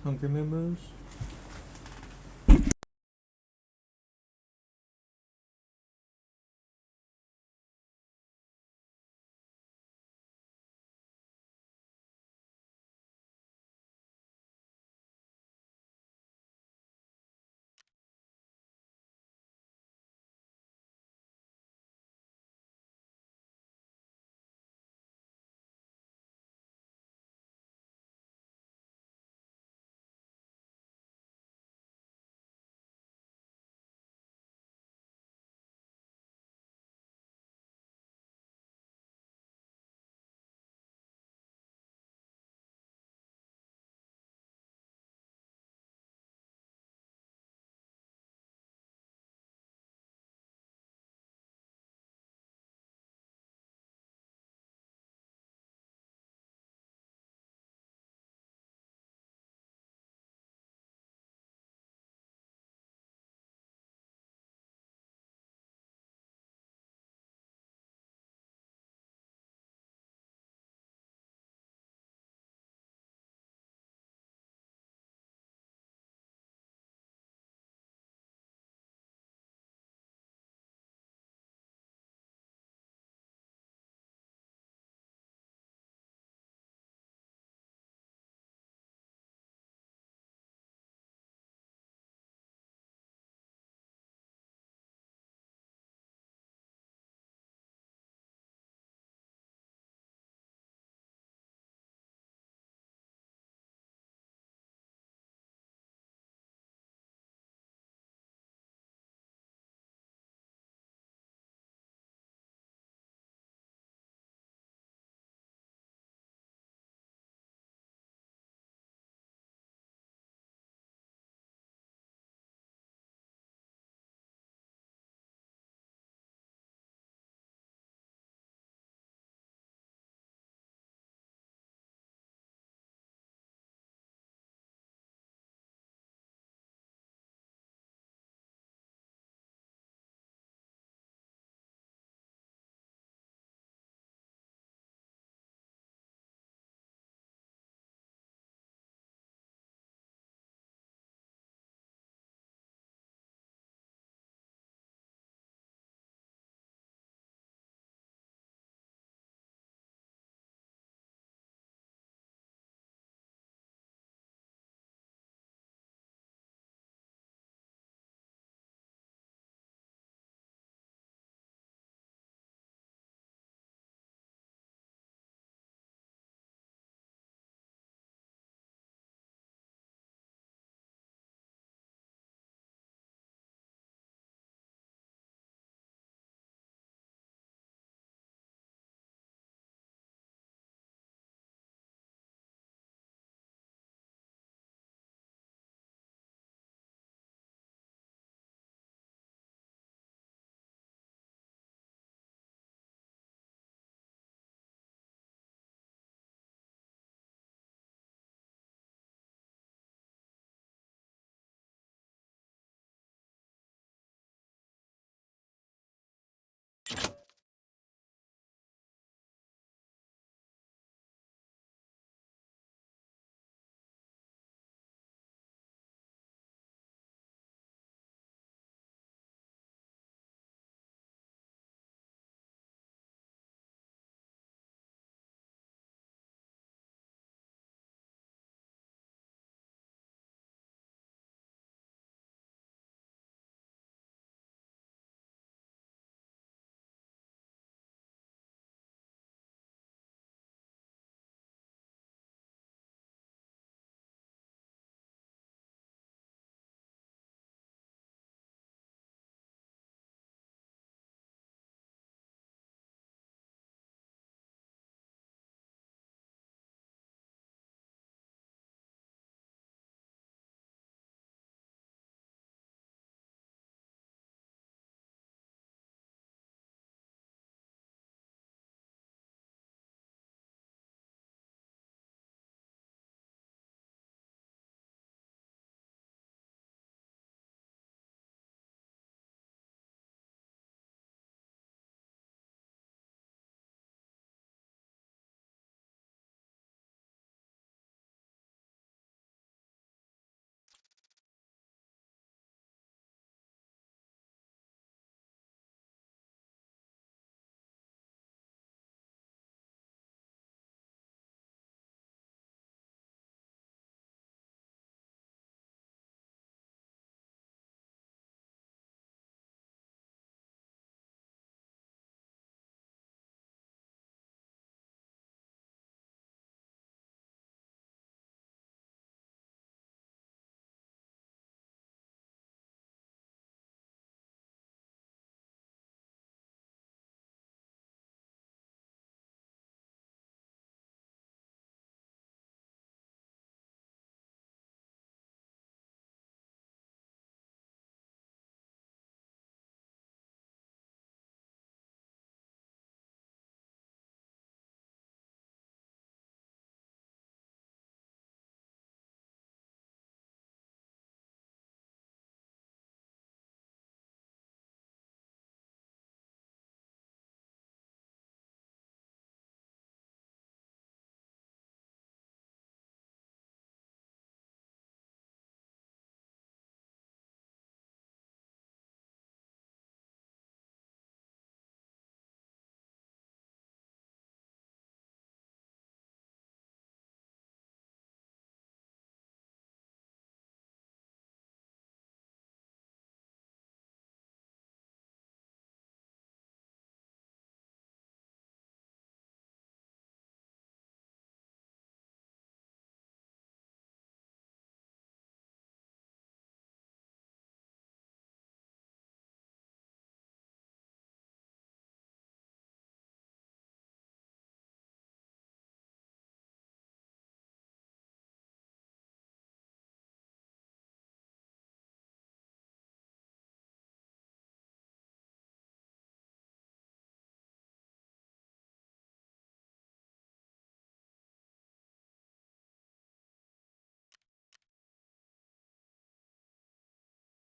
hungry members.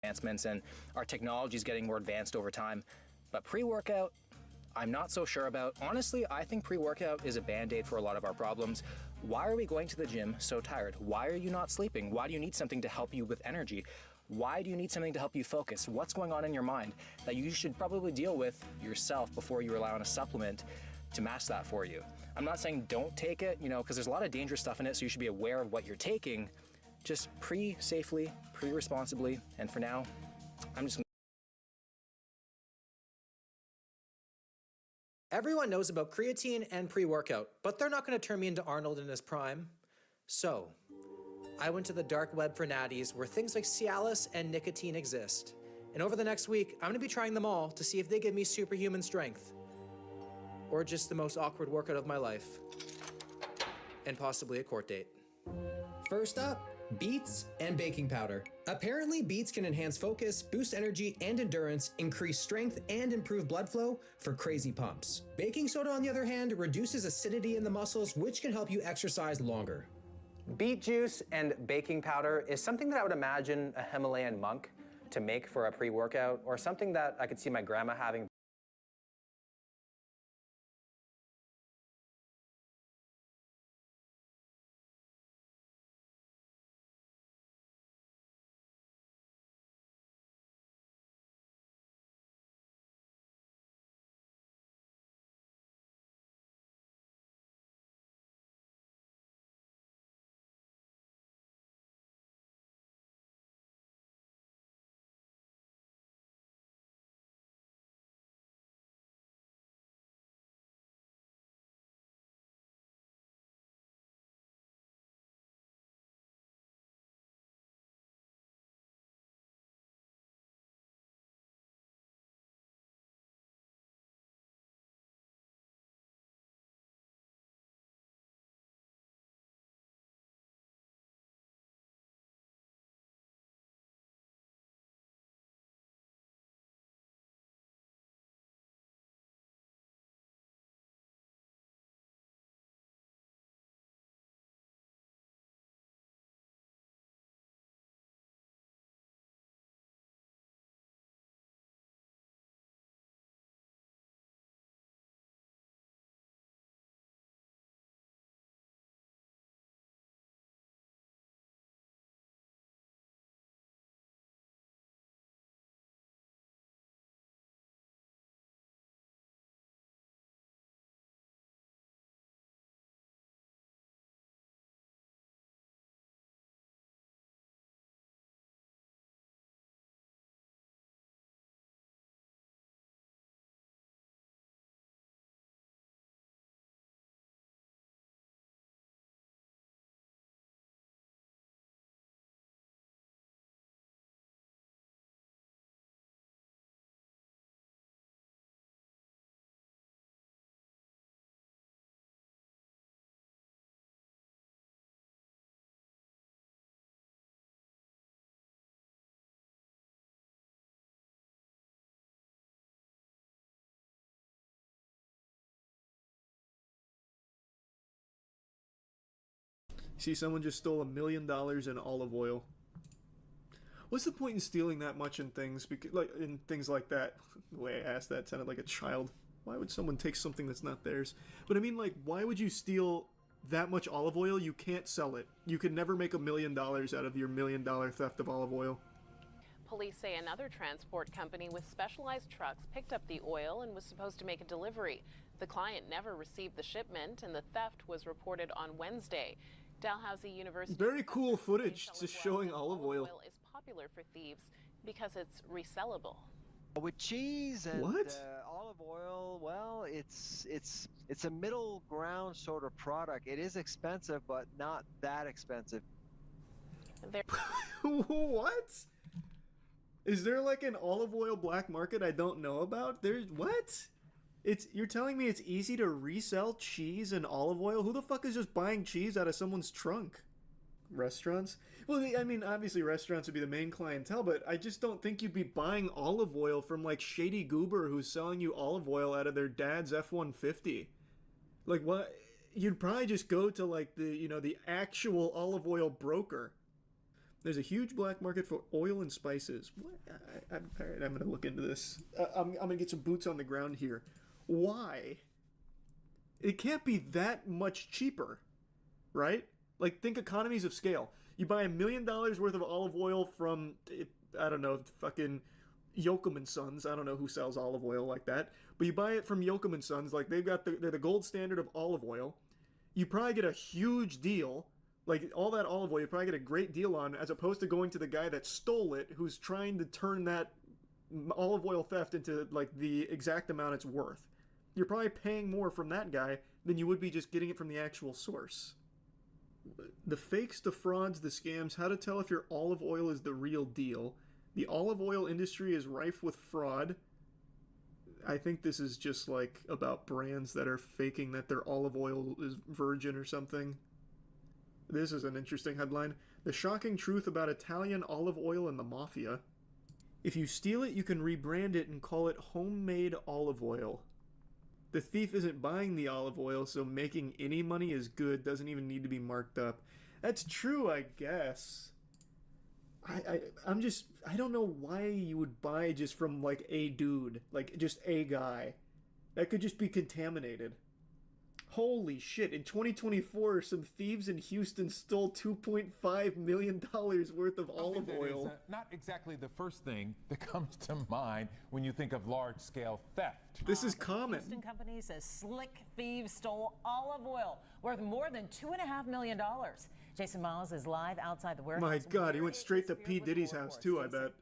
advancements and our technology is getting more advanced over time. But pre-workout, I'm not so sure about. Honestly, I think pre-workout is a band-aid for a lot of our problems. Why are we going to the gym so tired? Why are you not sleeping? Why do you need something to help you with energy? Why do you need something to help you focus? What's going on in your mind that you should probably deal with yourself before you rely on a supplement to mask that for you? I'm not saying don't take it, because there's a lot of dangerous stuff in it, so you should be aware of what you're taking. Just pre-safely, pre-responsibly, and for now, I'm just... Everyone knows about creatine and pre-workout, but they're not going to turn me into Arnold in his prime. So, I went to the dark web for natties where things like Cialis and nicotine exist. And over the next week, I'm going to be trying them all to see if they give me superhuman strength. Or just the most awkward workout of my life. And possibly a court date. First up, beets and baking powder. Apparently, beets can enhance focus, boost energy and endurance, increase strength, and improve blood flow for crazy pumps. Baking soda, on the other hand, reduces acidity in the muscles, which can help you exercise longer. Beet juice and baking powder is something that I would imagine a Himalayan monk to make for a pre-workout, or something that I could see my grandma having. See, someone just stole $1 million in olive oil. What's the point in stealing that much in things? Because, like, in things like that, the way I asked that sounded like a child. Why would someone take something that's not theirs? But I mean, like, why would you steal that much olive oil? You can't sell it. You could never make $1 million out of your $1 million theft of olive oil. Police say another transport company with specialized trucks picked up the oil and was supposed to make a delivery. The client never received the shipment, and the theft was reported on Wednesday. Dalhousie University. Very cool footage just showing olive oil. Is popular for thieves because it's resellable. With cheese and olive oil, well, it's a middle ground sort of product. It is expensive, but not that expensive. What? Is there like an olive oil black market I don't know about? There's what? You're telling me it's easy to resell cheese and olive oil? Who the fuck is just buying cheese out of someone's trunk? Restaurants? Well, I mean, obviously restaurants would be the main clientele, but I just don't think you'd be buying olive oil from like Shady Goober who's selling you olive oil out of their dad's F-150. Like what? You'd probably just go to like the actual olive oil broker. There's a huge black market for oil and spices. What? All right, I'm gonna look into this. I'm gonna get some boots on the ground here. Why? It can't be that much cheaper, right? Like, think economies of scale. You buy $1 million worth of olive oil from, I don't know, fucking Yoakum and Sons. I don't know who sells olive oil like that, but you buy it from Yoakum and Sons. Like, they're the gold standard of olive oil. You probably get a huge deal. Like, all that olive oil, you probably get a great deal on, as opposed to going to the guy that stole it, who's trying to turn that olive oil theft into, like, the exact amount it's worth. You're probably paying more from that guy than you would be just getting it from the actual source. The fakes, the frauds, the scams, how to tell if your olive oil is the real deal. The olive oil industry is rife with fraud. I think this is just like about brands that are faking that their olive oil is virgin or something. This is an interesting headline. The shocking truth about Italian olive oil and the mafia. If you steal it, you can rebrand it and call it homemade olive oil. The thief isn't buying the olive oil, so making any money is good, doesn't even need to be marked up. That's true, I guess. I don't know why you would buy just from, like, a dude. Like, just a guy. That could just be contaminated. Holy shit, in 2024, some thieves in Houston stole $2.5 million worth of olive oil. Is not exactly the first thing that comes to mind when you think of large-scale theft. This is common. Houston company says slick thieves stole olive oil worth more than $2.5 million. Jason Miles is live outside the warehouse. My God, he went straight to P. Diddy's house too, I bet.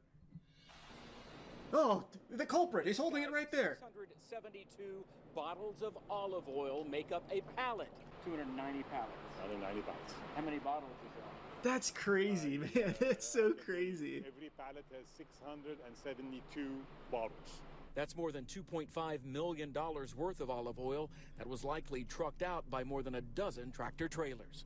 Oh, the culprit, he's holding it right there. 672 bottles of olive oil make up a pallet. 290 pallets. 190 pallets. How many bottles is that? That's crazy, man. That's so crazy. Every pallet has 672 bottles. That's more than $2.5 million worth of olive oil that was likely trucked out by more than a dozen tractor trailers.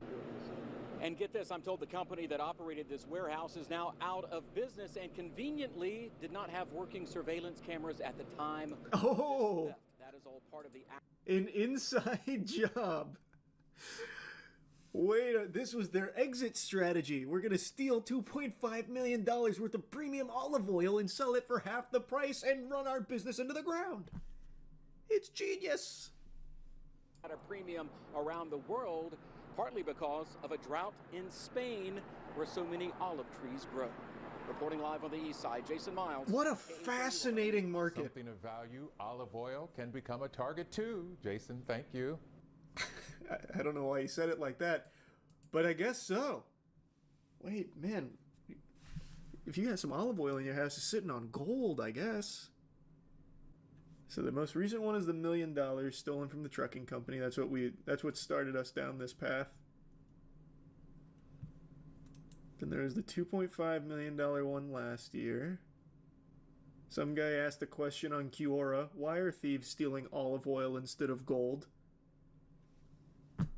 And get this, I'm told the company that operated this warehouse is now out of business and conveniently did not have working surveillance cameras at the time. Oh, that is all part of the an inside job. Wait, this was their exit strategy. We're gonna steal $2.5 million worth of premium olive oil and sell it for half the price and run our business into the ground. It's genius. At a premium around the world, partly because of a drought in Spain where so many olive trees grow. Reporting live on the east side, Jason Miles. What a fascinating market. Something of value, olive oil can become a target too. Jason, thank you. I don't know why he said it like that, but I guess so. Wait, man, if you got some olive oil in your house, it's sitting on gold, I guess. So the most recent one is the $1 million stolen from the trucking company. That's what started us down this path. Then there's the $2.5 million one last year. Some guy asked a question on Quora, why are thieves stealing olive oil instead of gold?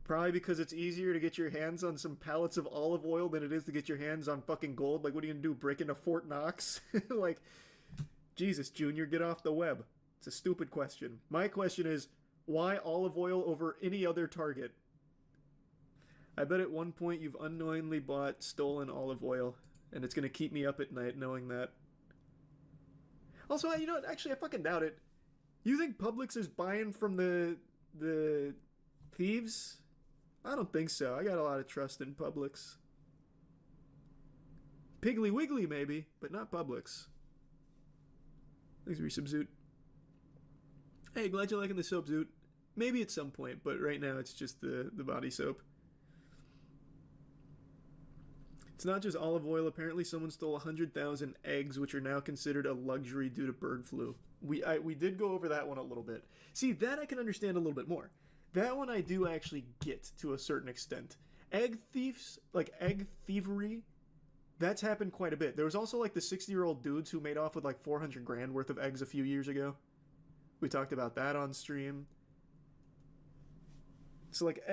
Probably because it's easier to get your hands on some pallets of olive oil than it is to get your hands on fucking gold. Like, what are you gonna do, break into Fort Knox? Like, Jesus, Junior, get off the web. It's a stupid question. My question is, why olive oil over any other target? I bet at one point you've unknowingly bought stolen olive oil, and it's gonna keep me up at night knowing that. Also, you know what? Actually, I fucking doubt it. You think Publix is buying from the thieves? I don't think so. I got a lot of trust in Publix. Piggly Wiggly maybe, but not Publix. Thanks, Resubzoot. Hey, glad you're liking the soap, Zoot. Maybe at some point, but right now it's just the body soap. It's not just olive oil. Apparently someone stole 100,000 eggs, which are now considered a luxury due to bird flu. We did go over that one a little bit. See, that I can understand a little bit more. That one I do actually get to a certain extent. Egg thieves, like egg thievery, that's happened quite a bit. There was also like the 60-year-old dudes who made off with like 400 grand worth of eggs a few years ago. We talked about that on stream. So like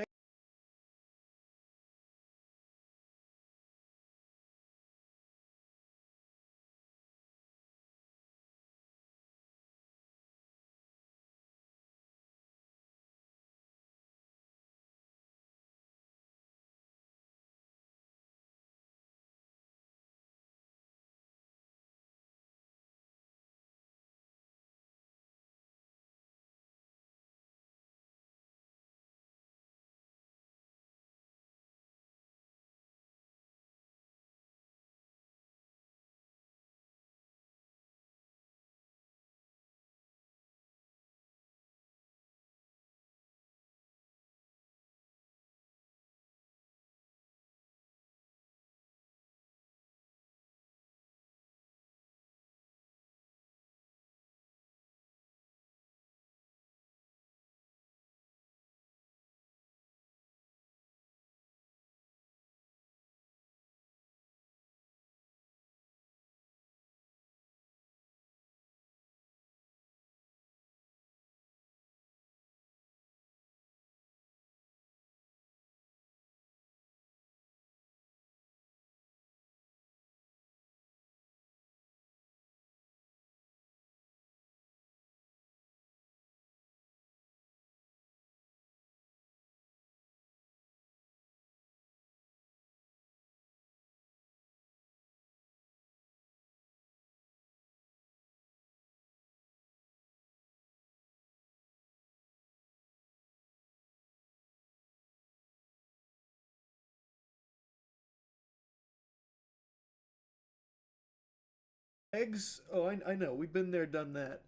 Eggs, oh, I know. We've been there, done that.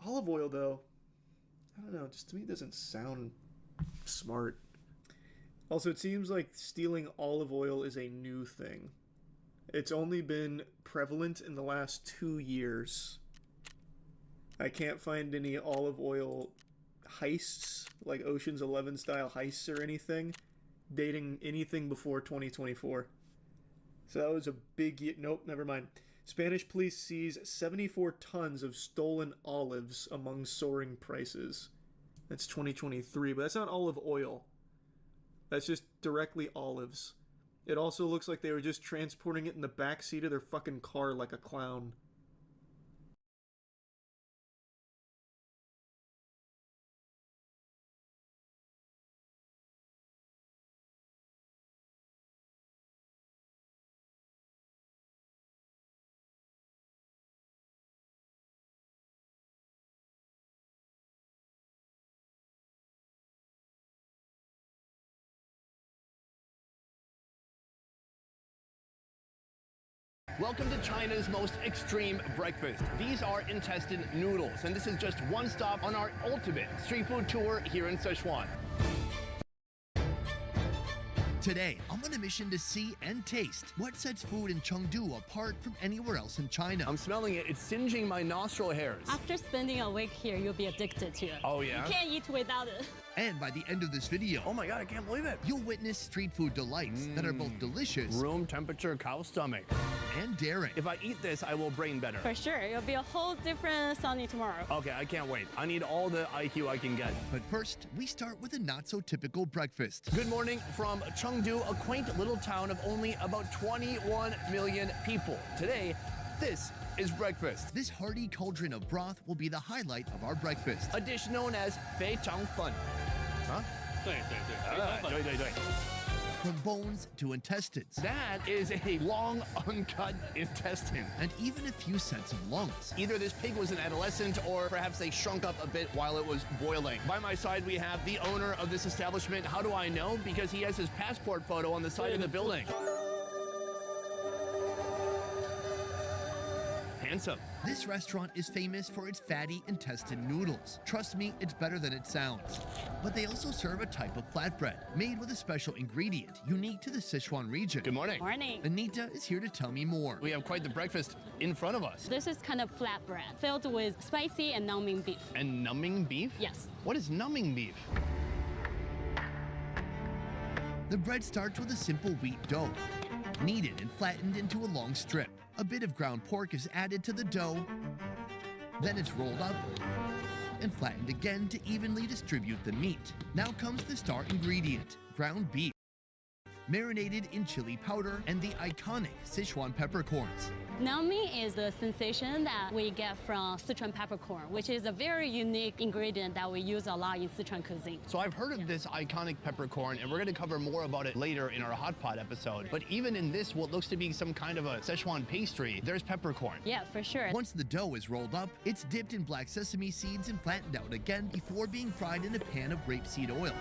Olive oil, though, I don't know. Just to me, doesn't sound smart. Also, it seems like stealing olive oil is a new thing. It's only been prevalent in the last 2 years. I can't find any olive oil heists, like Ocean's 11 style heists or anything, dating anything before 2024. So that was a big... Nope, never mind. Spanish police seize 74 tons of stolen olives among soaring prices. That's 2023, but that's not olive oil. That's just directly olives. It also looks like they were just transporting it in the back seat of their fucking car like a clown. Welcome to China's most extreme breakfast. These are intestine noodles, and this is just one stop on our ultimate street food tour here in Sichuan. Today, I'm on a mission to see and taste what sets food in Chengdu apart from anywhere else in China. I'm smelling it. It's singeing my nostril hairs. After spending a week here, you'll be addicted to it. Oh, yeah? You can't eat without it. And by the end of this video, oh my god, I can't believe it, you'll witness street food delights that are both delicious, room temperature cow stomach, and daring. If I eat this, I will brain better. For sure. It'll be a whole different Sunny tomorrow. Okay, I can't wait. I need all the IQ I can get. But first, we start with a not-so-typical breakfast. Good morning from Chengdu, a quaint little town of only about 21 million people. Today, this is breakfast. This hearty cauldron of broth will be the highlight of our breakfast. A dish known as Fei Chang Fen. Huh? From bones to intestines. That is a long, uncut intestine. And even a few sets of lungs. Either this pig was an adolescent or perhaps they shrunk up a bit while it was boiling. By my side, we have the owner of this establishment. How do I know? Because he has his passport photo on the side of the building. Handsome. This restaurant is famous for its fatty intestine noodles. Trust me, it's better than it sounds. But they also serve a type of flatbread made with a special ingredient unique to the Sichuan region. Good morning. Morning. Anita is here to tell me more. We have quite the breakfast in front of us. This is kind of flatbread filled with spicy and numbing beef. And numbing beef? Yes. What is numbing beef? The bread starts with a simple wheat dough, kneaded and flattened into a long strip. A bit of ground pork is added to the dough, then it's rolled up and flattened again to evenly distribute the meat. Now comes the star ingredient, ground beef, marinated in chili powder and the iconic Sichuan peppercorns. Nami is the sensation that we get from Sichuan peppercorn, which is a very unique ingredient that we use a lot in Sichuan cuisine. So I've heard of this iconic peppercorn, and we're going to cover more about it later in our hot pot episode. But even in this, what looks to be some kind of a Sichuan pastry, there's peppercorn. Yeah, for sure. Once the dough is rolled up, it's dipped in black sesame seeds and flattened out again before being fried in a pan of rapeseed oil.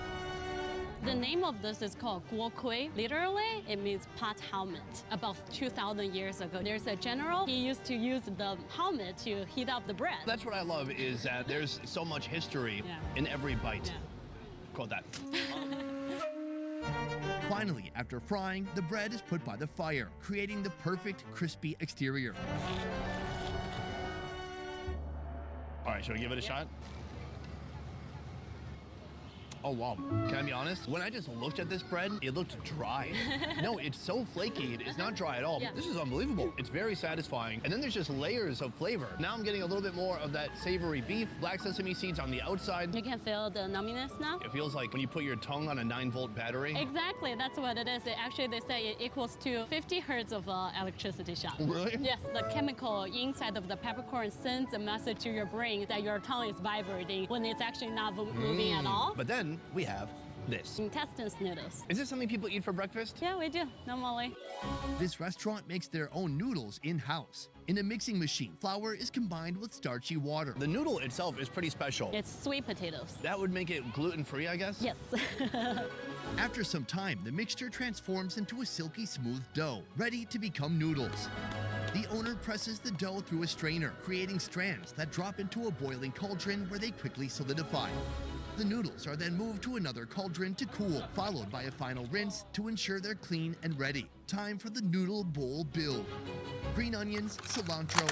The name of this is called guo kui. Literally, it means pot helmet. About 2,000 years ago, there's a general. He used to use the helmet to heat up the bread. That's what I love, is that there's so much history in every bite. Quote that. Finally, after frying, the bread is put by the fire, creating the perfect crispy exterior. All right, should we give it a shot? Oh, wow. Can I be honest? When I just looked at this bread, it looked dry. No, it's so flaky. It's not dry at all. Yeah. This is unbelievable. It's very satisfying. And then there's just layers of flavor. Now I'm getting a little bit more of that savory beef, black sesame seeds on the outside. You can feel the numminess now. It feels like when you put your tongue on a 9-volt battery. Exactly, that's what it is. Actually, they say it equals to 50 hertz of electricity shock. Really? Yes, the chemical inside of the peppercorn sends a message to your brain that your tongue is vibrating when it's actually not moving at all. But then we have this. Intestines noodles. Is this something people eat for breakfast? Yeah, we do, normally. This restaurant makes their own noodles in-house. In a mixing machine, flour is combined with starchy water. The noodle itself is pretty special. It's sweet potatoes. That would make it gluten-free, I guess? Yes. After some time, the mixture transforms into a silky smooth dough, ready to become noodles. The owner presses the dough through a strainer, creating strands that drop into a boiling cauldron where they quickly solidify. The noodles are then moved to another cauldron to cool, followed by a final rinse to ensure they're clean and ready. Time for the noodle bowl build. Green onions, cilantro,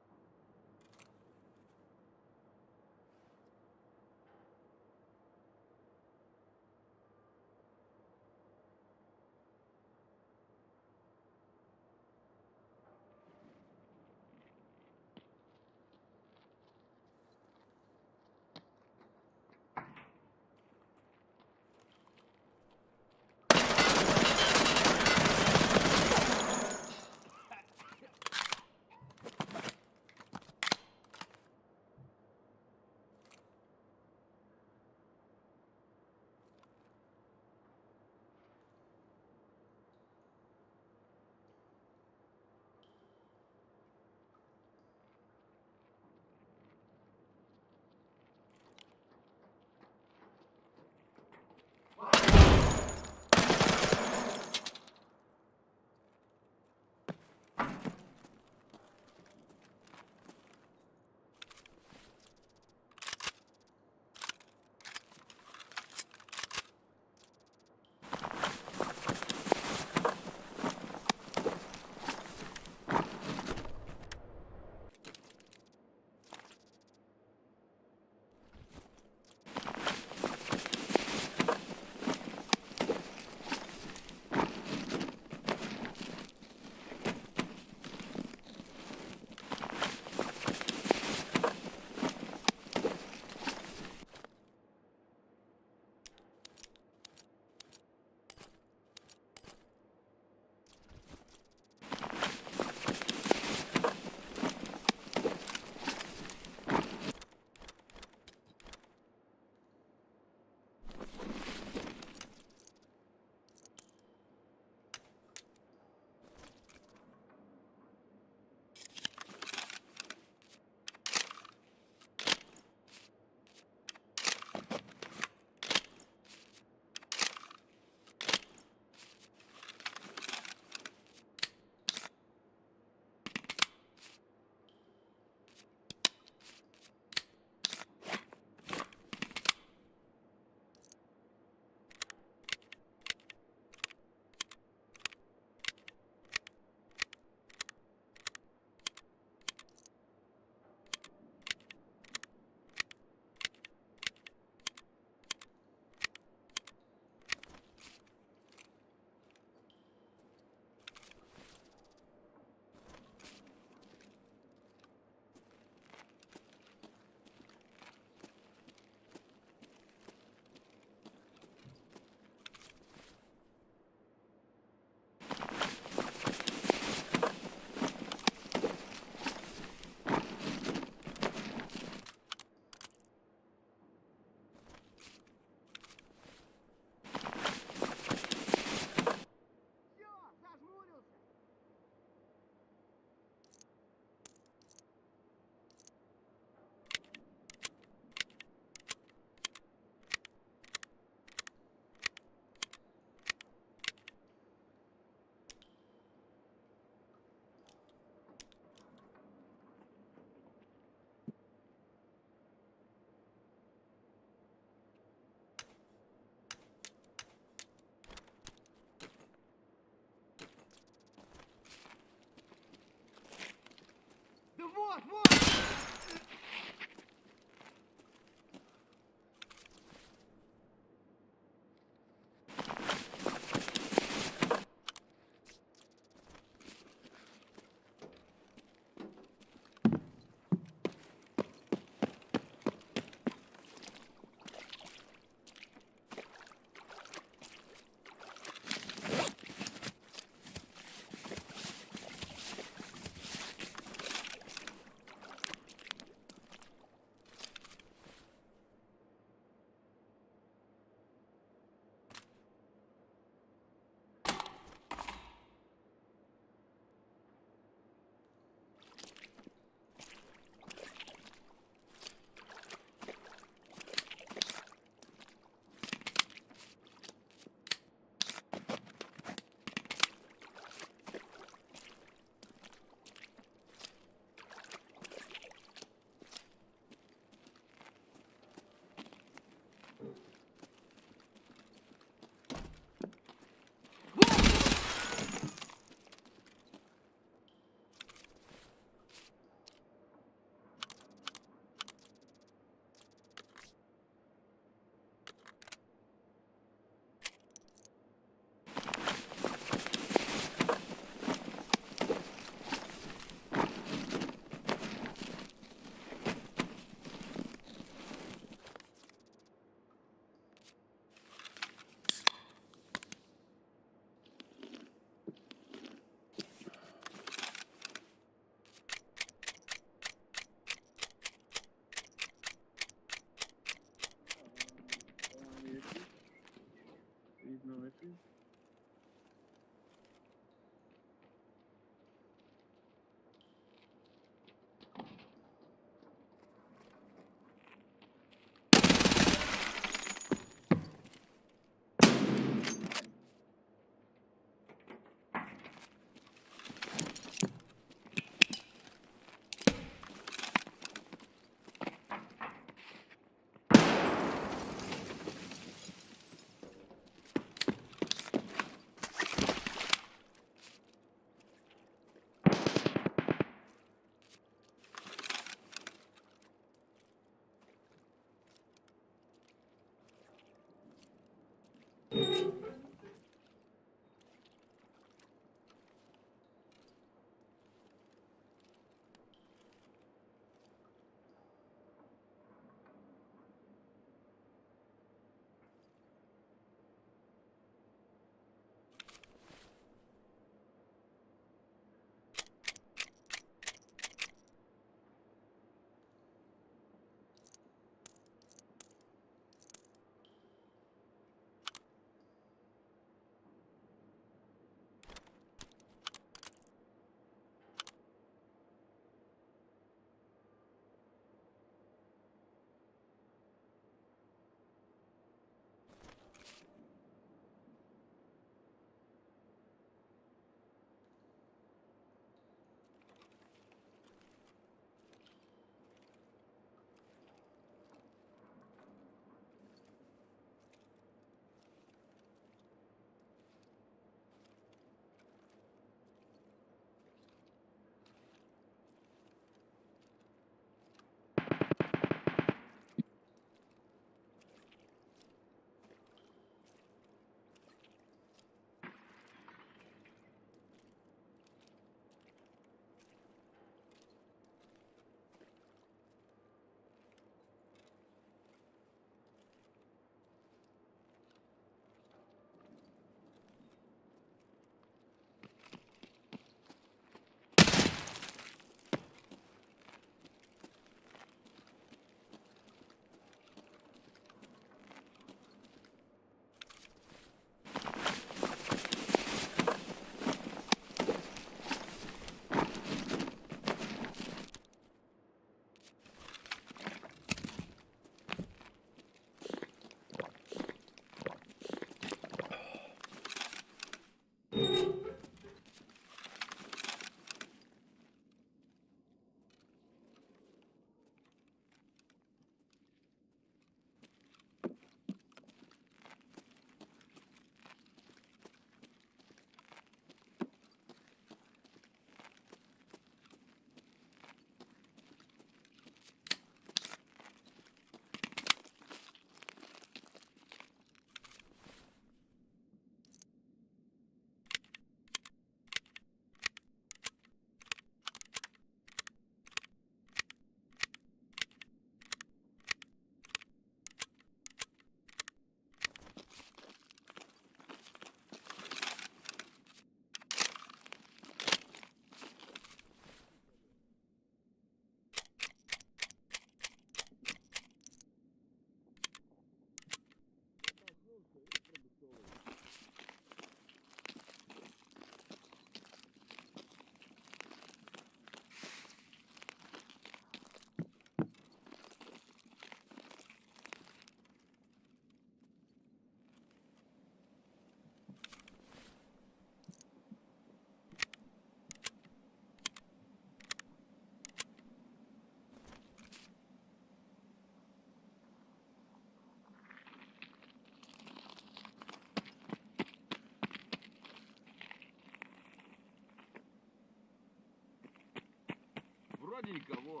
빠지니까 뭐.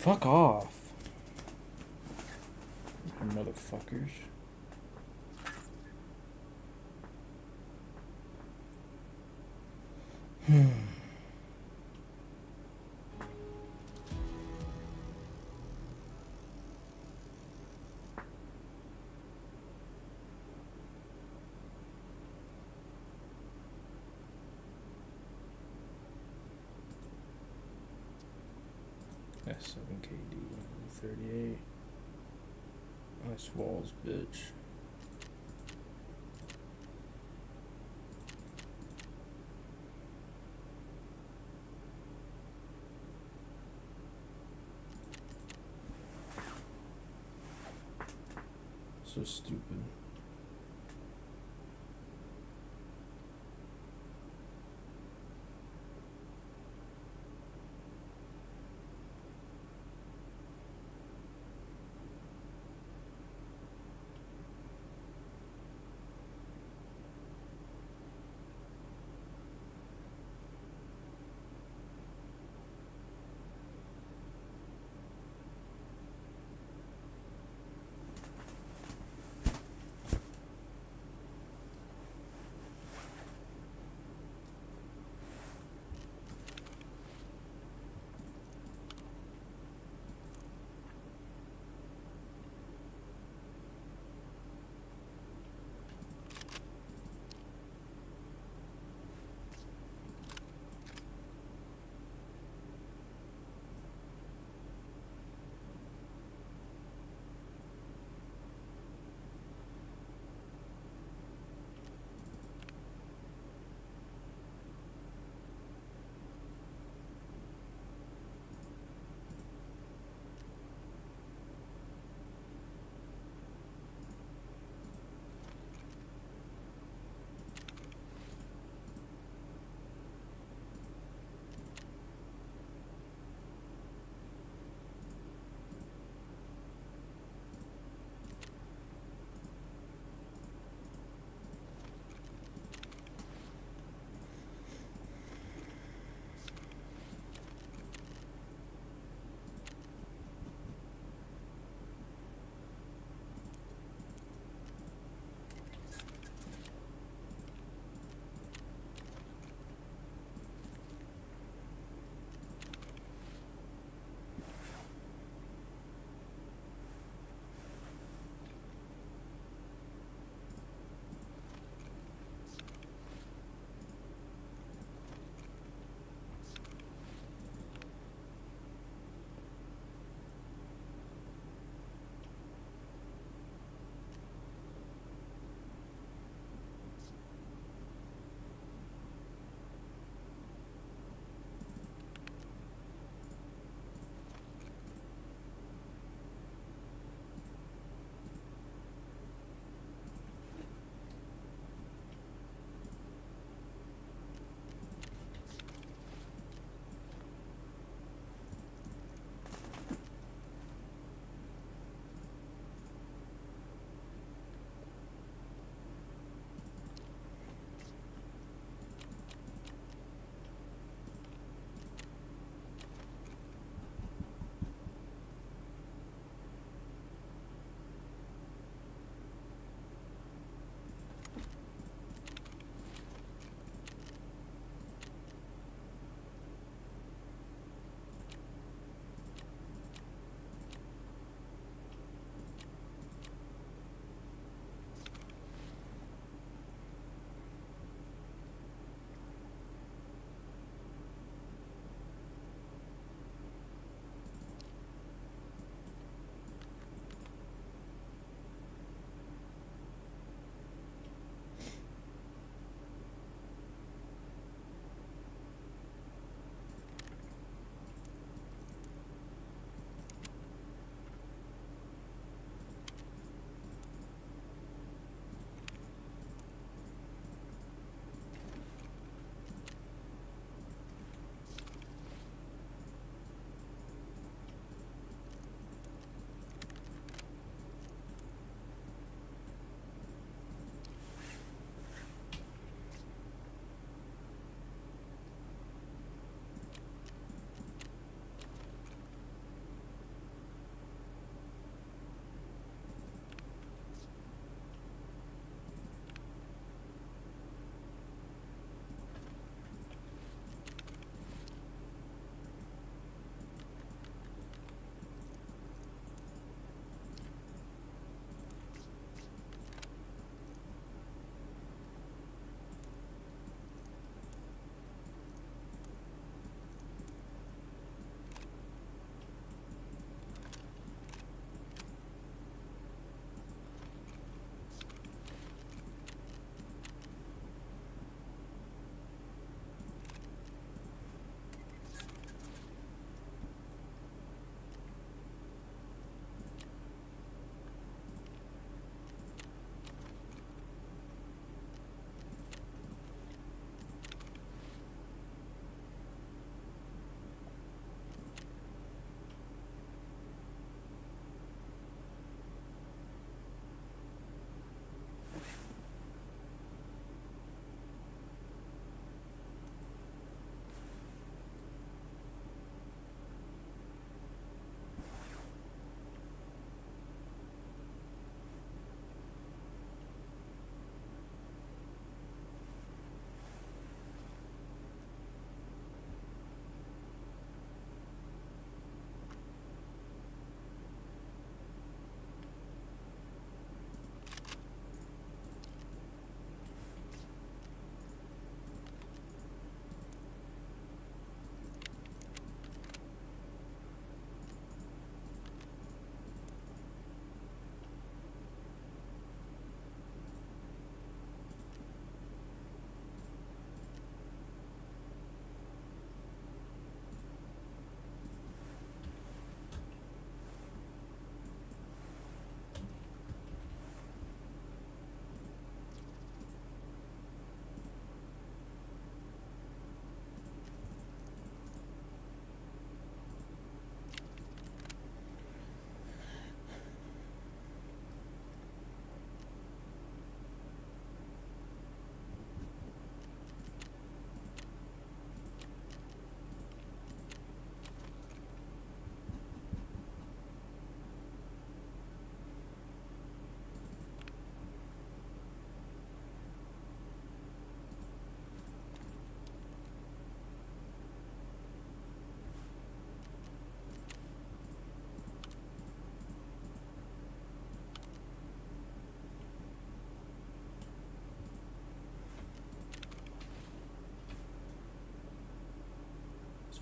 Fuck off. Motherfuckers. That's 7 KD, 38. Nice walls, bitch. So stupid.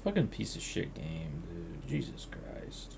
Fucking piece of shit game, dude. Jesus Christ.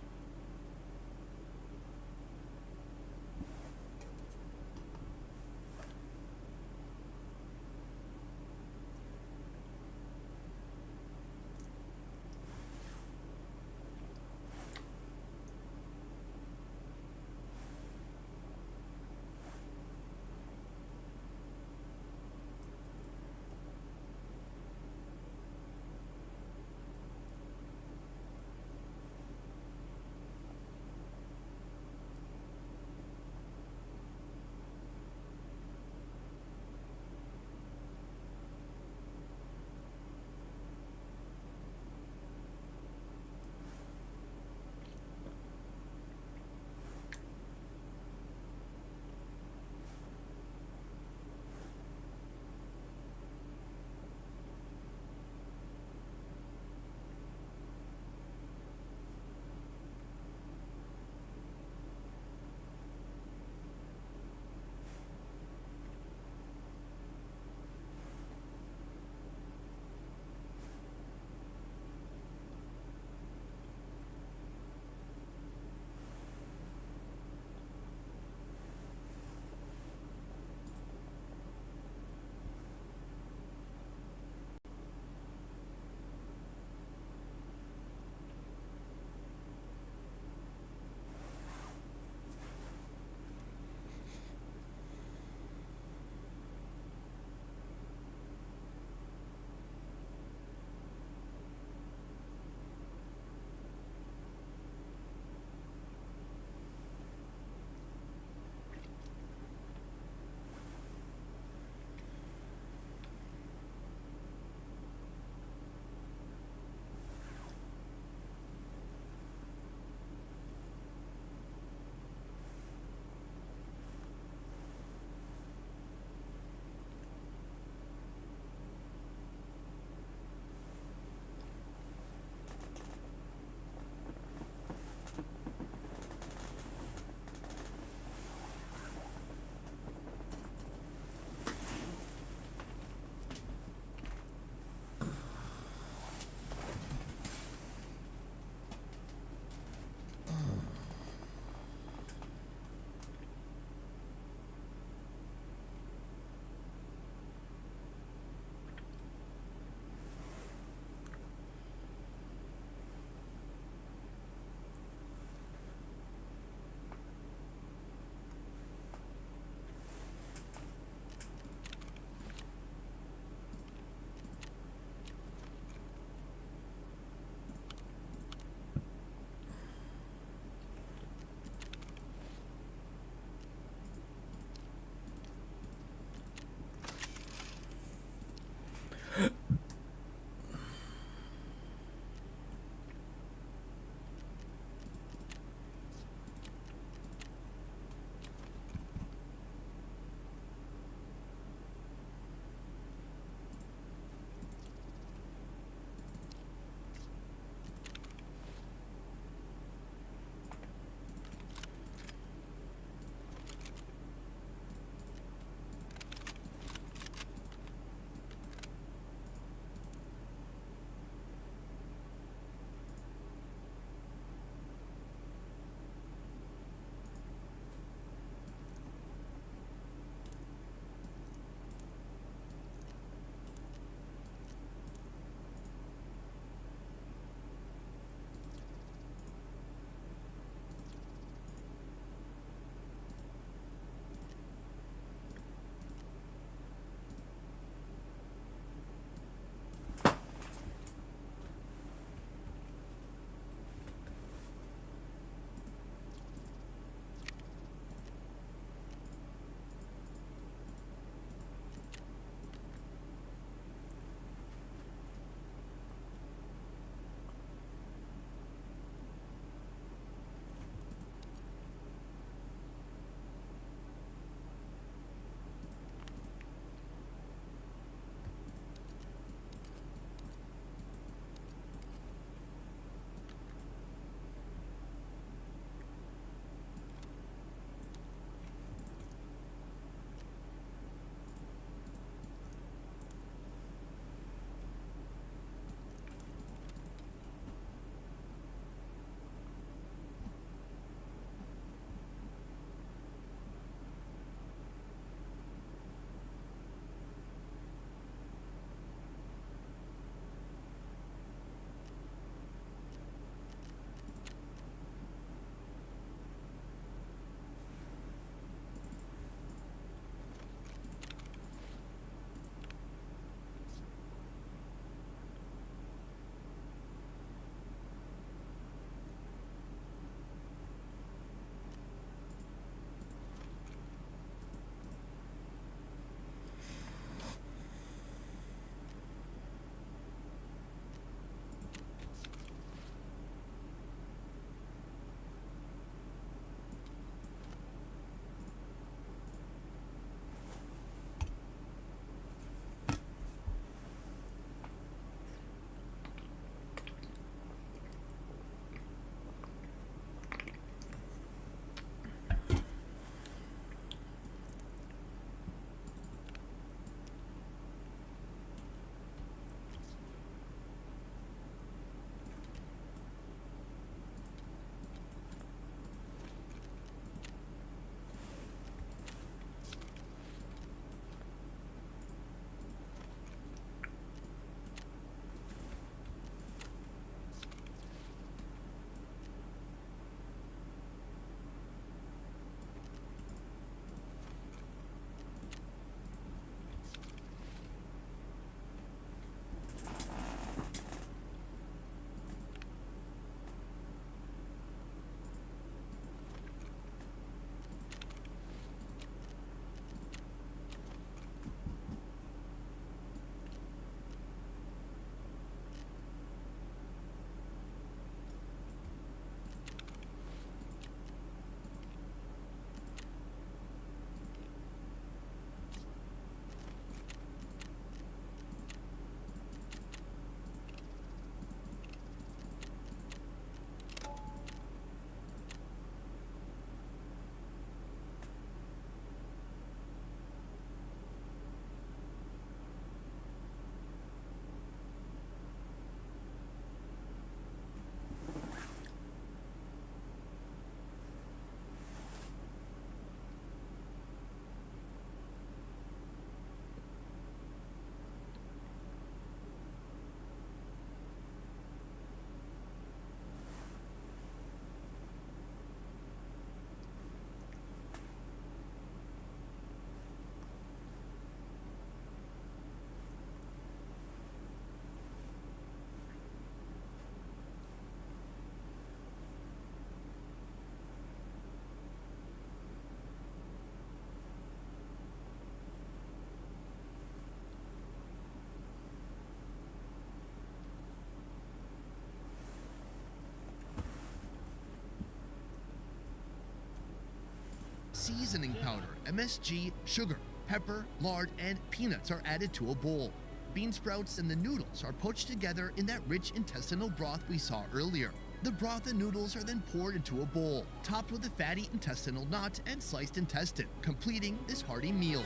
seasoning powder, MSG, sugar, pepper, lard, and peanuts are added to a bowl. Bean sprouts and the noodles are poached together in that rich intestinal broth we saw earlier. The broth and noodles are then poured into a bowl, topped with a fatty intestinal knot and sliced intestine, completing this hearty meal.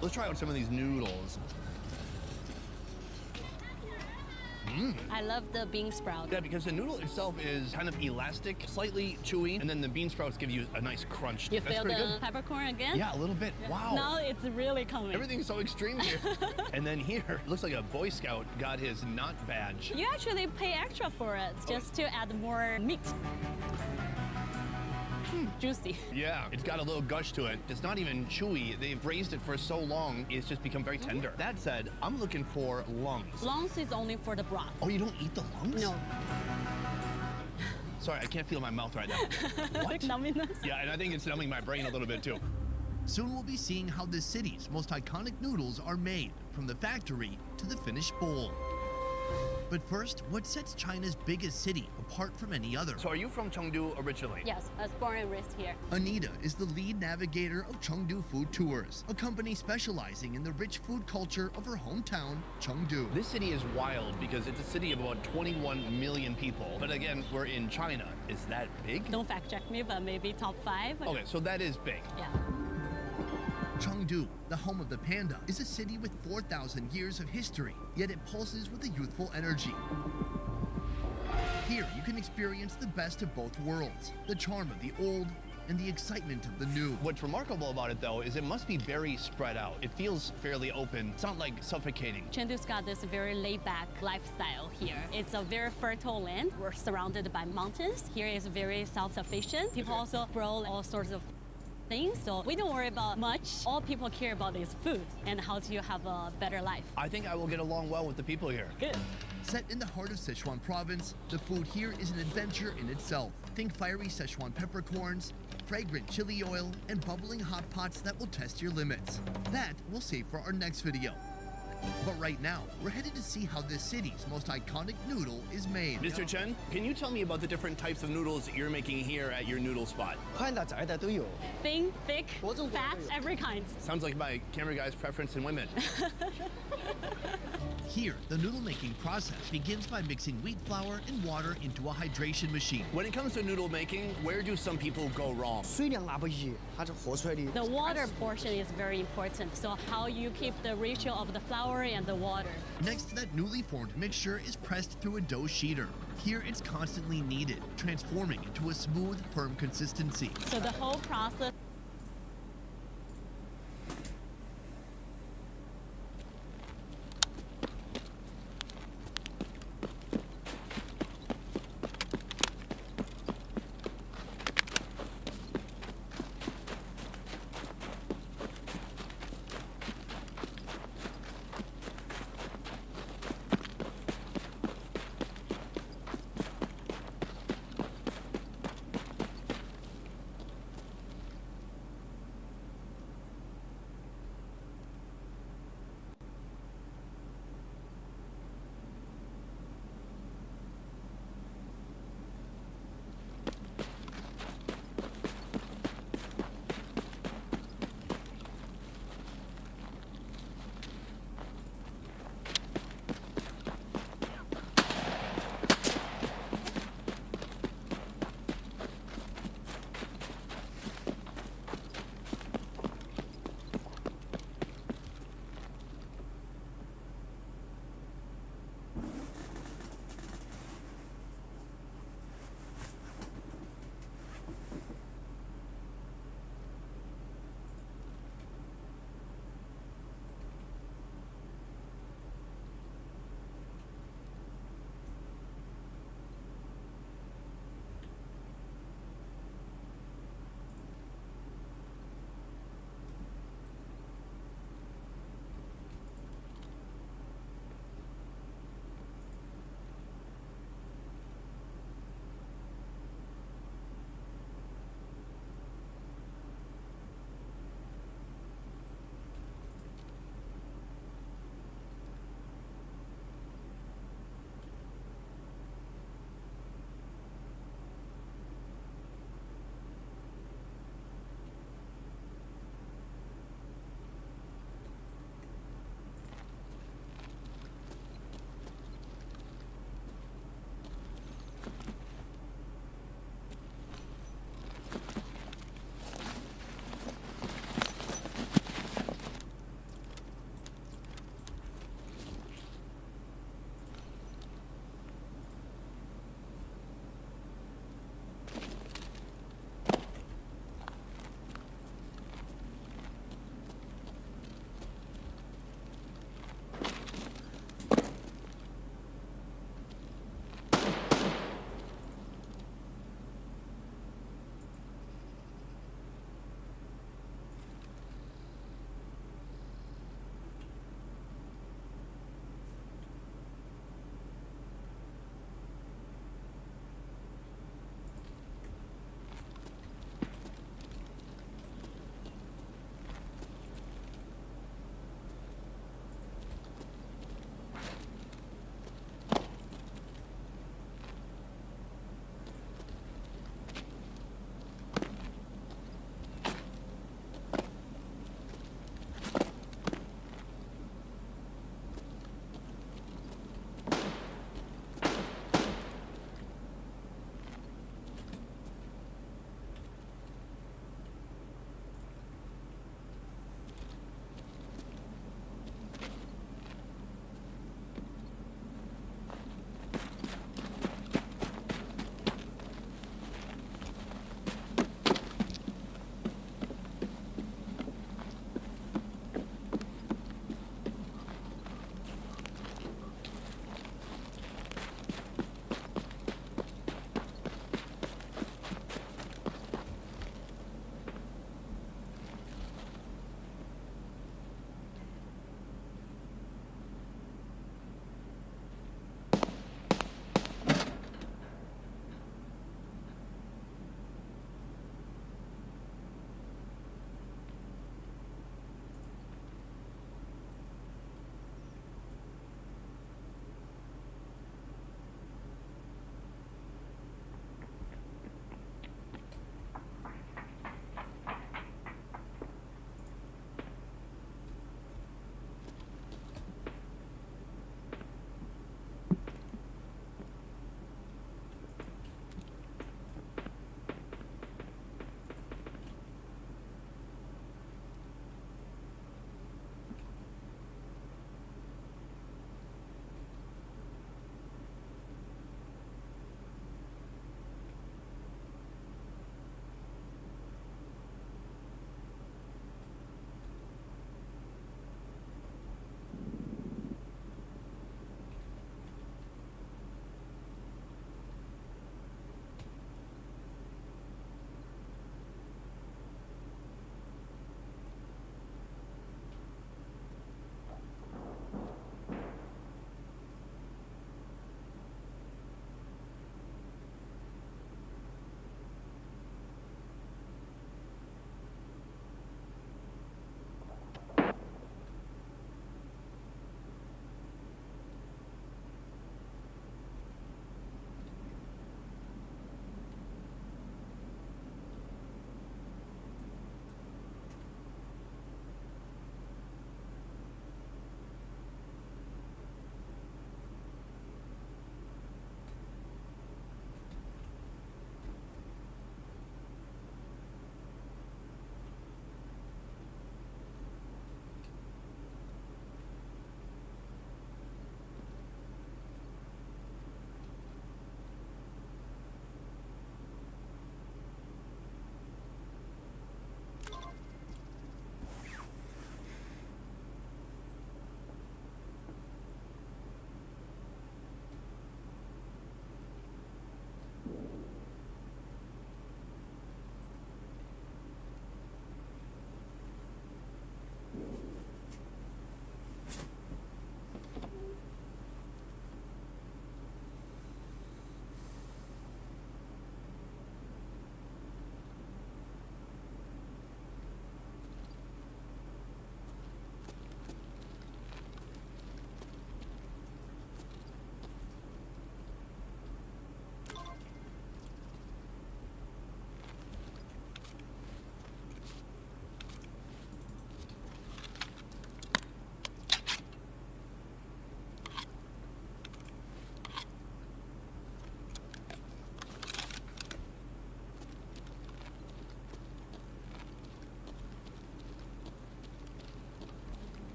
Let's try out some of these noodles. I love the bean sprout. Yeah, because the noodle itself is kind of elastic, slightly chewy, and then the bean sprouts give you a nice crunch. You That's feel pretty the good. peppercorn again? Yeah, a little bit. Wow. Now it's really coming. Everything's so extreme here. And then here, looks like a Boy Scout got his nut badge. You actually pay extra for it just to add more meat. Juicy. Yeah, it's got a little gush to it. It's not even chewy. They've braised it for so long, it's just become very tender. That said, I'm looking for lungs. Lungs is only for the broth. Oh, you don't eat the lungs? No. Sorry, I can't feel my mouth right now. What? Numbiness? Yeah, and I think it's numbing my brain a little bit too. Soon we'll be seeing how the city's most iconic noodles are made, from the factory to the finished bowl. But first, what sets China's biggest city apart from any other? So are you from Chengdu originally? Yes, I was born and raised here. Anita is the lead navigator of Chengdu Food Tours, a company specializing in the rich food culture of her hometown, Chengdu. This city is wild because it's a city of about 21 million people. But again, we're in China. Is that big? Don't fact check me, but maybe top 5. Okay, so that is big. Yeah. Chengdu, the home of the panda, is a city with 4,000 years of history, yet it pulses with a youthful energy. Here, you can experience the best of both worlds, the charm of the old and the excitement of the new. What's remarkable about it, though, is it must be very spread out. It feels fairly open. It's not like suffocating. Chengdu's got this very laid-back lifestyle here. It's a very fertile land. We're surrounded by mountains. Here is very self-sufficient. People also grow all sorts of things, so we don't worry about much. All people care about is food and how to have a better life. I think I will get along well with the people here. Good. Set in the heart of Sichuan province, the food here is an adventure in itself. Think fiery Sichuan peppercorns, fragrant chili oil, and bubbling hot pots that will test your limits. That we'll save for our next video. But right now, we're headed to see how this city's most iconic noodle is made. Mr. Chen, can you tell me about the different types of noodles that you're making here at your noodle spot? Thin, thick, fat, every kind. Sounds like my camera guy's preference in women. Here, the noodle making process begins by mixing wheat flour and water into a hydration machine. When it comes to noodle making, where do some people go wrong? The water portion is very important, so how you keep the ratio of the flour and the water. Next, that newly formed mixture is pressed through a dough sheeter. Here, it's constantly kneaded, transforming into a smooth, firm consistency. So the whole process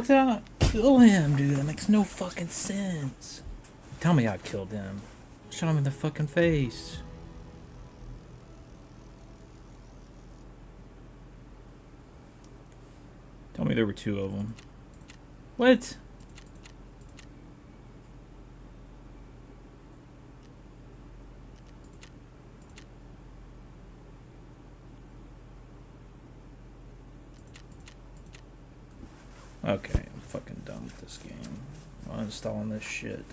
fuck did I not kill him, dude? That makes no fucking sense. Tell me I killed him. Shot him in the fucking face. Tell me there were 2 of them. What? Okay, I'm fucking done with this game. I'm uninstalling this shit.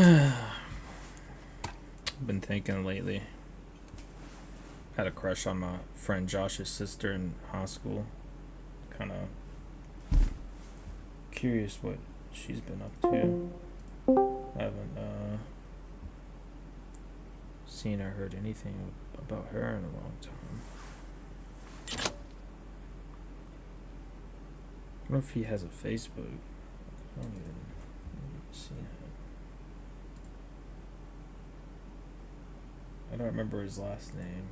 Been thinking lately. Had a crush on my friend Josh's sister in high school. Kind of curious what she's been up to. I haven't seen or heard anything about her in a long time. I don't know if he has a Facebook. I don't even see him. I don't remember his last name.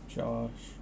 Josh.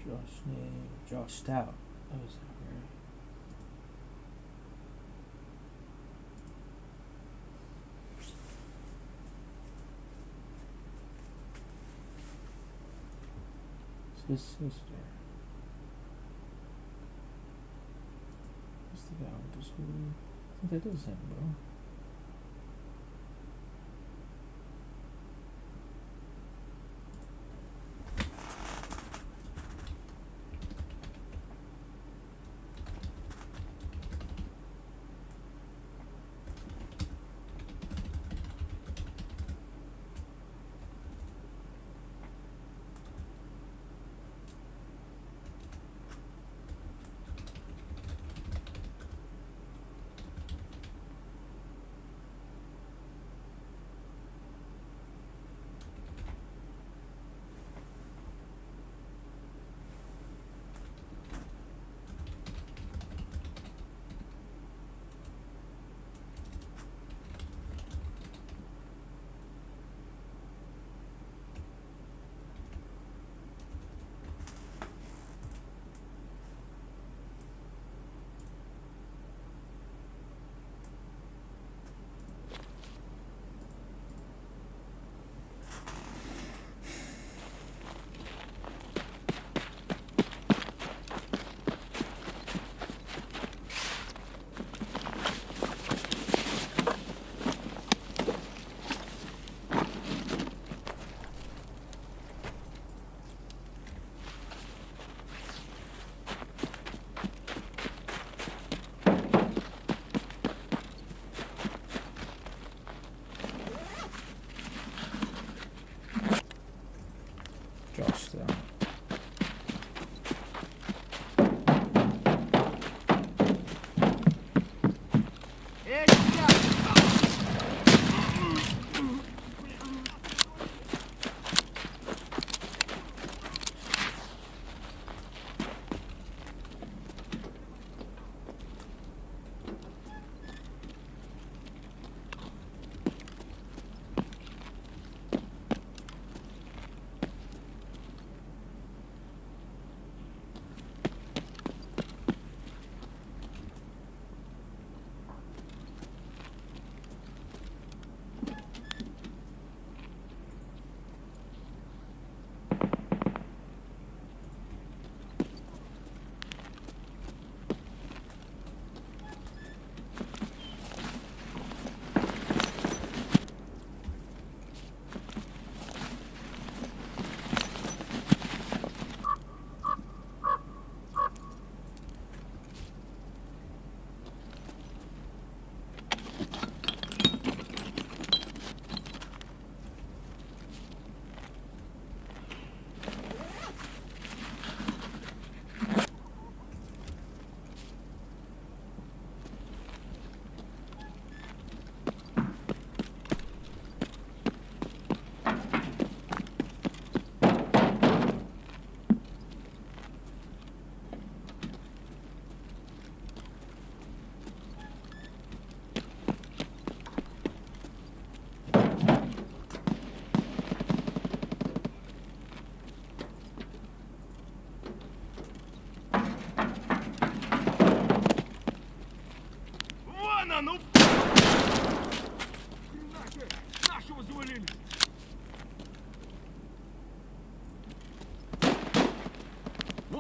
Josh name, Josh Stout. That was weird. It's his sister. What's the guy with the school? I think that is him, bro.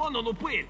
No, no lo puede.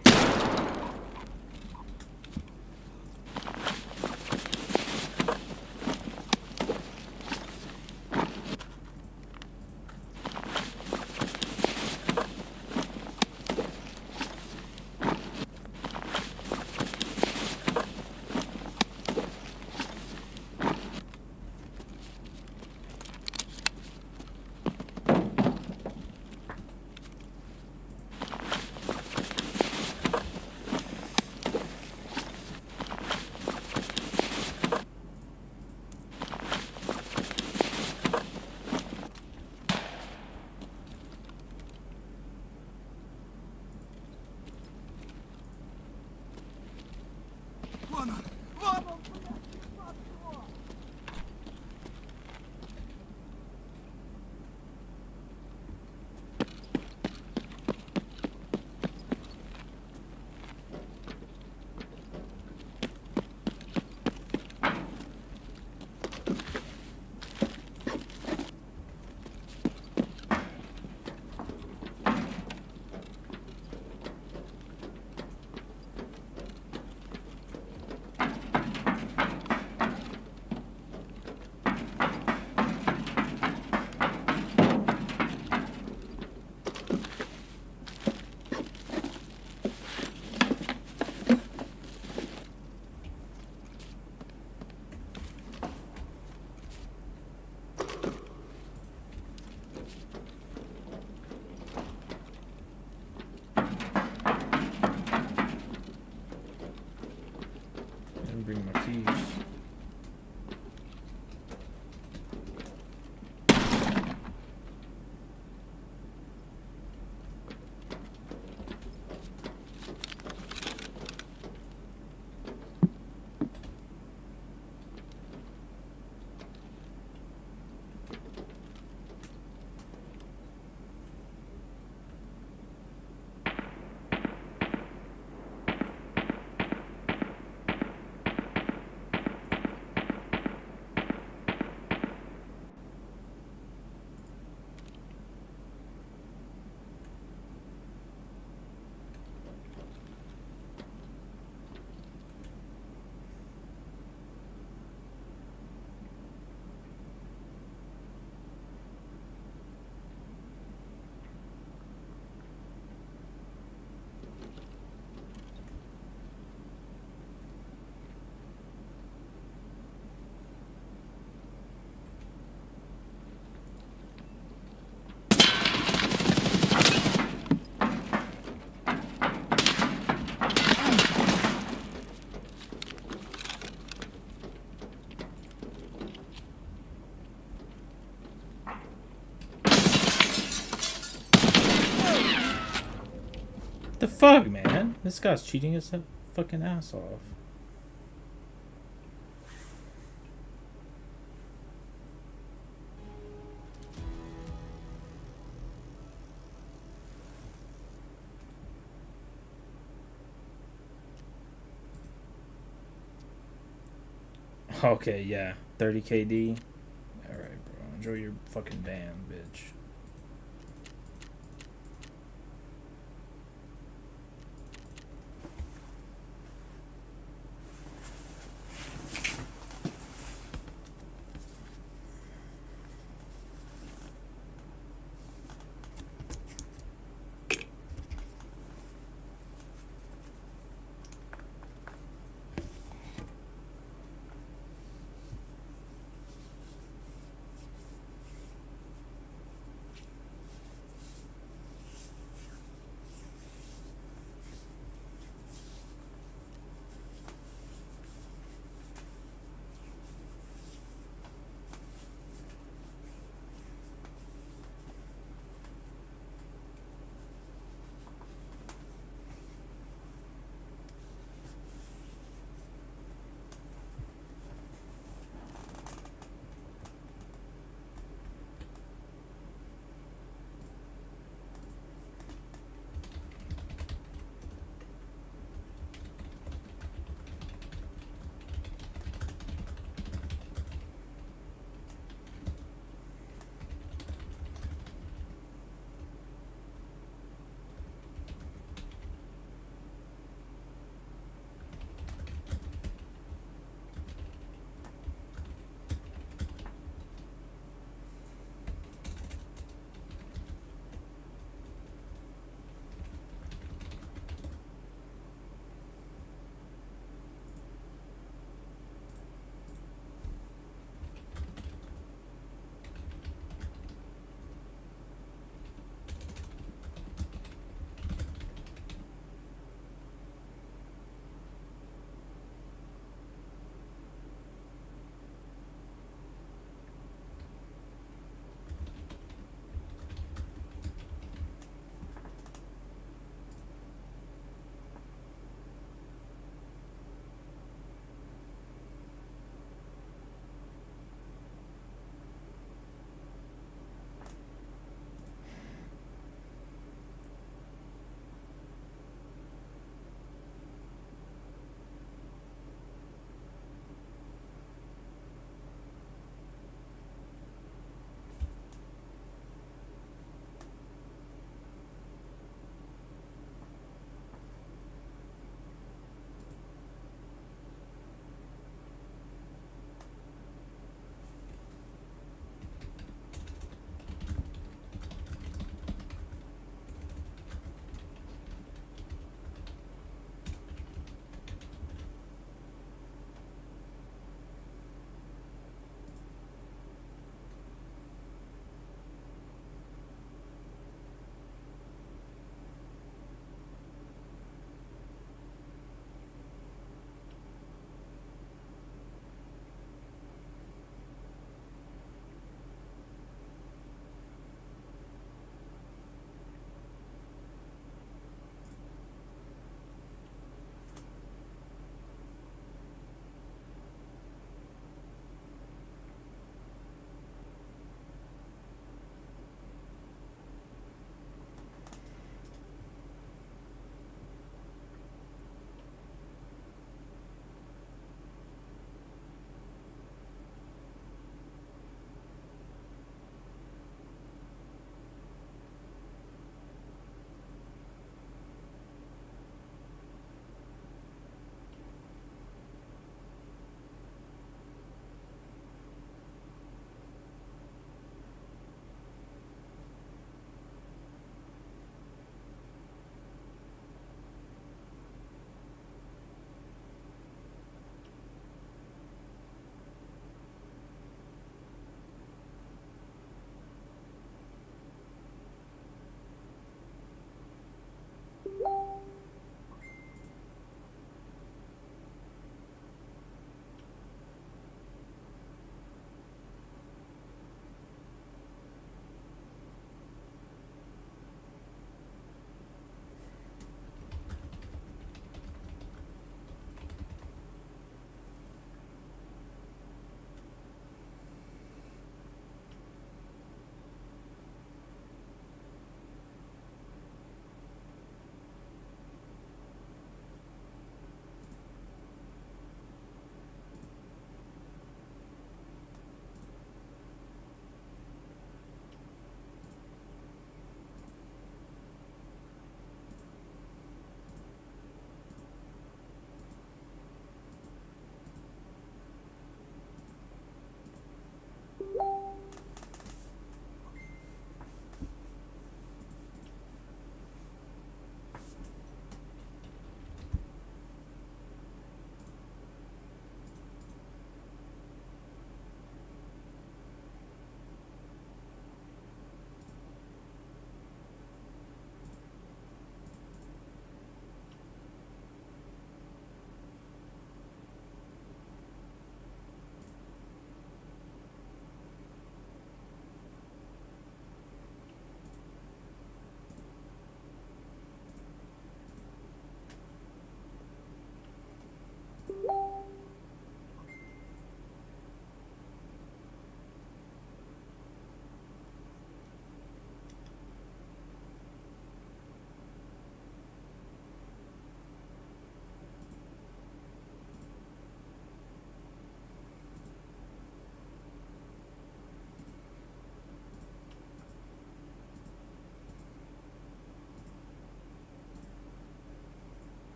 Bring my keys. The fuck, man? This guy's cheating his fucking ass off. Okay, yeah. 30 KD. Alright, bro. Enjoy your fucking band, bitch.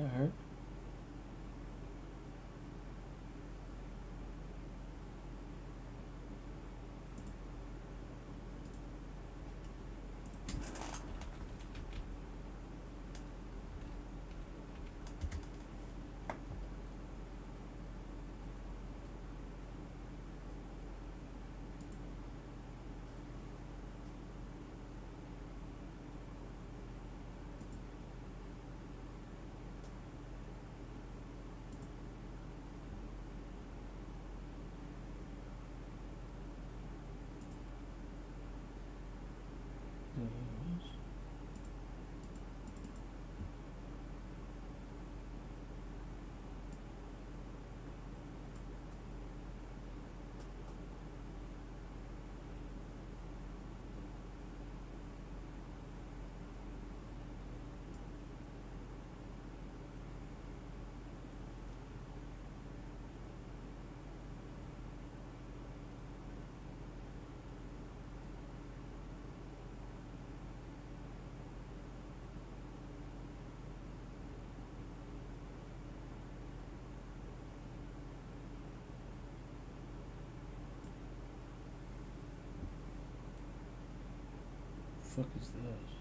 That hurt. Fuck is this?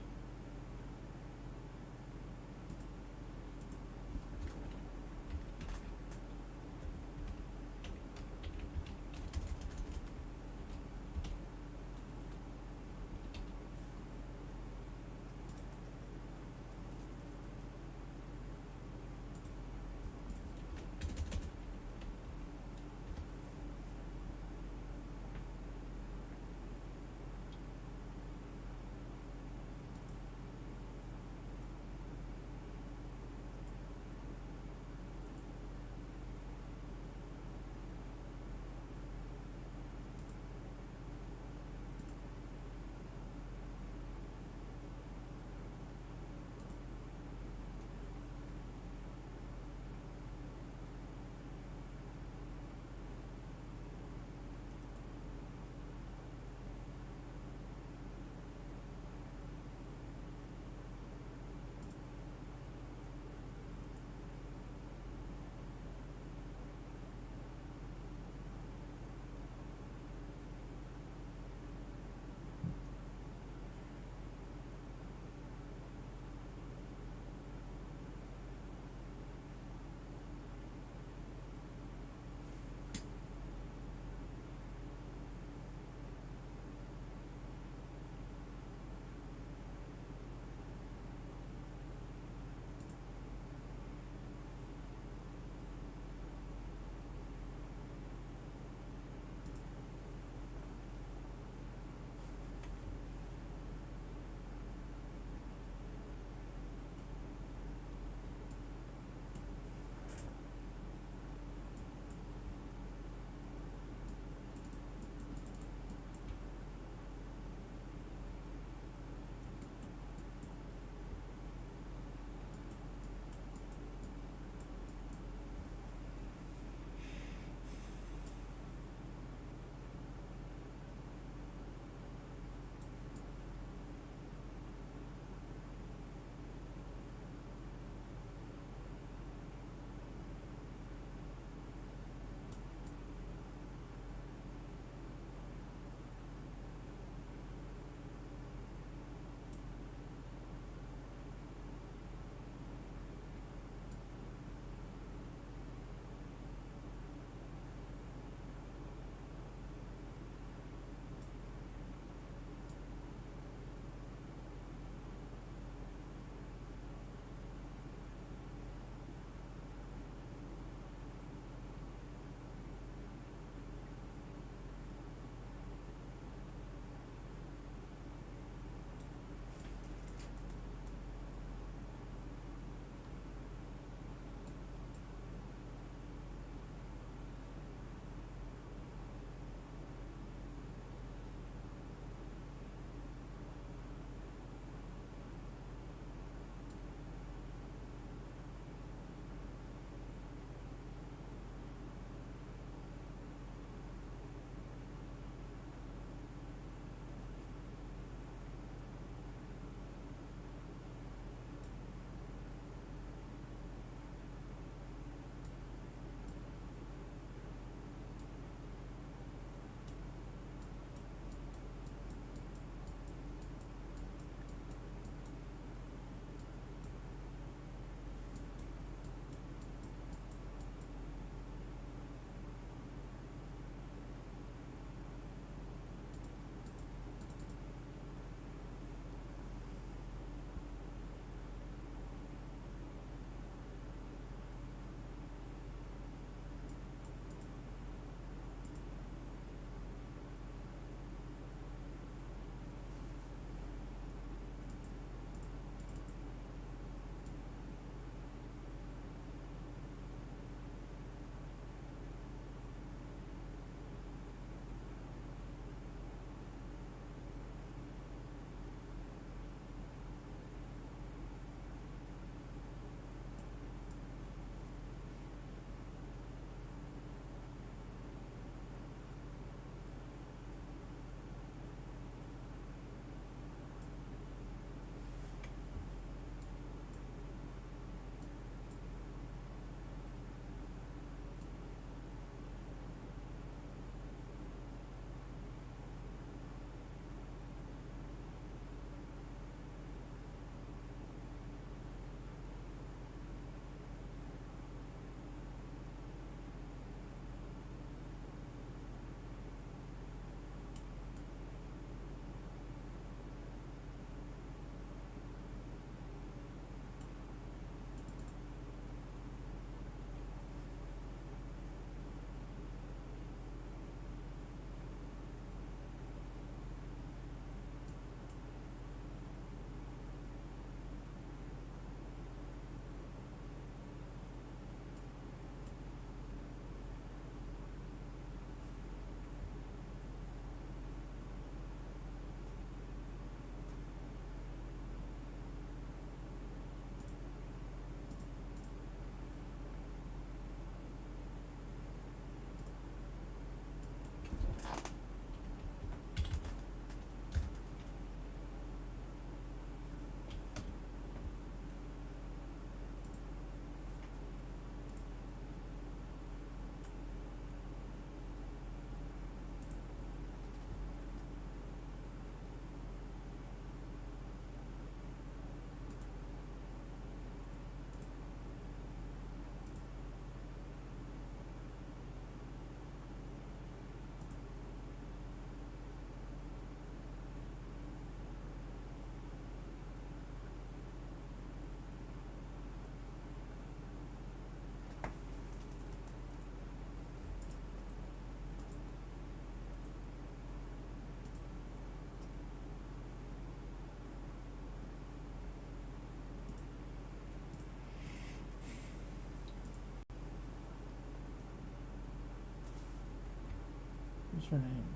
What's her name?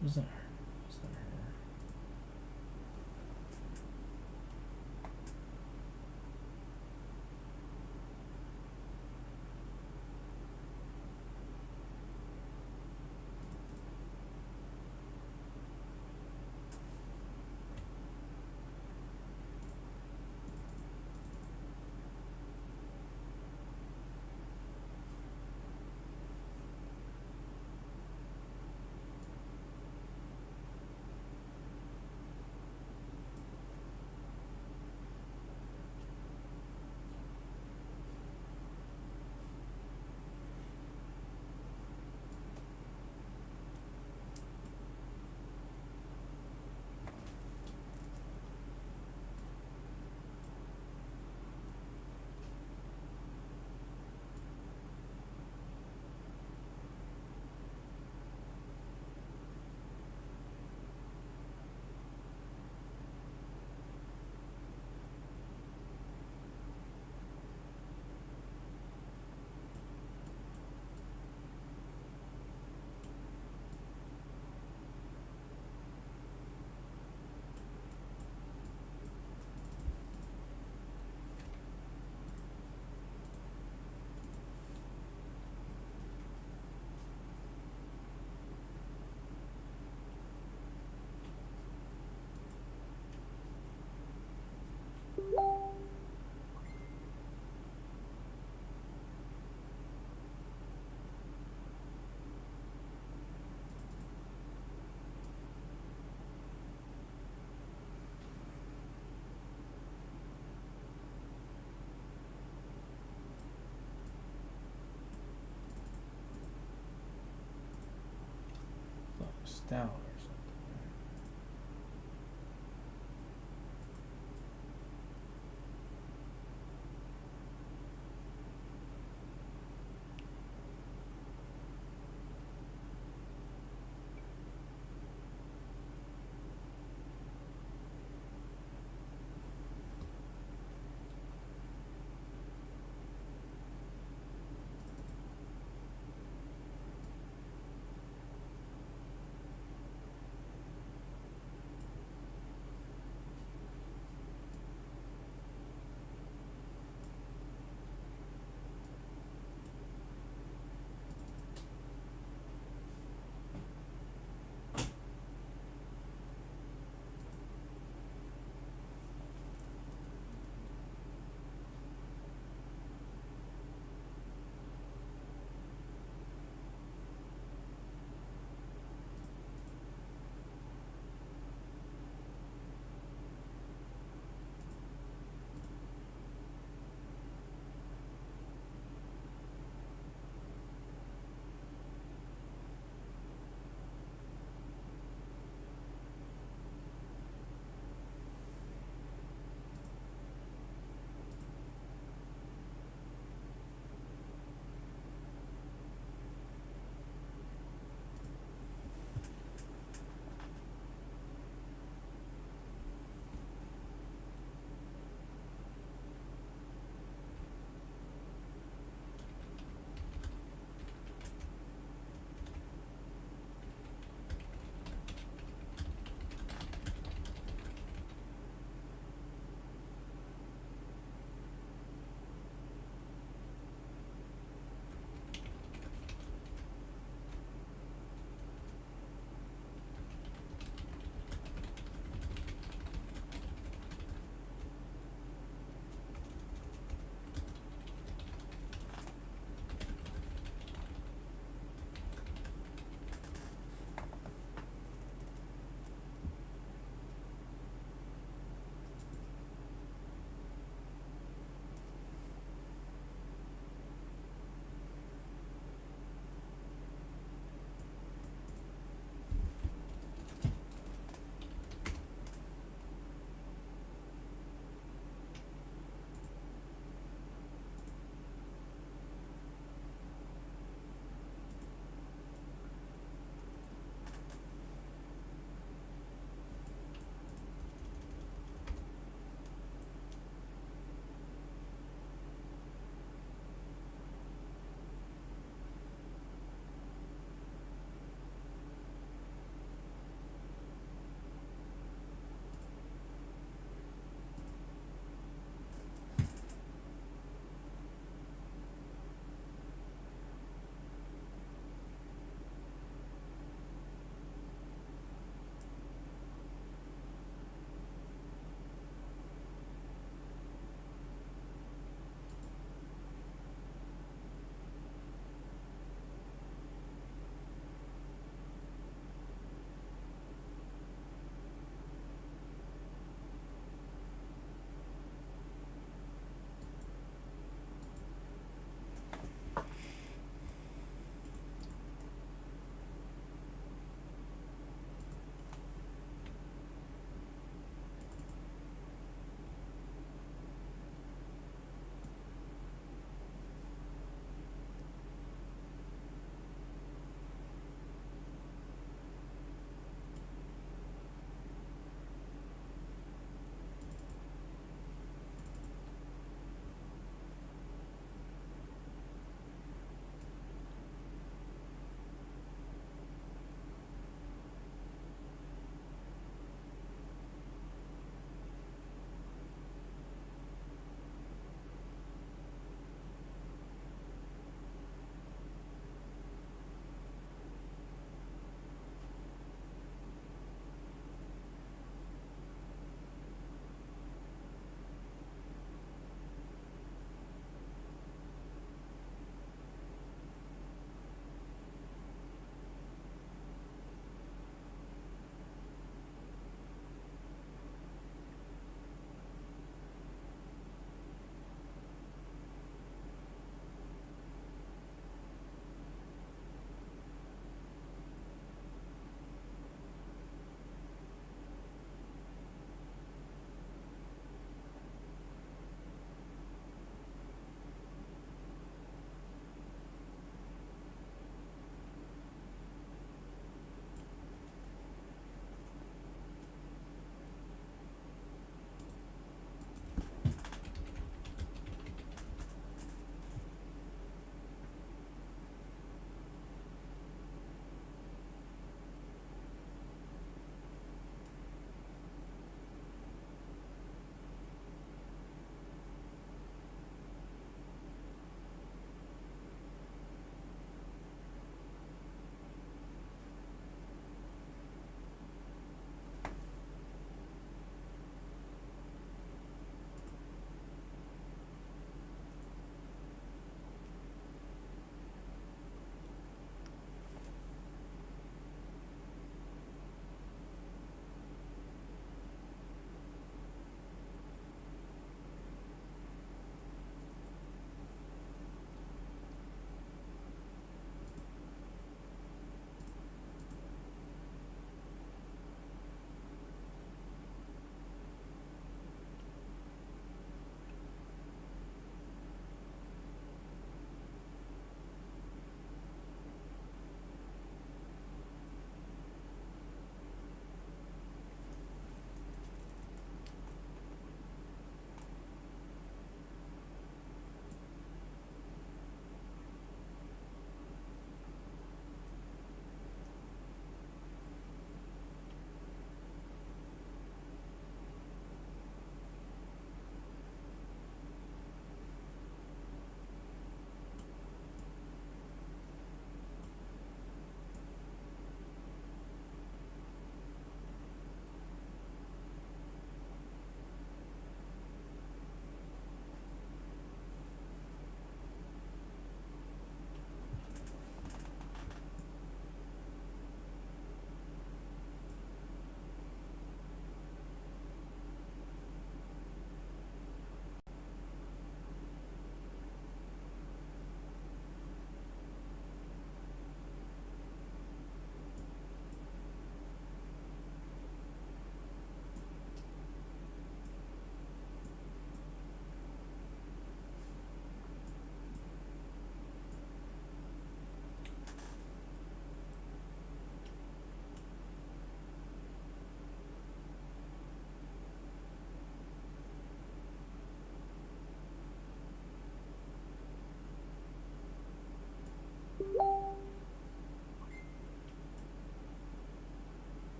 Was that her? Was that her? Stout or something.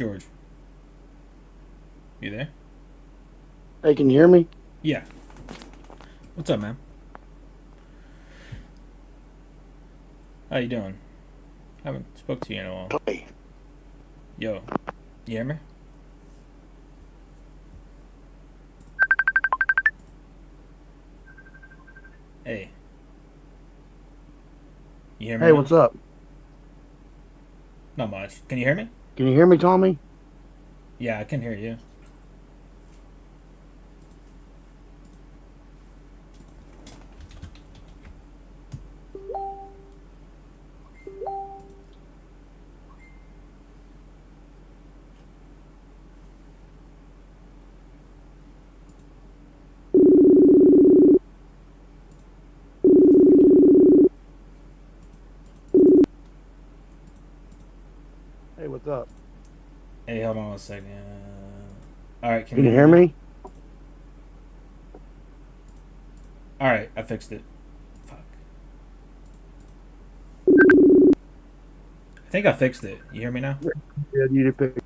George. You there? Hey, can you hear me? Yeah. What's up, man? How you doing? Haven't spoke to you in a while. Hey. Yo, you hear me? Hey. You hear me? Hey, now? what's up? Not much. Can you hear me? Can you hear me, Tommy? Yeah, I can hear you. Hey, what's up? Hey, hold on a second. All right, Can you hear me? All right, I fixed it. Fuck. I think I fixed it. You hear me now? Yeah, you did pick.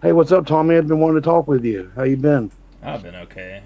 Hey, what's up, Tommy? I've been wanting to talk with you. How you been? I've been okay.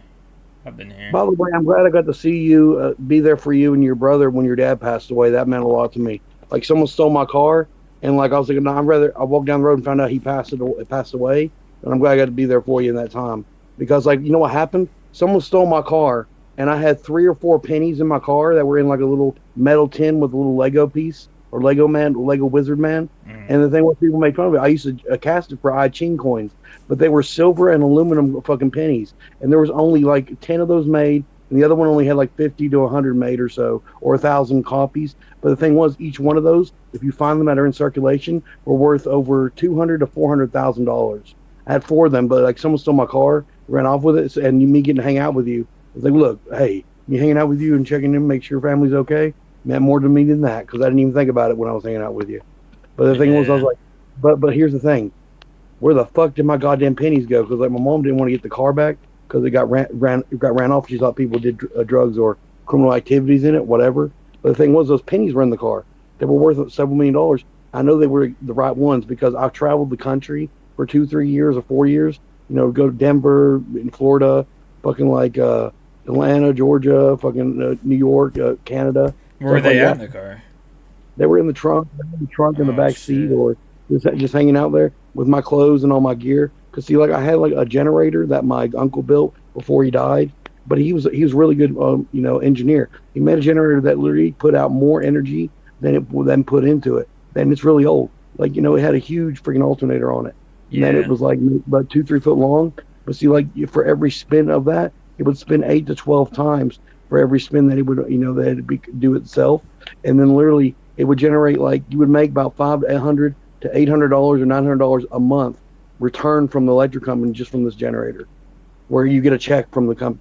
I've been here. By the way, I'm glad I got to see you, be there for you and your brother when your dad passed away. That meant a lot to me. Like, someone stole my car, and like I was thinking, no, I walked down the road and found out he passed away, and I'm glad I got to be there for you in that time. Because, like, you know what happened? Someone stole my car, and I had 3 or 4 pennies in my car that were in like a little metal tin with a little Lego piece or Lego Wizard Man. And the thing was, people made fun of it. I used to cast it for I-Ching coins, but they were silver and aluminum fucking pennies, and there was only like 10 of those made, and the other one only had like 50 to 100 made or so, or 1,000 copies. But the thing was, each one of those, if you find them that are in circulation, were worth over $200,000 to $400,000. I had 4 of them, but like someone stole my car, ran off with it, and me getting to hang out with you, I was like, look, hey, me hanging out with you and checking in, make sure your family's okay, meant more to me than that, because I didn't even think about it when I was hanging out with you. But the thing was, I was like, but here's the thing, where the fuck did my goddamn pennies go? Because like my mom didn't want to get the car back because it got ran off. She thought people did drugs or criminal activities in it, whatever. But the thing was, those pennies were in the car. They were worth several $1 million. I know they were the right ones because I've traveled the country for 2, 3 years or 4 years. You know, go to Denver, in Florida, fucking like Atlanta, Georgia, fucking New York, Canada. Where were they at in the car? They were in the trunk, in the back seat, or just hanging out there with my clothes and all my gear. Cause see, like I had like a generator that my uncle built before he died, but he was really good, engineer. He made a generator that literally put out more energy than it then put into it. And it's really old. Like, it had a huge freaking alternator on it. And then it was like about 2-3 foot long. But see, like for every spin of that, it would spin 8 to 12 times for every spin that it would, that it'd do itself. And then literally it would generate, like, you would make about $500 to $800 or $900 a month return from the electric company just from this generator, where you get a check from the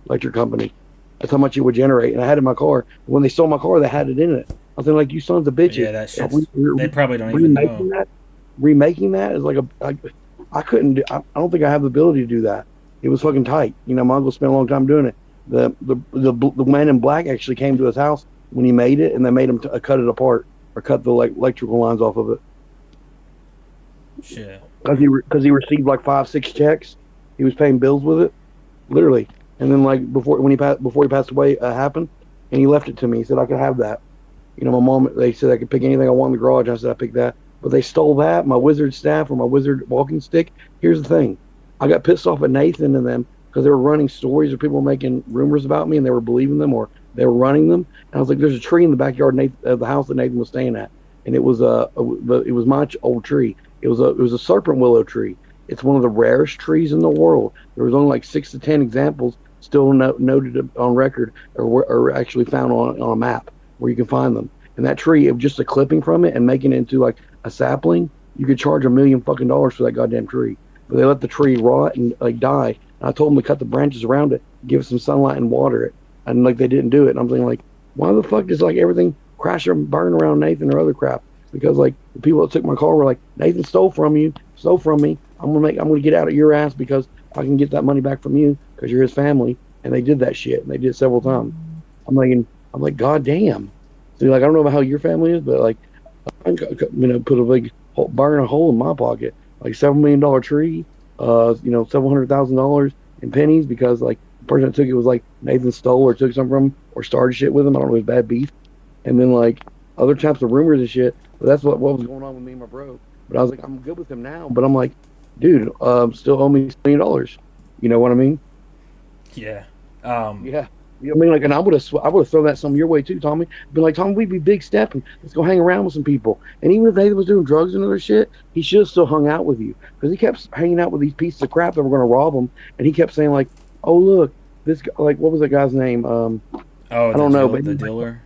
electric company. That's how much it would generate. And I had it in my car. When they stole my car, they had it in it. I was thinking, like, you sons of bitches. Yeah, that shit. They probably don't even know. Remaking that is like I couldn't do. I don't think I have the ability to do that. It was fucking tight. My uncle spent a long time doing it. The man in black actually came to his house when he made it, and they made him cut it apart or cut the electrical lines off of it. Shit. Because he received like 5-6 checks. He was paying bills with it, literally. And then like before he passed away, happened, and he left it to me. He said I could have that. My mom, they said I could pick anything I want in the garage. I said I picked that. But they stole that, my wizard staff or my wizard walking stick. Here's the thing. I got pissed off at Nathan and them because they were running stories or people were making rumors about me and they were believing them or they were running them. And I was like, there's a tree in the backyard of the house that Nathan was staying at. And it was my old tree. It was a serpent willow tree. It's one of the rarest trees in the world. There was only like 6 to 10 examples still noted on record or actually found on a map where you can find them. And that tree, it was just a clipping from it and making it into like a sapling, you could charge $1 million fucking dollars for that goddamn tree. But they let the tree rot and like die. And I told them to cut the branches around it, give it some sunlight and water it. And like they didn't do it. And I'm thinking like, why the fuck does like everything crash and burn around Nathan or other crap? Because like the people that took my car were like, Nathan stole from me. I'm gonna get out of your ass because I can get that money back from you because you're his family. And they did that shit. And they did it several times. I'm like, God damn. So like, I don't know about how your family is, but like, put a big burn a hole in my pocket. like $7 million tree, several $100,000 in pennies because like the person that took it was like Nathan stole or took something from him or started shit with him. I don't know, it was bad beef. And then like other types of rumors and shit. But that's what was going on with me and my bro. But I was like, I'm good with him now. But I'm like, dude, still owe me $1 million. You know what I mean? Yeah. Yeah. You know what I mean? Like, and I would have thrown that some your way too, Tommy. Been like, Tommy, we'd be big stepping. Let's go hang around with some people. And even if Nathan was doing drugs and other shit, he should have still hung out with you because he kept hanging out with these pieces of crap that were going to rob him. And he kept saying like, oh look, this guy, like what was that guy's name? I don't know, but the dealer.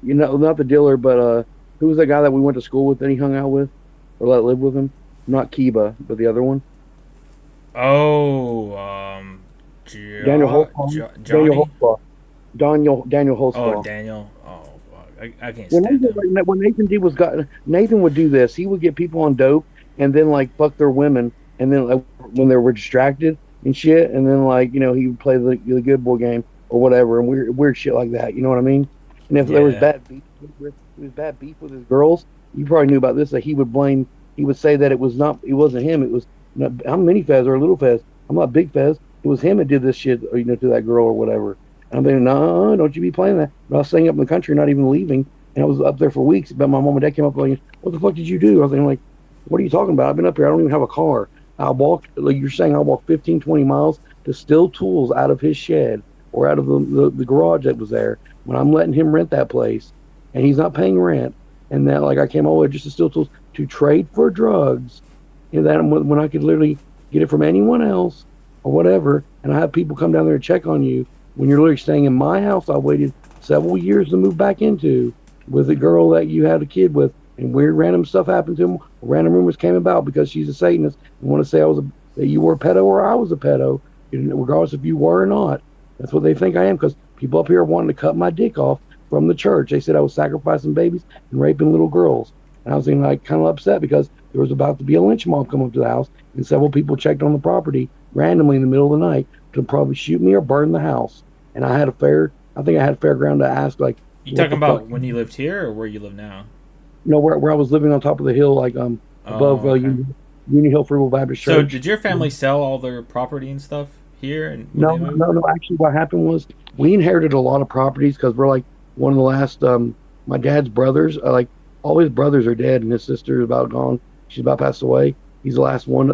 You know, not the dealer, but who was that guy that we went to school with that he hung out with or let live with him? Not Kiba, but the other one. Oh, Daniel Holtzclaw. Daniel Holtzclaw. Oh, Daniel. Oh, fuck. I can't stand him. When Nathan would do this, he would get people on dope and then like fuck their women, and then like, when they were distracted and shit, and then like he would play the good boy game or whatever and weird shit like that. You know what I mean? And if there was bad beef with his girls, you probably knew about this. That he would say that it wasn't him. It was I'm Mini Fez or Little Fez. I'm not Big Fez. It was him that did this shit, to that girl or whatever. And I'm thinking, no, don't you be playing that. But I was staying up in the country, not even leaving, and I was up there for weeks. But my mom and dad came up like, "What the fuck did you do?" I was thinking, like, "What are you talking about? I've been up here. I don't even have a car. I walked, like you're saying, I walked 15, 20 miles to steal tools out of his shed or out of the garage that was there when I'm letting him rent that place, and he's not paying rent. And then like I came over just to steal tools to trade for drugs, that when I could literally get it from anyone else." Or whatever, and I have people come down there and check on you when you're literally staying in my house. I waited several years to move back into with a girl that you had a kid with, and weird random stuff happened to him. Random rumors came about because she's a Satanist and want to say that you were a pedo or I was a pedo, regardless if you were or not. That's what they think I am because people up here are wanting to cut my dick off from the church. They said I was sacrificing babies and raping little girls, and I was like kind of upset because there was about to be a lynch mob come up to the house, and several people checked on the property randomly in the middle of the night to probably shoot me or burn the house. And I think I had fair ground to ask, like, you talking about when you lived here or where you live now? No, where I was living on top of the hill, like above Union Hill Free Will Baptist Church. So did your family sell all their property and stuff here? And no. Actually, what happened was we inherited a lot of properties because we're like one of the last. My dad's brothers, like all his brothers are dead, and his sister is about gone. She's about passed away. He's the last one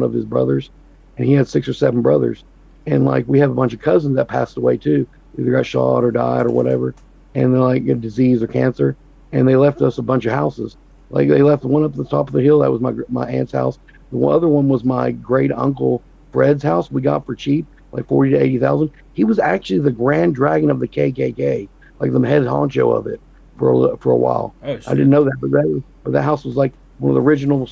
of his brothers. And he had 6 or 7 brothers. And like we have a bunch of cousins that passed away too, either got shot or died or whatever, and they're like get disease or cancer, and they left us a bunch of houses. Like they left one up at the top of the hill, that was my aunt's house. The other one was my great uncle Fred's house. We got for cheap, like 40 to 80,000. He was actually the grand dragon of the KKK, like the head honcho of it for a while. Oh, I didn't know that, but that house was like one of the original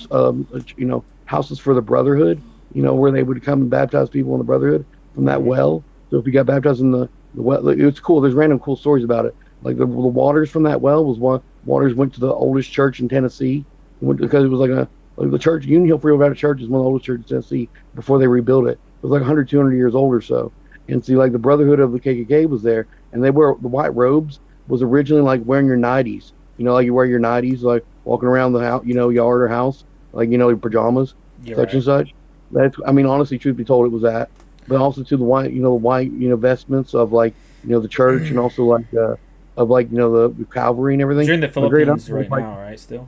houses for the Brotherhood. Where they would come and baptize people in the Brotherhood from that well. So if you got baptized in the well, it's cool. There's random cool stories about it. Like the waters from that well waters went to the oldest church in Tennessee because it was like the church, Union Hill Free Will Baptist Church is one of the oldest churches in Tennessee before they rebuilt it. It was like 100, 200 years old or so. And see, like the Brotherhood of the KKK was there, and they wear the white robes was originally like wearing your 90s. Like you wear your 90s, like walking around the house, yard or house, like your pajamas, and such. That's, honestly, truth be told, it was that, but also to the white, vestments of like, the church and also like, of like, the cavalry and everything. You're in the Philippines right now, right? Still.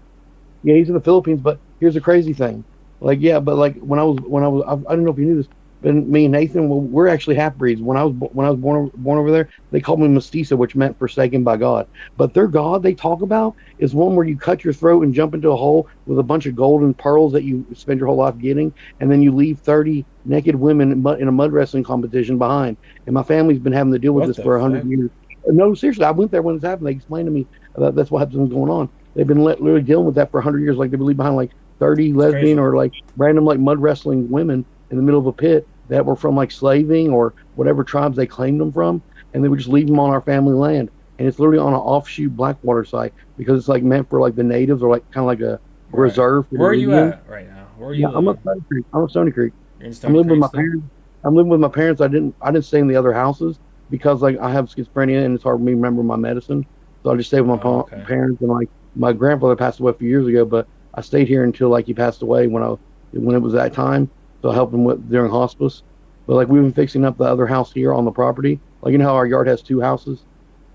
Yeah, he's in the Philippines, but here's the crazy thing. Like, yeah, but like when I don't know if you knew this, but me and Nathan, we're actually half breeds. When I was born over there, they called me mestizo, which meant forsaken by God. But their God they talk about is one where you cut your throat and jump into a hole with a bunch of golden pearls that you spend your whole life getting, and then you leave 30 naked women in a mud wrestling competition behind. And my family's been having to deal with this for 100 years. No, seriously, I went there when this happened. They explained to me that's what was going on. They've been literally dealing with that for 100 years. Like they leave behind like 30 lesbian or like random like mud wrestling women in the middle of a pit that were from like slaving or whatever tribes they claimed them from, and they would just leave them on our family land. And it's literally on an offshoot Blackwater site because it's like meant for like the natives or like kind of like a reserve. Where are you at right now? Where are you? I'm at Stony Creek. I'm at Stony Creek. You're in Stony Creek. I'm living with my parents. I didn't stay in the other houses because like I have schizophrenia and it's hard for me to remember my medicine. So I just stayed with my parents, and like my grandfather passed away a few years ago, but I stayed here until like he passed away when it was that time. So I helped him with during hospice. But like we've been fixing up the other house here on the property. Like you know how our yard has 2 houses?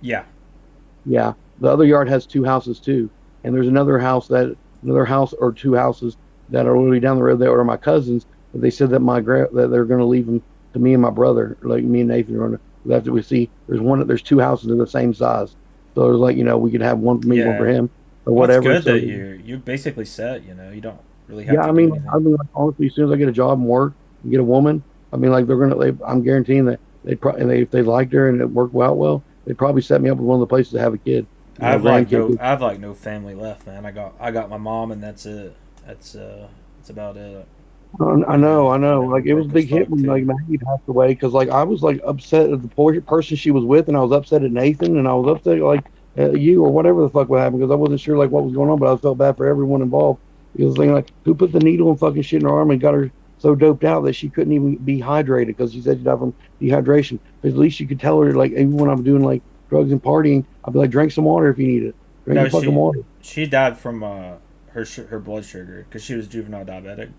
Yeah. Yeah. The other yard has 2 houses too. And there's another house or 2 houses that are literally down the road that are my cousins. But they said that that they're going to leave them to me and my brother, like me and Nathan are going to. After we see, there's 2 houses of the same size. So it was like, we could have one for me, one for him, or whatever. It's good so, that you're basically set. You don't really have. Yeah, to I mean, like, honestly, as soon as I get a job and work and get a woman, I mean, like I'm guaranteeing that if they liked her and it worked well, they'd probably set me up with one of the places to have a kid. I have no family left, man. I got my mom, and that's it. That's about it. I know. Like it was a big hit when like Maggie passed away because like I was like upset at the poor person she was with, and I was upset at Nathan, and I was upset like at you or whatever the fuck would happen because I wasn't sure like what was going on, but I felt bad for everyone involved. It was thinking like who put the needle and fucking shit in her arm and got her so doped out that she couldn't even be hydrated because she said she died from dehydration. But at least you could tell her like even when I'm doing like drugs and partying, I'd be like drink some water if you need it. Drink some fucking water. She died from her blood sugar because she was juvenile diabetic.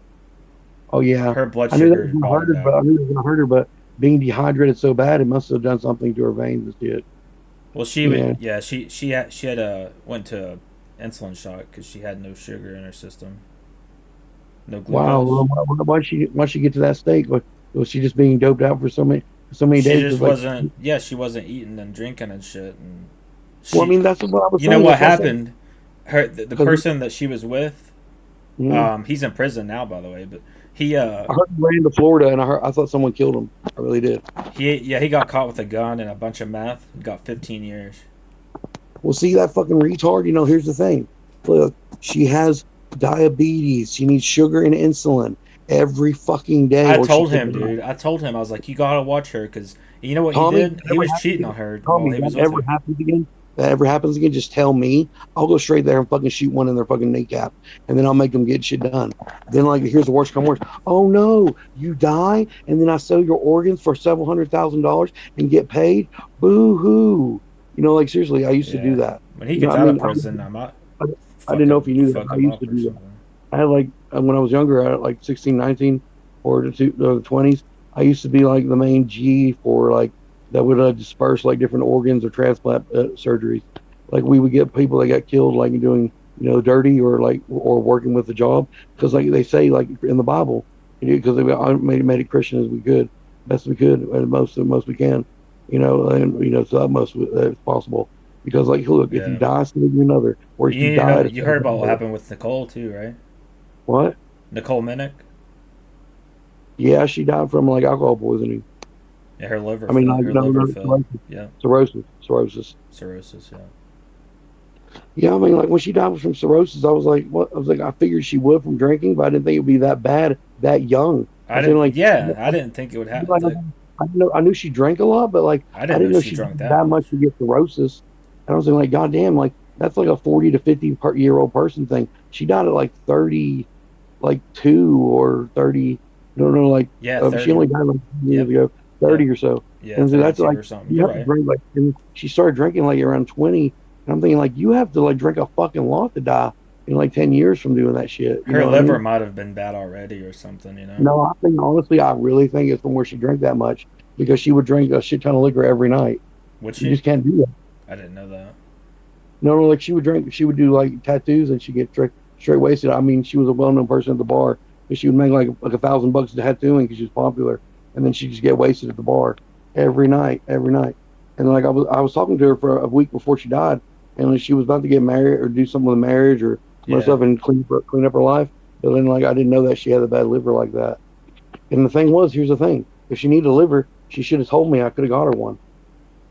Oh yeah, her blood sugar. I knew that was gonna hurt her, but being dehydrated so bad, it must have done something to her veins and shit. Well, she had went to insulin shock because she had no sugar in her system. No glucose. Wow, why'd she get to that state? Was she just being doped out for so many days? She just wasn't. Yeah, she wasn't eating and drinking and shit. And I mean, that's what I was. You know what happened? The person that she was with, he's in prison now, by the way, but. I heard he ran to Florida, and I thought someone killed him. I really did. He got caught with a gun and a bunch of meth. He got 15 years. Well, see that fucking retard. Here's the thing. Look, she has diabetes. She needs sugar and insulin every fucking day. I told him, dude. I was like, you gotta watch her because you know what he did? He was cheating on her. Tommy, if that ever happens again, just tell me. I'll go straight there and fucking shoot one in their fucking kneecap, and then I'll make them get shit done. Then like, here's the worst come worst. Oh no, you die, and then I sell your organs for several $100,000 and get paid. Boo hoo. Like seriously, I used to do that. When he gets out of prison, I didn't know if you knew that. I used to do that. I had like when I was younger, I had like 16, 19, or the 20s. I used to be like the main G for like. That would disperse like different organs or transplant surgeries. Like we would get people that got killed like doing dirty or working with the job because like they say like in the Bible, because they made it Christian as we could, best we could, and most we can, and so that most as possible. Because like look, if you die, so you another, or if you die. You heard about what happened with Nicole too, right? What? Nicole Minnick. Yeah, she died from like alcohol poisoning. Yeah, her liver. I mean, cirrhosis. Yeah. Yeah, I mean, like when she died from cirrhosis, I was like, what? I was like, I figured she would from drinking, but I didn't think it would be that bad, that young. I didn't think it would happen. Like, I knew she drank a lot, but like I didn't know she drank that much to get cirrhosis. And I was like, God damn, like that's like a 40 to 50-year-old person thing. She died at like 32 or 30. No, like she only died like years ago. 30 or so. Yeah, and so that's like you have to drink like. And she started drinking like around 20, and I'm thinking like you have to like drink a fucking lot to die in like 10 years from doing that shit. Her liver might have been bad already or something, No, I think honestly, I really think it's from where she drank that much because she would drink a shit ton of liquor every night. Would she? You just can't do that. I didn't know that. No, like she would drink. She would do like tattoos and she'd get straight wasted. I mean, she was a well-known person at the bar, but she would make like $1,000 tattooing because she was popular. And then she just get wasted at the bar every night. And like I was talking to her for a week before she died, and she was about to get married or do something with marriage or some stuff and clean up her life. But then like I didn't know that she had a bad liver like that. And the thing was, here's the thing: if she needed a liver, she should have told me. I could have got her one.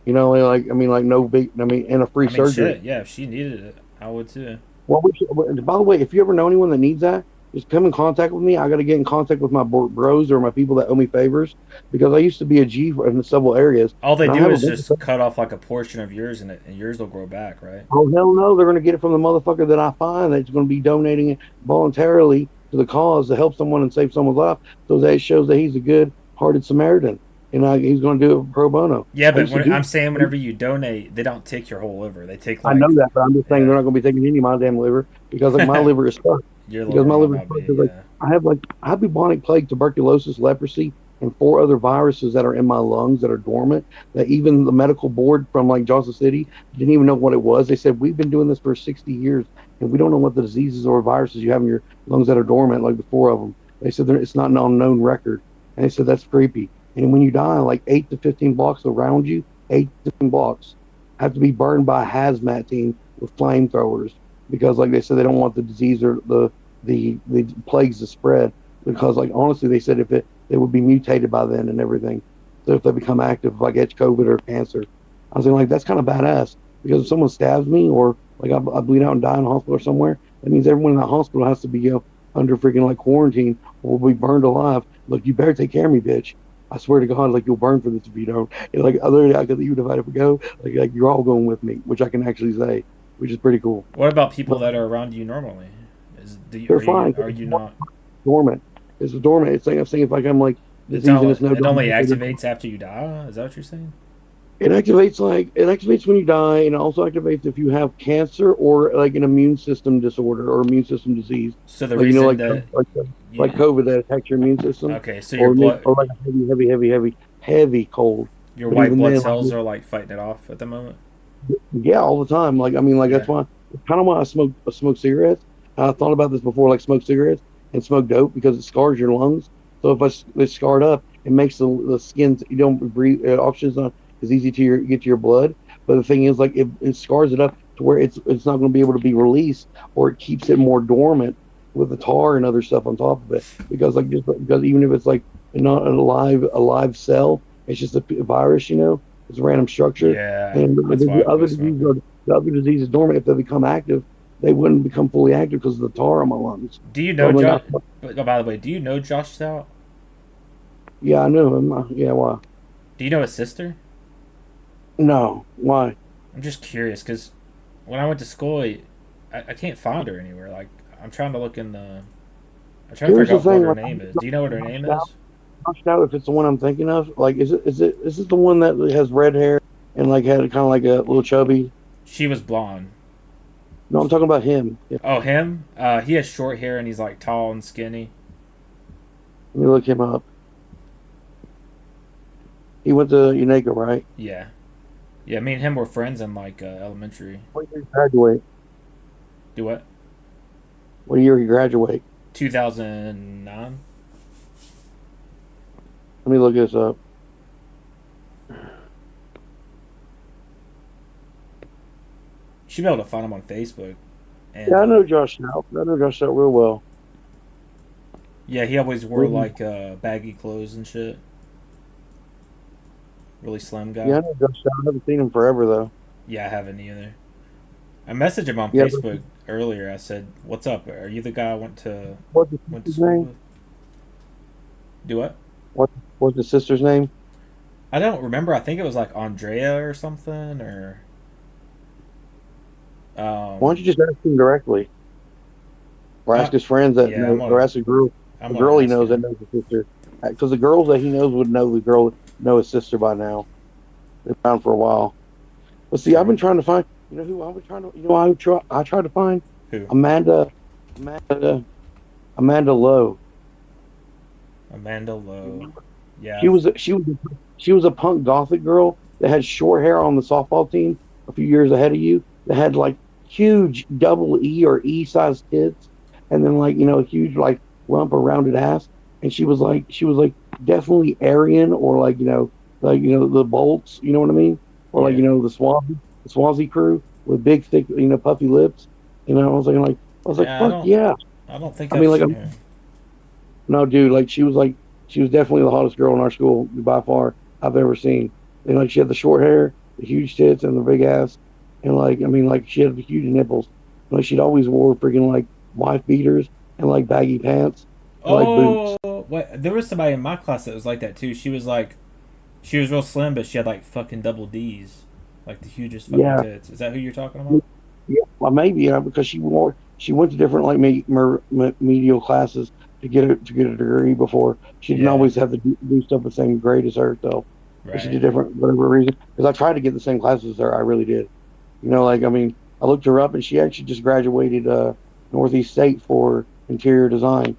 No big. And a free surgery. Shit, yeah, if she needed it, I would too. Well, by the way, if you ever know anyone that needs that, just come in contact with me. I got to get in contact with my bros or my people that owe me favors because I used to be a G in several areas. All they do is just cut off like a portion of yours and yours will grow back, right? Oh, hell no. They're going to get it from the motherfucker that I find that's going to be donating it voluntarily to the cause to help someone and save someone's life. So that shows that he's a good-hearted Samaritan. And he's going to do it pro bono. Yeah, but I'm saying whenever you donate, they don't take your whole liver. They take I know that, but I'm just saying they're not going to be taking any of my damn liver because like my liver is stuck. Your because my liver liver might not is be, like I have bubonic plague, tuberculosis, leprosy, and 4 other viruses that are in my lungs that are dormant. That even the medical board from like Johnson City didn't even know what it was. They said we've been doing this for 60 years and we don't know what the diseases or viruses you have in your lungs that are dormant, like the 4 of them. They said it's not an unknown record, and they said that's creepy. And when you die, like 8 to 15 blocks around you, 8 to 15 blocks, have to be burned by a hazmat team with flamethrowers because, like they said, they don't want the disease or the plagues to spread. Because, like, honestly, they said they would be mutated by then and everything. So if they become active, like catch COVID or cancer, I was thinking, like, that's kind of badass. Because if someone stabs me or like I bleed out and die in a hospital or somewhere, that means everyone in that hospital has to be under freaking like quarantine or will be burned alive. Look, you better take care of me, bitch. I swear to God, like you'll burn for this if you don't. And like other than that, even if I ever go, like you're all going with me, which I can actually say, which is pretty cool. What about people that are around you normally? They're fine. Are you not dormant? It's dormant. It's like I'm saying, if like I'm like it only activates after you die. Is that what you're saying? It activates when you die, and it also activates if you have cancer or like an immune system disorder or immune system disease. So the reason like COVID that attacks your immune system. Okay, so your blood or like heavy cold. Your white blood cells are like fighting it off at the moment. Yeah, all the time. Like I mean, like that's why kind of why I smoke cigarettes. I thought about this before, like smoke cigarettes and smoke dope because it scars your lungs. So if it's scarred up, it makes the skin you don't breathe. Oxygen's not as easy to get to your blood. But the thing is, like it scars it up to where it's not going to be able to be released, or it keeps it more dormant with the tar and other stuff on top of it. Because because even if it's like not a live cell, it's just a virus. It's a random structure. Yeah. And the other disease is dormant. If they become active, they wouldn't become fully active because of the tar on my lungs. Do you know Josh? By the way, do you know Josh Stout? Yeah, I know him. Yeah, why? Do you know his sister? No, why? I'm just curious because when I went to school, I can't find her anywhere. Like I'm trying to look in the. I'm trying to figure out what her name is. Do you know what her name is? Josh Stout, if it's the one I'm thinking of, like, is it the one that has red hair and like had kind of like a little chubby? She was blonde. No, I'm talking about him. Yeah. Oh, him? He has short hair and he's like tall and skinny. Let me look him up. He went to Unaka, right? Yeah. Yeah, me and him were friends in like elementary. What year did he graduate? Do what? What year did he graduate? 2009. Let me look this up. Should be able to find him on Facebook. And, yeah, I know Josh Stout. I know Josh Stout real well. Yeah, he always wore like baggy clothes and shit. Really slim guy. Yeah, I know Josh Stout. I haven't seen him forever though. Yeah, I haven't either. I messaged him on Facebook earlier. I said, "What's up? Are you the guy I went to school name? with?" Do what? What's his sister's name? I don't remember. I think it was like Andrea or something, or. Why don't you just ask him directly? Or ask his friends that know, or ask a girl he knows that knows his sister. Because the girls that he knows would know the girl know his sister by now. They've been around for a while. But see, I've been trying to find. You know who I was trying to? You know, I tried to find who? Amanda Lowe. Amanda Lowe. Yeah. She was a punk gothic girl that had short hair on the softball team a few years ahead of you. That had like huge double E or E sized tits, and then like a huge like rump or rounded ass. And she was like definitely Aryan or like the Bolts, you know what I mean? Or like the Swazi crew with big thick puffy lips. I was like fuck yeah. I don't think I mean like no dude, like she was definitely the hottest girl in our school by far I've ever seen. And like she had the short hair, the huge tits, and the big ass. And like she had huge nipples. Like she'd always wore freaking like wife beaters and like baggy pants, and, like boots. What? There was somebody in my class that was like that too. She was real slim, but she had like fucking double D's, like the hugest fucking tits. Is that who you're talking about? Yeah, well maybe because she went to different like medial classes to get a degree before. She didn't always have to do stuff the same grade as her though. Right. She did different for whatever reason. Because I tried to get the same classes as her. I really did. I looked her up and she actually just graduated Northeast State for interior design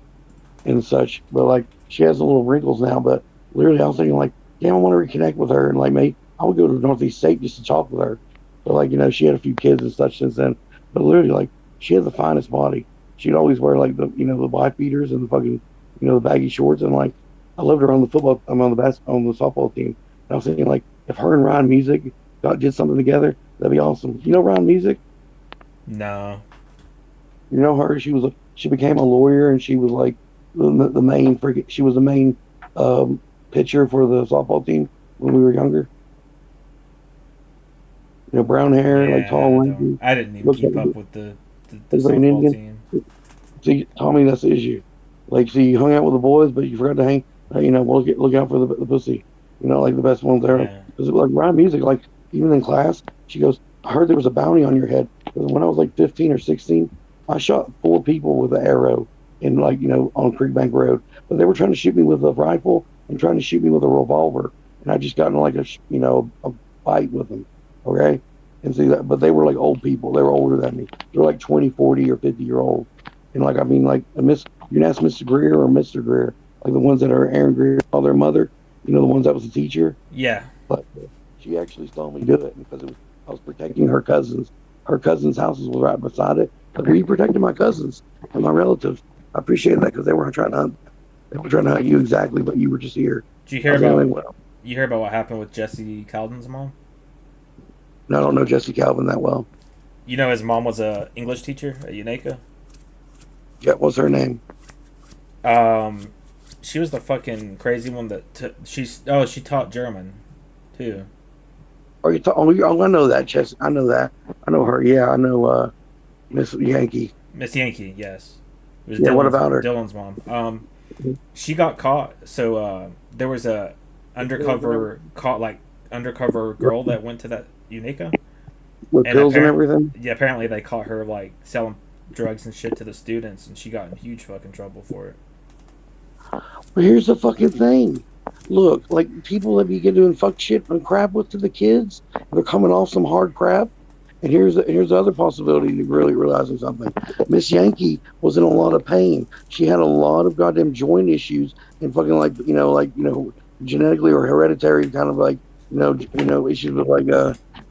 and such. But like she has the little wrinkles now. But literally, I was thinking like, damn, I want to reconnect with her, and like maybe I would go to Northeast State just to talk with her. But like she had a few kids and such since then. But literally, like she had the finest body. She'd always wear like the the wife beaters and the fucking the baggy shorts, and like I loved her on the football. I'm on the softball team. And I was thinking like if her and Ryan Music did something together, that'd be awesome. You know Ryan Music? No. You know her? She became a lawyer, and she was like the main she was the main pitcher for the softball team when we were younger. Brown hair, like tall, lanky. I didn't even keep up with the softball team. See, Tommy, that's the issue. Like, so you hung out with the boys, but you forgot to hang. Look out for the pussy. Like the best ones there. Because like Ryan Music, like even in class, she goes, "I heard there was a bounty on your head." Because when I was like 15 or 16, I shot 4 people with an arrow in like on Creekbank Road, but they were trying to shoot me with a rifle and trying to shoot me with a revolver, and I just got in like a fight with them. Okay, and see that, but they were like old people. They were older than me. They were like 20, 40, or 50-year-old. And like, I mean, like you can ask Mr. Greer or Mr. Greer, like the ones that are Aaron Greer, all their mother, the ones that was a teacher. Yeah. But she actually saw me do it because I was protecting her cousins. Her cousins' houses was right beside it. Like, you protecting my cousins and my relatives. I appreciate that because they weren't trying to hunt. They were trying to hunt you exactly, but you were just here. Did you hear about? You hear about what happened with Jesse Calvin's mom? No, I don't know Jesse Calvin that well. His mom was a English teacher at UNACA. Yeah, what's her name? She was the fucking crazy one that she taught German, too. I know that, Chess. I know that. I know her. Yeah, I know Miss Yankee. Miss Yankee, yes. It was what about her? Dylan's mom. She got caught. So there was a undercover girl that went to that UNACA with pills and everything. Yeah, apparently they caught her like selling drugs and shit to the students, and she got in huge fucking trouble for it. But here's the fucking thing. Look, like people that be doing fuck shit and crap with to the kids, they're coming off some hard crap. And here's the other possibility to really realizing something. Miss Yankee was in a lot of pain. She had a lot of goddamn joint issues and fucking genetically or hereditary kind of like issues with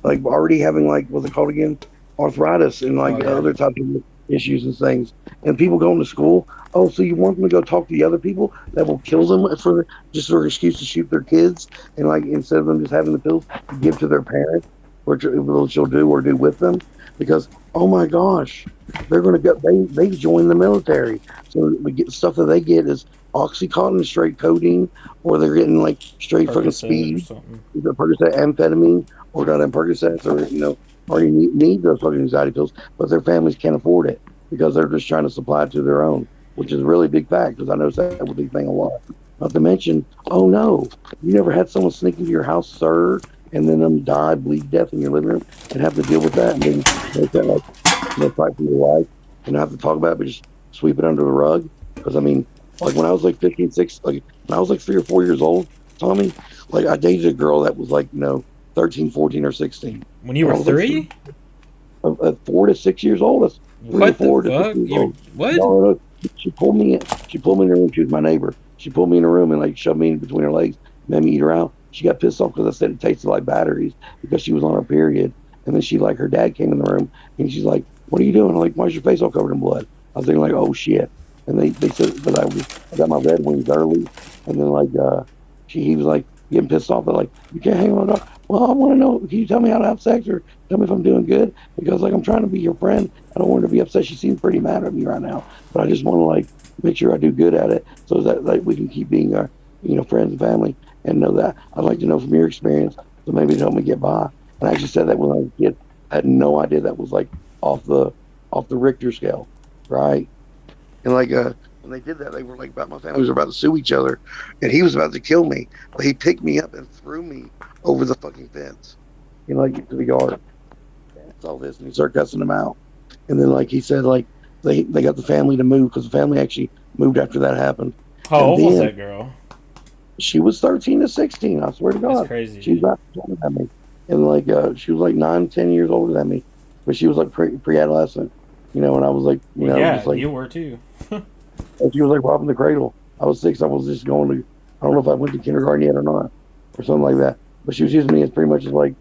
like already having like what's it called again, arthritis and other types of issues and things. And people going to school. Oh, so you want them to go talk to the other people that will kill them for an excuse to shoot their kids, and like instead of them just having the pills to give to their parents, which she'll do or do with them, because oh my gosh, they're gonna get they join the military, so we get stuff that they get is Oxycontin, straight codeine, or they're getting like straight fucking speed, either Percocet, amphetamine, or not Percocets, or already need those fucking anxiety pills, but their families can't afford it because they're just trying to supply it to their own, which is a really big fact because I noticed that with the thing a lot. Not to mention, oh no, you never had someone sneak into your house, sir, and then them die, bleed to death in your living room, and have to deal with that, and then make that like fight for your life, and not have to talk about it, but just sweep it under the rug. Because I mean, like when I was like 15, 16, like when I was like 3 or 4 years old, Tommy, like I dated a girl that was like 13, 14, or 16. When you were 3? Like 4 to 6 years old. That's 3 what or 4 the to 6 fuck? years old. What? No. She pulled me in. She pulled me in her room. She was my neighbor. She pulled me in her room and like shoved me in between her legs, made me eat her out. She got pissed off because I said it tasted like batteries because she was on her period. And then her dad came in the room and she's like, "What are you doing?" I'm like, "Why's your face all covered in blood?" I was thinking like, "Oh shit." And they said that I got my Red Wings early, and then like he was like getting pissed off. They're like, "You can't hang on." Well, I want to know. Can you tell me how to have sex or tell me if I'm doing good? Because like I'm trying to be your friend. I don't want her to be upset. She seems pretty mad at me right now, but I just want to like make sure I do good at it so that like we can keep being our friends and family and know that. I'd like to know from your experience, so maybe to help me get by. And I actually said that when I was a kid. I had no idea that was like off the Richter scale, right? And like when they did that, they were like my family was about to sue each other, and he was about to kill me, but he picked me up and threw me over the fucking fence, like to the yard. That's all this, and he started cussing them out. And then like he said, like they got the family to move because the family actually moved after that happened. How old was that girl? She was 13 to 16. I swear to God. That's crazy. She was about older than me, and like she was like 9, 10 years older than me, but she was like pre-adolescent. You know, and I was like, you know, Yeah, just like, you were too. and she was like robbing the cradle. I was 6. I was just going to, I don't know if I went to kindergarten yet or not, or something like that. But she was using me as pretty much as like,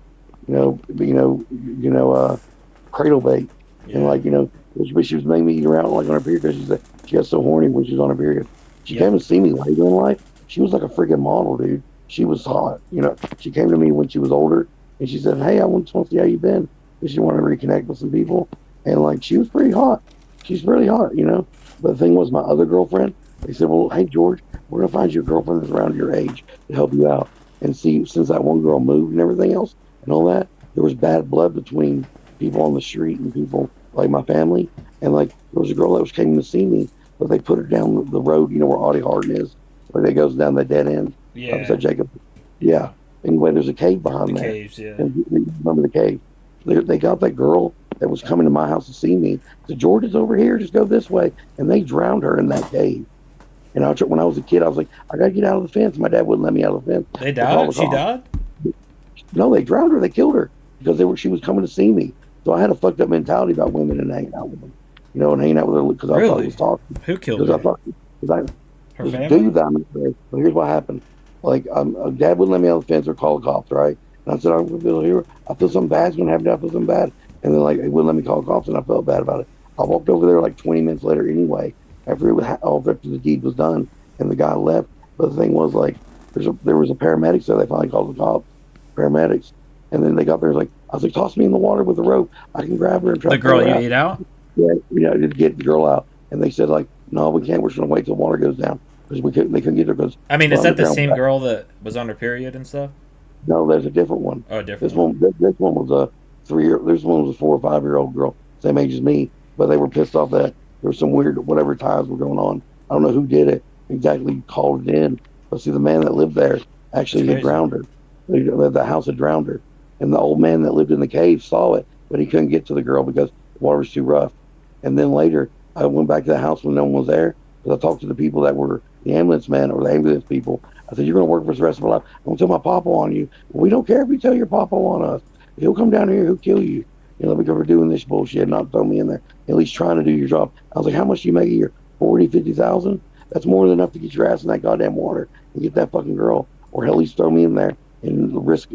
cradle bait, and like, she was making me eat around like on her period because she got so horny when she was on her period. She came to see me later in life. She was like a freaking model, dude. She was hot, you know. She came to me when she was older, and she said, "Hey, I want to see how you've been." Because she wanted to reconnect with some people, and like she was pretty hot. She's really hot, you know. But the thing was, my other girlfriend, they said, "Well, hey George, we're gonna find you a girlfriend that's around your age to help you out." And see, since that one girl moved and everything else and all that, there was bad blood between people on the street and people like my family. And like there was a girl that came to see me, but they put her down the road, you know where Audie Hardin is, where it goes down the dead end. Yeah. Opposite Jacob. Yeah. Anyway, there's a cave behind there. Caves, yeah. And you remember the cave? They got that girl that was coming to my house to see me. Said, "George is over here. Just go this way." And they drowned her in that cave. And when I was a kid, I was like, "I gotta get out of the fence." My dad wouldn't let me out of the fence. They died? She died? No, they drowned her. They killed her because she was coming to see me. So I had a fucked up mentality about women and hanging out with them, you know, and hanging out with her because I thought it was talking. Who killed her? Her family? Dude that I'm there. But here's what happened. Like, Dad wouldn't let me out of the fence or call the cops, right? And I said, I feel something bad's gonna happen. I feel something bad. And then like, he wouldn't let me call the cops, and I felt bad about it. I walked over there like 20 minutes later anyway, after the deed was done, and the guy left. But the thing was, like, there was a paramedic, so they finally called the cops, paramedics. And then they got there, like, I was like, "Toss me in the water with the rope. I can grab her and try the to pull girl her you out." ate out? Yeah, to get the girl out. And they said, like, "No, we can't. We're just gonna wait till the water goes down because they couldn't get her." Because I mean, is that the same girl that was on her period and stuff? No, there's a different one. Oh, different. This one was a 3-year. This one was a 4 or 5-year-old girl, same age as me. But they were pissed off that there was some weird whatever ties were going on. I don't know who did it exactly, called it in. But see, the man that lived there actually had drowned her. The house had drowned her, and the old man that lived in the cave saw it, but he couldn't get to the girl because the water was too rough. And then later, I went back to the house when no one was there, because I talked to the people that were the ambulance men or the ambulance people. I said, "You're going to work for the rest of my life. I'm going to tell my papa on you." "Well, we don't care if you tell your papa on us. If he'll come down here, he'll kill you. You know, because we're doing this bullshit, not throw me in there. At least trying to do your job." I was like, "How much do you make a year? 40, 50,000? That's more than enough to get your ass in that goddamn water and get that fucking girl, or at least throw me in there and you risk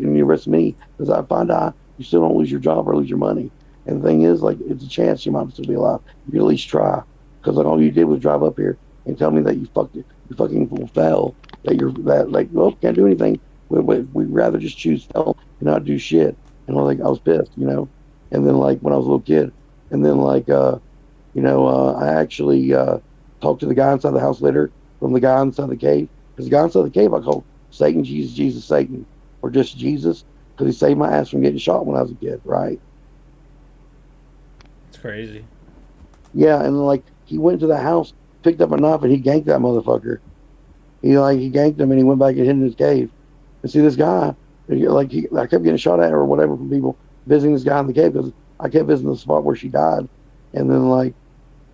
me, because if I die, you still don't lose your job or lose your money." And the thing is, like, it's a chance you might still be alive. You can at least try, because like all you did was drive up here and tell me that you fucking fell, well, can't do anything. We'd rather just choose fell and not do shit. And I was pissed, you know. And then like when I was a little kid, and then like I actually talked to the guy inside the house later from the guy inside the cave, because the guy inside the cave I called Satan, Jesus, Satan, or just Jesus, because he saved my ass from getting shot when I was a kid, right? It's crazy. Yeah, and like he went to the house, picked up a knife, and he ganked that motherfucker. He ganked him, and he went back and hid in his cave. And see, this guy, I kept getting shot at or whatever from people visiting this guy in the cave, because I kept visiting the spot where she died. And then like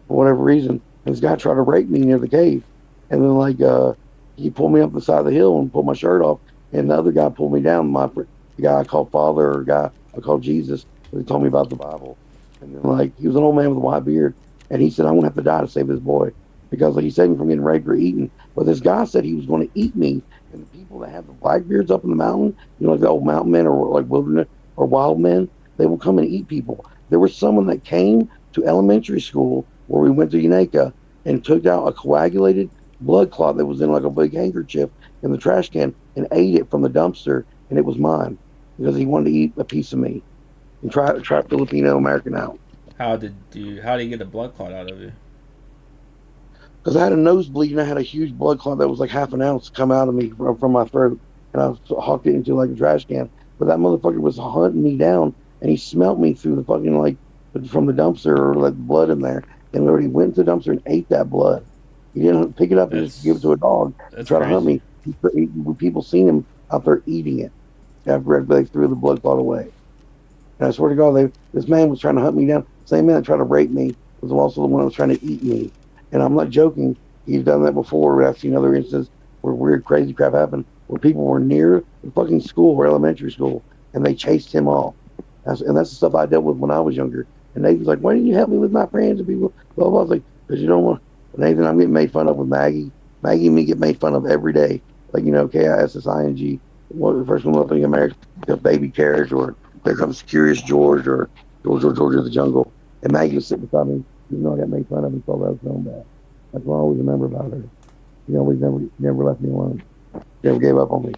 for whatever reason, this guy tried to rape me near the cave, and then he pulled me up the side of the hill and pulled my shirt off, and the other guy pulled me down. The guy I called Father, or guy I called Jesus, he told me about the Bible. And then he was an old man with a white beard, and he said, "I'm gonna have to die to save this boy," because he saved me from getting raped or eaten. But this guy said he was going to eat me, and the people that have the black beards up in the mountain, like the old mountain men or like wilderness or wild men, they will come and eat people. There was someone that came to elementary school where we went to Unaka and took out a coagulated blood clot that was in like a big handkerchief in the trash can and ate it from the dumpster, and it was mine because he wanted to eat a piece of me and try Filipino American out. How did you get a blood clot out of you? Because I had a nosebleed and I had a huge blood clot that was like half an ounce come out of me from my throat, and I hawked it into like a trash can. But that motherfucker was hunting me down, and he smelt me through the fucking from the dumpster, or like blood in there, and he went to the dumpster and ate that blood. He didn't pick it up and just give it to a dog and try to hunt me. People seen him out there eating it after they threw the blood clot away. And I swear to God, this man was trying to hunt me down. Same man that tried to rape me was also the one that was trying to eat me. And I'm not joking. He's done that before. I've seen other instances where weird, crazy crap happened, where people were near the fucking school or elementary school, and they chased him off. And that's the stuff I dealt with when I was younger. And Nathan's like, why didn't you help me with my friends and people? Blah, blah. I was like, because you don't want, Nathan, I'm getting made fun of with Maggie. Maggie and me get made fun of every day. Like, you know, KISSING. What the first one looking at marriage, the baby carriage, or there comes Curious George, or George of the Jungle. And Maggie was sitting beside me. You know, I got made fun of and told her I was going bad. That's what I always remember about her. You know, never left me alone. Never gave up on me.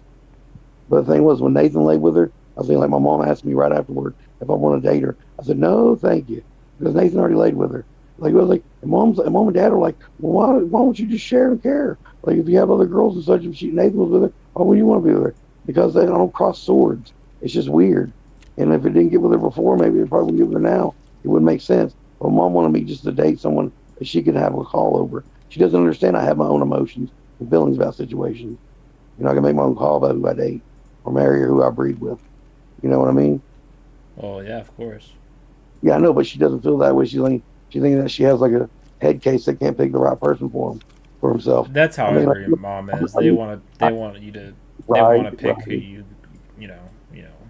But the thing was, when Nathan laid with her, I was thinking, like, my mom asked me right afterward if I want to date her. I said, no, thank you. Because Nathan already laid with her. Like, it was like, and mom and dad were like, well, why don't you just share and care? Like, if you have other girls and such, if Nathan was with her, why would you want to be with her? Because they don't cross swords. It's just weird. And if it didn't get with her before, maybe it probably would get with her now. It wouldn't make sense. But mom wanted me just to date someone that she could have a call over. She doesn't understand I have my own emotions and feelings about situations. You know, I can make my own call about who I date or marry or who I breed with. You know what I mean? Oh, yeah, of course. Yeah, I know, but she doesn't feel that way. She thinks that she has like a head case that can't pick the right person for himself. That's how every mom is. They want you to. They want to pick who you know.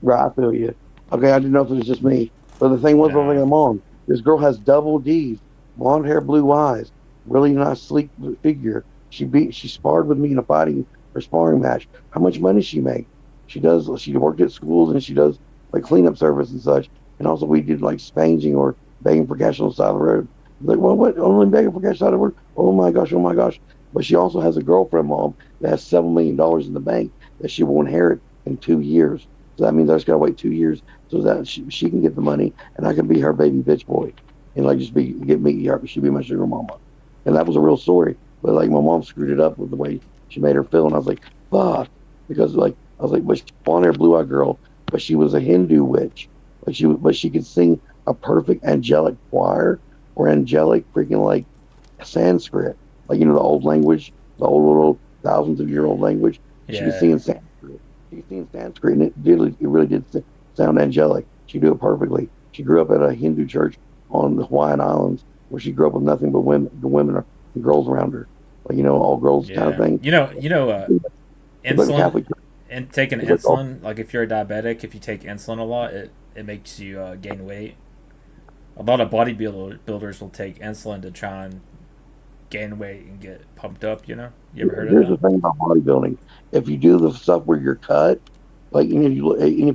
Right, I feel you. Okay, I didn't know if it was just me, but the thing was, I was like, Mom, this girl has double D's, blonde hair, blue eyes, really nice, sleek figure. She sparred with me in a fighting or sparring match. How much money does she make? She worked at schools and she does like cleanup service and such. And also we did like spanging or begging for cash on the side of the road. Like, well, what? Only begging for cash on the side of the road? Oh my gosh. But she also has a girlfriend, Mom, that has $7 million in the bank that she will inherit in 2 years. So that means I just got to wait 2 years so that she can get the money and I can be her baby bitch boy. And like she'd be my sugar mama. And that was a real story. But like my mom screwed it up with the way she made her feel. And I was like, fuck. Because like, I was like, but she's a blonde hair, blue eyed girl, but she was a Hindu witch. But she could sing a perfect angelic choir or angelic freaking like Sanskrit. Like, you know, the old language, the old little thousands of year old language. Yeah. She could sing in Sanskrit. She could sing in Sanskrit and it really did sound angelic. She could do it perfectly. She grew up at a Hindu church on the Hawaiian Islands where she grew up with nothing but women, and girls around her. Like, you know, all girls kind of thing. You know, insulin and taking insulin, like if you're a diabetic, if you take insulin a lot, it makes you gain weight. A lot of bodybuilders will take insulin to try and gain weight and get pumped up, you know? You ever heard of that? Here's the thing about bodybuilding. If you do the stuff where you're cut, like, and if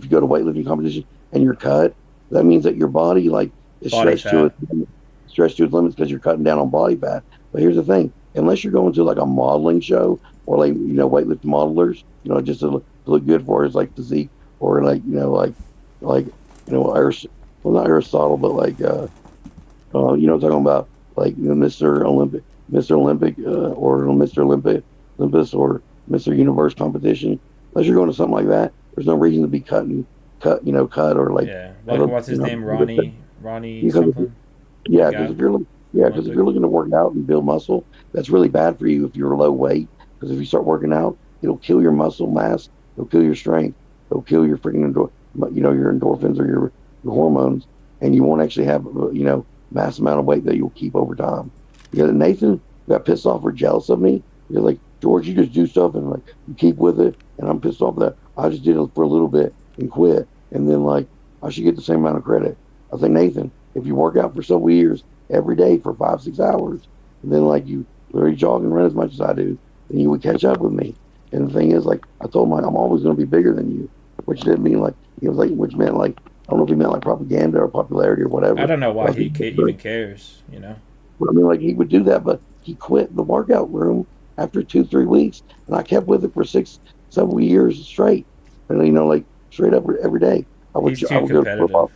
you go to weightlifting competition and you're cut, that means that your body, like, is stretched to its limits because you're cutting down on body fat. But here's the thing. Unless you're going to, like, a modeling show or, like, you know, weightlifting modelers, you know, just to look good for his, like, physique or, like, you know, like, you know, not Aristotle, but, like, you know what I'm talking about, like, you know, Mr. Olympic, or Mr. Olympus or Mr. Universe competition. Unless you're going to something like that, there's no reason to be cut or like. Yeah, like what's his name, Ronnie something. Yeah, because if you're looking to work out and build muscle, that's really bad for you if you're low weight. Because if you start working out, it'll kill your muscle mass, it'll kill your strength, it'll kill your freaking your endorphins or your hormones, and you won't actually have mass amount of weight that you'll keep over time. Because Nathan got pissed off or jealous of me. He's like, George, you just do stuff and like you keep with it, and I'm pissed off that I just did it for a little bit and quit, and then like I should get the same amount of credit. I was like, Nathan, if you work out for several years every day for 5-6 hours, and then like you literally jog and run as much as I do, then you would catch up with me. And the thing is, like I told him, I'm always going to be bigger than you, which didn't mean like which meant like I don't know if he meant like propaganda or popularity or whatever. I don't know why he even cares, you know. I mean, like he would do that, but he quit the workout room after 2-3 weeks, and I kept with it for 6-7 years straight. And you know, like straight up every day. He's too competitive.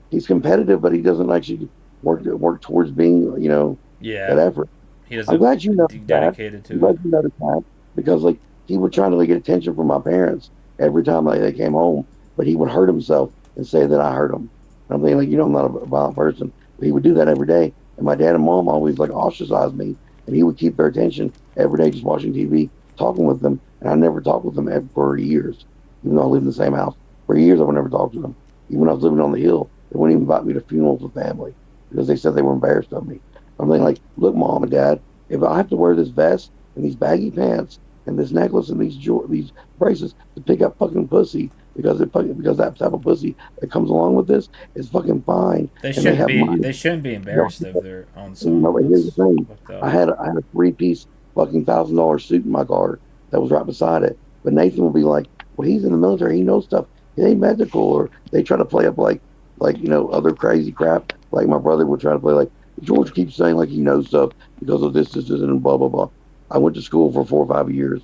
He's competitive, but he doesn't actually work towards being, you know, that effort. I'm glad you noticed dedicated that. I'm glad you noticed that because like he would try to like, get attention from my parents every time like they came home, but he would hurt himself and say that I hurt him. And I'm thinking like, you know, I'm not a violent person, but he would do that every day. And my dad and mom always like ostracized me, and he would keep their attention every day just watching TV, talking with them, and I never talked with them for years, even though I lived in the same house. For years, I would never talk to them. Even when I was living on the hill, they wouldn't even invite me to funerals with family because they said they were embarrassed of me. I'm thinking like, look, Mom and Dad, if I have to wear this vest and these baggy pants and this necklace and these bracelets to pick up fucking pussy, because that type of pussy that comes along with this is fucking fine. They and shouldn't be. money. They shouldn't be embarrassed of their own song. No, but here's the thing. fucked up. I had a 3-piece fucking $1,000 suit in my car that was right beside it. But Nathan will be like, well, he's in the military. He knows stuff. He ain't medical. Or they try to play up like other crazy crap. Like my brother would try to play like, George keeps saying like he knows stuff because of this, and blah, blah, blah. I went to school for 4 or 5 years,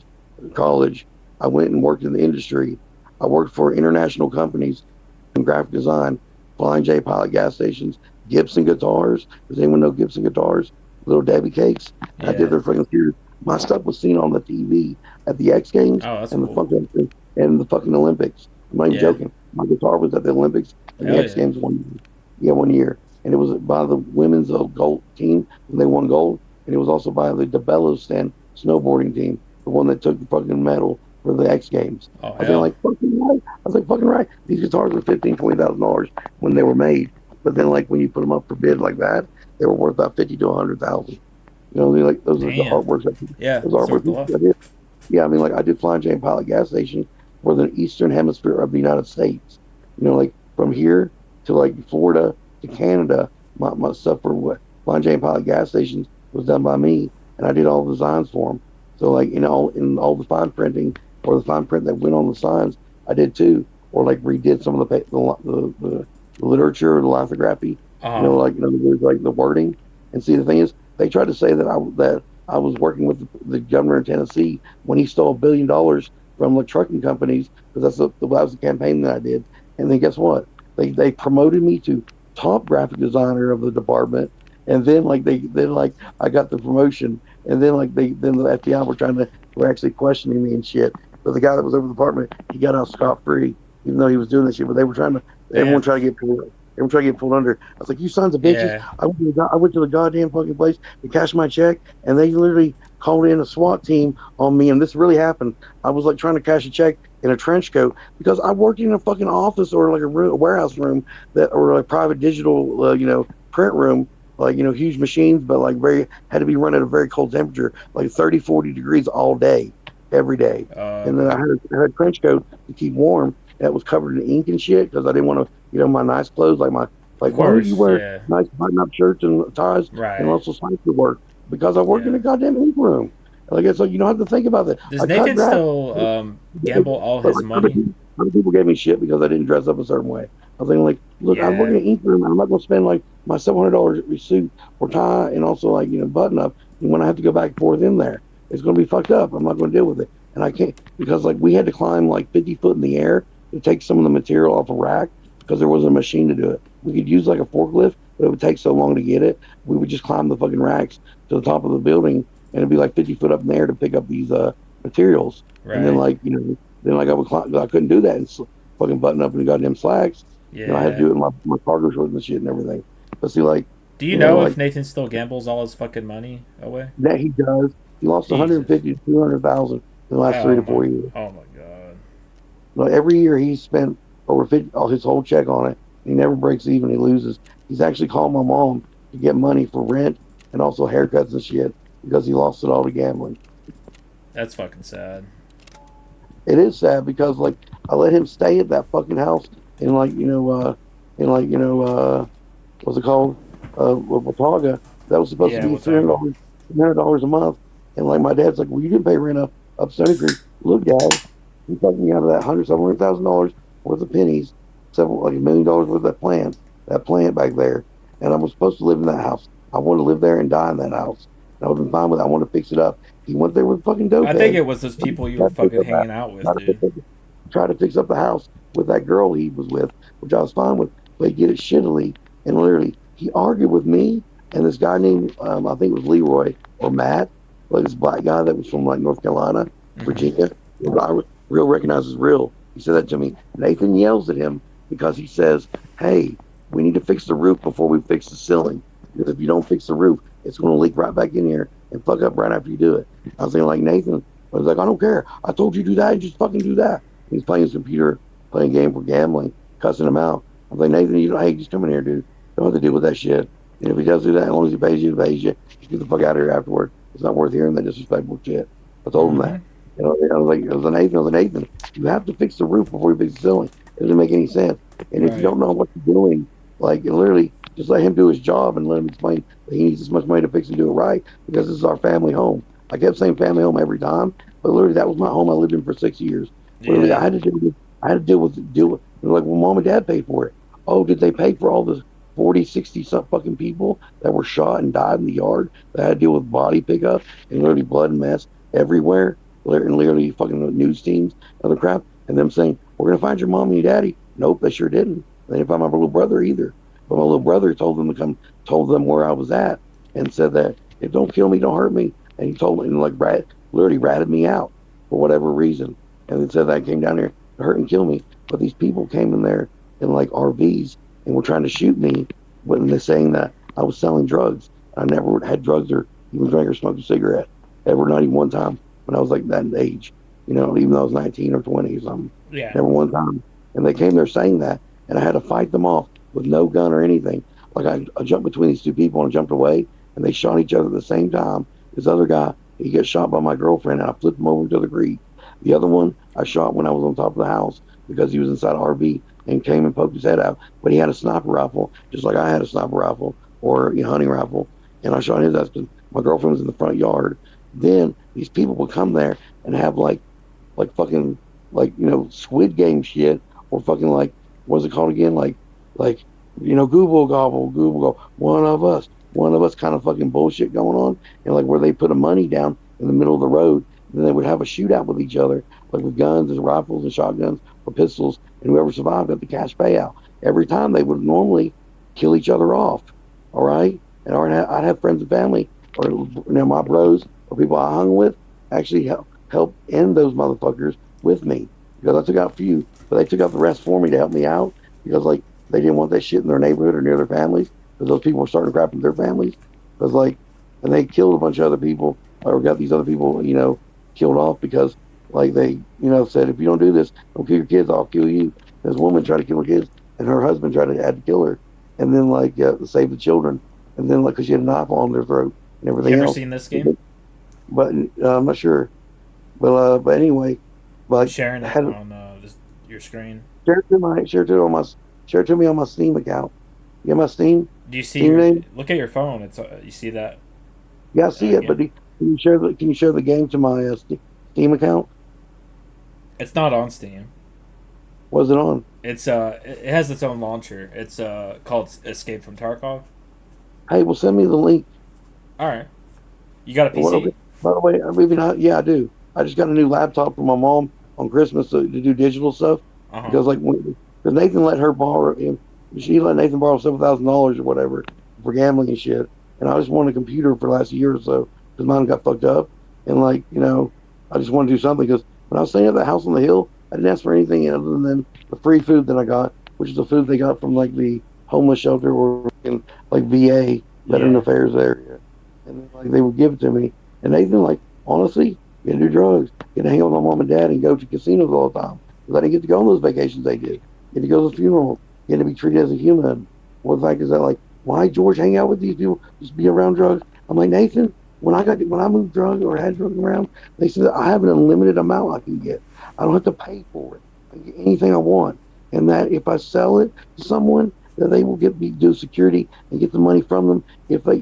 college. I went and worked in the industry. I worked for international companies in graphic design, Flying J Pilot gas stations, Gibson guitars. Does anyone know Gibson guitars? Little Debbie cakes. Yeah. I did their fucking series. My stuff was seen on the TV at the X Games that's and cool. the fucking Olympics. I'm not even joking. My guitar was at the Olympics and the Hell X yeah. Games 1 year. 1 year. And it was by the women's gold team when they won gold. And it was also by the DeBello stand snowboarding team, the one that took the fucking medal for the X Games. Oh, I was like, fucking right. I was like, fucking right. These guitars were $15,000, $20,000 when they were made. But then, like, when you put them up for bid like that, they were worth about $50,000 to $100,000. You know, like those are the Damn. artworks. Yeah, those artworks I did. Yeah, I mean, like I did Flying J Pilot gas station for the eastern hemisphere of the United States. You know, like from here to like Florida to Canada, my stuff for what Flying J Pilot gas stations was done by me, and I did all the designs for them. So like in all the fine printing or the fine print that went on the signs, I did too. Or like redid some of the literature or the lithography. You know, like in other words, like the wording. And see, the thing is, they tried to say that I was working with the governor of Tennessee when he stole $1 billion from the trucking companies, because that was the campaign that I did. And then guess what? They promoted me to top graphic designer of the department, and then I got the promotion, and then the FBI were actually questioning me and shit. But the guy that was over the department, he got out scot free, even though he was doing this shit. But they were everyone tried to get pulled. Everyone tried to get pulled under. I was like, you sons of bitches. Yeah. I went to the goddamn fucking place to cash my check, and they literally called in a SWAT team on me, and this really happened. I was like trying to cash a check in a trench coat because I worked in a fucking office or like a warehouse room or like private digital, print room, like, huge machines, but like had to be run at a very cold temperature, like 30, 40 degrees all day, every day. And then I had a trench coat to keep warm that was covered in ink and shit because I didn't want to, my nice clothes, why would you wear nice button-up shirts and ties and also cycle work? Because I work in a goddamn ink room. Like, so you don't have to think about that. Does Nathan still gamble all his money? Other people gave me shit because I didn't dress up a certain way. I was thinking, like, look, I'm working in an ink room, and I'm not going to spend like my $700 suit or tie and also like button up. And when I have to go back and forth in there, it's going to be fucked up. I'm not going to deal with it, and I can't because like we had to climb like 50 foot in the air to take some of the material off a rack because there wasn't a machine to do it. We could use like a forklift, but it would take so long to get it. We would just climb the fucking racks to the top of the building, and it'd be like 50 foot up in the air to pick up these materials. Right. And then I would climb. I couldn't do that and fucking button up in the goddamn slacks. Yeah. I had to do it in my cargo shorts and shit and everything. But see, like, do you know if Nathan still gambles all his fucking money away? That he does. He lost 150 to 200,000 in the last 3 to 4 years. Oh my god! Like, every year he's spent over 50, all his whole check on it. He never breaks even. He loses. He's actually called my mom to get money for rent and also haircuts and shit because he lost it all to gambling. That's fucking sad. It is sad because like I let him stay at that fucking house in what's it called? Watauga. That was supposed to be $300 a month. And like my dad's like, well, you didn't pay rent up Stony Creek. Look, Dad, he took me out of that $700,000 worth of pennies, $1 million worth of that plant back there. And I was supposed to live in that house. I wanted to live there and die in that house. And I would have been fine with it. I wanted to fix it up. He went there with fucking dope. I think it was those people you were fucking hanging out with, dude. Try to fix up the house with that girl he was with, which I was fine with, but he did it shittily. And literally, he argued with me and this guy named, I think it was Leroy or Matt, like this black guy that was from like North Carolina, Virginia. Real recognizes real. He said that to me. Nathan yells at him because he says, hey, we need to fix the roof before we fix the ceiling. Because if you don't fix the roof, it's going to leak right back in here and fuck up right after you do it. I was thinking like, Nathan, I was like, I don't care. I told you to do that. You just fucking do that. He's playing his computer, playing a game for gambling, cussing him out. I'm like, Nathan, hey, just come in here, dude. Don't have to deal with that shit. And if he does do that, as long as he pays you, just get the fuck out of here afterward. It's not worth hearing that disrespectful shit. I told him that. And I was like, Nathan, you have to fix the roof before you fix the ceiling. It doesn't make any sense. And if you don't know what you're doing, like, and literally just let him do his job and let him explain that he needs this much money to fix and do it right, because this is our family home. I kept saying family home every time, but literally that was my home I lived in for 6 years. Literally, I had to deal with like, well, mom and dad paid for it. Oh, did they pay for all the 40, 60 some fucking people that were shot and died in the yard that had to deal with body pickup and literally blood and mess everywhere? And literally fucking news teams, other crap, and them saying, we're going to find your mom and your daddy. Nope, they sure didn't. They didn't find my little brother either. But my little brother told them where I was at and said that, if don't kill me, don't hurt me. And he told me, and like, literally ratted me out for whatever reason. And then said that I came down here to hurt and kill me. But these people came in there in like RVs and were trying to shoot me when they're saying that I was selling drugs. I never had drugs or even drank or smoked a cigarette ever, not even one time when I was like that age, you know, even though I was 19 or 20 or something. Yeah. Never one time. And they came there saying that, and I had to fight them off with no gun or anything. Like I jumped between these two people and jumped away, and they shot each other at the same time. This other guy, he gets shot by my girlfriend, and I flipped him over into the creek. The other one I shot when I was on top of the house because he was inside an RV and came and poked his head out. But he had a sniper rifle, just like I had a sniper rifle or a hunting rifle, and I shot his ass because my girlfriend was in the front yard. Then these people would come there and have like fucking, like, you know, Squid Game shit, or fucking like, what's it called again? Like, you know, Google Gobble, one of us kind of fucking bullshit going on. And like where they put a money down in the middle of the road, and then they would have a shootout with each other, like with guns and rifles and shotguns or pistols, and whoever survived got the cash payout. Every time they would normally kill each other off, all right? And I'd have friends and family, or, you know, my bros or people I hung with actually help end those motherfuckers with me, because I took out a few, but they took out the rest for me to help me out, because like they didn't want that shit in their neighborhood or near their families, because those people were starting to crap in their families. Because like, and they killed a bunch of other people, or got these other people, you know, killed off because like they, you know, said, if you don't do this, don't kill your kids, I'll kill you. This woman tried to kill her kids, and her husband had to kill her, and then like save the children, and then like, because she had a knife on their throat and everything else. You ever seen this game? But I'm not sure. But anyway, but sharing it on your screen. Share it to me on my Steam account. You got my Steam? Do you see your name? Look at your phone. It's you see that? Yeah, I see it. But can you share the game to my Steam account? It's not on Steam. What's it on? It's it has its own launcher. It's called Escape from Tarkov. Hey, well, send me the link. All right. You got a PC? Well, okay. By the way, maybe not. Yeah, I do. I just got a new laptop for my mom on Christmas to do digital stuff. Because like, because Nathan let her borrow him. She let Nathan borrow $7,000 or whatever for gambling and shit. And I just wanted a computer for the last year or so because mine got fucked up. And like, you know, I just wanted to do something, because when I was staying at the house on the hill, I didn't ask for anything other than the free food that I got, which is the food they got from like the homeless shelter or in like VA, Veteran Affairs area. And like they would give it to me. And Nathan, like, honestly, you gotta do drugs, you gotta hang out with my mom and dad and go to casinos all the time. Because I didn't get to go on those vacations they did. You get to go to the funeral. You get to be treated as a human. Well, the fact is that, like, why George hang out with these people, just be around drugs? I'm like, Nathan, when I moved drugs or had drugs around, they said I have an unlimited amount I can get. I don't have to pay for it. I can get anything I want. And that if I sell it to someone, that they will do security and get the money from them if they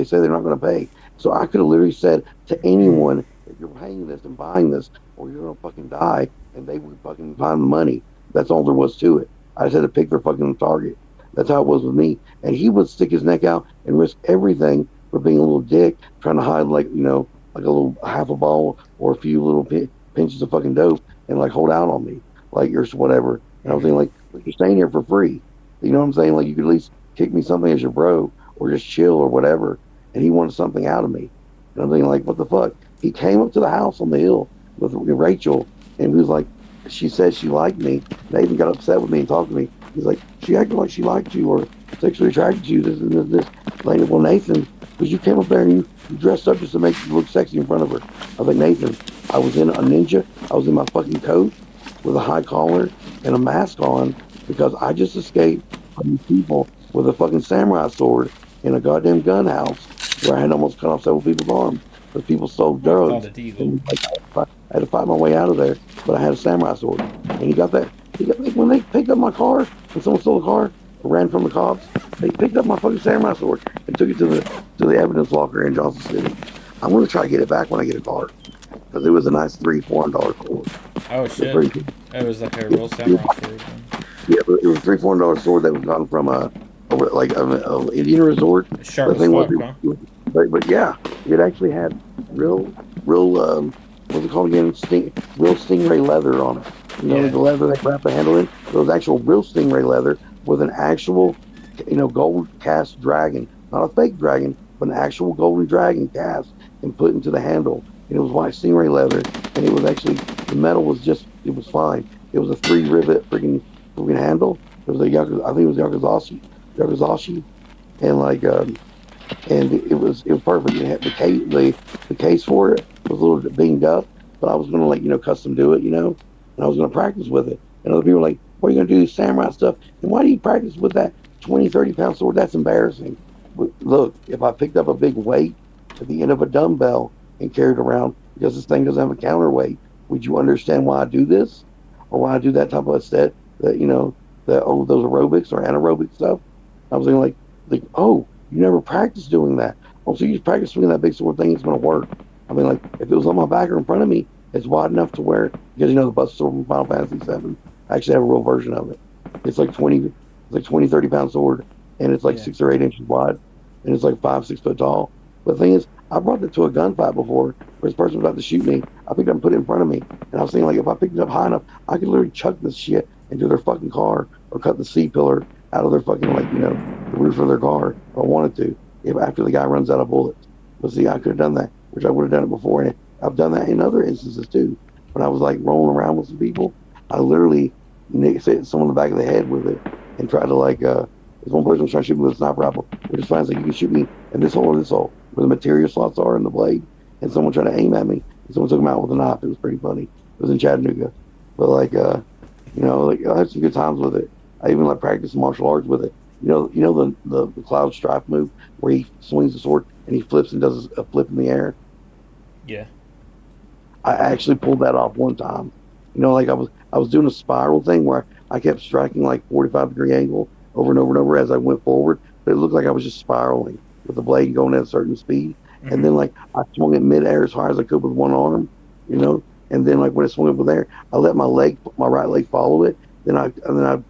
say they're not going to pay. So I could have literally said to anyone, if you're paying this and buying this, or you're going to fucking die, and they would fucking find the money. That's all there was to it. I just had to pick their fucking target. That's how it was with me. And he would stick his neck out and risk everything for being a little dick, trying to hide like, you know, like a little half a ball or a few little pinches of fucking dope and like hold out on me, like you're whatever. And I was thinking like, you're staying here for free. You know what I'm saying? Like you could at least kick me something as your bro or just chill or whatever. And he wanted something out of me. And I'm thinking like, what the fuck? He came up to the house on the hill with Rachel, and he was like, she said she liked me. Nathan got upset with me and talked to me. He's like, she acted like she liked you or sexually attracted to you, this and this. Like, well, Nathan, because you came up there and you dressed up just to make you look sexy in front of her. I was like, Nathan, I was in a ninja. I was in my fucking coat with a high collar and a mask on because I just escaped from these people with a fucking samurai sword in a goddamn gun house where I had almost cut off several people's arms because people sold drugs. And, like, I had to fight my way out of there, but I had a samurai sword. And he got that. When they picked up my car, when someone stole the car, or ran from the cops, they picked up my fucking samurai sword and took it to the evidence locker in Johnson City. I'm gonna try to get it back when I get a car, because it was a nice $300-$400 sword. Oh shit! It was like a real samurai sword. Yeah, but it was a $300-$400 sword that was gotten from a Indian resort. Sharp the thing as was, fuck, huh? but yeah, it actually had real what's it called again? Real stingray leather on it. You know, the leather they wrap the handle in. It was actual real stingray leather with an actual, gold cast dragon, not a fake dragon, but an actual golden dragon cast and put into the handle. And it was white stingray leather, and it was actually, the metal was just, it was fine. It was a 3-rivet freaking handle. It was I think it was Yakuzashi, and like, and it was perfect. It had the case for it was a little bit banged up, but I was gonna custom do it, and I was gonna practice with it. And other people were like, "What are you gonna do, samurai stuff? And why do you practice with that 20-30 pound sword? That's embarrassing." But look, if I picked up a big weight at the end of a dumbbell and carried it around because this thing doesn't have a counterweight, would you understand why I do this, or why I do that type of set? That those aerobics or anaerobic stuff. I was thinking like, oh, you never practiced doing that. Oh, so you just practice swinging that big sword thing, it's gonna work. I mean, like, if it was on my back or in front of me, it's wide enough to where, because the Buster Sword from Final Fantasy VII, I actually have a real version of it. It's like 20, 30 pound sword, and it's like 6 or 8 inches wide, and it's like 5-6 foot tall. But the thing is, I brought it to a gunfight before, where this person was about to shoot me. I picked it up and put it in front of me, and I was thinking, like, if I picked it up high enough, I could literally chuck this shit into their fucking car, or cut the C-pillar out of their fucking, the roof of their car, if I wanted to, after the guy runs out of bullets. But see, I could have done that, which I would have done it before, and I've done that in other instances too. When I was like rolling around with some people, I literally hit someone in the back of the head with it and tried to this one person was trying to shoot me with a sniper rifle, which is fine. It's like, you can shoot me in this hole or this hole, where the material slots are in the blade, and someone tried to aim at me, and someone took him out with a knife. It was pretty funny. It was in Chattanooga. But I had some good times with it. I even practiced martial arts with it. The Cloud Strife move where he swings the sword and he flips and does a flip in the air. Yeah. I actually pulled that off one time. I was doing a spiral thing where I kept striking 45-degree angle over and over and over as I went forward, but it looked like I was just spiraling with the blade going at a certain speed. Mm-hmm. And then I swung it midair as high as I could with one arm, and then when it swung up there, I let my right leg follow it. Then I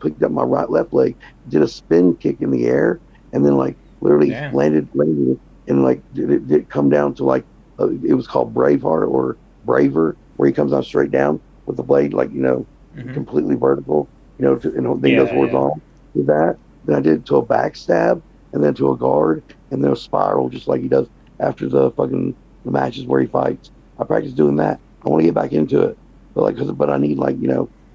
picked up my left leg, did a spin kick in the air, and then literally landed, and did come down to it was called Braveheart or Braver, where he comes down straight down with the blade completely vertical, and then goes horizontal with that. Then I did it to a backstab, and then to a guard, and then a spiral, just like he does after the matches where he fights. I practiced doing that. I want to get back into it, but I need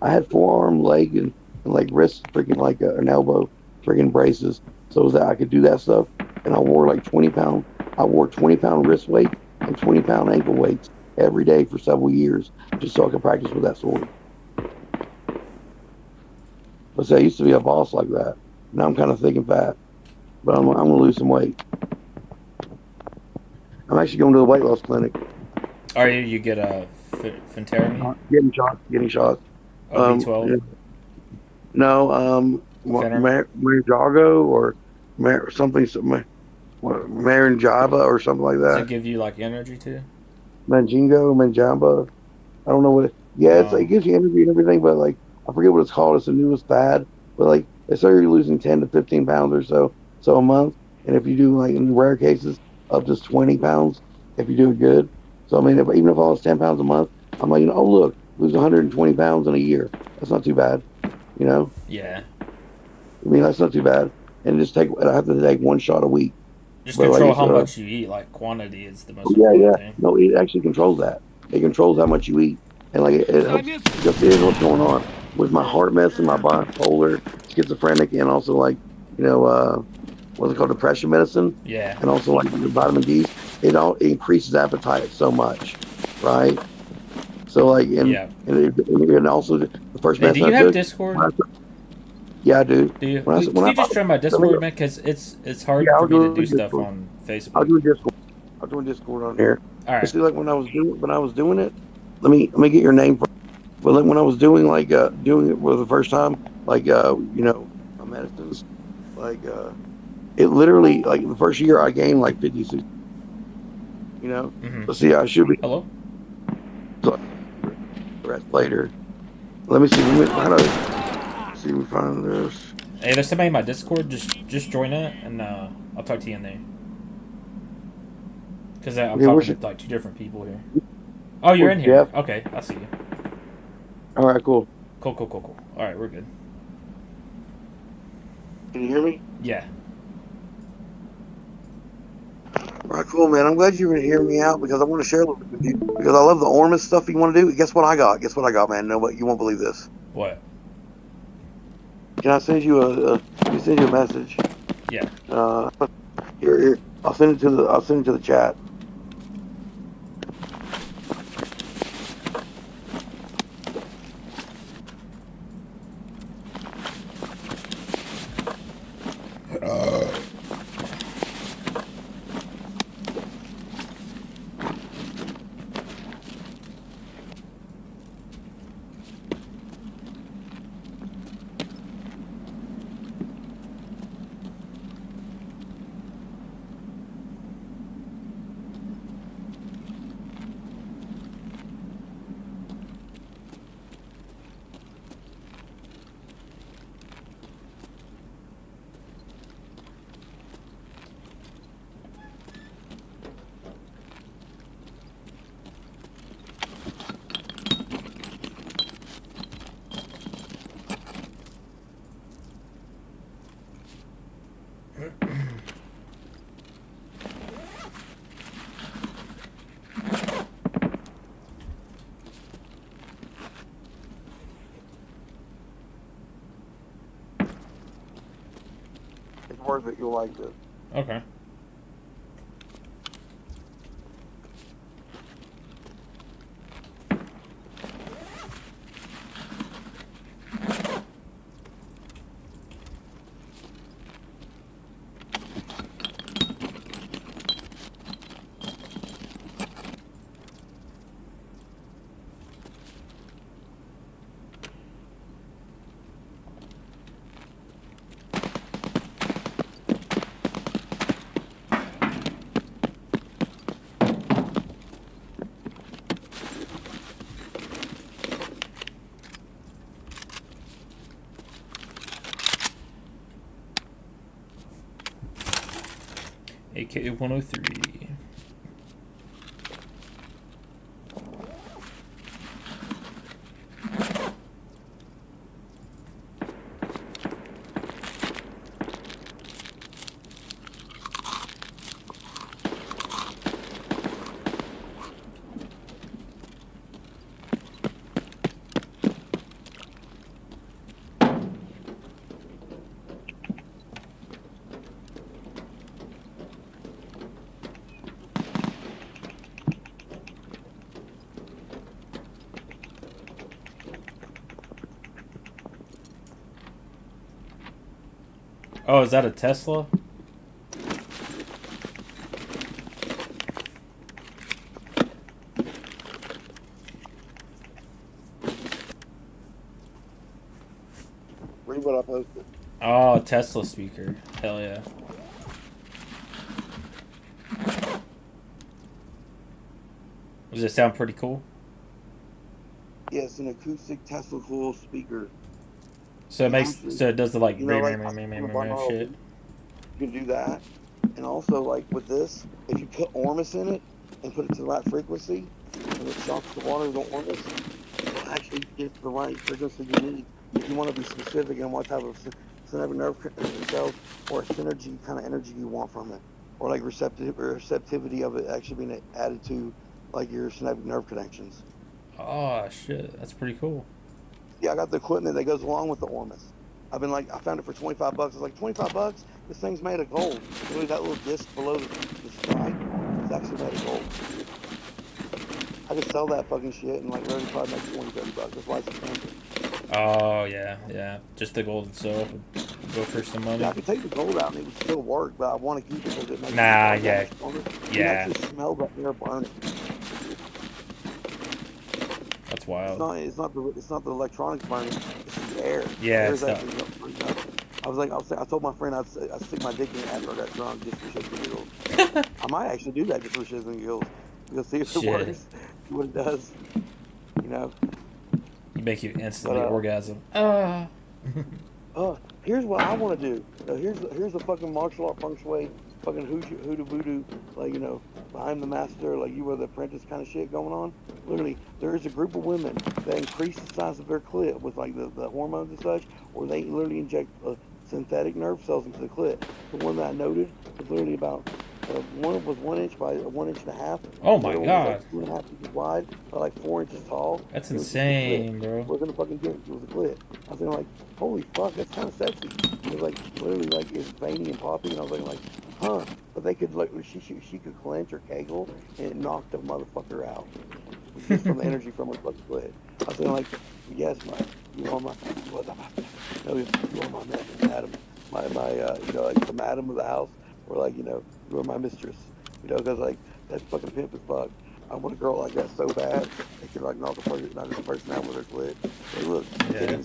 I had forearm, leg, and wrist freaking an elbow freaking braces, so that I could do that stuff. And I wore 20-pound. I wore 20-pound wrist weight and 20-pound ankle weights every day for several years, just so I could practice with that sword. But see, I used to be a boss like that. Now I'm kind of thick and fat, but I'm gonna lose some weight. I'm actually going to the weight loss clinic. Are you? You get a Phentermine? Getting shots. Oh, B12? No, Marijago or something, Marinjaba or something like that. Does it give you energy too? Manjamba. I don't know what it. Yeah, it gives you energy and everything, but I forget what it's called. It's the newest fad, but they say you're losing 10 to 15 pounds or so a month, and if you do in rare cases up to 20 pounds, if you do it good. So I mean, even if I lost 10 pounds a month, I'm oh look, lose 120 pounds in a year. That's not too bad, Yeah. I mean, that's not too bad. And I have to take one shot a week. Just control how much you eat. Quantity is the most important thing. No, it actually controls that. It controls how much you eat. And it helps just here's what's going on with my heart medicine, my bipolar, schizophrenic, and also what's it called, depression medicine. Yeah. And also the vitamin D. It increases appetite so much, right? So and also the first medicine. Do you have Discord? Yeah, I do. Do you? Can you just join my Discord, man? Because it's hard for me to do stuff on Facebook. I'll do Discord. I'll do Discord on here. All right. See, when I was doing it, let me get your name. Well, when I was doing doing it for the first time, my medicines, it literally the first year I gained 56. But see, I should be. Hello. So, rest later. Let me see. How do I see me find this? Hey, there's somebody in my Discord. Just join it, and I'll talk to you in there. Because I'm talking with 2 different people here. Oh, you're in here. Jeff? Okay, I see you. All right, cool. Cool. All right, we're good. Can you hear me? Yeah. All right, cool, man. I'm glad you were hearing me out because I want to share a little bit with you because I love the Ormus stuff you want to do. Guess what I got? Man? No, you won't believe this. What? Can I send you a message? Yeah. Here. I'll send it to the chat. Worth it. You'll like this. Okay. AK-103. Oh, is that a Tesla? Read what I posted. Oh, Tesla speaker. Hell yeah. Does it sound pretty cool? Yeah, it's an acoustic Tesla cool speaker. So it makes so it does the like You shit. can do that, and also with this, if you put Ormus in it and put it to the right frequency, and it shocks the water with the Ormus, it'll actually get the right frequency you need. If you want to be specific on what type of synavic nerve cells or synergy kind of energy you want from it, or receptivity of it actually being added to your synavic nerve connections. Oh shit, that's pretty cool. Yeah, I got the equipment that goes along with the Ormus. I found it for $25. I was like, $25? This thing's made of gold. Really, that little disc below the sky is actually made of gold. I could sell that fucking shit and really probably make $20, $30. That's why it's expensive. Oh yeah. Just the gold itself would go for some money. Yeah, I could take the gold out and it would still work, but I want to keep it because it makes yeah. You can actually smell that air burning. That's wild. It's not the electronics burning. It's the air. Yeah, The it's air's actually burning up. I told my friend I'd stick my dick in it after I got drunk just for shits and giggles. I might actually do that just for shits and giggles. Because see if it works. See what it does. You know. You make you instantly orgasm. Here's what I want to do. Here's the fucking martial art feng shui, fucking hoodoo voodoo, like, you know, behind the master, like you were the apprentice kind of shit going on. Literally, there is a group of women that increase the size of their clit with like the hormones and such, or they literally inject synthetic nerve cells into the clit. The one that I noted was literally about one was 1 inch by 1.5 inches. Oh my god! Like 2.5 inches wide, by like 4 inches tall. That's insane, bro. It wasn't a fucking dick. It was a clit. I was thinking like, holy fuck, that's kind of sexy. It was like literally like it's veiny and popping, and I was like, huh? But they could like she could clench or kegel, and it knocked the motherfucker out just from the energy from her fucking clit. I was thinking like, yes, you are my madam, you know, like the madam of the house, or like, you know, you are my mistress, you know, because like that's fucking pimp as fuck. I want a girl like that so bad. They can like knock the person out with her clit. Hey, look, you can't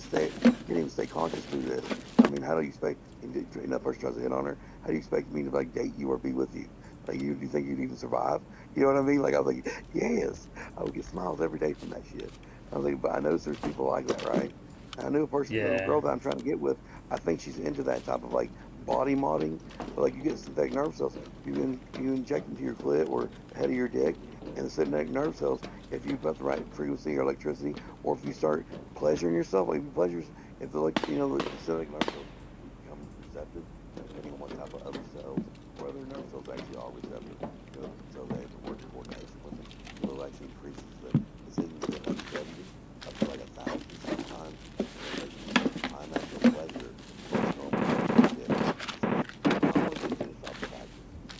even stay conscious through this. I mean, how do you expect? And that person tries to hit on her. How do you expect me to like date you or be with you? Like, do you think you'd even survive? You know what I mean? Like, I was like, yes, I would get smiles every day from that shit. I was like, but I noticed there's people like that, right? And I knew a person, a girl that I'm trying to get with. I think she's into that type of like body modding. But like, you get synthetic nerve cells. You inject into your clit or head of your dick, and the synthetic nerve cells, if you've got the right frequency or electricity, or if you start pleasuring yourself, like if the, like, you know, the synthetic nerve cells become receptive, depending on what type of other cells or other nerve cells actually are receptive, so they have to work in coordination with them. So it actually increases the signal to like 70 up to like 1,000 sometimes. I'm actual pleasure.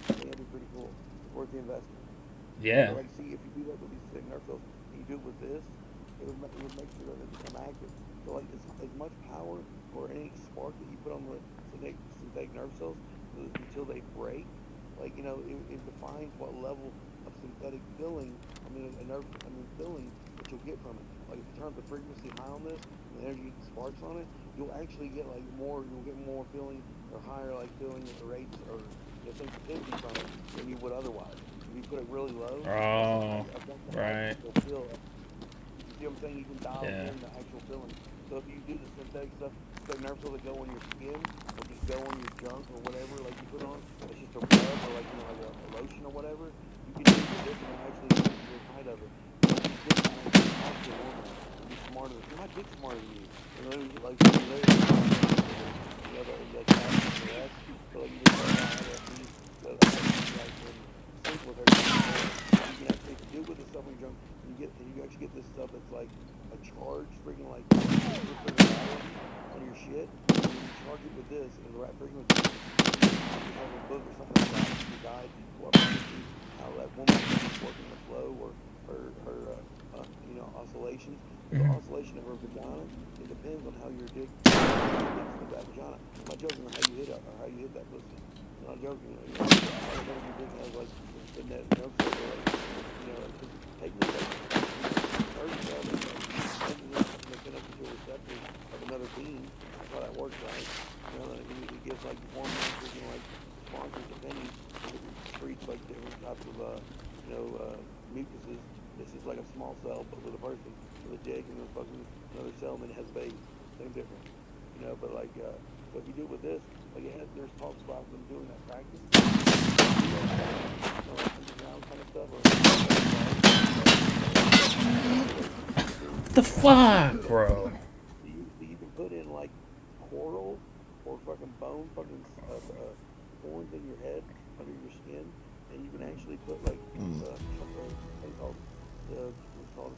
It'd be pretty cool. It's worth the investment. Yeah. Like, see, if you do that with these synthetic nerve cells, and you do it with this, it would make sure that they become active. So like, it's as much power or any spark that you put on the synthetic nerve cells until they break. Like, you know, it defines what level of synthetic filling, filling that you'll get from it. Like, if you turn up the frequency high on this, and the energy sparks on it, you'll actually get like you'll get more filling or higher like filling at the rates or the sensitivity from it than you would otherwise. If you put it really low, right. You see what I'm saying? You can dial in the actual filling. So if you do the synthetic stuff, the nerve cells that go on your skin, or just go on your junk or whatever, like you put on, it's just a rub or like, you know, like a lotion or whatever, you can use this and actually get the height of it. Be smarter. My dick's smarter than you. You know, like, so like, you just sync with her. You can actually do with this stuff when you're drunk. You actually get this stuff that's like a charge, freaking like on your shit. And you charge it with this and the right frequency. You have a book or something like that. You died. How that woman is working the flow or her you know, oscillations. The oscillation of her vagina, it depends on how your dick hits with that vagina. I'm not joking on how you hit it or how you hit that pussy. I'm not joking. You know, I don't know if your dick has like the net nerve cell or like, you know, take this like nerve cell and connect to a receptor of another being. That's how that works, right? You know, it gives like hormones, you know, like responses depending. It secretes like different types of you know, mucuses. This is like a small cell, but with a person, with a dick, and then fucking another cell, and then it has a baby. Same difference, you know. But like, so if you do it with this, like there's talks about them doing that practice, underground kind of stuff. What the fuck, bro? You can put in like coral or fucking bone, fucking horns in your head, under your skin, and you can actually put like thing called what's called,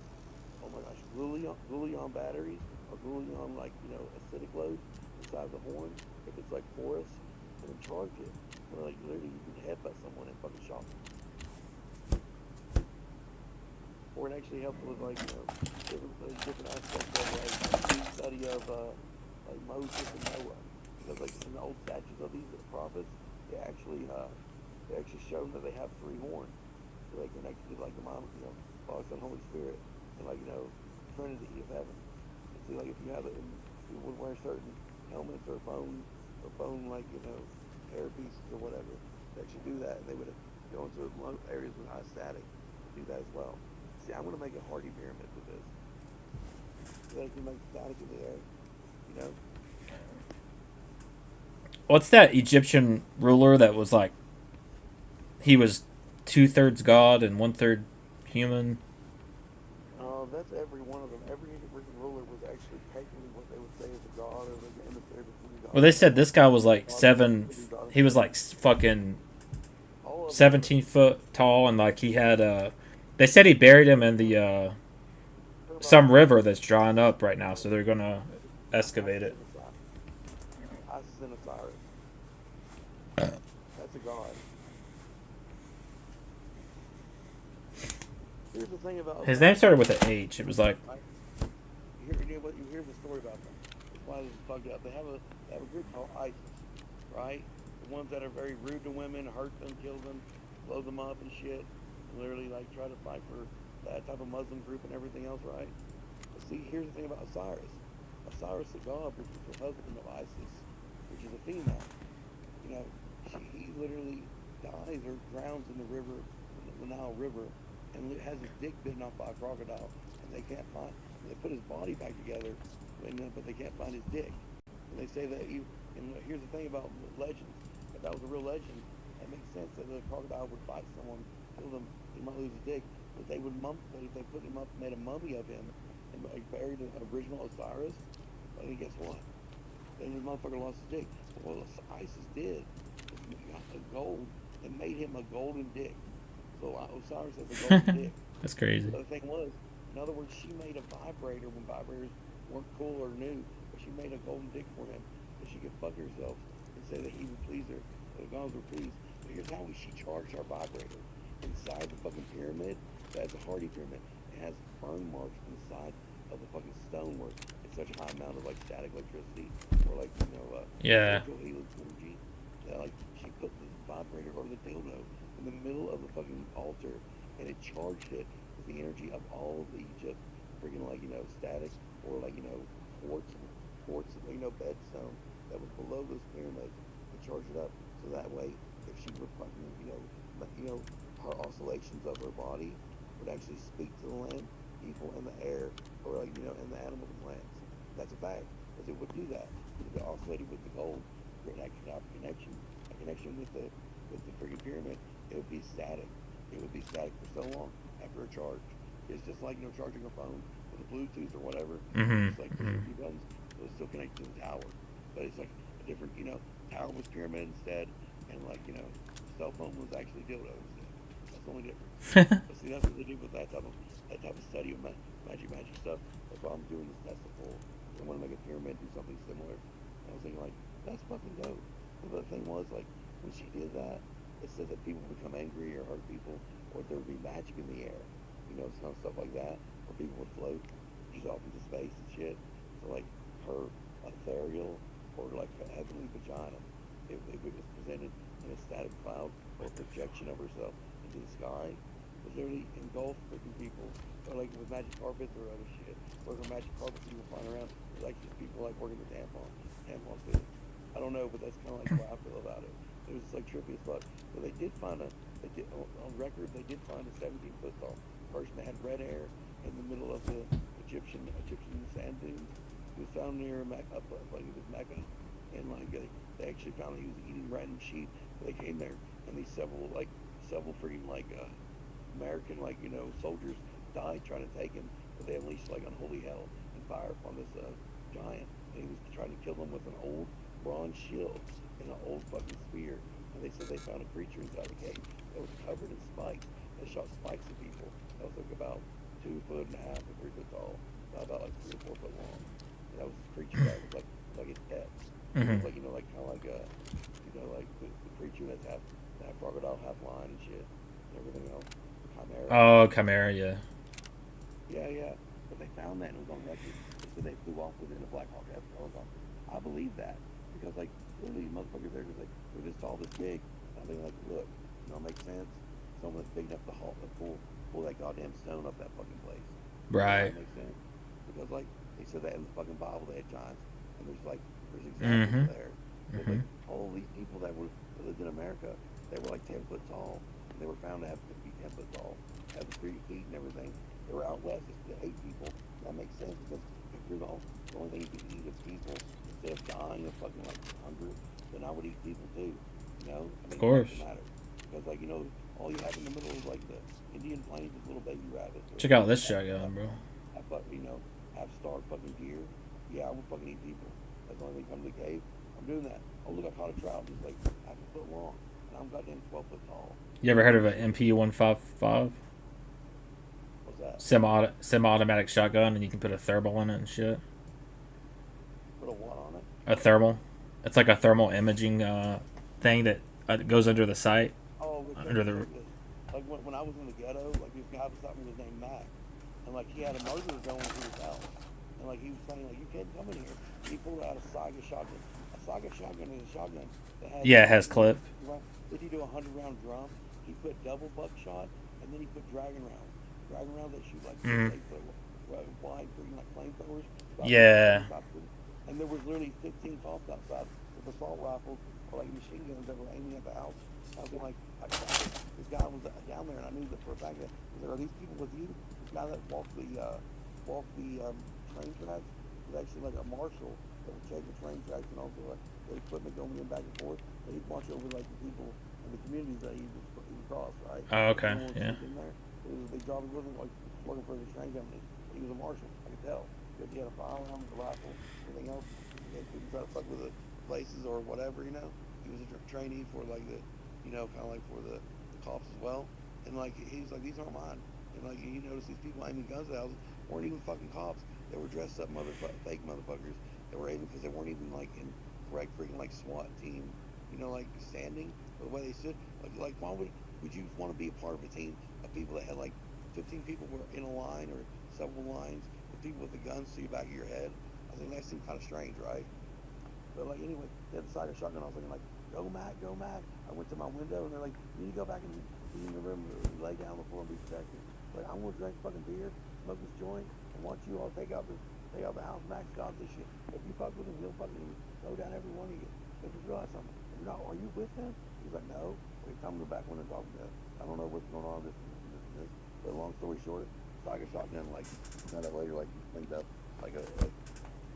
oh my gosh, gluon batteries or gluon, like, you know, acidic load inside the horn. If it's like porous, and then charge it. Or like literally you can headbutt someone and fucking shock them. Or it actually helps with like, you know, different aspects of like the study of like Moses and Noah. Because like in the old statues of these prophets, they actually show that they have 3 horns. So they connect to like the mom, you know, Father, Son, Holy Spirit. And like, you know, Trinity of heaven. And see, like if you have it, and people would wear certain helmets or phone like air pieces or whatever. They actually do that, and they would go into areas with high static, do that as well. See, I'm gonna make a hardy pyramid with this. So they can make static in the air, you know. What's that Egyptian ruler that was like? He was 2/3 god and 1/3 human. That's every one of them. Every Egyptian ruler was actually technically what they would say is a god or like an emissary between God. Well, they said this guy was like he was like fucking 17 foot tall, and like he had they said he buried him in the some river that's drying up right now, so they're gonna excavate it. Isis and Osiris. That's a god. Here's the thing about His name started with an H. It was like. Here's the story about them. That's why this is fucked up. They have a group called ISIS, right? The ones that are very rude to women, hurt them, kill them, blow them up and shit. Literally like try to fight for that type of Muslim group and everything else, right? But see, here's the thing about Osiris. Osiris the god, which is the husband of Isis, which is a female. You know, he literally dies or drowns in the river, the Nile River, and has his dick bitten off by a crocodile, and they can't find. They put his body back together, but they can't find his dick. And they say that and here's the thing about legends: if that was a real legend, it makes sense that the crocodile would bite someone, kill them, he might lose his dick. But they would they put him up, made a mummy of him, and buried the original Osiris. But then guess what? Then the motherfucker lost his dick. What Isis did is got the gold and made him a golden dick. So Osiris has a golden dick. That's crazy. The thing was, in other words, she made a vibrator when vibrators weren't cool or new, but she made a golden dick for him, so she could fuck herself and say that he would please her, that the gods were pleased. But here's how she charged our vibrator. Inside the fucking pyramid, that's a hardy pyramid. It has burn marks inside of the fucking stonework. It's such a high amount of like static electricity, or like helix energy, that like she put the vibrator or the dildo in the middle of the fucking altar, and it charged it with the energy of all of the Egypt, freaking like static or like quartz bedstone that was below those pyramids, and charged it up so that way if she would fucking her oscillations of her body would actually speak to the land, people, and the air, or like and the animals and plants. That's a fact, because it would do that. If it oscillated with the gold, create a connection with the freaking pyramid, it would be static. It would be static for so long after a charge. It's just like charging a phone with a Bluetooth or whatever. Mm-hmm. It's like pushing your buttons, so it's still connected to the tower. But it's like a different, tower was pyramid instead, and like cell phone was actually dildo instead. That's the only difference. But see, that's what they do with that type of study of magic stuff. That's why I'm doing this testicle. I want to make a pyramid, do something similar. And I was thinking like, that's fucking dope. But the thing was like, when she did that, it said that people would become angry or hurt people, or there would be magic in the air, some stuff like that, or people would float just off into space and shit. So like her ethereal or like a heavenly vagina, it was presented in a static cloud or projection of herself into the sky, was literally engulfed freaking people, or like with magic carpets or other shit, or her magic carpets people flying around. It was like just people like working the tampon food. I don't know, but that's kind of like how I feel about it. It was like trippy as fuck. So they did find on record, they did find a 17-foot tall person that had red hair in the middle of the Egyptian sand dunes. He was found near Mecca, like it was Mecca, and like they actually found he was eating random sheep. They came there, and these several freaking American soldiers died trying to take him, but they unleashed like unholy hell and fire upon this giant, and he was trying to kill them with an old bronze shield and an old fucking spear. And they said they found a creature inside the cave that was covered in spikes, that shot spikes at people. That was like about 2.5 to 3 foot tall, about like 3 or 4 foot long. And that was this creature that was like its pet. Mm-hmm. It was like like kind of like like the creature that's half crocodile, half lion and shit, and everything else. Chimera. Oh, Chimera, yeah. Yeah. But they found that and it was on record. They said they flew off within a Black Hawk helicopter. I believe that because like literally motherfuckers there just like we're this tall, this big. And they're like, look, it makes sense. Someone that's big enough to pull that goddamn stone up that fucking place. Right. That makes sense. because like they said that in the fucking Bible they had giants, and there's examples there. But, like all these people that lived in America, they were like 10 foot tall, and they were found to have to be 10 foot tall, have the 3 feet and everything. They were out west just to hate people. That makes sense because if you're the only thing you can eat is people, instead of dying of fucking like hunger, then I would eat people too. You know? I mean, Of course. it doesn't matter. Because like, you know, all you have in the middle is like the Indian Plains is little baby rabbits. Check out this shotgun, bro. You know, have starved fucking deer. Yeah, I would fucking eat people. That's the only thing come to the cave. I'm doing that. Oh look, I caught a trout just like half a foot long, and I'm goddamn 12 foot tall. You ever heard of an MP155? What's that? Semi-automatic shotgun, and you can put a thermal in it and shit. Put a what on it? A thermal. It's like a thermal imaging thing that goes under the sight. Oh, under the. Like when I was in the ghetto, like this guy beside me was named Mac, and like he had a murderer going to his house, and like he was saying like you can't come in here. And he pulled out a Saga shotgun. A Saga shotgun is a shotgun that has. Yeah, it has clip. If you do a 100-round drum, he put double buckshot, and then he put dragon rounds. Dragon rounds that shoot like 8 foot wide, freaking like flamethrowers. Yeah. And there was literally 15 cops outside with assault rifles or like machine guns that were aiming at the house. I was like, this guy was down there, and I knew that for a fact that are these people with you? This guy that walked the train tracks was actually like a marshal that would check the train tracks and also like the equipment going in back and forth. And he'd watch over like the people and the communities that he would cross, right? Oh, okay, yeah. In there. It was a big job. He wasn't like working for the train company. He was a marshal. I could tell because he had a firearm, a rifle, everything else. He couldn't try to fuck with the places or whatever, you know. He was a trainee for like the, you know, kind of like for the cops as well. And like he's like, these aren't mine. And like he noticed these people aiming guns at houses weren't even fucking cops. They were dressed up fake motherfuckers. They were aiming because they weren't even like in correct freaking like SWAT team, you know, like standing or the way they stood. Like why would you want to be a part of a team of people that had like 15 people were in a line or several lines with people with the guns to the back of your head? I think that seemed kind of strange, right? But like anyway, they had the Saga shotgun. I was thinking like, go Mac, go Mac. I went to my window and they're like, you need to go back and be in the room and lay down on the floor and be protected. Like I'm gonna drink fucking beer, smoke this joint, and watch you all take out the house. Max got this shit. If you fuck with him, he'll fucking throw down every one of you. But just realize something. You're not, are you with him? He's like, no. We come to the back window talking to him. I don't know what's going on. This. But long story short, Saga shotgun like found out later like linked up like a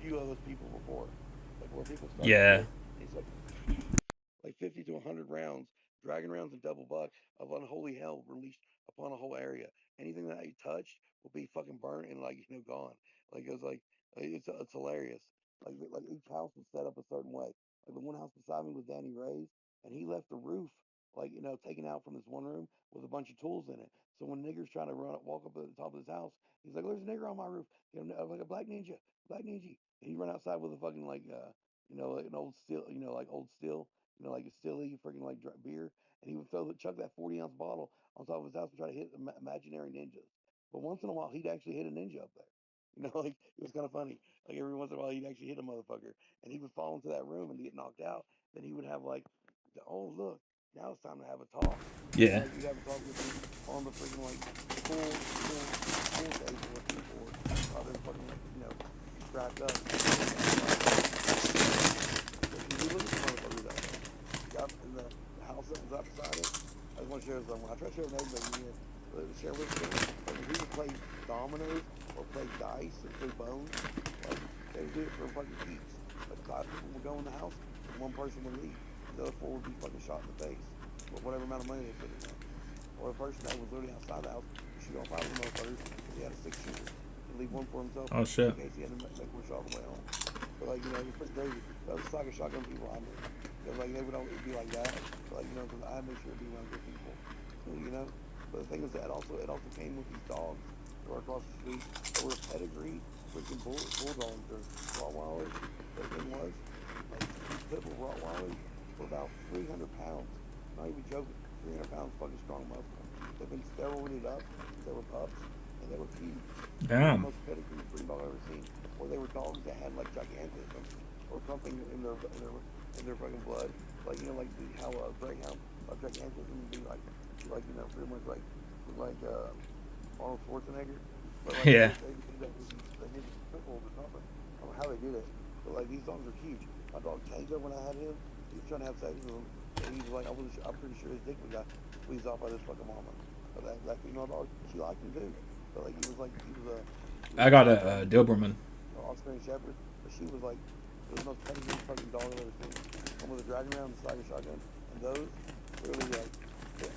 few of those people before. Like where people started. Yeah. He's like 50 to 100 rounds, dragon rounds and double buck of unholy hell released upon a whole area. Anything that you touch will be fucking burnt and like, you know, gone. Like it was like it's hilarious. Like each house was set up a certain way. Like the one house beside me was Danny Ray's, and he left the roof like, you know, taken out from this one room with a bunch of tools in it. So when niggers trying to walk up at the top of his house, he's like, "There's a nigger on my roof, you know, like a black ninja, and he run outside with a fucking like, you know, like an old steel, you know, like old steel, you know, like a stilly freaking like beer, and he would chuck that 40-ounce bottle on top of his house and try to hit imaginary ninjas. But once in a while, he'd actually hit a ninja up there. You know, like it was kind of funny. Like every once in a while, he'd actually hit a motherfucker, and he would fall into that room and get knocked out. Then he would have like, oh look, now it's time to have a talk. Yeah. Like, you'd have a talk with him on the freaking like pool table with people, or they're fucking like, you know, strapped up. But you look at the motherfucker that got in the house that was up beside it. I just want to share something. I try to share with everybody here. Share with them. Like, if we would play dominoes or play dice or play bones, like they would do it for fucking keeps. Like 5 people would go in the house, and 1 person would leave. The other 4 would be fucking shot in the face with whatever amount of money they put in there. Or a person that was literally outside the house, shoot all 5 of the motherfuckers. He had a 6-shooter. He'd leave 1 for himself. Oh shit. In case he had to make 1 shot on the way home. But like, you know, it's pretty crazy. That was the Saga shotgun people I knew. Because like they would always be like that. But like, you know, because I make sure to be around good people. You know? But the thing is that it also came with these dogs that were across the street that were pedigree freaking bulldogs or Rottweilers. The thing was, like, these pit bull Rottweilers were about 300 pounds. Not even joking. 300 pounds fucking strong muscle. They've been steroided up. They were pups and they were huge. Damn. The most pedigree breed dog I've ever seen. Or they were dogs that had like gigantism or something in their fucking blood. Like, you know, like how a greyhound of gigantism would be like, you know, pretty much like Arnold Schwarzenegger. But, Yeah. They need football or something. I don't know how they do that. But like these dogs are huge. My dog Tango, when I had him, he was trying to have sex with him, and he was like, I'm pretty sure his dick was got squeezed off by this fucking mama. But that female dog, she liked him too. But like he was I got a Doberman. Australian Shepherd, but she was like the most pettiest fucking dog I've ever seen. One with a dragon around beside your shotgun, and those really like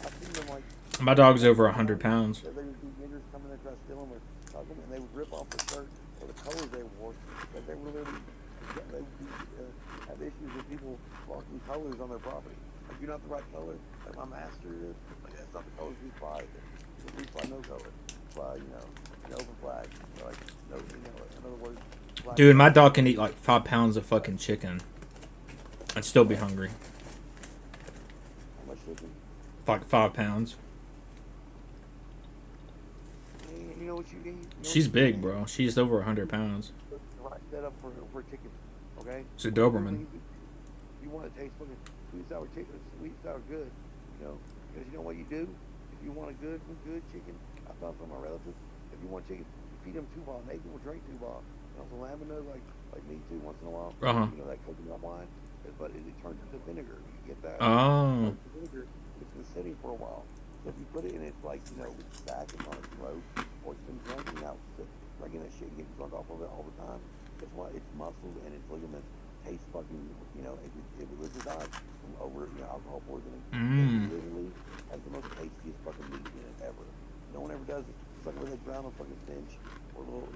I've seen them like. My dog's over 100 pounds. They would be niggers come in there try to steal them or talk them, and they would rip off the shirt or the colors they wore. Like they were literally they would have issues with people marking colors on their property. Like you're not the right color. Like my master is. Like that's not the colors we fly. We fly no color. Fly an open flag. Like no, in other words. Dude, my dog can eat like 5 pounds of fucking chicken and still be hungry. How much chicken? Like 5 pounds. You know what you eat? She's big, bro. She's over 100 pounds. Right, set up for chicken, okay? It's a Doberman. You want to taste fucking sweet sour chicken, sweet sour good, because you know what you do? If you want a good chicken, I found from my relatives, if you want chicken, you feed them 2-ball. Make them drink 2-ball. Some lavender, like me too, once in a while. That coconut wine, but it turns into vinegar. You get that? Oh. Vinegar, it's been sitting for a while. So if you put it in, it's like it's stacking on its throat, or it's been drinking out, drinking that shit, and getting drunk off of it all the time. That's why its muscles and its ligaments taste fucking, it lives or dies from alcohol poisoning. It literally has the most tastiest fucking meat in it ever. No one ever does it. It's like when they drown a fucking finch or little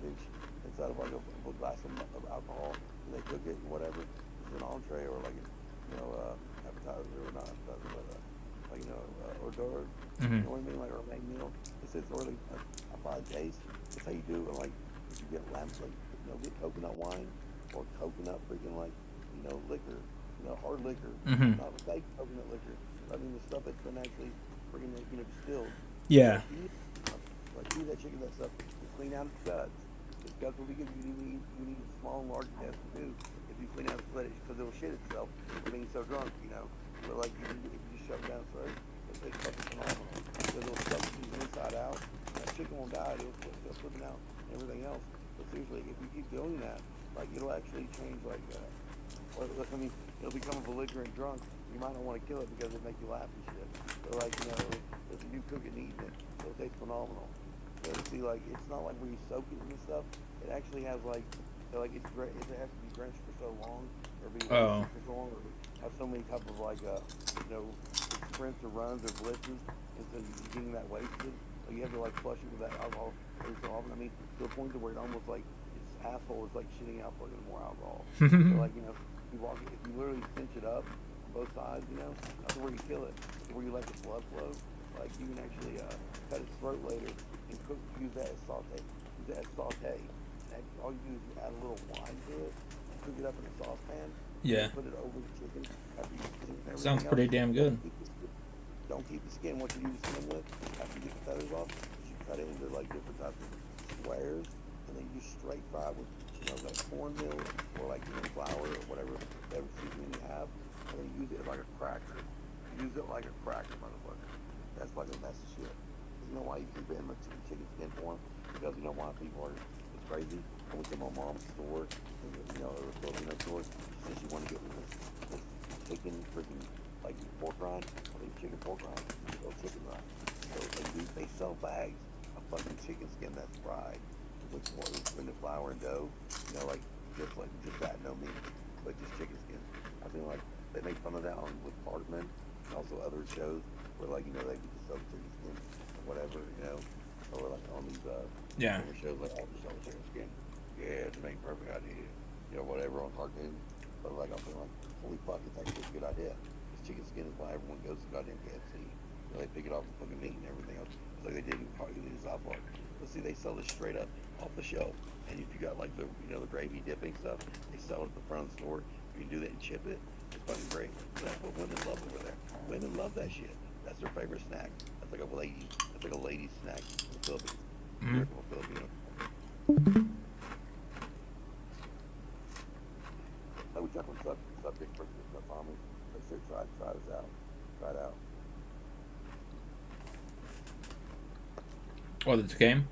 finch inside of like a glass of alcohol, and they cook it and whatever. It's an entree or like appetizer or not appetizer, but hors d'oeuvre. You know what I mean? Like or a main meal. It's really a fine taste. That's how you do it. Like if you get lamb, get coconut wine or coconut freaking liquor, hard liquor, not fake coconut liquor. I mean the stuff that's been actually freaking distilled. Yeah. Like do that chicken, that stuff. You clean out its guts. Its guts will be good. You need a small and large intestine too. If you clean out its let it, because it'll shit itself. I mean, so drunk, But like if you just shove it down its throat, it's fucking phenomenal. Because it'll stuff you inside out. That chicken won't die. It'll flip it out and everything else. But seriously, if you keep doing that, like it'll actually change it'll become a belligerent drunk. You might not want to kill it because it'll make you laugh and shit. But if you cook it and eat it, it'll taste phenomenal. So see, it's not like where you soak it and stuff. It actually has it has to be drenched for so long, or be for so long, or have so many type of sprints or runs or blitzes, and so you're getting that wasted. So you have to flush it with that alcohol every so often. I mean, to a point to where it almost its asshole is shitting out fucking more alcohol. So if you literally cinch it up on both sides, that's where you kill it. That's where you let the blood flow. Like you can actually cut its throat later and use that as saute. And all you do is add a little wine to it, and cook it up in a saucepan. Yeah. Put it over the chicken after you season everything. Sounds pretty damn good. Don't keep the skin. What you do the skin with after you get the feathers off, you cut it into different types of squares, and then you straight fry with cornmeal or flour or whatever seasoning you have, and then use it like a cracker. Use it like a cracker, motherfucker. That's like a mess of shit. You know why you keep it in the chicken skin form? Because you know why people are. It's crazy. I went to my mom's store, or a Filipino store. She said she wanted to get this chicken freaking pork rind. I think chicken pork rind. Or chicken rind. So they sell bags of fucking chicken skin that's fried with flour and dough. Just that, no meat, but just chicken skin. I think they make fun of that with Cartman and also other shows where they just sell chicken skin or whatever, or on these shows I'll just sell chicken skin. Yeah, it's a perfect idea, whatever on cartoons. But I'm thinking holy fuck, it's actually a good idea. Because chicken skin is why everyone goes to goddamn KFC. They pick it off the fucking meat and everything else. It's like they did in South Park. But see, they sell this straight up off the shelf. And if you got the gravy dipping stuff, they sell it at the front of the store. You can do that and chip it. It's fucking great. That's what women love over there. Women love that shit. That's their favorite snack. That's like a lady snack in the Philippines. Filipino. We jump on subject for this on me. Let's try this out. Try it out. Oh, this game?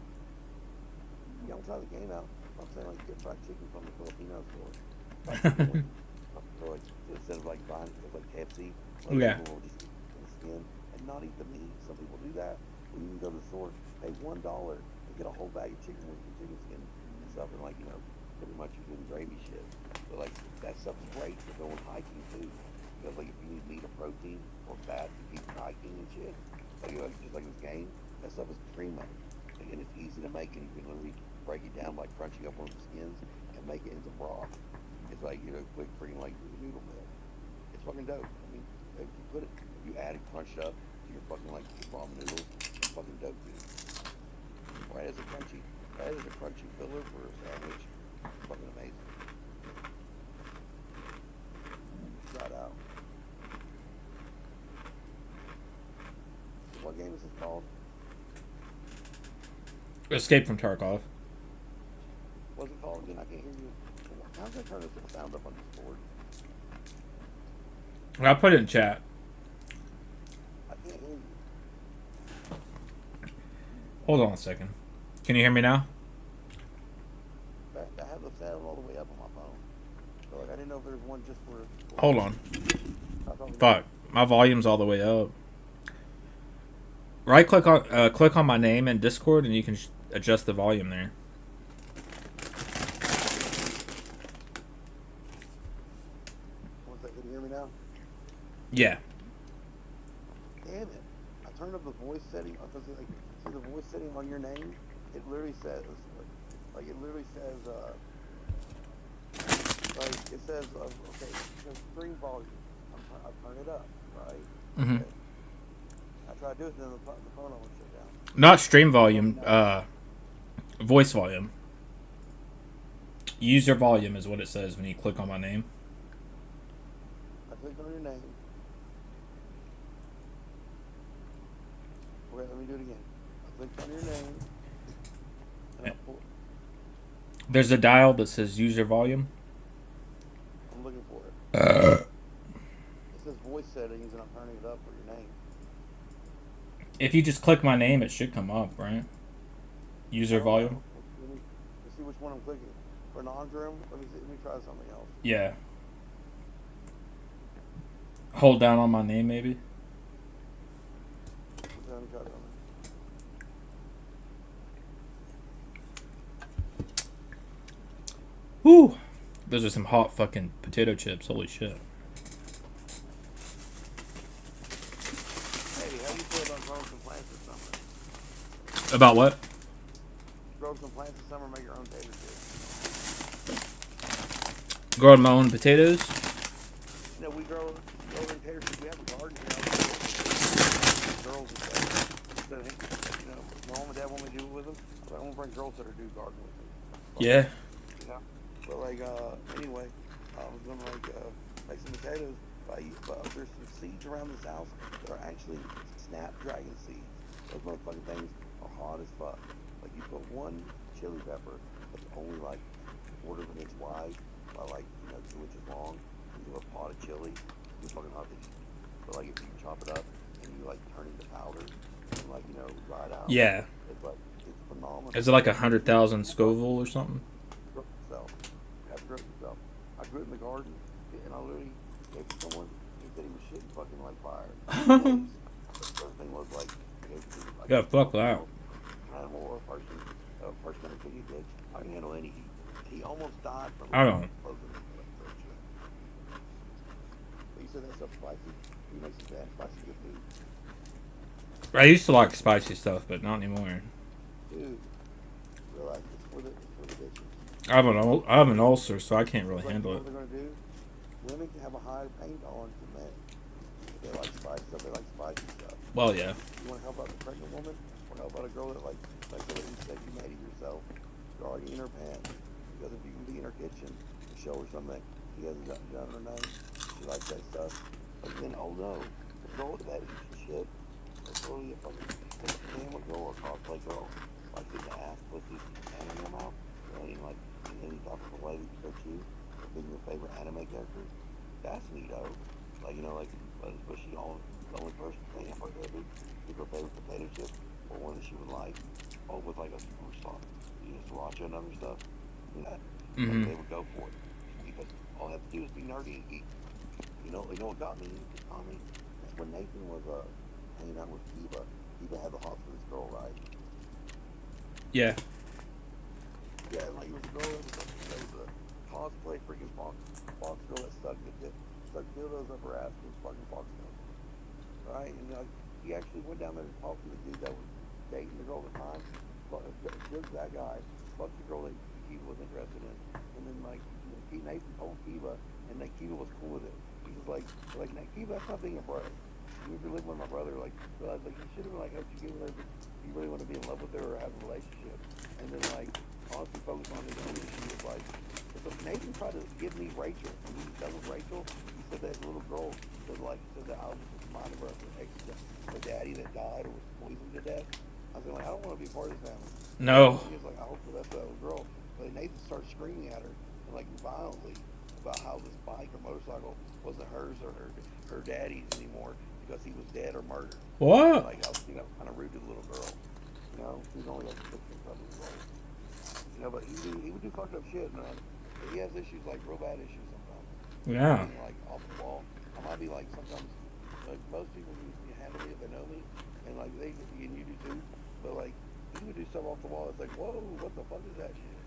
try the game out. I'm saying like get fried chicken from the Filipino store. So like instead of like buying like KFC, like Yeah. people will just eat the skin and not eat the meat. Some people do that. Well, you can go to the store, pay $1 and get a whole bag of chicken with your chicken skin and stuff, and like pretty much you're doing gravy shit. But like that stuff is great for going hiking too. Because like if you need meat or protein or fat to keep hiking and shit, like just like this game, that stuff is primo. And it's easy to make, and you can literally break it down by crunching up one of the skins and make it into broth. It's like quick freaking like noodle meal. It's fucking dope. I mean, if you put it, you add it crunched up to your fucking like ramen noodles, it's fucking dope, dude. Right as a crunchy filler for a sandwich, it's fucking amazing. Try it out. What game is this called? Escape from Tarkov. What's it called again? I can't hear you. How's that turn the sound up on Discord? I'll put it in chat. I can't hear you. Hold on a second. Can you hear me now? I have the sound all the way up on my phone. So like I didn't know if there's one just for Hold on. Fuck. My volume's all the way up. Right click on my name in Discord and you can adjust the volume there. One second, can you hear me now? Yeah. Damn it. I turned up the voice setting. I was like, see the voice setting on your name? It literally says, like it literally says, like it says, okay, it says stream volume. I turn it up, right? Mm-hmm. Okay. I tried to do it, then the phone almost shut down. Not stream volume, voice volume. User volume is what it says when you click on my name. I clicked on your name. Okay, let me do it again. I clicked on your name. And There's a dial that says user volume. I'm looking for it. It says voice settings, and I'm turning it up for your name. If you just click my name, it should come up, right? User volume. Let's see which one I'm clicking. For non-drum, let me try something else. Yeah. Hold down on my name, maybe. Let me try something. Woo! Those are some hot fucking potato chips. Holy shit. Hey, how do you feel about growing some plants this summer? About what? Grow some plants this summer, make your own tater chips. Growing my own potatoes? You know, we grow in tater chips. We have a garden here. Girls and stuff. So, you know, mom and dad want me to do it with them. But I want to bring girls that are do garden with me. Yeah. You know? But like, anyway, I was gonna like make some potatoes. But there's some seeds around this house that are actually snapdragon seeds. Those motherfucking things are hot as fuck. Like you put one chili pepper that's only like a quarter of an inch wide by like 2 inches long into a pot of chili. It's fucking hot to eat. But like if you chop it up and you like turn it to powder and like dry it out. Yeah. It's like it's phenomenal. Is it like 100,000 Scoville or something? I grew it in the garden, and I literally gave it to someone. He said he was shitting fucking like fire. Everything looked like, Yeah, fuck that. Animal or person in a piggy ditch. I can handle any heat. He almost died from. I don't. But you said that stuff's spicy. You make some bad spicy good food. I used to like spicy stuff, but not anymore. Dude, realize it's for the bitches. I have an ulcer, so I can't really handle it. What they're gonna do? Women can have a higher pain tolerance than men. They like spicy stuff. They like spicy stuff. Well, yeah. You want to help out the pregnant woman, or help out a girl that like the way you said you made it yourself? You're already in her pants. Because if you can be in her kitchen and show her something she hasn't done her name, she likes that stuff. But then, oh no, the girl with that eats the shit. That's totally a fucking camera girl or cosplay girl. Like getting the ass pussy and in your mouth. Like any type of way that you touch you, or being your favorite anime character. That's neato. Like but she the only person saying fuck that dude. Pick her favorite potato chip or one that she would like. with like a sauce, sriracha and other stuff. Mhm. They would go for it because all I have to do is be nerdy and geek. You know what got me into Tommy? That's when Nathan was hanging out with Kiva. Kiva had the hots for this girl, right? Yeah. Yeah, like it was a girl that was a cosplay freaking fox girl that stuck dildos up her ass with fucking fox girl. Right? And he actually went down there to talk to the dude that was dating the girl at the time. But that guy fucked the girl that Kiva was interested in. And then Nathan told Kiva, and Kiva was cool with it. He was like Kiva, that's not being a brother. You were living with my brother, you should have been helped you get with her, but you really want to be in love with her or have a relationship. And then honestly focus on his own issue. So Nathan tried to give me Rachel, and he was done with Rachel. He said that little girl said that I was just reminded her of her daddy that died or was poisoned to death. I was like, I don't want to be part of this family. No. He was like, I hope for that little girl. But Nathan started screaming at her violently about how this bike or motorcycle wasn't hers or her daddy's anymore because he was dead or murdered. What? I was, kind of rude to the little girl. He was only 16 years old. But he would do fucked up shit, man. He has issues, real bad issues sometimes. Yeah. Off the wall. I might be sometimes, most people you handle me if they know me, and and you do too. But he would do stuff off the wall. It's like, whoa, what the fuck is that shit?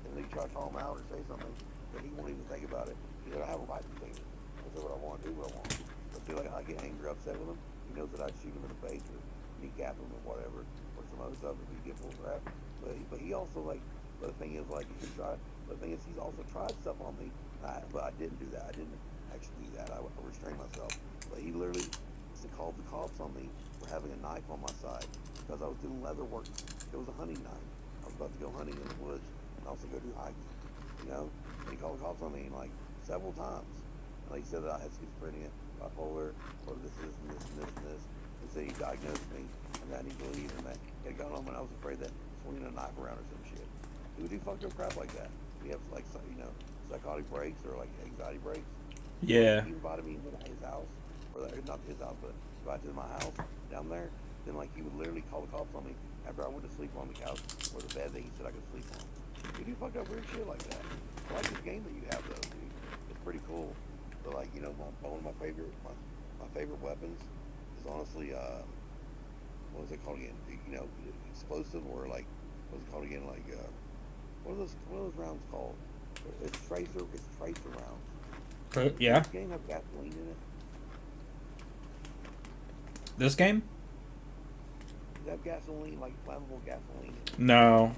And then you try to call him out or say something, but he won't even think about it. He's like, I have a right to think it. I say what I want, do what I want. But see, I get angry, upset with him. He knows that I'd shoot him in the face or kneecap him or whatever, or some other stuff if he get full crap. But he also but the thing is he's also tried stuff on me, but I didn't do that. I didn't actually do that. I restrained myself. But he literally called the cops on me for having a knife on my side because I was doing leather work. It was a hunting knife. I was about to go hunting in the woods and also go do hikes. And he called the cops on me several times. And he said that I had schizophrenia, bipolar, or this, and this, and this, and this. He said he diagnosed me and that he believed and that he had gone home when I was afraid that swinging a knife around or some shit. He would do fucked up crap like that. He has psychotic breaks or anxiety breaks. Yeah. He invited me into his house, or not his house, but invited to my house down there. Then he would literally call the cops on me after I went to sleep on the couch or the bed that he said I could sleep on. You do fucked up weird shit like that. I like this game that you have though, dude. It's pretty cool. But one of my favorite weapons is honestly what was it called again? Explosive or what's it called again? What are those rounds called? It's tracer rounds. Yeah. Does this game have gasoline in it? This game? Does it have gasoline, flammable gasoline in it? No.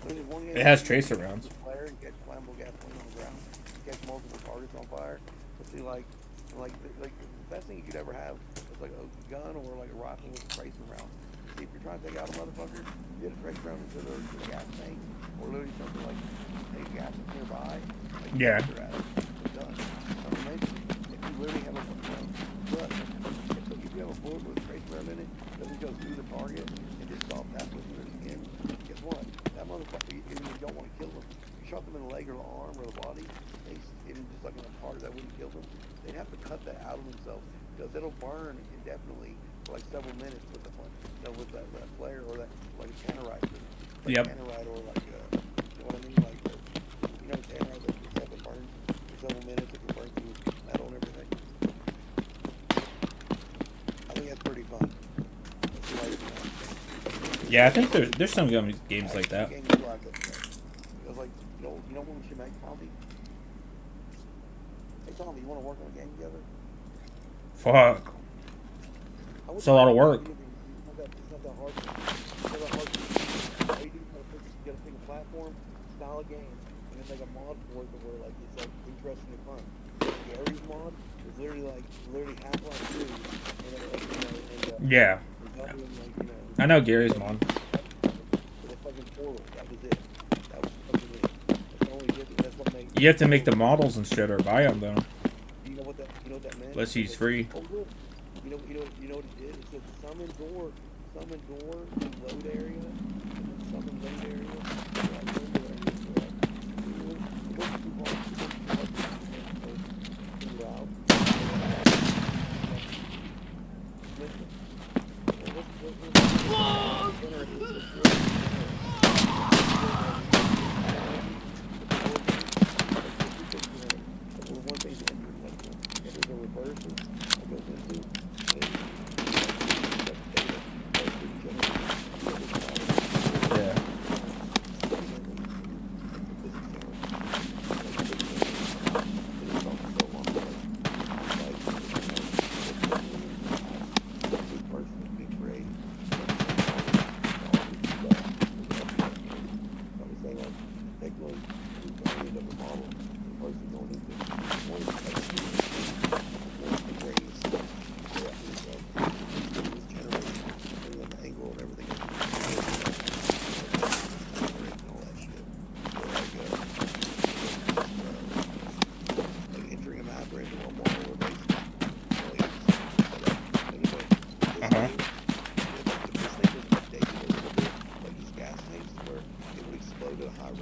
It has tracer rounds. Flare and catch flammable gasoline on the ground. Catch multiple targets on fire. But see, the best thing you could ever have is a gun or a rifle with a tracer round. See, if you're trying to take out a motherfucker, get a tracer round into the gas tank or literally something a gas is nearby. Yeah. It's done. If you literally have a bullet, if you have a bullet with a tracer round in it, doesn't go through the target and just stops halfway through their skin. Guess what? That motherfucker, you don't want to kill them. You shot them in the leg or the arm or the body, just in a part that wouldn't kill them. They'd have to cut that out of themselves because it'll burn indefinitely for several minutes with that flare or that tannerite. Yep. Tannerite or you know what I mean? Tannerite that burns for several minutes. It can burn through metal and everything. I think that's pretty fun. Yeah, I think there's some games like that. You know when we should make, Tommy? Hey Tommy, you want to work on a game together? Fuck. It's a lot of work. It's not that hard. It's not that hard. All you do is get a single platform, style a game, and then make a mod for it where it's interesting and fun. Gary's mod is literally Half-Life 2. Yeah. I know Gary's mod. You have to make the models and shit or buy them though. You know what that meant? Unless he's free. You know what it did? It said summon door, load area, summon load area.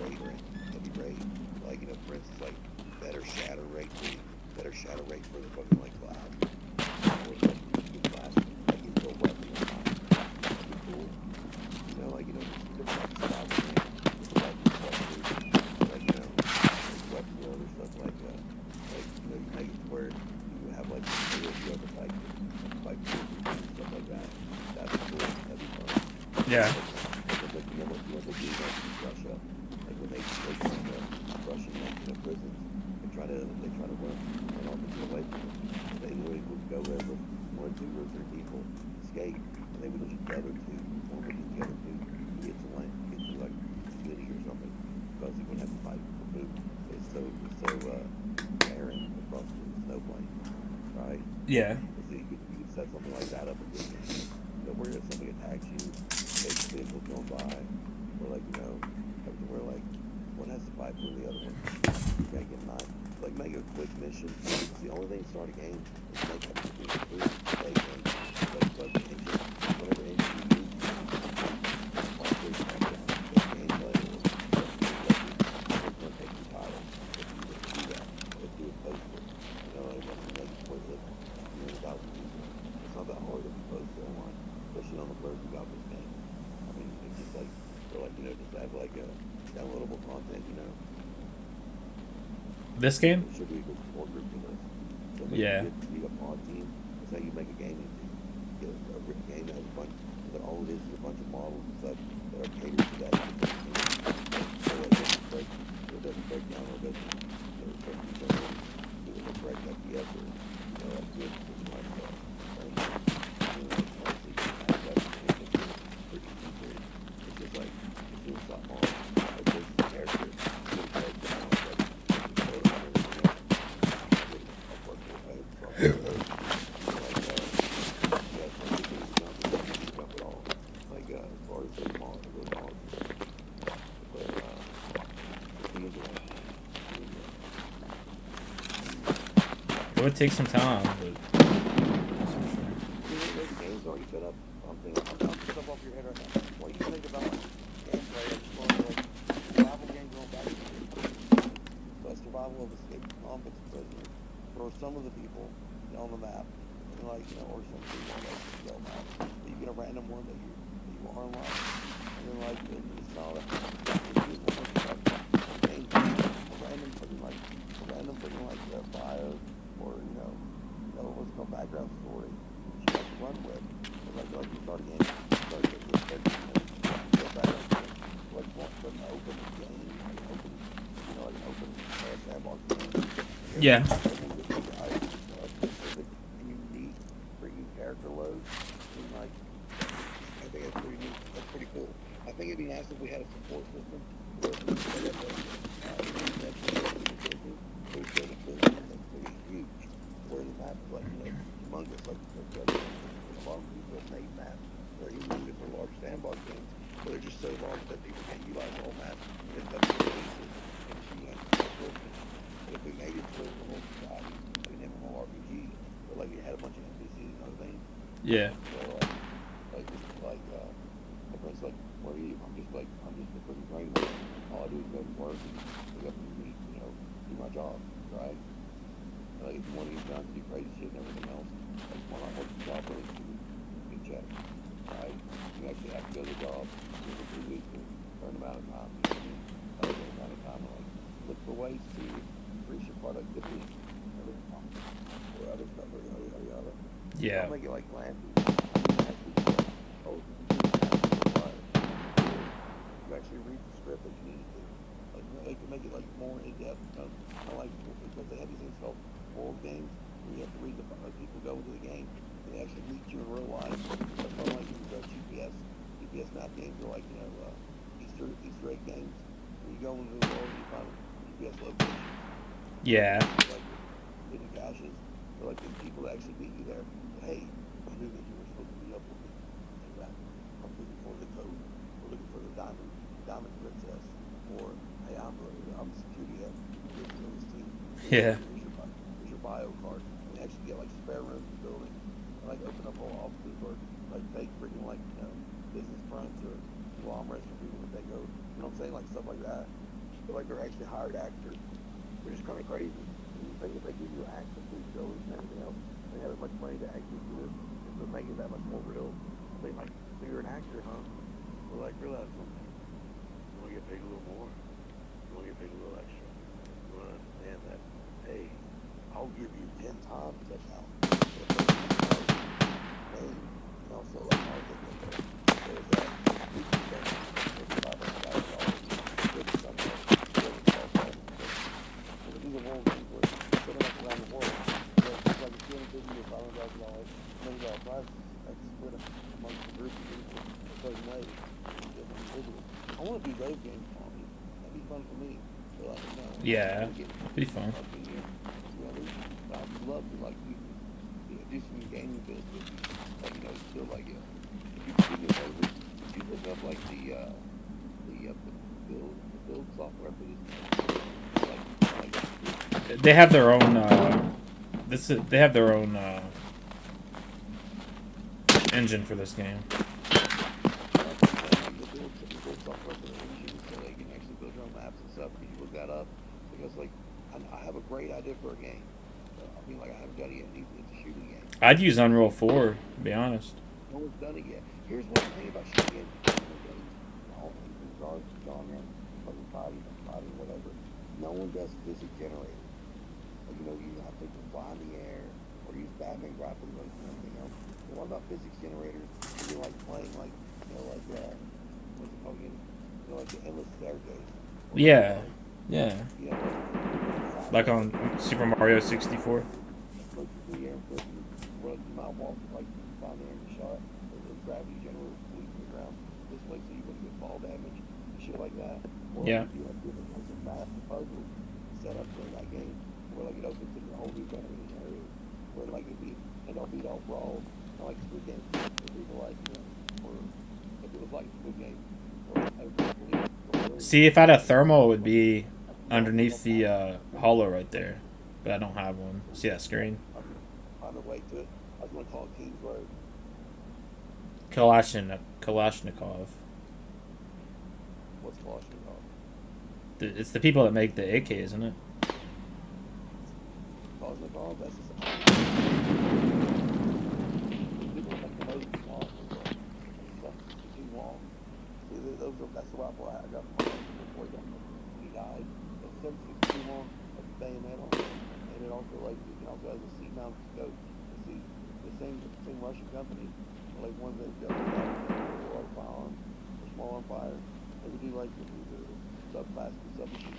rate range, heavy rate. Like, you know, for instance, like better shatter rate for the fucking like cloud. Or like the class, like you build weapon or not. That'd be cool. You know, like, you know, just different types of styles of games. Like, you know, like weapon builder stuff like, you know, you make it to where you have like you have a like stuff like that. That's cool. That'd be fun. Yeah. Like, you know what they do like in Russia, like when they find the Russian like, you know, prisons, they try to run all the people away from them. They literally would go there with 1, 2, or 3 people, escape, and they would just gather to one would get together to get to land, get to like the city or something, because he wouldn't have to fight for food. It's so barren across the snow plains, right? Yeah. So you could set something like that up again. You know, where if somebody attacks you, big vehicles going by, or like, you know, where like one has to fight for the other one. You can't get nine. Like make a quick mission. It's the only thing to start a game is make everything food, steak, and like engine, whatever engine you use. Like this gameplay or it's gonna take you title if you just do that. Let's do it posted. You know, like make it quick with without people. It's not that hard if you post it online, especially on the bird you got this game. I mean, it's just like, or like, you know, just have like a downloadable content, you know. This game? It should be a good support group for this. So Yeah. You a pod team. That's how you make a gaming team. Get a game that has a bunch, that all it is a bunch of models and stuff that are catered to that. So it doesn't break down or doesn't break FPS or, you know, like good something like that. And, you know, obviously, it's just like, it's doing something on, like this character, It would take some time, but the game's already set up. I'm set up off your head right now. What do you think about gameplay as far as like survival games going back to the survival of escape convicts prisoners for some of the people on the map, and like, you know, or some people on like the shell map. You get a random one that you are unlocked, and then like it's not a random freaking like bio or you know what's called background story you have to run with. And like you start a game, start getting this background story. Like an open game, like an open, you know, like an open sandbox game. Yeah. Unique freaking character loads. And like I think that's pretty neat. That's pretty cool. I think it'd be nice if we had a support system where huge. Where the map is like, you know, humongous, like a lot of people have made maps where you use it for large sandbox games, but they're just so large that people can't utilize the whole map. It's up to the pieces, and she but if we made it for the whole society, like an MMORPG, but like it had a bunch of NPCs and other things. Yeah. So for instance, like, where are you? I'm just a freaking train. All I do is go to work and wake up and eat, you know, do my job, right? Like, if you want to get done, do crazy shit and everything else, like, why not work the job for a check, right? You actually have to go to the job for 2 weeks for a certain amount of time, you know what I mean? A certain amount of time to, like, look for ways to increase your productivity, or other stuff, or yada, yada. Yeah. I'll make it like land. You actually read the script that you need to. Like, they can make it like more in depth. Kind of like, because they have these things called world games where you have to read the people go into the game. They actually meet you in real life. That's kind of like GPS map games, or like, you know, Easter egg games. Where you go into the world and you find GPS locations. Yeah. Like hidden caches. Or like the people that actually meet you there. Hey, I knew that you were supposed to be up with me. I'm looking for the code. We're looking for the diamond princess. Or hey, I'm the security head. This team. Yeah. Here's your bio card. And you actually get like spare rooms in the building. And like open up all offices or like take freaking like, you know, business fronts or conglomerates for people to take over. You know what I'm saying? Like stuff like that. feel like they're actually hired actors, which is kind of crazy. And you think if they give you access to these shows and everything else, they have as much money to actually do it, and to make it that much more real. They like, so you're an actor, huh? Well, like, realize something. You want to get paid a little more. You want to get paid a little extra. You want to understand that, hey, I'll give you 10 times that now. And also, like, I'll give you that. There's that. We can spend $500,000 something. And these are ones where set up around the world. It's like $250,000 or $500,000 million prize. That's split up amongst the group of people a certain way. I want to do those games for me. That'd be fun for me. So, like, you know, Yeah, be fun. I'd love to like do some gaming builds with you. Like, you know, still like if you do me a favor, if you look up like the build software for this. They have their own. They have their own engine for this game. I have a great idea for a game. I mean, like, I haven't done it yet. It's a shooting game. I'd use Unreal 4, to be honest. No one's done it yet. Here's one thing about shooting games. All these genre, fucking body, whatever. No one does physics generators. Like, you know, you have to fly in the air or use Batman graphics or anything else. But what about physics generators? You're like playing, like, you know, like, what's it called again? You know, like the Endless Staircase. Yeah, yeah. Like on Super Mario 64. Yeah. Set up for that game where like it opens to a whole new area where like it don't be all brawl like Squid Game. People like, you know, or if it was like Squid Game or See, if I had a thermal, it would be underneath the hollow right there, but I don't have one. See that screen? On the way to it, I was gonna call it Kings Road. Kalashnikov. What's Kalashnikov? It's the people that make the AK, isn't it? Kalashnikov, that's just people make the most long. Too long. See, that's the rifle I got before he died. It's 76 too long, like a bayonet on it. And it also, like, you can also have a seat-mounted scope. See, the same Russian company, like ones that go with firearms or small on fire. They would do like the subclass and submachine.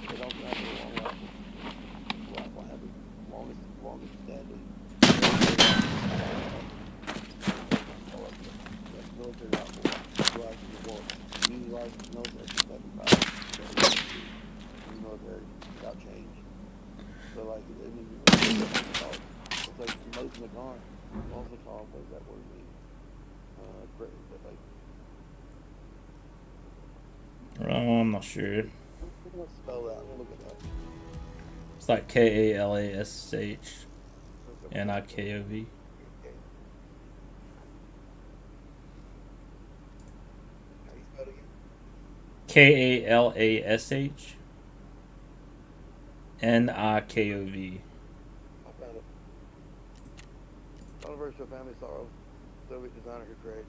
They don't have a long rifle. The rifle have the longest deadly. Military rifle. Rifle in the war. Mini rifle, military, 75. Military, without change. So like, I mean, it's like most in the car. Also called, what does that word mean? I'm not sure. Let's spell that. We'll look it up. It's like Kalash Nikov. Kalash Nikov. Universal Family Sorrow, Soviet designer who created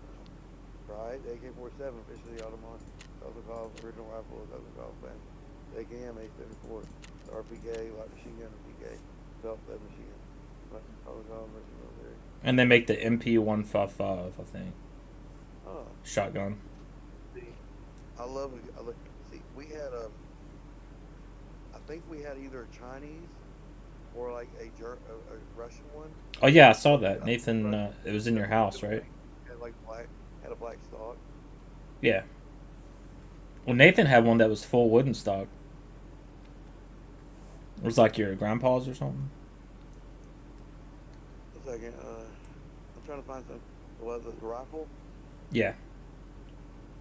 Pride, AK-47, officially Audemars, Kalashnikov, original rifle of Kalashnikov band, AKM, A-74, RPK, light machine gun, PK, self-fed machine gun, Kalashnikov, merchant military. And they make the MP155, I think. Oh. Shotgun. See, I love, see, we had I think we had either a Chinese or like a Russian one. Oh yeah, I saw that. Nathan, it was in your house, right? Had a black stock. Yeah. Well, Nathan had one that was full wooden stock. It was like your grandpa's or something. A second, I'm trying to find some. Was it the rifle? Yeah.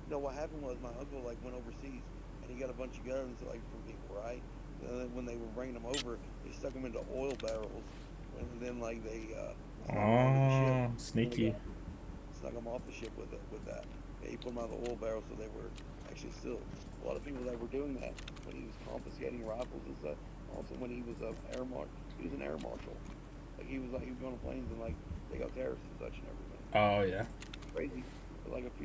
No, what happened was my uncle like went overseas and he got a bunch of guns like from people, right? And then when they were bringing them over, they stuck them into oil barrels, and then like they sneaky. Snuck them off the ship with that. He put them out of the oil barrel so they were actually still a lot of people that were doing that when he was confiscating rifles and stuff. Also when he was he was an air marshal. Like he was going to planes and like take out terrorists and such and everything. Oh yeah. Crazy. But like a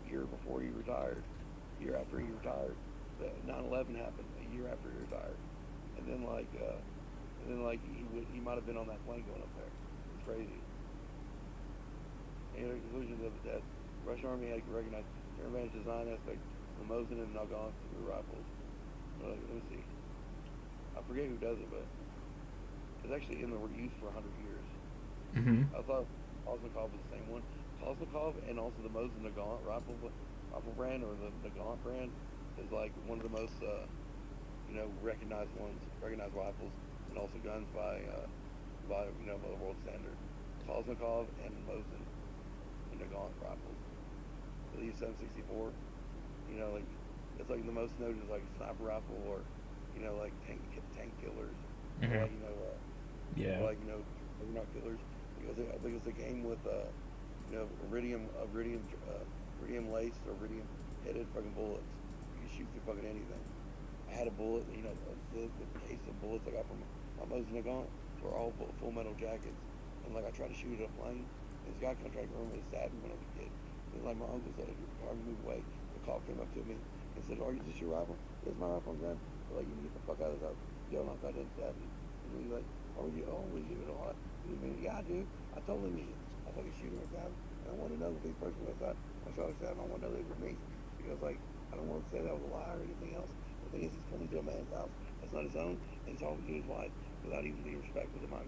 year before he retired, year after he retired, the 9/11 happened a year after he retired, and then he might have been on that plane going up there. It's crazy. And the conclusions of the death, the Russian Army had to recognize their advanced design aspect of the Mosin and Nagant rifles. Let me see. I forget who does it, but it's actually in the use for 100 years. Mm-hmm. I thought Kalashnikov was the same one. Kalashnikov and also the Mosin Nagant rifle brand, or the Nagant brand, is like one of the most recognized rifles, and also guns by the world standard. Kalashnikov and Mosin Nagant rifles. The U-764, it's like the most noted like sniper rifle, or like tank killers, Mm-hmm. or Yeah. not killers, because I think it's a game with iridium laced or iridium headed fucking bullets. You can shoot through fucking anything. I had a bullet, the case of bullets I got from my Mosin Nagant were all full metal jackets, and like I tried to shoot at a plane, and this guy contract room and stabbed me when I was a kid. And like my uncle said, I moved away. The cop came up to me and said, "Are you just your rifle? Here's my rifle gun." Like, you get the fuck out of this house. Yo, no, I didn't stab you. And he's like, "Oh, you know what? You mean, yeah, I do. I totally mean it. I fucking shoot him inside. And I want to know if these person was outside. I shot him inside, and I want to know they were me. Because, like, I don't want to say that was a lie or anything else. The thing is, he's coming to a man's house that's not his own, and he's talking to his wife without even being respectful to my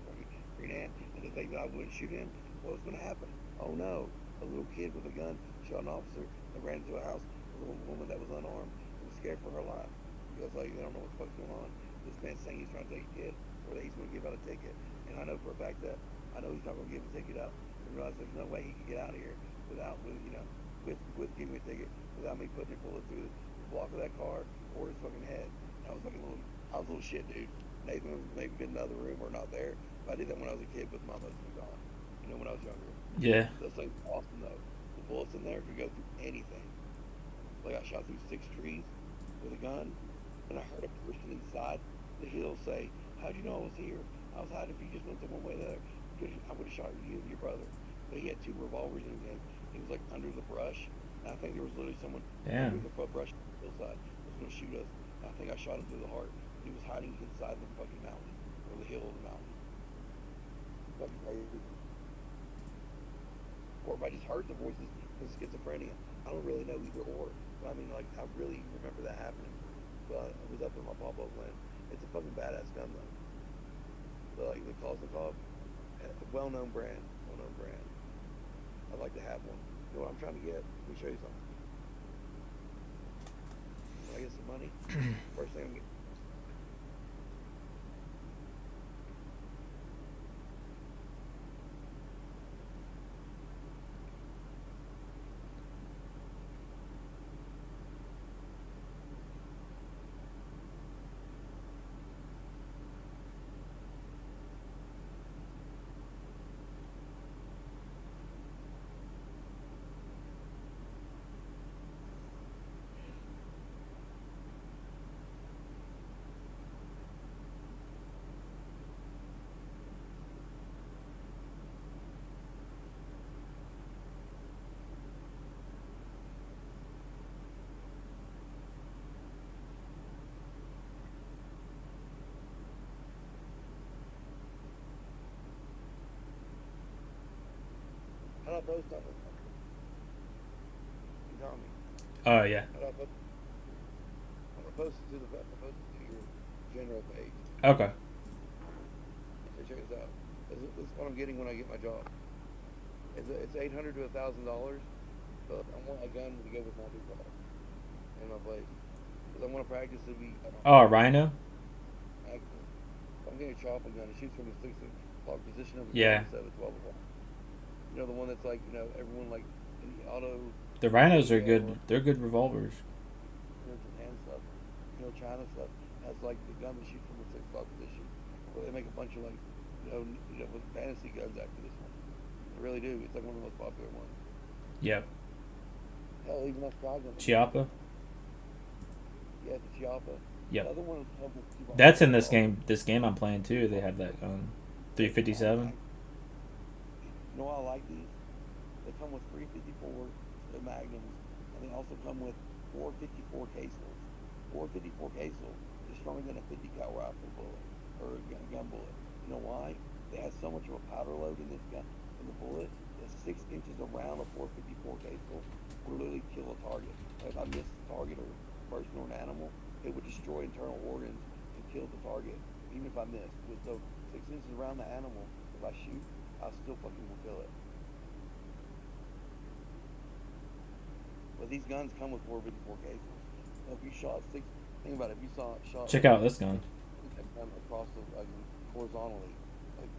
green aunt. And to think that I wouldn't shoot him, what was going to happen? Oh, no. A little kid with a gun shot an officer that ran into a house. A little woman that was unarmed and was scared for her life. Because, like, they don't know what the fuck's going on. This man's saying he's trying to take a kid, or that he's going to give out a ticket. And I know for a fact that I know he's not going to give a ticket out. I realize there's no way he can get out of here with giving me a ticket, without me putting a bullet through the block of that car or his fucking head. I was a little shit, dude. Nathan was maybe been in the other room or not there. But I did that when I was a kid with my Mosin Nagant. When I was younger. Yeah. Those things are awesome though. The bullets in there could go through anything. Like I shot through 6 trees with a gun, and I heard a person inside the hill say, "How'd you know I was here? I was hiding. If you just went to one way or the other, I would have shot you and your brother." But he had 2 revolvers in his hand. He was like under the brush. And I think there was literally someone under the brush on the hillside that was going to shoot us. And I think I shot him through the heart. He was hiding inside the fucking mountain, or the hill of the mountain. Fucking crazy. Or if I just heard the voices because schizophrenia. I don't really know either or. But I mean, like, I really remember that happening. But it was up in my Papa land. It's a fucking badass gun though. But like the Kalashnikov, a well-known brand. I'd like to have one. You know what I'm trying to get? Let me show you something. When I get some money, first thing I'm getting. How do I post on this? You tell me. Oh yeah. How do I post? I'm gonna post it to your general page. Okay. So check this out. This is what I'm getting when I get my job. It's $800 to $1,000, but I want a gun to go with my new car in my place. Because I want to practice to be. Oh, Rhino. I'm getting a chopper gun. It shoots from a 6 o'clock position of Yeah. 12 o'clock. You know, the one that's like, everyone like in the auto. The Rhinos are good. They're good revolvers. Japan stuff, China stuff has like the gun that shoots from a 6 o'clock position. Well, they make a bunch of like, with fantasy guns after this one. They really do. It's like one of the most popular ones. Yep. Hell, even that shotgun. Chiappa. Yeah, the Chiappa. Yep. The other one come with T-bomb. That's in this game. This game I'm playing too. They have that gun. 357. You know why I like these? They come with 354 magnums, and they also come with 454 cases. 454 cases is stronger than a 50 cal rifle bullet or a gun bullet. You know why? They have so much of a powder load in this gun, in the bullet, that 6 inches around a 454 casel will literally kill a target. Like if I miss a target or a person or an animal, it would destroy internal organs and kill the target, even if I missed. With so 6 inches around the animal, if I shoot, I still fucking will kill it. But these guns come with 454 cases. So if you shot 6, think about it. If you shot. Check out this gun. Across the horizontally, like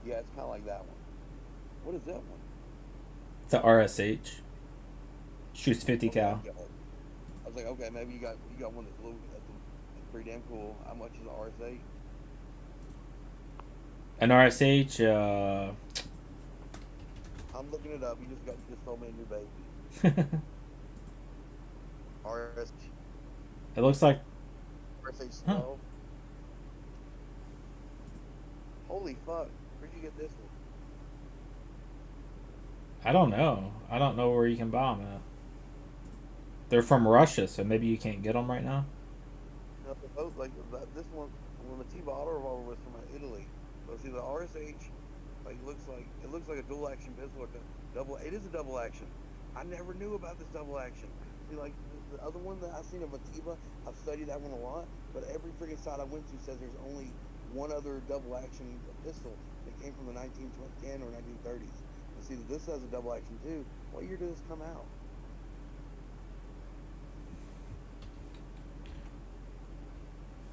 yeah, it's kind of like that one. What is that one? It's a RSH. Shoots 50 cal. I was like, okay, maybe you got one that's a little, that's pretty damn cool. How much is an RSH? An RSH. I'm looking it up. You just told me a new baby. RSH. It looks like. RSH Huh. 12. Holy fuck! Where'd you get this one? I don't know. I don't know where you can buy them at. They're from Russia, so maybe you can't get them right now. No, they're both like this one. When the T-Bar auto revolver was from Italy, but see the RSH, like it looks like a dual action pistol. Or double. It is a double action. I never knew about this double action. See, like the other one that I've seen of Atiba, I've studied that one a lot. But every freaking site I went to says there's only one other double action pistol that came from the 1910 or 1930s. And see, this has a double action too. What year did this come out?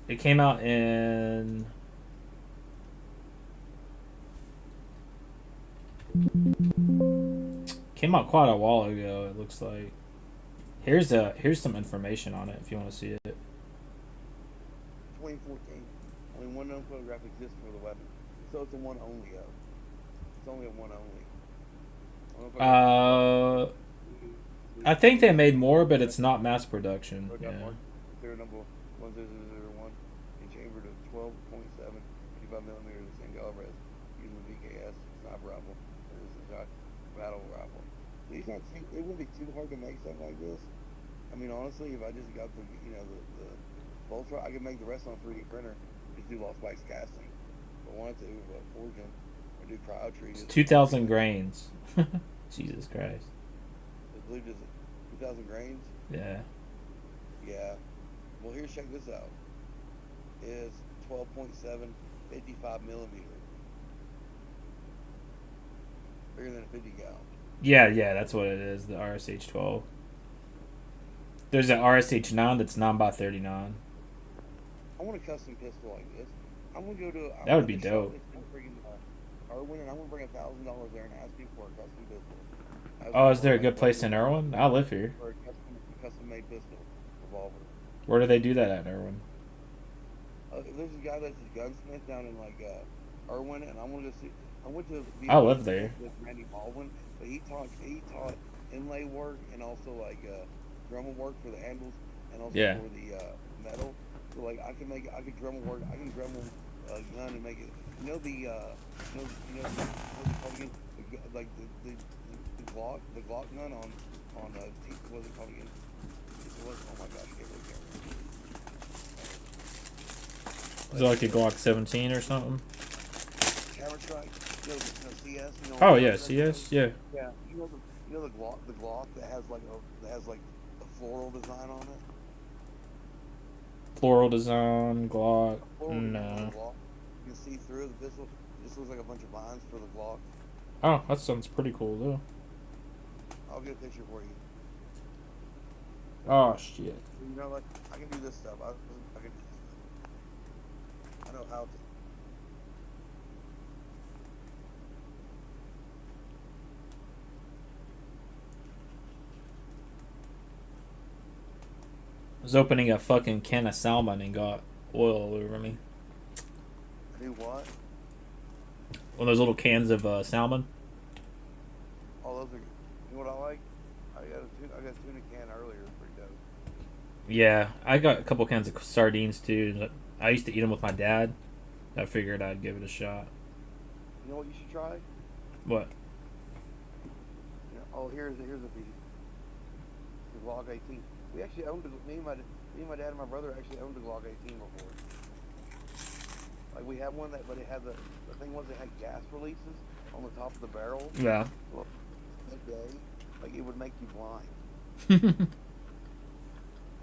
It came out in. Came out quite a while ago. It looks like. Here's some information on it if you want to see it. 2014. Only one known photograph exists for the weapon, so it's a one only of. It's only a one only. I think they made more, but it's not mass production. Yeah. Serial number 10001 and chambered at 12.7 55 millimeters, the same caliber as using the VKS sniper rifle. This is a battle rifle. These not too, it wouldn't be too hard to make stuff like this. I mean, honestly, if I just got the the Voltra, I could make the rest on a 3D printer. Just do lost wax casting. If I wanted to, forge them or do cryo treat. It's 2,000 grains. Jesus Christ. I believe it's 2,000 grains. Yeah. Yeah. Well, here, check this out. Is 12.7 55 millimeter. Bigger than a 50 cal. Yeah, that's what it is. The RSH 12. There's an RSH 9 that's 9x39. I want a custom pistol like this. I'm gonna go to. That would be dope. Irwin, and I'm gonna bring $1,000 there and ask you for a custom pistol. Oh, is there a good place in Irwin? I live here. For a custom made pistol, revolver. Where do they do that at Irwin? There's a guy that's a gunsmith down in like Irwin, and I want to go see. I went to. I live there. With Randy Baldwin, but he taught inlay work and also like Dremel work for the handles and also for the metal. So like I can Dremel work. I can Dremel a gun and make it. You know the what's it called again? Like the Glock gun on what's it called again? Oh my gosh, I can't really Is it like a Glock 17 or something? Camera strike, CS. Oh yeah, CS, yeah. Yeah, you know the Glock that has like a floral design on it. Floral design, Glock. No. You can see through the pistol. This looks like a bunch of vines for the Glock. Oh, that sounds pretty cool though. I'll get a picture for you. Oh shit. You know, like I can do this stuff. I can. I know how to. I was opening a fucking can of salmon and got oil all over me. Do what? One of those little cans of salmon. Oh, those are. You know what I like? I I got a tuna can earlier. It's pretty dope. Yeah, I got a couple cans of sardines too. I used to eat them with my dad. I figured I'd give it a shot. You know what you should try? What? You know, oh, here's a piece. The Glock 18. We actually owned me and my dad and my brother actually owned the Glock 18 before. Like we had one but it had the thing was it had gas releases on the top of the barrel. Yeah. Well, that day, like it would make you blind.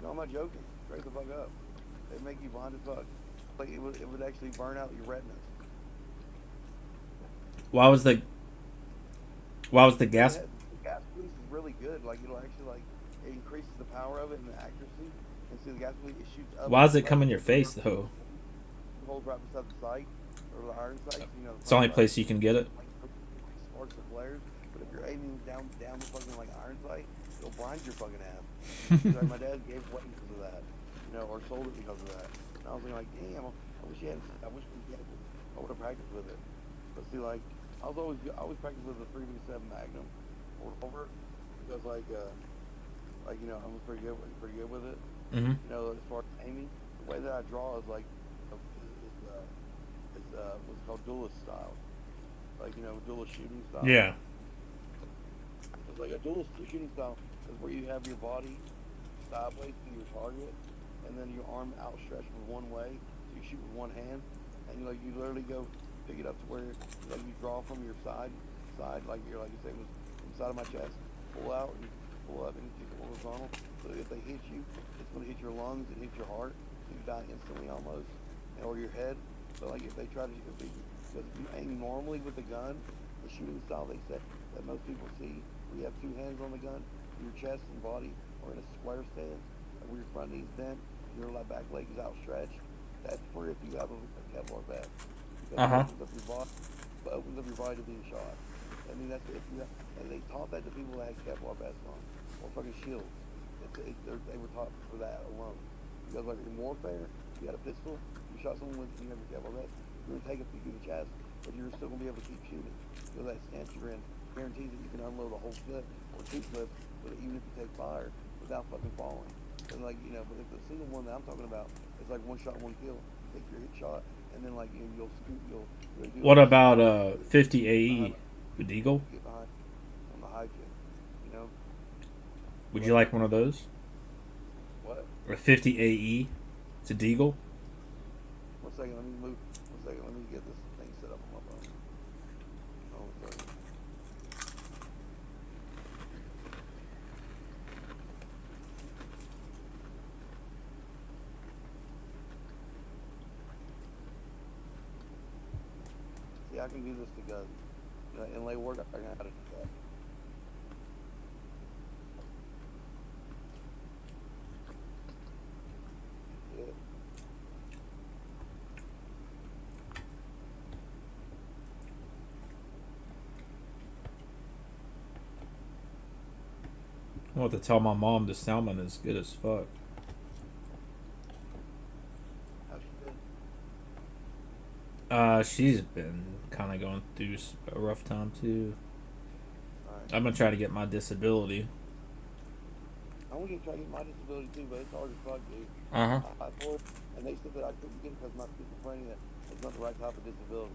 No, I'm not joking. Straight the fuck up. It'd make you blind as fuck. Like it would actually burn out your retinas. Why was the gas? The gas release is really good. Like it'll actually like it increases the power of it and the accuracy. And see the gas release it shoots up. Why does it come in your face though? Hold right beside the sight or the iron sight. You know. It's the only place you can get it. Sparks and flares. But if you're aiming down the fucking like iron sight, it'll blind your fucking ass. Like my dad gave away because of that, you know, or sold it because of that. And I was thinking like, damn, I wish we I would have practiced with it. But see, like, I always practiced with the 357 Magnum or over because like you know, I was pretty good with it. Mm-hmm. You know, as far as aiming, the way that I draw is like what's called duelist style, like you know, duelist shooting style. Yeah. It's like a duelist shooting style is where you have your body sideways to your target, and then your arm outstretched with one way, so you shoot with one hand, and you literally go pick it up to where like you draw from your side, like you say it was from the side of my chest, pull out and pull up and kick it horizontal. So if they hit you, it's going to hit your lungs and hit your heart, so you die instantly almost, or your head. So like if you aim normally with the gun, the shooting style they say that most people see, where you have two hands on the gun, your chest and body are in a square stance, and where your front knee's bent, your left back leg is outstretched. That's for if you have a Kevlar vest. Because it opens up your body to being shot. I mean, that's if you have, and they taught that to people that had Kevlar vests on, or fucking shields. They were taught for that alone. Because like in warfare, you got a pistol, you shot someone with, you have a Kevlar vest, you're gonna take it through the chest, but you're still gonna be able to keep shooting. Because that stance you're in guarantees that you can unload a whole clip or two clips, but even if you take fire without fucking falling. And like you know, but if the single one that I'm talking about is like one shot, one kill, take your hit shot, and then like you'll scoot, you'll do. What about 50 AE with Eagle? Get behind on the high kick, you know. Would you like one of those? What? Or 50 AE? It's a Deagle. 1 second, let me move. 1 second, let me get this thing set up on my phone. Oh, sorry. See, I can do this to guns. You know, inlay work, I can know how to do that. I want to tell my mom the salmon is good as fuck. She's been kind of going through a rough time too. Right. I'm gonna try to get my disability. I want to try to get my disability too, but it's hard as fuck, dude. Uh-huh. And they said that I couldn't get it because my schizophrenia is not the right type of disability.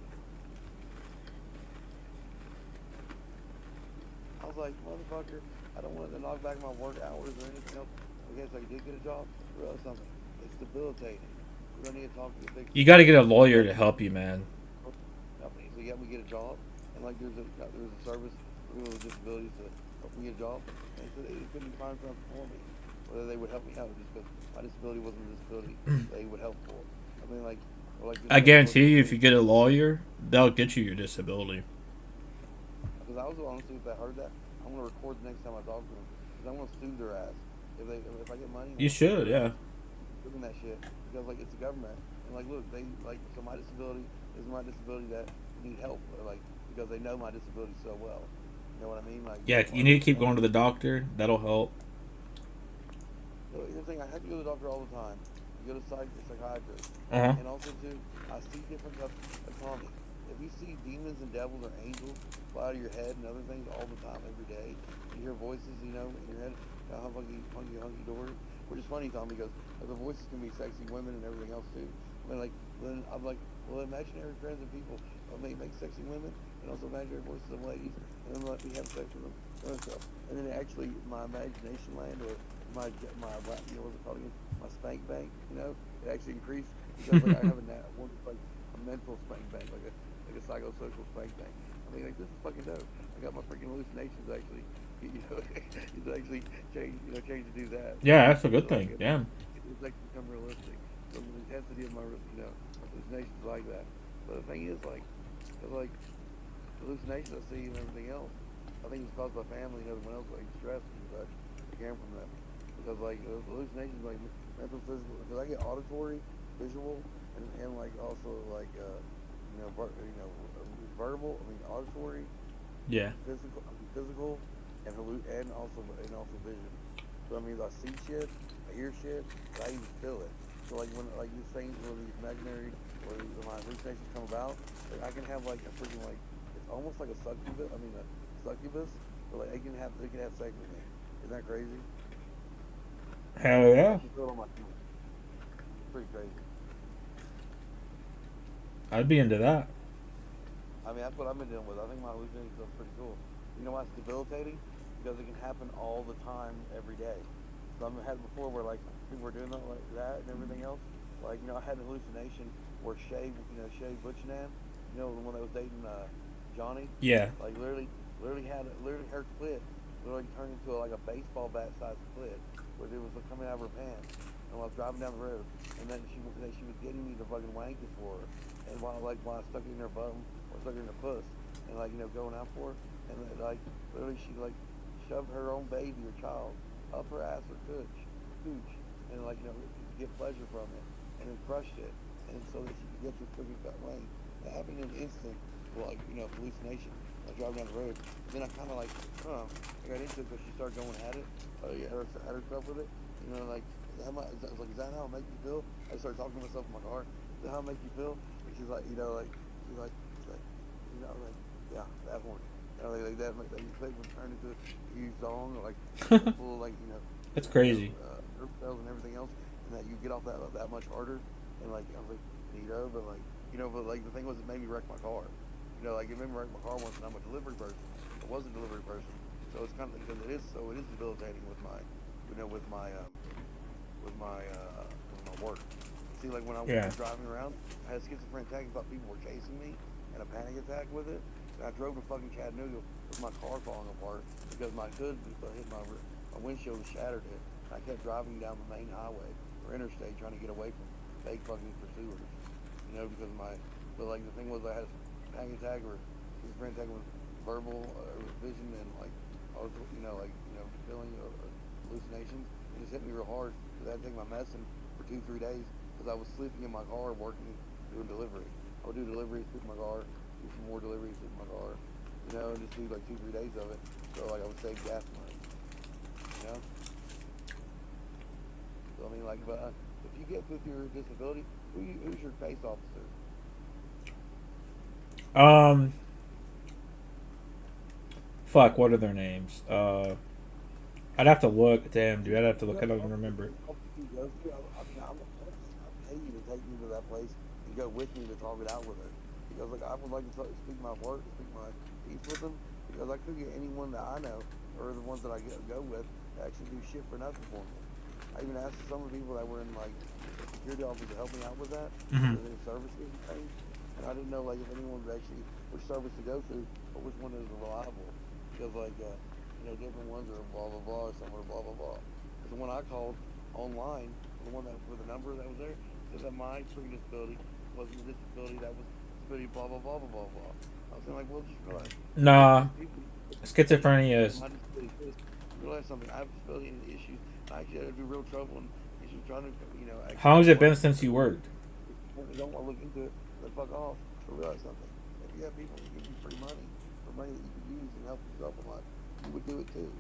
I was like, motherfucker, I don't want to knock back my work hours or anything else. I guess I did get a job. Realize something. It's debilitating. We're gonna need to talk to the big. You got to get a lawyer to help you, man. Company. So you help me get a job, and like there's a service for people with disabilities to help me get a job. And they said they couldn't find something for me, whether they would help me out just because my disability wasn't a disability they would help for. I mean, like I guarantee you, if you get a lawyer, they'll get you your disability. Because I was honestly, if I heard that, I'm gonna record the next time I talk to them. Because I want to sue their ass if I get money. You should, yeah. Doing that shit because like it's the government and like look they like so my disability is my disability that need help like because they know my disability so well. You know what I mean? Like yeah, you need to keep going to the doctor. That'll help. So here's the thing: I have to go to the doctor all the time. I go to psychiatrist, Uh-huh. and also too, I see different stuff. Like Tommy, if you see demons and devils or angels fly out of your head and other things all the time, every day, you hear voices, you know, in your head, how hunky dory. Which is funny, Tom, because the voices can be sexy women and everything else too. I mean, like, then I'm like, well, imaginary friends and people make sexy women and also imaginary voices of ladies, and then let me have sex with them and stuff. And then actually, my imagination land or my you know, what's it called again? My spank bank, you know, it actually increased because like I have like a mental spank bank, like a psychosocial spank bank. I mean, like, this is fucking dope. I got my freaking hallucinations actually. You know, it's actually change to do that. Yeah, that's a good thing. Damn. It's like become realistic. So the intensity of my, you know, hallucinations like that. But the thing is, like hallucinations I see and everything else, I think it's caused by family and everyone else, like stress and such. I came from that because like hallucinations, like mental, physical. Because I get auditory, visual, and like also like you know, verbal. I mean auditory. Yeah. Physical. And also vision. So I mean, I see shit, I hear shit, but I even feel it. So like when like these things, when these imaginary or my hallucinations come about, like I can have like a freaking like it's almost like a succubus. I mean a succubus, but like they can have sex with me. Isn't that crazy? Hell yeah. Pretty crazy. I'd be into that. I mean, that's what I've been dealing with. I think my hallucinations are pretty cool. You know why it's debilitating? Because it can happen all the time, every day. So I've had it before where like people were doing that, like that and everything else. Like, you know, I had an hallucination where Shay Butchanan, you know, the one that was dating Johnny. Yeah. Like literally her clit literally turned into like a baseball bat sized clit, where it was like, coming out of her pants. And I was driving down the road, and then she was getting me to fucking wank it for her. And while I stuck it in her bum or stuck it in her puss, and like, you know, going out for her, and then, like literally she like shoved her own baby or child up her ass or cooch, and like, you know, get pleasure from it, and then crushed it, and so that she could get this freaking fat lane. That happened in an instant, well, like, you know, hallucination. I was driving down the road, and then I kind of like, I got into it because she started going at it, at herself with it, you know, like, is that how it makes you feel? I started talking to myself in my car. Is that how it makes you feel? And she's like, you know, like, you know, like, yeah, that one. You know, like that, like they would turn into a huge song, or like full, like, you know. That's crazy. Herb cells and everything else, and that you get off that much harder, and like I was like, neato, but like, you know, but like the thing was, it made me wreck my car. You know, like it made me wreck my car once, and I'm a delivery person. I was a delivery person, so it's kind of because it is debilitating with my, you know, with my work. See, like when I was driving around, I had a schizophrenic attack and thought people were chasing me, and a panic attack with it. And I drove to fucking Chattanooga with my car falling apart because my hood hit my windshield and shattered it. And I kept driving down the main highway or interstate trying to get away from fake fucking pursuers. You know, because but like the thing was, I had a panic attack or schizophrenic attack with verbal vision and like I was, you know, feeling hallucinations. It just hit me real hard because I had to take my medicine for 2-3 days because I was sleeping in my car working, doing delivery. I would do deliveries, sleep in my car, do some more deliveries, sleep in my car, you know, and just do like 2-3 days of it. So like I would save gas money, you know? So I mean, like, but if you get with your disability, who's your case officer? Fuck, what are their names? I'd have to look. Damn, dude, I'd have to look. I don't even remember. I'll pay you to take me to that place and go with me to talk it out with her. Because like I would like to speak my work, speak my piece with them. Because I could get anyone that I know, or the ones that I go with, to actually do shit for nothing for me. I even asked some of the people that were in like the security office to help me out with that, with any services and things. And I didn't know like if anyone would actually which service to go to, or which one is reliable. Because like you know, different ones are blah blah blah, some are blah blah blah. Because the one I called online, the one that with the number that was there, said that my freaking disability wasn't a disability, that was disability blah blah blah blah blah blah. I was saying like, well, just realize. Nah, schizophrenia is. Realize something. I have disability issues. I actually had to do real trouble and issues trying to, you know. How long has it been since you worked? If you don't want to look into it, then fuck off. But realize something. If you have people who give you free money, for money that you could use and help yourself a lot, you would do it too.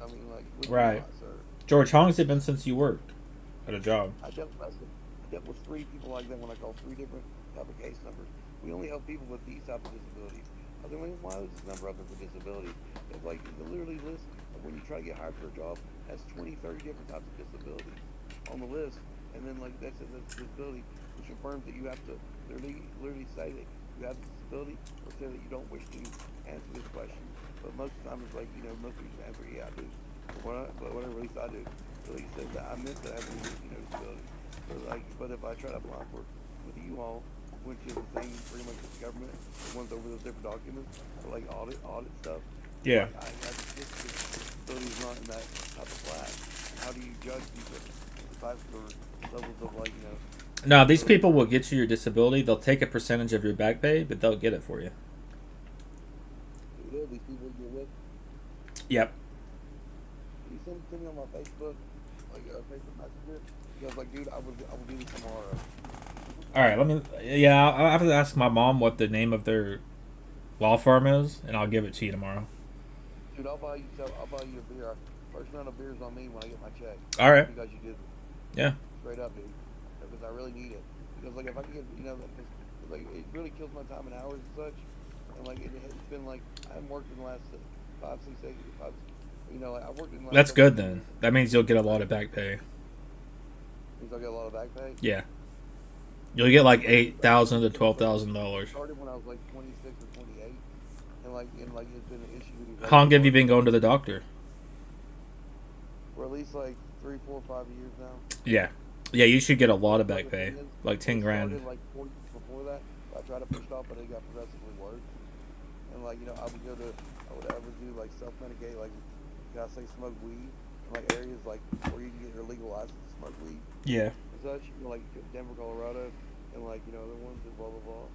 I mean, like, right. Not, sir. George, how long has it been since you worked at a job? I dealt with 3 people like that when I called 3 different type of case numbers. we only help people with these type of disabilities. I was like, why is this number up there for disabilities? It's like the literally list of when you try to get hired for a job has 20, 30 different types of disabilities on the list, and then like that's a disability, which confirms that you have to literally say that you have a disability or say that you don't wish to answer this question. But most of the time it's like, you know, most people answer, yeah, I do. But whatever, at least I do. So like you said, that I meant to have a disability. So like, but if I try to apply for with you all, which is the same pretty much as the government, it went over those different documents, for like audit stuff. Yeah. Like, this disability is not in that type of class. How do you judge these types or levels of like, you know? No, these people will get you your disability. They'll take a percentage of your back pay, but they'll get it for you. These people you're with. Yep. You send it to me on my Facebook, like Facebook Messenger. Because like, dude, I will do this tomorrow. All right, let me. Yeah, I'll have to ask my mom what the name of their law firm is, and I'll give it to you tomorrow. Dude, I'll buy you a beer. First round of beers on me when I get my check. All right. Because you did. Yeah. Straight up, dude. Because I really need it. Because like if I can get, you know, like it really kills my time and hours and such. And like it's been like I haven't worked in the last 5, 6, 8, 5. You know, like I worked in the last. That's good then. That means you'll get a lot of back pay. Means I'll get a lot of back pay. Yeah. You'll get like $8,000 to $12,000. Started when I was like 26 or 28, and like it's been an issue. How long have you been going to the doctor? For at least like 3, 4, 5 years now. Yeah. Yeah, you should get a lot of back pay, like 10 grand. Started like 4 years before that. I tried to push it off, but it got progressively worse. And like, you know, I would do like self-medicate, like, can I say smoke weed? In like areas like where you can get your legal license to smoke weed. Yeah. And such, you know, like Denver, Colorado, and like, you know, other ones and blah, blah, blah.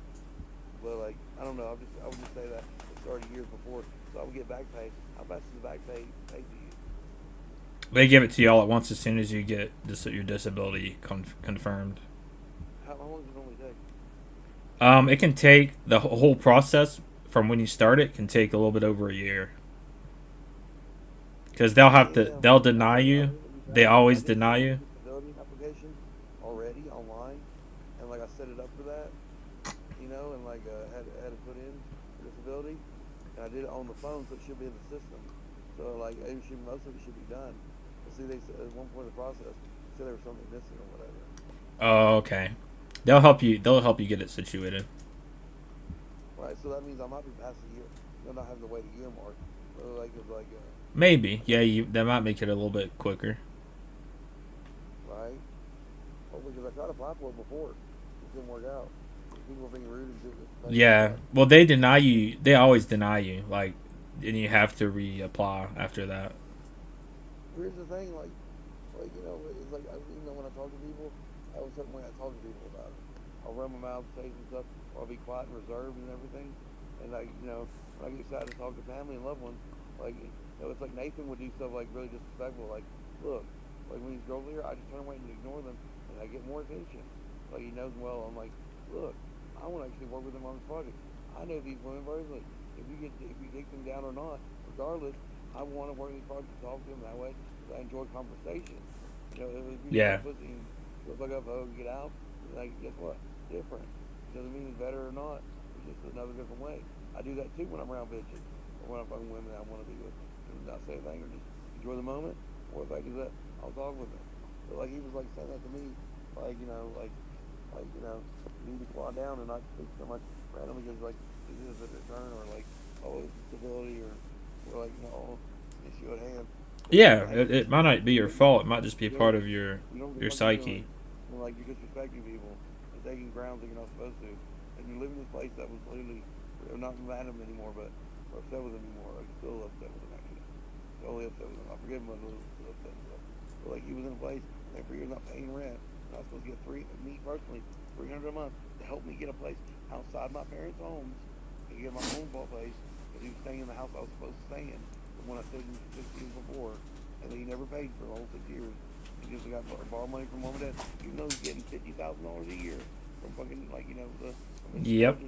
But like, I don't know, I would just say that it started years before, so I would get back pay. How fast is the back pay paid to you? They give it to you all at once as soon as you get your disability confirmed. How long does it normally take? It can take the whole process from when you start it can take a little bit over a year. Because they'll deny you. They always deny you. Disability application already online, and like I set it up for that, you know, and like had to put in disability, and I did it on the phone, so it should be in the system. So like most of it should be done. But see, they said at one point in the process, they said there was something missing or whatever. Oh, okay. They'll help you get it situated. Right. So that means I might be past the year. They're not having to wait a year mark. So like it's like. Maybe. Yeah. That might make it a little bit quicker. Right. Well, because I tried to apply for it before, it didn't work out. People were being rude and shit. Yeah. Well, they deny you. They always deny you. Like, and you have to reapply after that. Here's the thing, like you know, it's like you know when I talk to people, I always something when I talk to people about it. I'll run my mouth, say some stuff, or I'll be quiet and reserved and everything. And like you know, when I get excited to talk to family and loved ones, like you know, it's like Nathan would do stuff like really disrespectful, like look, like when these girls are here, I just turn away and ignore them, and I get more attention. Like he knows well. I'm like, look, I want to actually work with them on this project. I know these women personally. If you take them down or not, regardless, I want to work in these projects, talk to them that way. I enjoy conversation. You know, if you go fuck up, get out. Like, guess what? Different. Doesn't mean it's better or not. It's just another different way. I do that too when I'm around bitches or when I'm fucking women that I want to be with. Not say a thing or just enjoy the moment. Or if I do that, I'll talk with them. But like he was like saying that to me, like you know, you know, you need to quiet down and not speak so much randomly because like this is a return or like it's disability or like you know issue at hand. Yeah, it might not be your fault. It might just be a part of your psyche. Like you're disrespecting people and taking grounds that you're not supposed to, and you live in this place that was literally not mad at him anymore, but upset with him anymore. Like still upset with him actually. Totally upset with him. I forgive him, but still upset with him. But like he was in a place and for years not paying rent. And I was supposed to get me personally, $300 a month to help me get a place outside my parents' homes and get my own place because he was staying in the house I was supposed to stay in. When I stayed in 6 years before, and then he never paid for the whole 6 years. He just got borrowed money from mom and dad, even though he's getting $50,000 a year from fucking like you know the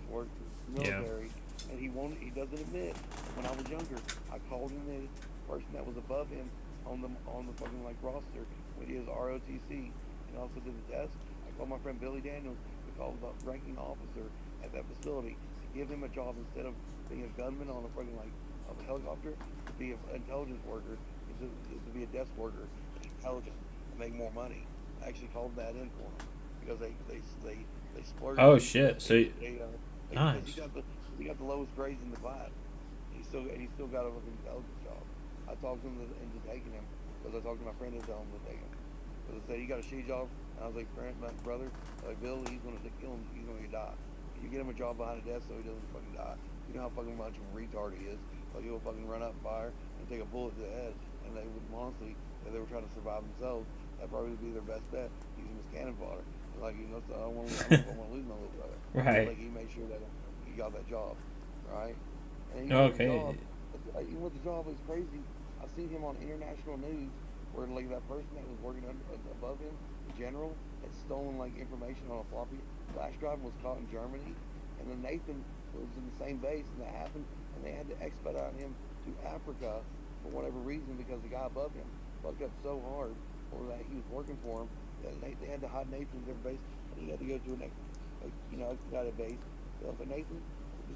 work, military, and he doesn't admit. When I was younger, I called him the person that was above him on the fucking like roster when he was ROTC, and also did the test. I called my friend Billy Daniels, we called the ranking officer, at that facility to give him a job instead of being a gunman on a fucking like a helicopter, to be an intelligence worker, to be a desk worker, intelligent, and make more money. I actually called that in for him because they splurged. Oh shit! So nice. He got the lowest grades in the class. He still got a fucking intelligence job. I talked to him into taking him because I talked to my friend and told him to take him. Because I said, you got a shitty job? And I was like, my brother, like, Bill, he's going to kill him. He's going to die. You get him a job behind a desk so he doesn't fucking die. You know how fucking much of a retard he is. Like, he'll fucking run up fire and take a bullet to the head. And they would, honestly, if they were trying to survive themselves, that'd probably be their best bet, using his cannon fodder. Like, you know, so I don't want to lose my little brother. Right. Like, he made sure that he got that job, right? And okay. Even with the job, it's crazy. I seen him on international news where like that person that was working above him, the general, had stolen like information on a floppy flash drive and was caught in Germany. And then Nathan was in the same base and that happened, and they had to expedite him to Africa for whatever reason because the guy above him fucked up so hard, or that he was working for him, that they had to hide Nathan from their base, and he had to go to a next, like, you know, expedited base. So I was like, Nathan,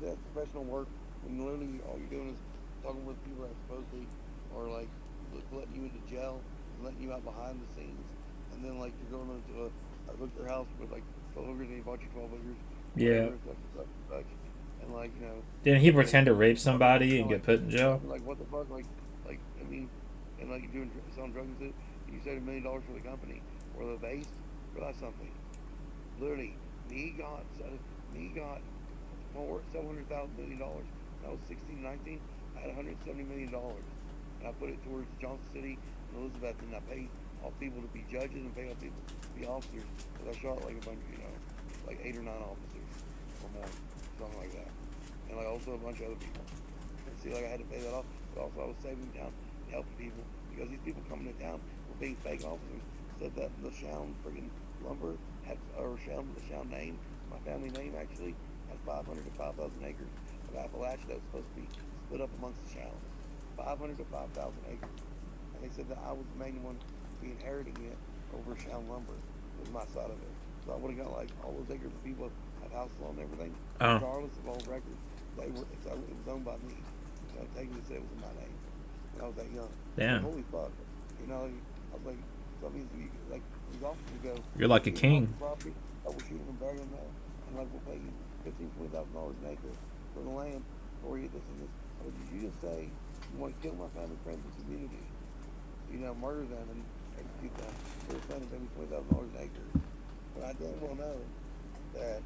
that's professional work when literally all you're doing is talking with people that supposedly or like letting you into jail and letting you out behind the scenes, and then like you're going into a hooker house with like 12 hookers and he bought you 12 hookers. Yeah. And like, you know. Didn't he pretend to rape somebody and get put in jail? Like what the fuck? Like I mean, and like you're selling drugs and shit. You said $1 million for the company or the base. Realize something. Literally, me got $700,000 million. When I was 16, 19. I had $170 million, and I put it towards Johnson City and Elizabeth, and I paid all people to be judges and pay all people to be officers. Because I shot like a bunch, you know, like 8 or 9 officers or more, something like that, and like also a bunch of other people. And see, like I had to pay that off, but also I was saving town, helping people because these people coming to town were being fake officers. Said that the Shound friggin' lumber had, or the Shound name, my family name actually, had 500 to 5,000 acres of Appalachia that was supposed to be split up amongst the Shounds, 500 to 5,000 acres. And they said that I was the main one to be inheriting it over Shound lumber. It was my side of it. So I would have got like all those acres of people had houses on and everything, regardless of all records. It was owned by me. So technically said it was in my name when I was that young. Damn. Like, holy fuck. You know, I was like, so that means like these officers go, you're like a king. Property, I will shoot them and bury them there. And like we'll pay you $15,000 to $20,000 an acre for the land or you this and this. Or did you just say you want to kill my family, friends, and community? You know, murder them and execute them. They're saying to pay me $20,000 an acre. But I damn well know that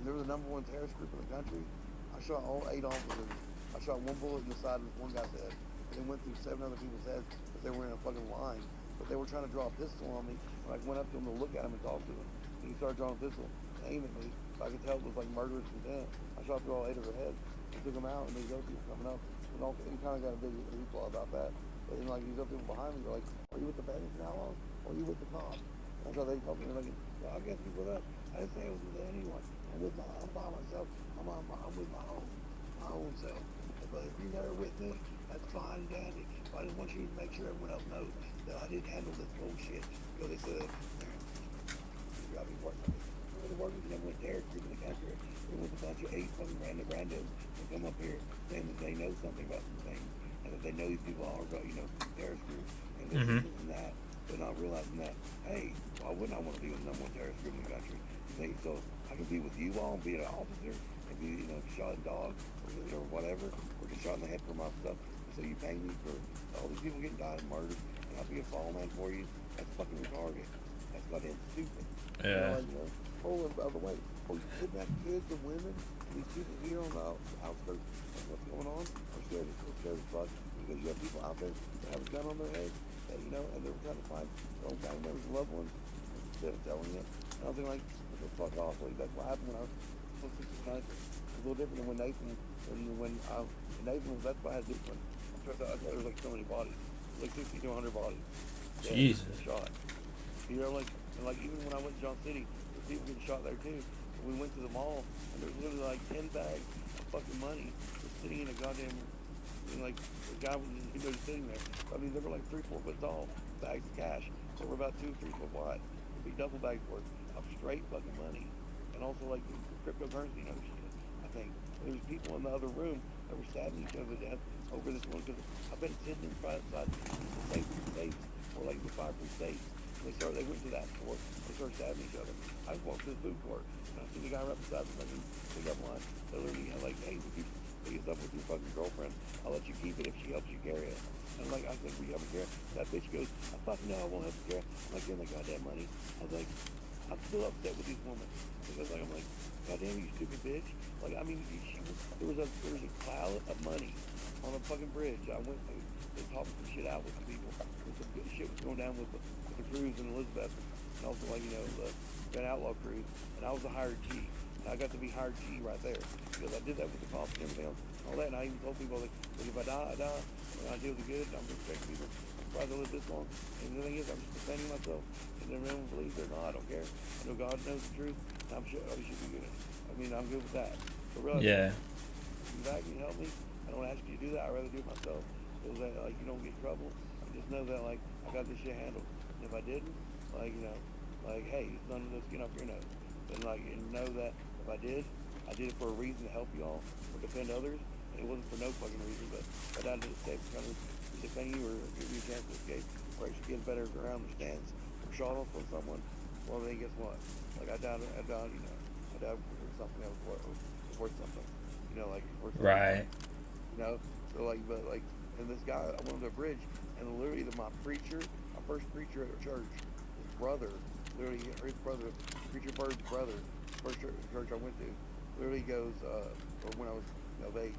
they're the #1 terrorist group in the country. I shot all 8 officers. I shot 1 bullet in the side of one guy's head. And then went through 7 other people's heads because they were in a fucking line. But they were trying to draw a pistol on me. And I went up to him to look at him and talk to him. And he started drawing a pistol and aiming at me. So I could tell it was like murderous intent. I shot through all 8 of their heads. I took them out, and these other people coming up. And all, he kind of got a big hoopla about that. But then, like, these other people behind me were like, are you with the Bennington Outlaws? Or are you with the cops? And so they told me, like, well, I guess you with us. I didn't say I was with anyone. I'm by myself. I'm with my own self. But if you're there with me, that's fine and dandy. But I just want you to make sure everyone else knows that I didn't handle this bullshit. Because they said, you got me working. The workers never went there in the country. There was a bunch of 8 fucking random randos that come up here saying that they know something about some things and that they know these people are, you know, terrorist groups and this and that, but not realizing that, hey, why wouldn't I want to be with the #1 terrorist group in the country? So I can be with you all and be an officer and be, you know, shot a dog or whatever, or just shot in the head for my stuff. So you pay me for all these people getting died and murdered, and I'll be a fall man for you? That's fucking retarded. That's fucking stupid. Yeah. You know, or the other way, or you kidnap kids and women, and these people here on the outskirts of what's going on, are scared as fuck, because you have people out there that have a gun on their head, that, you know, and they're trying to find their own family members and loved ones, instead of telling it. And I was like, fuck off, like, that's what happened when I was 69. It's a little different than when Nathan, Nathan was, that's why I had this one. I thought there was like so many bodies, like 60 to 100 bodies. Jesus. Shot. You know, like, and like even when I went to John City, there's people getting shot there too. And we went to the mall, and there was literally like 10 bags of fucking money just sitting in a goddamn, and like the guy was just sitting there. I mean, they were like 3-4 foot tall bags of cash. So we're about 2 or 3 foot wide. Big duffel bags worth of straight fucking money. and also like cryptocurrency and other shit. I think there's people in the other room that were stabbing each other to death over this one because I bet it's hidden inside the states or like the 5 free states. They went to that store. They started stabbing each other. I just walked to the food court and I see the guy right beside me fucking pick up line. They're literally like, hey, if you pick this up with your fucking girlfriend, I'll let you keep it if she helps you carry it. And like, I think we have a care. That bitch goes, I fucking know I won't have to carry it. I'm like, you're the goddamn money. I was like, I'm still upset with these women because like I'm like, goddamn you stupid bitch. Like I mean, there was a pile of money on a fucking bridge. I went to talk some shit out with the people. Some good shit was going down with the cruise in Elizabeth, and also like the Ben Outlaw cruise. And I was a hired G. And I got to be hired G right there because I did that with the coffee and everything else, all that. And I even told people like, if I die, I die. And I deal with the good. I'm respecting people. I'm surprised I live this long. And the thing is, I'm just defending myself. And everyone believes it or not, I don't care. I know God knows the truth. And I'm sure I should be good. I mean, I'm good with that. But really, Yeah. you back and help me. I don't ask you to do that. I'd rather do it myself. So that like you don't get in trouble. I just know that like I got this shit handled. And if I didn't, like like hey, it's none of this skin off your nose. And like and know that if I did it for a reason to help y'all or defend others. And it wasn't for no fucking reason, but I died to escape from defend you or give you a chance to escape or actually get better ground or stance or shot off on someone. Well then guess what? Like I died for something that was worth something. Like worth something. Right. So like but like and this guy I went on the bridge and literally my first preacher at a church, his brother, literally his brother, Preacher Bird's brother, first church I went to, literally goes, or when I was of age,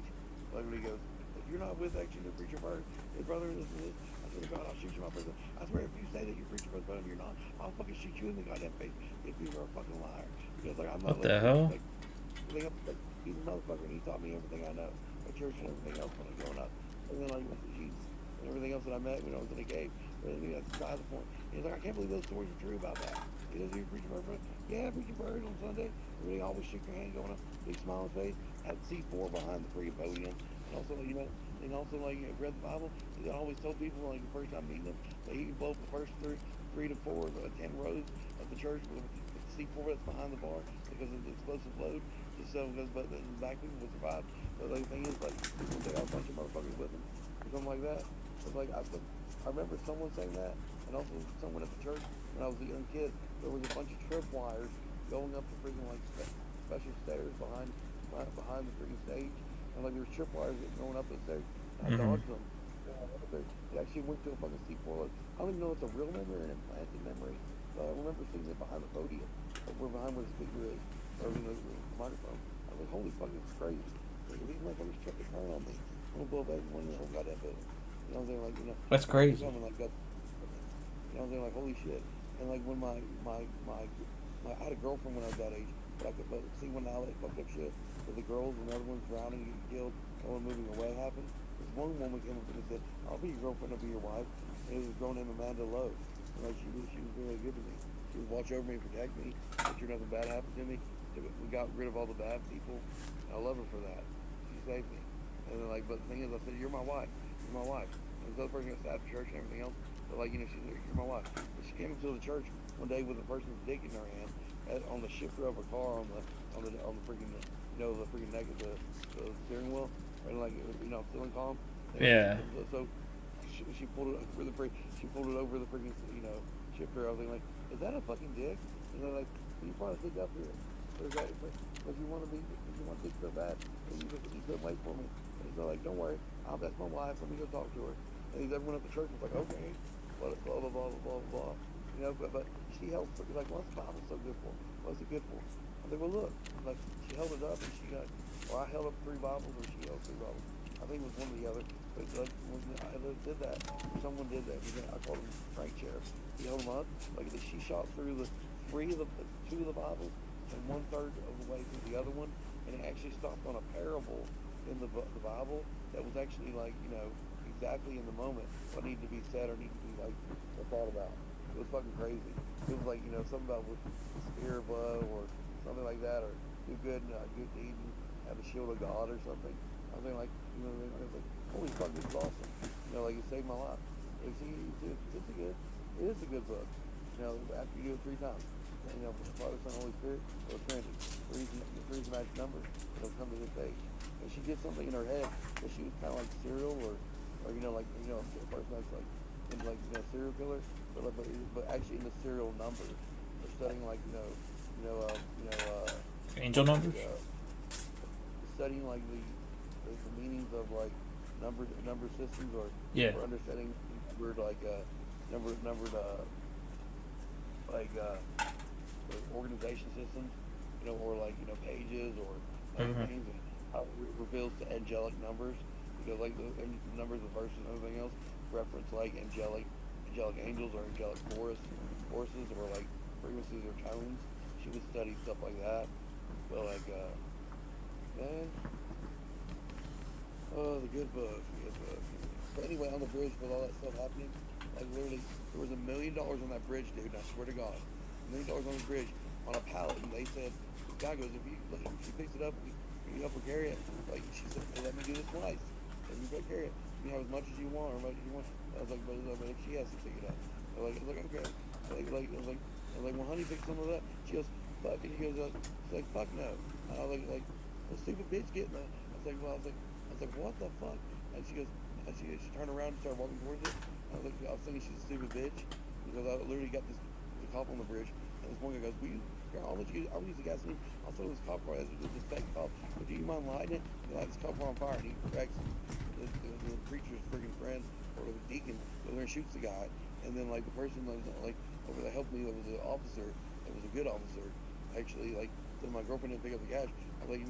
literally goes, if you're not with actually the Preacher Bird, his brother and this, I swear to God, I'll shoot you in my face. I swear if you say that you're Preacher Bird's brother and you're not, I'll fucking shoot you in the goddamn face if you are a fucking liar. Because like I'm not What the hell? He's a motherfucker and he taught me everything I know at church and everything else when I was growing up. And then like with the Jesus and everything else that I met when I was in the cave. But that's beside the point. He's like, I can't believe those stories are true about that. He does you Preacher Bird? Yeah, Preacher Bird on Sunday. Everybody always shook your hand going up, big smile on his face, had C4 behind the freaking podium. And also and also like read the Bible. He always told people like the first time meeting them that he could blow up the first three to 4 of 10 rows of the church with the C4 that's behind the bar because of the explosive load. Just so but the black people would survive. But the thing is like people take out a bunch of motherfuckers with them or something like that. It's like I remember someone saying that, and also someone at the church when I was a young kid. There was a bunch of trip wires going up the freaking like special stairs behind the freaking stage, and like there was trip wires going up the stairs. And I dodged them. It actually went to a fucking C4. I don't even know if it's a real memory or an implanted memory, but I remember seeing it behind the podium, like we're behind where the speaker is, or the microphone. I was like, holy fuck, it's crazy. Like, these motherfuckers tried to turn on me. I'm gonna blow up everyone in the whole goddamn building. You know what I'm saying? Like, That's crazy. Like that. You know what I'm saying? Like, holy shit. And like when my I had a girlfriend when I was that age, but I could see when I like fucked up shit with the girls and the other one's drowning and getting killed, and one moving away happened. This one woman came up and said, I'll be your girlfriend, I'll be your wife. And it was a girl named Amanda Lowe. And like she was really good to me. She would watch over me and protect me, make sure nothing bad happened to me. We got rid of all the bad people. And I love her for that. She saved me. And then like, but the thing is, I said, you're my wife. You're my wife. And this other person got stabbed at church and everything else. But like, she's like, you're my wife. But she came into the church one day with a person's dick in her hand on the shifter of her car on the freaking the freaking neck of the steering wheel and like steering column. And yeah. So she pulled it over the freaking shifter. I was like, is that a fucking dick? And they're like, you probably think up here. There's that, if you want to dick so bad, you couldn't wait for me. And he's like, don't worry, that's my wife. Let me go talk to her. And everyone at the church was like, okay, blah blah blah blah blah blah. But she held like, what's the Bible so good for? What's it good for? I said, well look, like she held it up and she got, or I held up 3 Bibles or she held 3 Bibles. I think it was one or the other. But like when I did that, someone did that. I called him Frank Sheriff. He held them up. Like she shot through the 2 of the Bibles and 1/3 of the way through the other one, and it actually stopped on a parable in the Bible that was actually like exactly in the moment what needed to be said or needed to be like thought about. It was fucking crazy. It was like something about with spear of love or something like that, or do good and good deed and have the shield of God or something. I was like I was like, holy fuck, this is awesome. Like it saved my life. It's a good book. after you do it 3 times, for the Father, Son, Holy Spirit, or the Trinity, three's the magic number, it'll come to this page. And she did something in her head that she was kind of like serial, or a person that's serial killer, but actually in the serial number. They're studying angel numbers. Studying like the meanings of like number systems, or understanding word numbered organization systems, or pages or other things, and how it reveals to angelic numbers, because like the numbers of verses and everything else reference like angelic angels or angelic forces or like frequencies or tones. She would study stuff like that. But the good book. But anyway, on the bridge with all that stuff happening, like literally there was $1 million on that bridge, dude. And I swear to God, $1 million on the bridge on a pallet, and they said, the guy goes, if she picks it up, you help her carry it. Like she said, hey, let me do this twice. Let me go carry it. You have as much as you want, or as much as you want. I was like, but if she has to pick it up, I was like, okay. I was like, well, honey, pick some of that. She goes, fuck, and she goes, she's like, fuck no. And I was like, the stupid bitch getting that. I was like, what the fuck? And she goes, she turned around and started walking towards it. I was thinking she's a stupid bitch, because I literally got this cop on the bridge, and this one guy goes, I'll use the gasoline. I'll throw this cop car. This fake cop. But do you mind lighting it? And light this cop car on fire, and he cracks the preacher's freaking friend, or the deacon, goes there and shoots the guy. And then like the person over that helped me, that was an officer, that was a good officer, actually. Like, so my girlfriend didn't pick up the cash. I was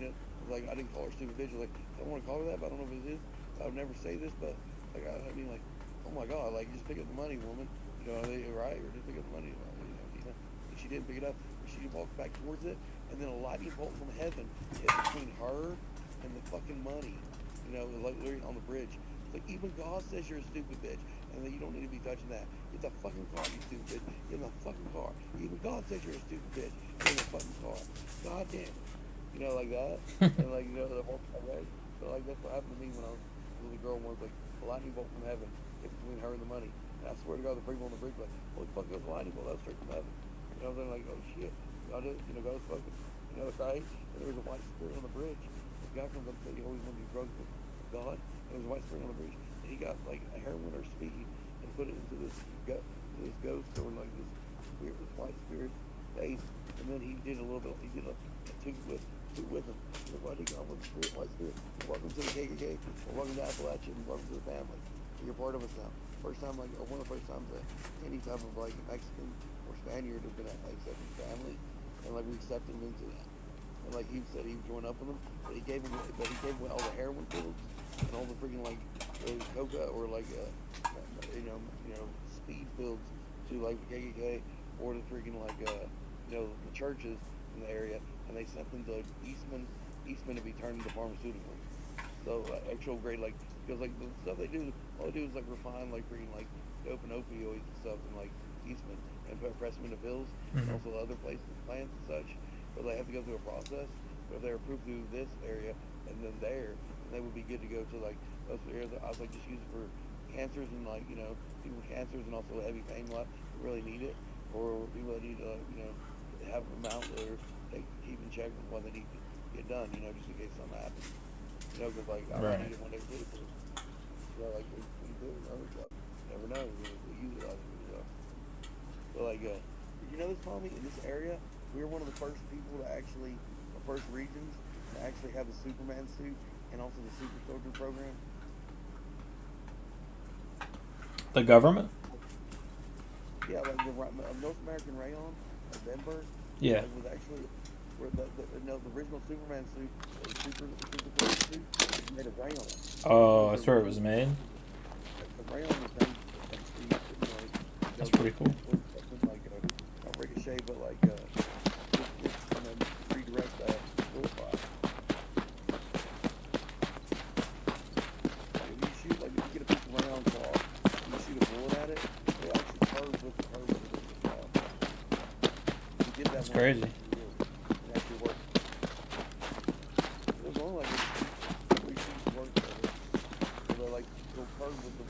like, I didn't call her stupid bitch. I was like, I don't want to call her that, but I don't know if it is. I would never say this, but like, I mean, like, oh my God, like, just pick up the money, woman. Right? Or just pick up the money. She didn't pick it up. She walked back towards it, and then a lightning bolt from heaven hit between her and the fucking money. Like literally on the bridge. It's like, even God says you're a stupid bitch, and that you don't need to be touching that. Get the fucking car, you stupid bitch. Get in the fucking car. Even God says you're a stupid bitch. Get in the fucking car. God damn. Like that. And like, the whole right? So like, that's what happened to me when I was a little girl once. Like, a lightning bolt from heaven hit between her and the money. And I swear to God, the people on the bridge like, holy fuck, it was a lightning bolt. That was straight from heaven. I was like, oh shit. God is, God is fucking, right? And there was a white spirit on the bridge. This guy comes up and said he always wanted to do drugs with God. And there was a white spirit on the bridge. And he got like a heroin or speed and put it into this ghost, or like this white spirit face. And then he did a took with him. Like, why did he come with the spirit, white spirit? Welcome to the KKK. Welcome to Appalachia. Welcome to the family. You're part of us now. First time, like, or one of the first times that any type of like Mexican or Spaniard has been accepted family, and like we accepted him into that. And like he said, he would join up with them, but he gave away all the heroin fields and all the freaking like coca or like speed fields to like the KKK or the freaking like the churches in the area, and they sent them to Eastman to be turned into pharmaceuticals. So actual grade, like, because like the stuff they do, all they do is like refine like freaking like dope and opioids and stuff in like Eastman and press them into pills, and also other places, plants and such. But they have to go through a process. But if they're approved through this area and then there, then they would be good to go to like those areas. I was like, just use it for cancers and like people with cancers and also heavy pain who really need it, or people that need to have an amount where they keep in check with what they need to get done, just in case something happens. Because like I don't need it one day too. So like we do other stuff. Never know. We use it other stuff. But like this, Tommy, in this area, we were one of the first people to actually, the first regions to actually have the Superman suit and also the Super Soldier program. The government? Yeah, like the North American Rayon of Denver. Yeah. Was actually the original Superman suit, the Super Soldier suit, was made of rayon. Oh, that's where it was made. The rayon was made. That's pretty cool. Like not ricochet, but like redirect bullet fire. Like if you shoot, like if you get a piece of rayon cloth, and you shoot a bullet at it, it actually curves with the cloth. We did that. That's crazy. It actually worked. It was only like 3 shoots worked. So they like go curve with the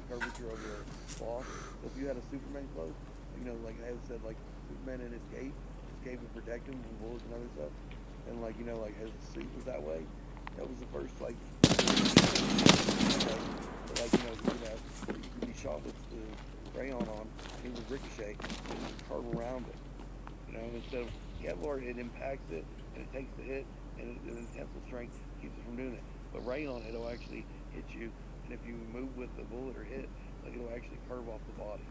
curvature of the cloth. So if you had a Superman clothes, you know, like I said, like Superman in his cape would protect him from bullets and other stuff, and like, you know, like his suit was that way. That was the first like, you know, you could be shot with the rayon on, he would ricochet, and just curve around it. You know, instead of Kevlar, it impacts it and it takes the hit, and the tensile strength keeps it from doing it. But rayon, it'll actually hit you, and if you move with the bullet or hit, like it'll actually curve off the body.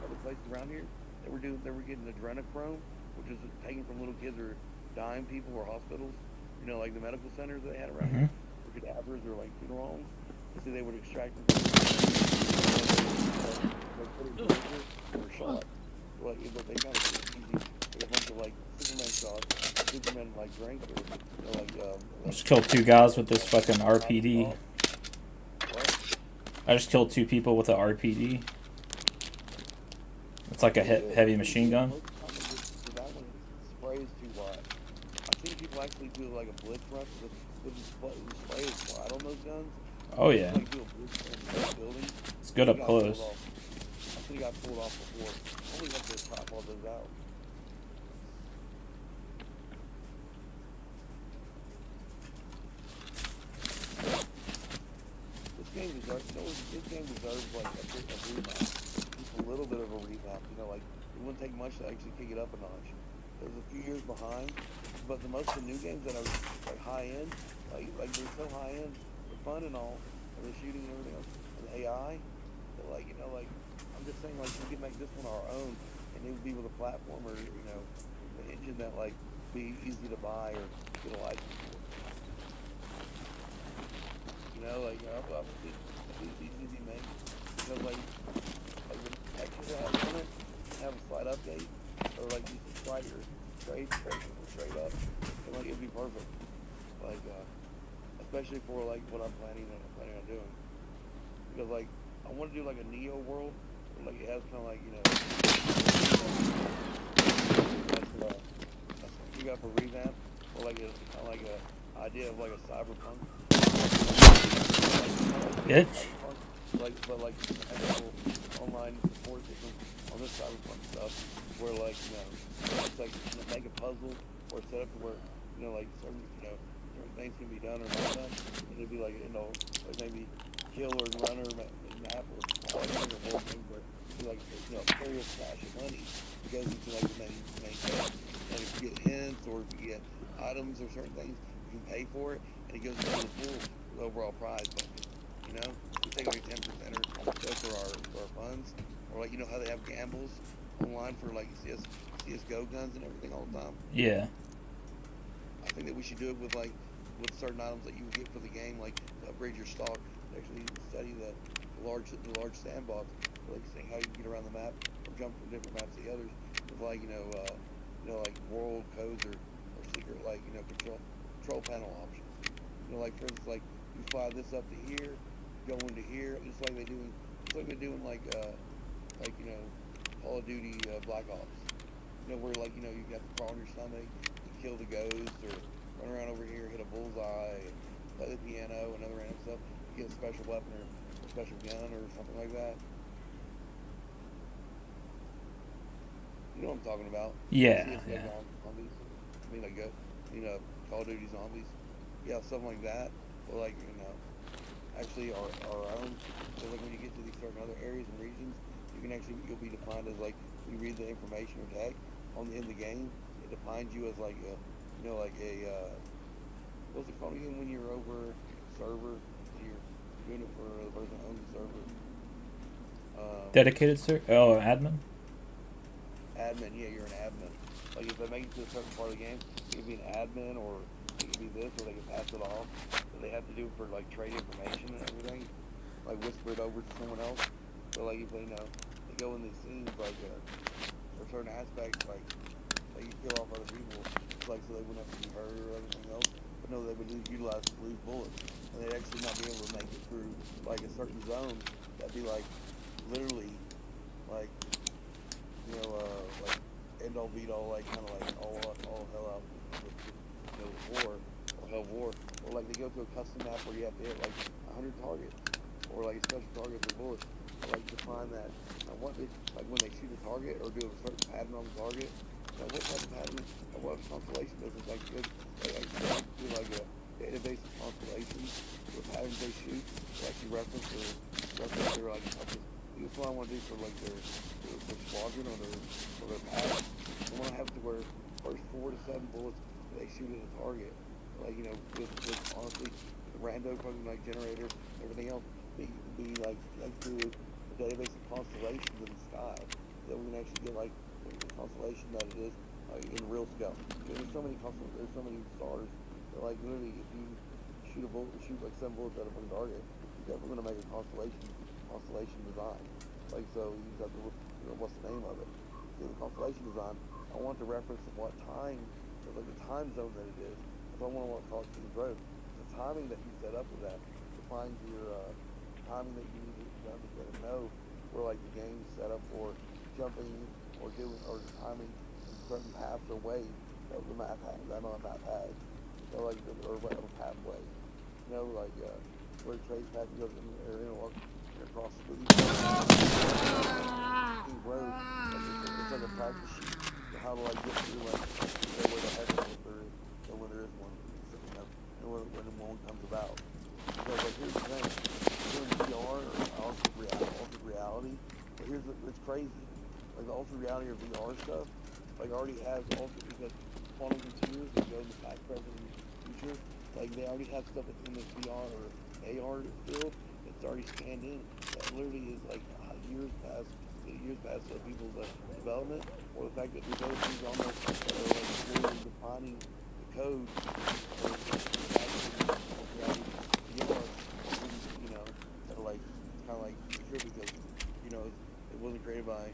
Other places around here, they were getting adrenochrome, which is taken from little kids or dying people or hospitals. You know, like the medical centers they had around here, or cadavers or like funeral homes. You see, they would extract them from or shot. Like, but they kind of easy. Like a bunch of like Superman shots, Superman like drinks, or you know, like I just killed 2 guys with this fucking RPD. I just killed 2 people with an RPD. It's like a heavy machine gun. That one sprays too wide. I've seen people actually do like a blitz rush with the spray is wide on those guns. Oh yeah. Like do a blitz in the building. It's good up close. I think got pulled off before. Only have to top all those out. This game deserves like a revamp. Just a little bit of a revamp. You know, like it wouldn't take much to actually kick it up a notch. It was a few years behind, but most of the new games that are like high end, like they're so high end, they're fun and all, and the shooting and everything else, and AI. But like, you know, like I'm just saying, like we could make this one our own, and it would be with a platform or, you know, an engine that like be easy to buy or get a license for. You know, like it's easy to make because like the textures that have on it have a slight update or like you can slide your straight up, and like it'd be perfect. Like especially for like what I'm planning on doing, because like I want to do like a Neo world, where, like it has kind of like, you know, that's you got for revamp, or like kind of like a idea of like a cyberpunk. Bitch. Like, but like actual online support system on this cyberpunk stuff, where like, you know, it's like make a puzzle or set up to where, you know, like certain things can be done or not done, and it'd be like, you know, like maybe kill or run or map or whatever the whole thing, where it'd be like, you know, serious cash of money goes into like the main cash, and if you get hints or if you get items or certain things, you can pay for it, and it goes into the pool for the overall prize bucket. You know, we take like 10% or for our funds, or like, you know how they have gambles online for like CS:GO guns and everything all the time. Yeah. I think that we should do it with certain items that you would get for the game, like to upgrade your stock. Actually study the large sandbox, like seeing how you can get around the map or jump from different maps to the others, with like like world codes or secret, like, you know, control panel options. You know, like for instance, like you fly this up to here, go into here, just like they're doing like you know, Call of Duty Black Ops. You know, where like, you know, you got to crawl on your stomach, you kill the ghost, or run around over here, hit a bullseye, play the piano, and other random stuff. You get a special weapon or a special gun or something like that. You know what I'm talking about? Yeah. Zombies. I mean, like, you know, Call of Duty Zombies. Yeah, something like that. Or like, you know, actually our own. So like when you get to these certain other areas and regions, you'll be defined as like, you read the information or tag in the game, it defines you as like a, you know, like a what's it called again when you're over server? You're doing it for the person that owns the server. Dedicated admin. Admin, yeah, you're an admin. Like if they make it to a certain part of the game, it could be an admin, or it could be this, or they can pass it off. So they have to do it for like trade information and everything, like whisper it over to someone else. So like if they know, they go in these scenes like for certain aspects, like they kill off other people, like so they wouldn't have to be hurt or everything else. But no, they would utilize blue bullets, and they'd actually not be able to make it through like a certain zone. That'd be like literally like, you know, like end all beat all, like kind of like all hell out with, you know, war or hell war. or like they go to a custom map where you have to hit like 100 targets, or like a special target for bullets, or like define that. I want it, like when they shoot a target or do a certain pattern on the target, like what type of pattern, or what constellation does it, like good, like do like a database of constellations, the patterns they shoot, they actually reference their like, that's what I want to do for like their squadron or their pattern. I want to have to where first 4 to 7 bullets they shoot at a target, like with honestly the rando fucking like generator, everything else be like through a database of constellations in the sky that we can actually get like the constellation that it is in real scale. There's so many stars that like literally if you shoot like 7 bullets at a fucking target, you're definitely gonna make a constellation design. Like so you have to look, what's the name of it? So the constellation design, I want to reference what time, like the time zone that it is. So I want to call it King's Road. The timing that you set up with that defines your timing that you need to understand and know where like the game's set up for jumping or timing in certain paths or ways that the map has. I know a map has. So like or a pathway. Like where trace path goes across the road. It's like a practice sheet for how to like get through like where the heck is or when there is one, and when one comes about. So like here's the thing, doing VR or altered reality, but it's crazy. Like the altered reality or VR stuff, like already has because quantum computers that go in the past, present, and future, like they already have stuff that's in this VR or AR field that's already scanned in. That literally is like years past people's development, or the fact that there's other things on there that are like fully defining the code that are like kind of like sure because it wasn't created by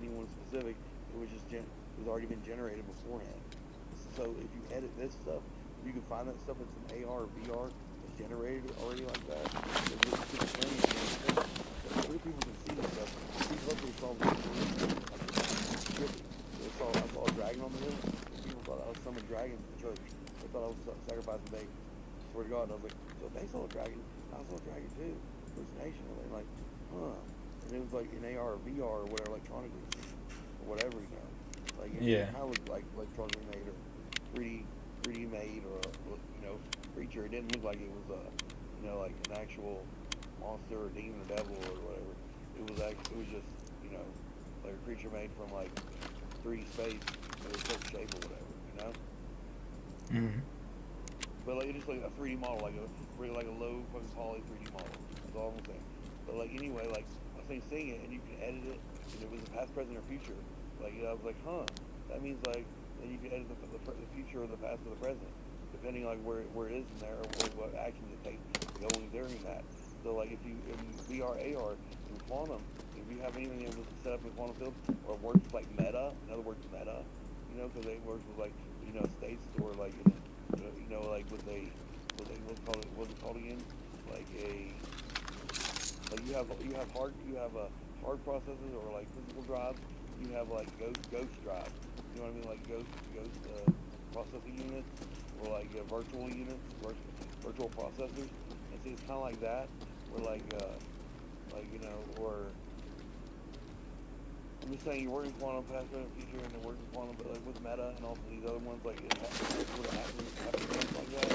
anyone specific. It was just it was already been generated beforehand. So if you edit this stuff, you can find that stuff that's in AR or VR that's generated already like that. Other people can see this stuff. People up there saw I saw a dragon on the hill. People thought I was summoning dragons in the church. They thought I was sacrificing bacon. Swear to God. And I was like, so if they saw a dragon, I saw a dragon too. First Nation. And they're like, huh. And it was like in AR or VR or whatever, electronically or whatever, Like it kind of looked like electronically made or 3D made or creature. It didn't look like it was like an actual monster or demon or devil or whatever. It was just like a creature made from like 3D space with a certain shape or whatever, Mm-hmm. But like it's just like a 3D model, like a low fucking poly 3D model. That's all I'm saying. But like anyway, like I was seeing it and you can edit it and it was the past, present, or future. Like I was like, huh. That means like then you can edit the future or the past or the present, depending like where it is in there or what actions it takes going during that. So like if you VR AR in quantum, if you have anything that was set up in quantum field or works with like meta, in other words meta, because they work with like states or like like what's it called again? Like you have hard processors or like physical drives. You have like ghost drive. You know what I mean? Like ghost processing units or like virtual units, virtual processors. And see, it's kind of like that. Or like or I'm just saying you're working quantum, past, present, future, and then working quantum, but like with meta and also these other ones, like it would happen like that.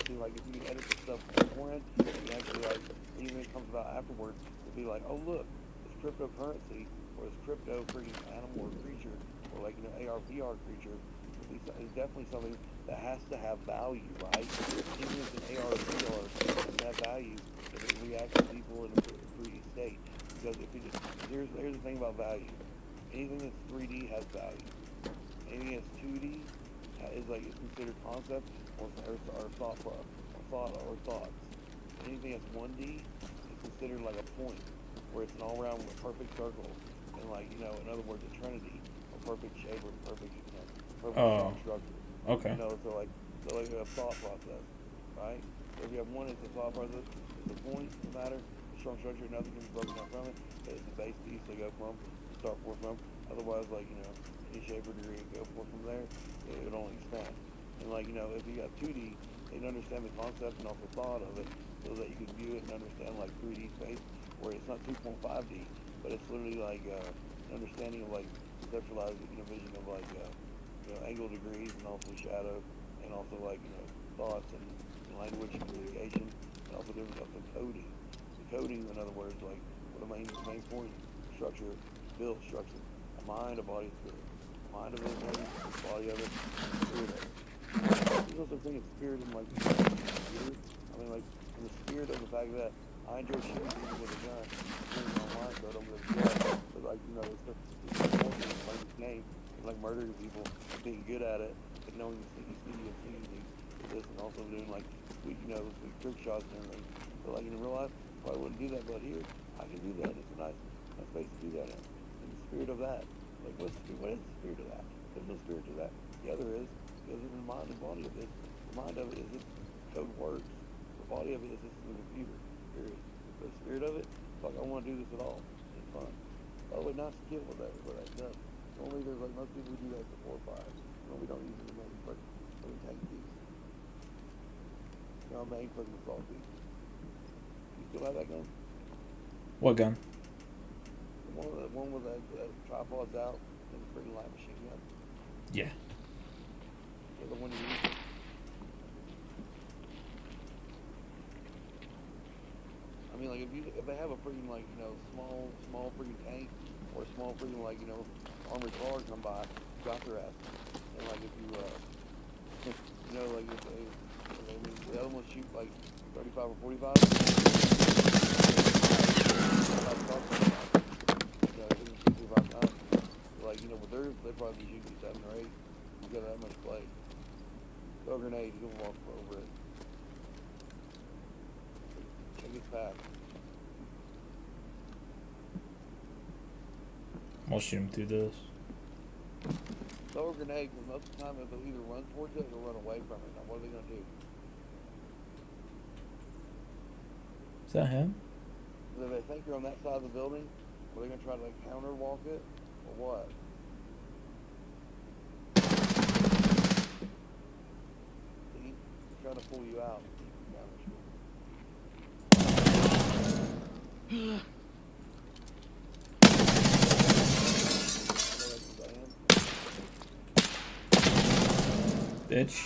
See, like if you edit the stuff beforehand, you can actually like even when it comes about afterwards, it'll be like, oh look, this cryptocurrency or this crypto freaking animal or creature or like AR VR creature is definitely something that has to have value, right? Even if an AR or VR doesn't have value, if it reacts to people in a 3D state. Because here's the thing about value. Anything that's 3D has value. Anything that's 2D is considered concept or thoughts. Anything that's 1D is considered like a point, where it's an all-around perfect circle, and in other words, a trinity, a perfect shape or perfect structure. Okay. So like a thought process, right? So if you have one, it's a thought process. It's a point, no matter. Strong structure, nothing can be broken down from it. It's the base piece they go from, start from. Otherwise, any shape or degree go from there, it would only expand. And if you got 2D, you can understand the concept and also thought of it, so that you can view it and understand like 3D space, where it's not 2.5D, but it's literally like an understanding of like conceptualized, vision of like angle degrees and also shadow, and also like thoughts and language and communication, and also different stuff in coding. The coding, in other words, like what the main point structure, build structure, a mind, a body, spirit. Mind of it, body of it, spirit of it. There's also a thing of spirit in like spirit. I mean, like in the spirit of the fact that I enjoy shooting people with a gun, shooting online, so I don't really care. But like it's important to play this game, like murdering people, and being good at it, and knowing the sneaky this, and also doing like sweet trick shots and everything. So like in real life, probably wouldn't do that, but here I can do that. It's a nice space to do that in. In the spirit of that. Like, what is the spirit of that? There's no spirit to that. Yeah, there is. Because in the mind and body of it, the mind of it is its code words. The body of it is just the computer. Period. But the spirit of it, fuck, I want to do this at all. It's fun. By the way, not skill with that does. Normally, there's like most people who do that for 4 or 5. We don't use it in main for the tank piece. Main for the assault piece. You still have that gun? What gun? The one with the tripod's out and the freaking light machine gun. Yeah. The one you use. I mean, like if they have a freaking small freaking tank or a small freaking armored car come by, got their ass. And like if you like if they almost shoot like 35 or 45. With theirs, they'd probably be shooting 7 or 8. You got that much play. Throw a grenade, you can walk over it. Check his path. I'll shoot him through this. Throw a grenade, because most of the time they'll either run towards it or run away from it. Now, what are they going to do? Is that him? If they think you're on that side of the building, are they going to try to counter walk it, or what? See? He's trying to pull you out. Bitch.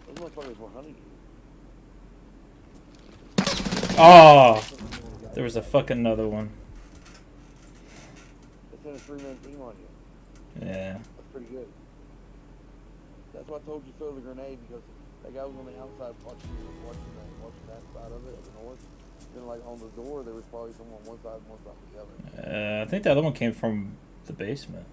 Those motherfuckers were hunting you. Oh! There was a fucking another one. It's in a 3-man team on you. Yeah. That's pretty good. That's why I told you to throw the grenade, because that guy was on the outside watching that side of it, the north. Then on the door, there was probably someone on one side and one side on the other. I think the other one came from the basement.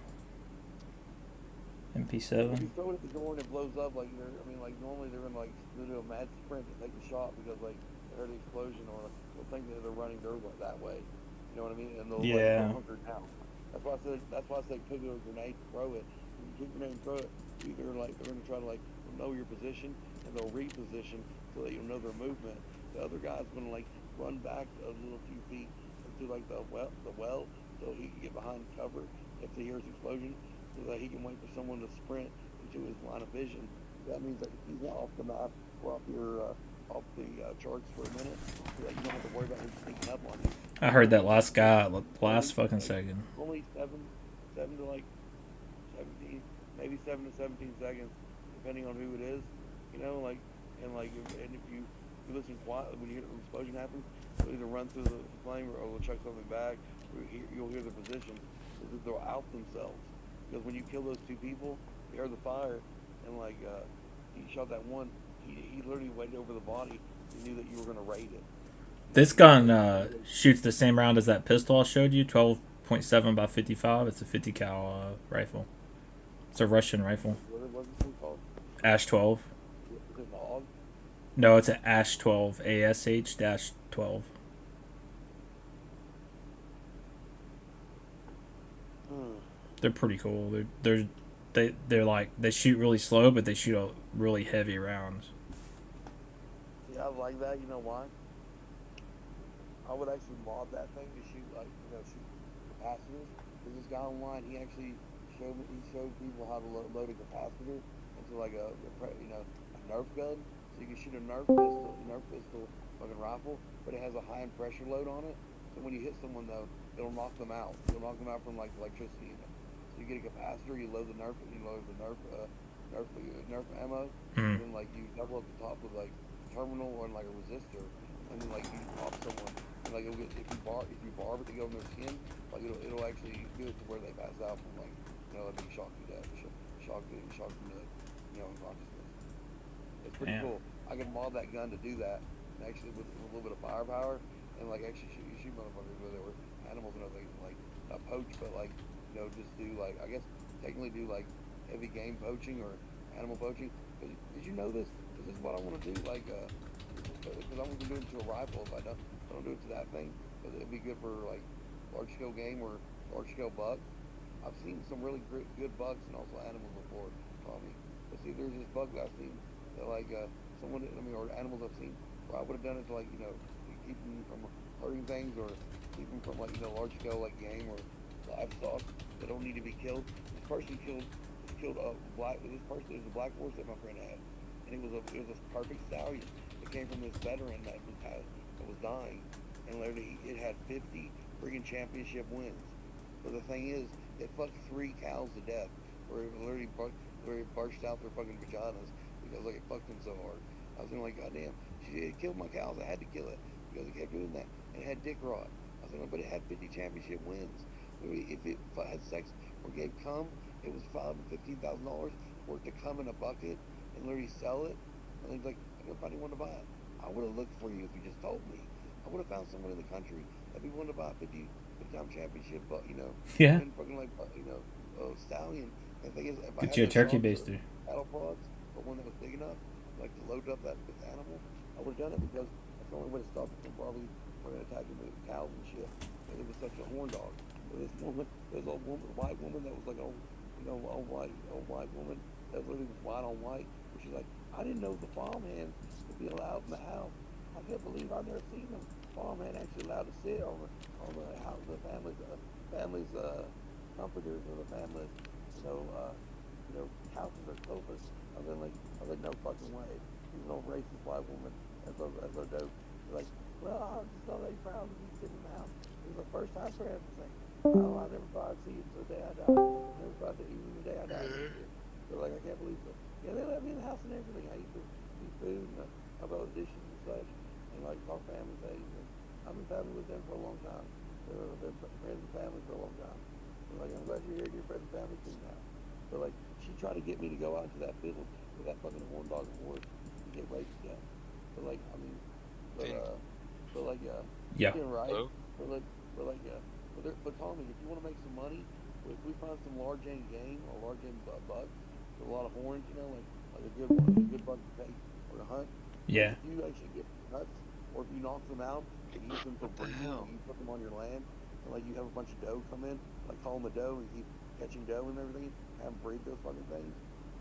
MP7. If you throw it at the door and it blows up, normally they're in they do a mad sprint to take the shot because they heard the explosion, or they'll think that they're running dirt that way. You know what I mean? And they'll hunker down. That's why I said pick a grenade, throw it. When you pick a grenade and throw it, either they're going to try to know your position, and they'll reposition so that you'll know their movement. The other guy's going to run back a little few feet into the well, so he can get behind cover if he hears explosion, so that he can wait for someone to sprint into his line of vision. That means that he's off the map or off the charts for a minute, so that you don't have to worry about him sneaking up on you. I heard that last guy last fucking second. Only 7 to 17, maybe 7 to 17 seconds, depending on who it is. And if you listen quietly when you hear the explosion happen, you'll either run through the flame or will chuck something back, or you'll hear the position. They'll out themselves. Because when you kill those 2 people, they heard the fire, and he shot that one. He literally waited over the body. He knew that you were going to raid it. This gun shoots the same round as that pistol I showed you, 12.7 by 55. It's a 50 cal rifle. It's a Russian rifle. What is it called? Ash 12. Is it an AUG? No, it's an Ash 12. ASH-12. They're pretty cool. They shoot really slow, but they shoot really heavy rounds. Yeah, I like that. You know why? I would actually mod that thing to shoot shoot capacitors. There's this guy online. He actually showed people how to load a capacitor to like a Nerf gun, so you can shoot a Nerf pistol, fucking rifle, but it has a high pressure load on it. So when you hit someone though, it'll knock them out. It'll knock them out from like electricity in it. So you get a capacitor, you load the Nerf ammo, and then like you double up the top with like terminal or like a resistor, and then like you pop someone, and like it'll get, if you barb it to go in their skin, like it'll actually do it to where they pass out from like like being shocked to death, shocked into unconsciousness. It's pretty cool. I can mod that gun to do that, and actually with a little bit of firepower, and like actually shoot motherfuckers where there were animals and other things, like not poach, but like just do like I guess technically do like heavy game poaching or animal poaching. Did you know this? Because this is what I want to do. Like, because I'm going to do it to a rifle. If I don't do it to that thing, because it'd be good for like large scale game or large scale bucks. I've seen some really good bucks and also animals before, Tommy. But see, there's this bug that I've seen that like or animals I've seen where I would have done it to like keep them from hurting things or keep them from like large scale like game or livestock that don't need to be killed. This person killed a black. This person is a black horse that my friend had, and it was a perfect stallion. It came from this veteran that was dying, and literally it had 50 friggin' championship wins. But the thing is, it fucked 3 cows to death, where it literally burst out their fucking vaginas because like it fucked them so hard. I was like, goddamn, it killed my cows. I had to kill it because it kept doing that, and it had dick rot. I was like, but it had 50 championship wins. If it had sex or gave cum, it was $5,000 to $15,000 for it to come in a bucket and literally sell it. And he's like, I couldn't find anyone to buy it. I would have looked for you if you just told me. I would have found someone in the country that'd be willing to buy a 50-time championship, but Yeah. fucking like stallion. And the thing is, if Get I you a had turkey that baster. cattle prods, but one that was big enough, like to load up that animal, I would have done it because that's the only way to stop it from probably attacking the cows and shit. And it was such a horn dog. This woman, this old woman, white woman that was like old white woman that literally was white on white. But she's like, I didn't know the farmhand would be allowed in the house. I can't believe I've never seen them. Farmhand actually allowed to sit on the house, the family's comforters or the family's couches or sofas. I was like, no fucking way. She's an old racist white woman. That's so dope. She's like, well, I'm just so proud to be sitting in the house. It was the first time for everything. Oh, I never thought I'd see it till the day I died. I never thought that even the day I died. So like, I can't believe it. Yeah, they let me in the house and everything. I eat food and help out with dishes and such, and like talk family things. And I've been family with them for a long time. They've been friends and family for a long time. And like, I'm glad you're here. You're friends and family too now. So like, she tried to get me to go out into that field with that fucking horn dog and horse and get raped to death. But like, I mean, yeah. Right. But Tommy, if you want to make some money, if we find some large game or large game bucks with a lot of horns, like a good buck to take or to hunt. Yeah. If you actually get nuts, or if you knock them out and use them for breeding, you put them on your land, and like you have a bunch of doe come in, like call them a doe and keep catching doe and everything, have them breed those fucking things,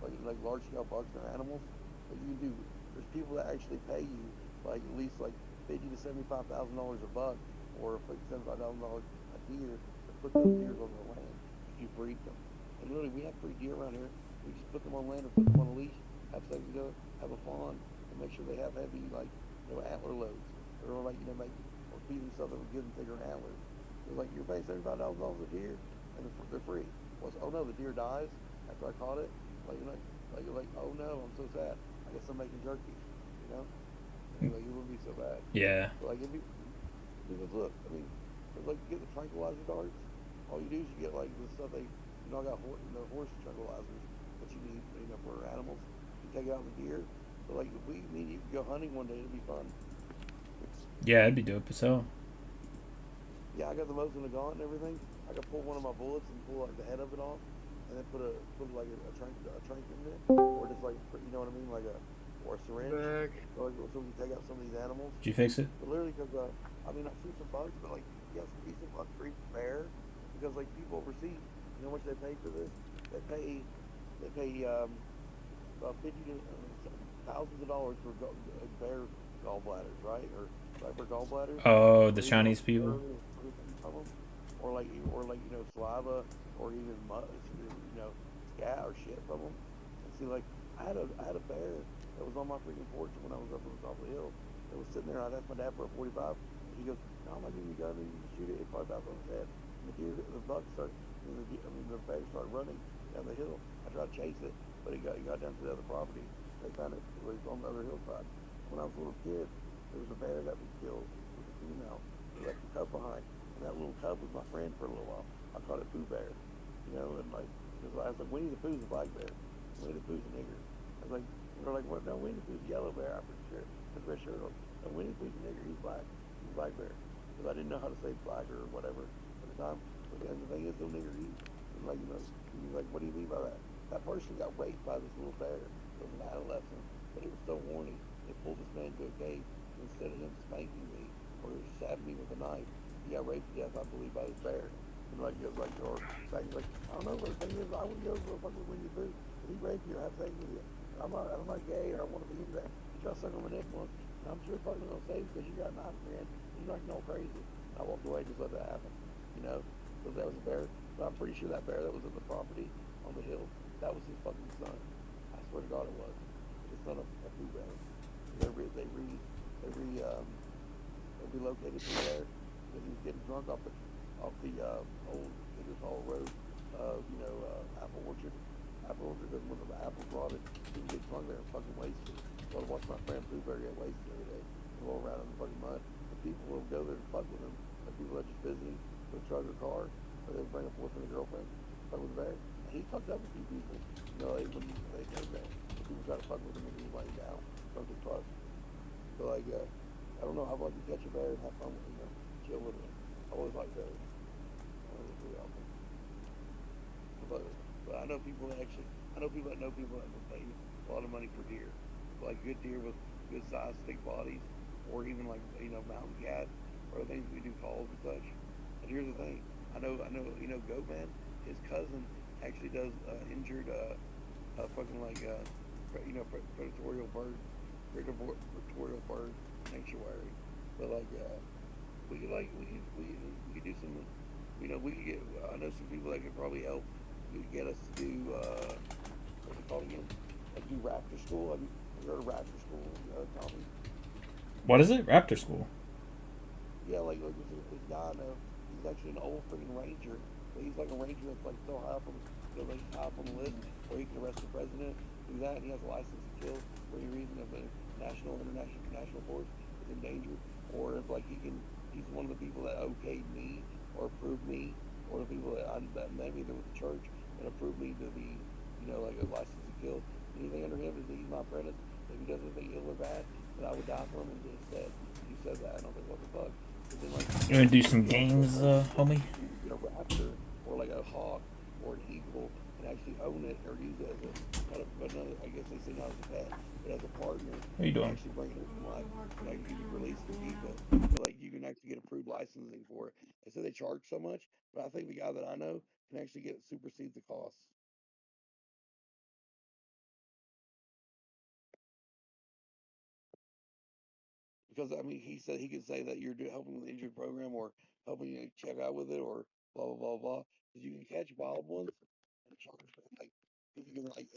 like large scale bucks or animals. But you can do. There's people that actually pay you like at least like $50,000 to $75,000 a buck, or $75,000 a deer to put those deer on the land if you breed them. And literally, we have free deer around here. We just put them on land or put them on a leash, have sex together, have a fawn, and make sure they have heavy antler loads, or or feed them something with good and thicker antlers. So like you're paying $75,000 a deer, and they're free. Well, oh no, the deer dies after I caught it. You're like, oh no, I'm so sad. I guess I'm making jerky. Like, it wouldn't be so bad. Yeah. But, like, because look, I mean, like, you get the tranquilizer darts. All you do is you get like the stuff I got horse tranquilizers that you need, for animals. You take it out the deer. So like, if we need to go hunting one day, it'd be fun. Yeah, it'd be dope as hell. Yeah, I got the Mosin Nagant and everything. I could pull one of my bullets and pull like the head of it off, and then put like a trank in it, or just like or a syringe, so we can take out some of these animals. Did you fix it? But literally, because I shoot some bugs, but like you have some decent buck free bear, because like people overseas, you know how much they pay for this? They pay about $50,000 to thousands of dollars for bear gallbladders, right? Or for gallbladders. Oh, the Chinese people. Or saliva, or even scat or shit from them. And see, like, I had a bear that was on my freaking porch when I was up on the top of the hill. It was sitting there. I'd asked my dad for a 45. And he goes, "No, I'm not giving you a gun. You can shoot it. It probably bounced on his head." And the buck started. The bear started running down the hill. I tried to chase it, but he got down to the other property. They found it. It was on the other hillside. When I was a little kid, there was a bear that was killed with a female. They left the cub behind, and that little cub was my friend for a little while. I called it Pooh Bear, and like, I was like, Winnie the Pooh's a black bear. Winnie the Pooh's a nigger. I was like, they're like, what? No, Winnie the Pooh's a yellow bear. I'm pretty sure. With red shirt on. No, Winnie the Pooh's a nigger. He's black. He's a black bear. Because I didn't know how to say black or whatever at the time. But then the thing is, no nigger eat. And like, he's like, what do you mean by that? That person got raped by this little bear. It was an adolescent, but it was so horny. They pulled this man to a cave. Instead of him spanking me or stabbing me with a knife, he got raped to death, I believe, by this bear. And like, it was like, or back, like, I don't know, but the thing is, I wouldn't go to a fucking Winnie the Pooh. If he raped you, have sex with you. I'm not gay, or I want to be into that. You try to suck on my neck once, and I'm sure fucking gonna say because you got a knife, man. You're acting all crazy. And I walked away, just let that happen, because that was a bear. But I'm pretty sure that bear that was at the property on the hill, that was his fucking son. I swear to God, it was. The son of a Pooh Bear. They relocated from there because he was getting drunk off the old Gators Hall Road, Apple Orchard. Apple Orchard doesn't when the apples rotted. He would get drunk there and fucking wasted. So I watched my friend Pooh Bear get wasted every day, roll around in the fucking mud. And people will go there and fuck with him. Like people that just visiting with a truck or car, or they bring a boyfriend or girlfriend, fuck with the bear. And he fucked up with a few people. When they came there, people try to fuck with him and he was laying down, don't get trust. So like, I don't know. I'd like to catch a bear and have fun with him, chill with him. I always like those. Really awesome. But I know people that know people that will pay a lot of money for deer, like good deer with good sized, thick bodies, or even like mountain cats or things we do calls and such. And here's the thing. I know. Goatman. His cousin actually does injured fucking like predatorial bird sanctuary. But like we could do some, we could get, I know some people that could probably help get us to do what's it called again, like do raptor school. Have you heard of raptor school, Tommy? What is it? Raptor School. Yeah, like this guy I know, he's actually an old freaking ranger, but he's like a ranger that's like so high up on the list where he can arrest the president, do that, and he has a license to kill for any reason if a national force is endangered, or if like he's one of the people that okayed me or approved me, or the people that maybe they're with the church that approved me to be, like a license to kill. Anything under him is he's my apprentice. If he does anything ill or bad, then I would die for him instead. He said that, and I was like, what the fuck? Then, like, You want to do some games, homie? A raptor or like a hawk or an eagle and actually own it or use it as I guess they say not as a pet, but as a partner. What are you doing? Actually bring it to life. Like you can release the keep it. But like you can actually get approved licensing for it. They say they charge so much, but I think the guy that I know can actually get supersedes the cost. Because I mean, he said he could say that you're helping with the injury program or helping you check out with it or blah blah blah blah. Because you can catch wild ones and charge like if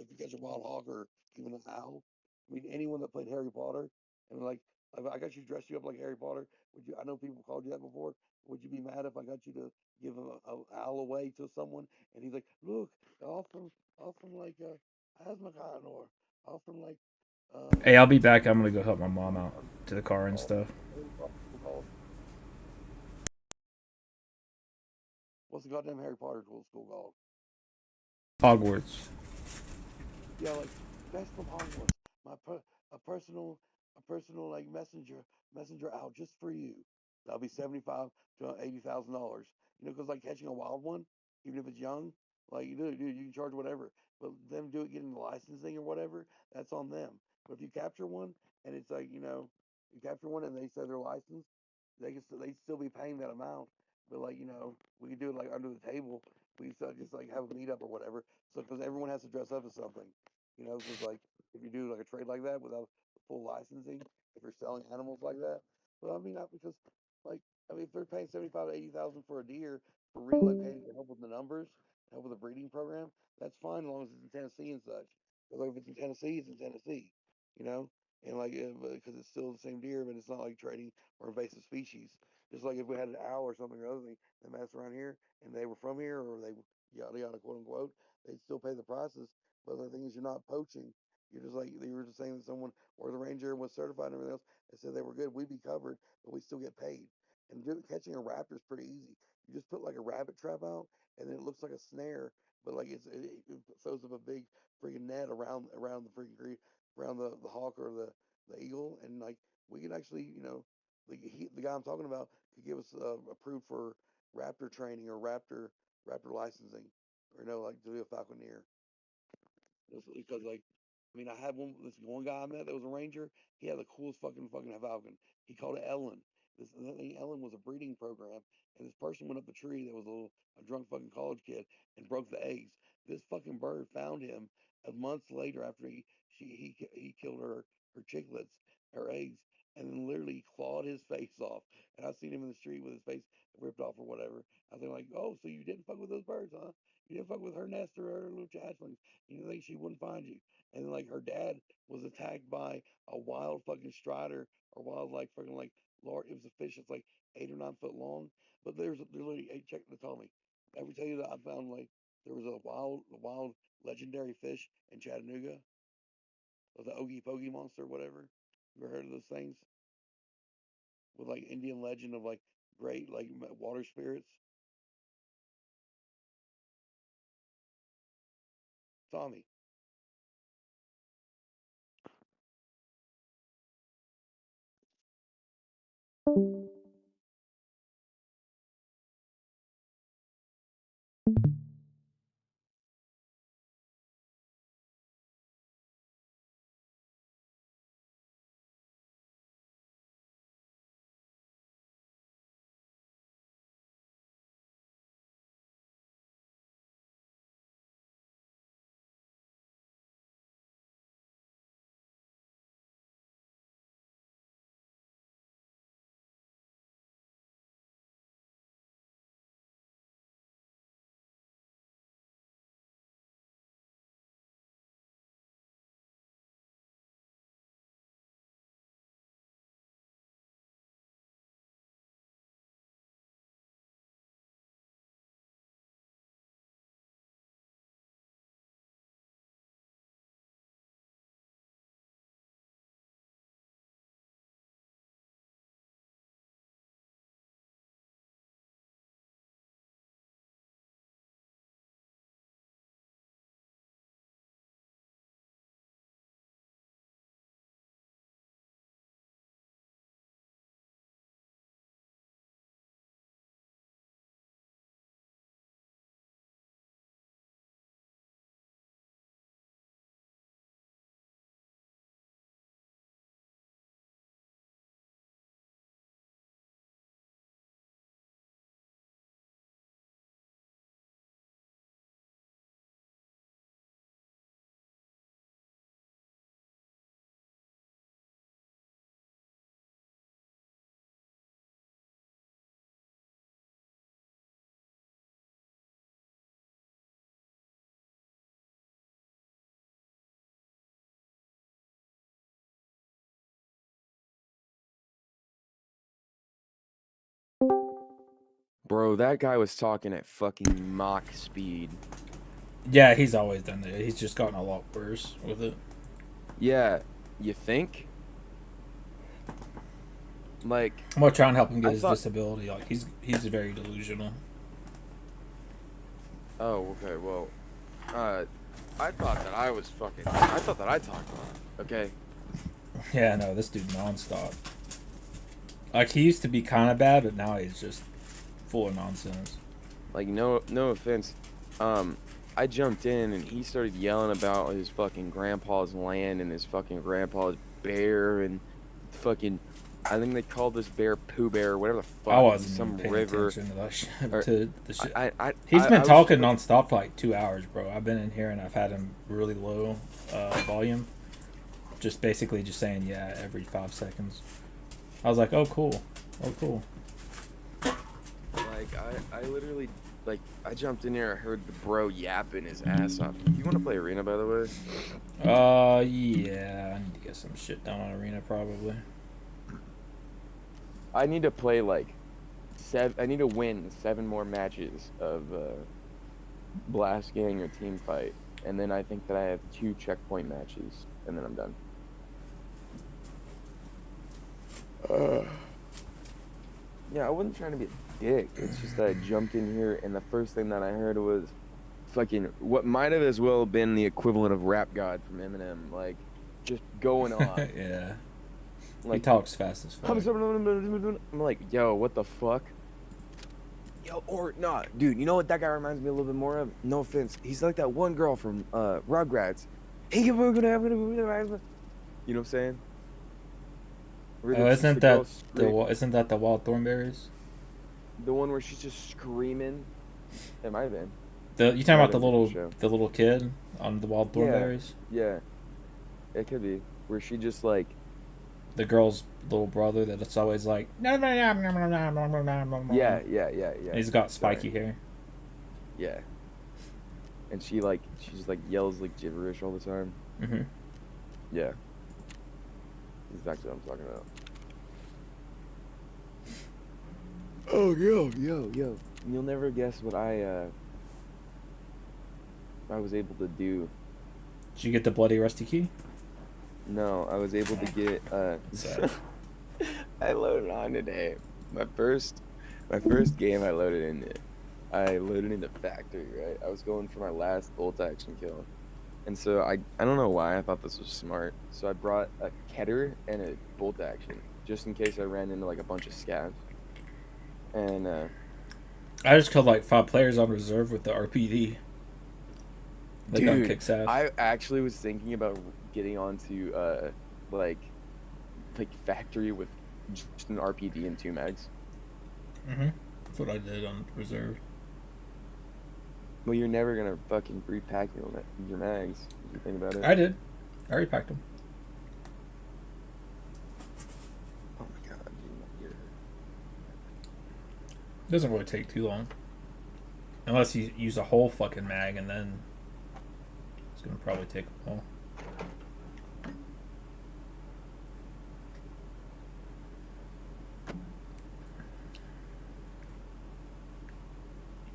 you catch a wild hog or even an owl. I mean, anyone that played Harry Potter and like I got you dressed you up like Harry Potter. Would you? I know people called you that before. Would you be mad if I got you to give a owl away to someone and he's like, look, all from like Asmacon or all from like. Hey, I'll be back. I'm gonna go help my mom out to the car and stuff. What's the goddamn Harry Potter school called? Hogwarts. Yeah, like best from Hogwarts. A personal like messenger out just for you. That'll be $75,000 to $80,000. Because like catching a wild one, even if it's young, like you can charge whatever. But them getting the licensing or whatever, that's on them. But if you capture one and it's like you capture one and they say they're licensed, they still be paying that amount. But like we could do it like under the table. We just like have a meetup or whatever. So because everyone has to dress up as something. Because like if you do like a trade like that without full licensing, if you're selling animals like that, well, I mean, not because like if they're paying 75 to 80,000 for a deer for relocating to help with the numbers, help with the breeding program, that's fine as long as it's in Tennessee and such. Because like if it's in Tennessee, it's in Tennessee, you know. And like because it's still the same deer, but it's not like trading or invasive species. Just like if we had an owl or something or other thing that messed around here and they were from here or they yada yada quote unquote, they'd still pay the prices. But the thing is, you're not poaching. You're just like you were just saying that someone or the ranger was certified and everything else. They said they were good. We'd be covered, but we still get paid. And catching a raptor is pretty easy. You just put like a rabbit trap out, and then it looks like a snare, but like it throws up a big freaking net around the freaking around the hawk or the eagle, and like we can actually, you know, the guy I'm talking about could give us approved for raptor training or raptor licensing, or you know, like to be a falconeer. Just because like, I mean, I had this one guy I met that was a ranger. He had the coolest fucking falcon. He called it Ellen. This thing Ellen was a breeding program, and this person went up the tree that was a drunk fucking college kid and broke the eggs. This fucking bird found him a month later after he killed her chicklets, her eggs, and then literally clawed his face off. And I seen him in the street with his face ripped off or whatever. I was like, oh, so you didn't fuck with those birds, huh? You didn't fuck with her nest or her little hatchlings. You didn't think she wouldn't find you. And then, like, her dad was attacked by a wild fucking strider or wild, like, fucking, like, large. It was a fish that's like 8 or 9 foot long. But there's literally, hey, check, they told me. Ever tell you that I found, like, there was a wild legendary fish in Chattanooga? The Ogie Poggie monster, whatever. You ever heard of those things? With, like, Indian legend of, like, great, like, water spirits. Tommy. Bro, that guy was talking at fucking Mach speed. Yeah, he's always done that. He's just gotten a lot worse with it. Yeah, you think? Like, I'm gonna try and help him get his disability. Like he's very delusional. Oh, okay. Well, I thought that I was fucking. I thought that I talked a lot. Okay. Yeah, no, this dude nonstop. Like he used to be kind of bad, but now he's just full of nonsense. Like no offense, I jumped in and he started yelling about his fucking grandpa's land and his fucking grandpa's bear and fucking. I think they called this bear Pooh Bear or whatever the fuck. I wasn't some paying river. attention to that shit. Or, to the shit. He's been talking nonstop for like 2 hours, bro. I've been in here and I've had him really low volume, just basically just saying yeah every 5 seconds. I was like, oh cool, oh cool. Like I literally Like, I jumped in there, I heard the bro yapping his ass off. You want to play Arena, by the way? Yeah. I need to get some shit done on Arena, probably. I need to play, like, I need to win 7 more matches of Blast Gang or Team Fight. And then I think that I have 2 checkpoint matches, and then I'm done. Yeah, I wasn't trying to be a dick. It's just that I jumped in here, and the first thing that I heard was fucking what might have as well been the equivalent of Rap God from Eminem, like just going off. Yeah. Like, he talks fast as fuck. I'm like, yo, what the fuck? Yo, or nah, dude. You know what that guy reminds me a little bit more of? No offense, he's like that one girl from Rugrats. You know what I'm saying? Oh, isn't that the Wild Thornberries? The one where she's just screaming. It might have been. You talking about the little kid on the Wild Thornberries? Yeah, it could be where she just like the girl's little brother that it's always like yeah. He's got spiky hair. Yeah, and she's like yells like gibberish all the time. Mhm. Yeah. Exactly what I'm talking about. Oh, yo. You'll never guess what I was able to do. Did you get the bloody rusty key? No, I was able to get I loaded on today. My first game I loaded into factory, right? I was going for my last bolt action kill. And so I don't know why I thought this was smart. So I brought a Keter and a bolt action just in case I ran into like a bunch of scavs. And I just killed like 5 players on reserve with the RPD. The gun kicks ass. I actually was thinking about getting onto like factory with just an RPD and 2 mags. That's what I did on reserve. Well, you're never gonna fucking repack your mags. If you think about it. I did. I repacked them. Oh my god, dude. It doesn't really take too long. Unless you use a whole fucking mag, and then it's gonna probably take a while.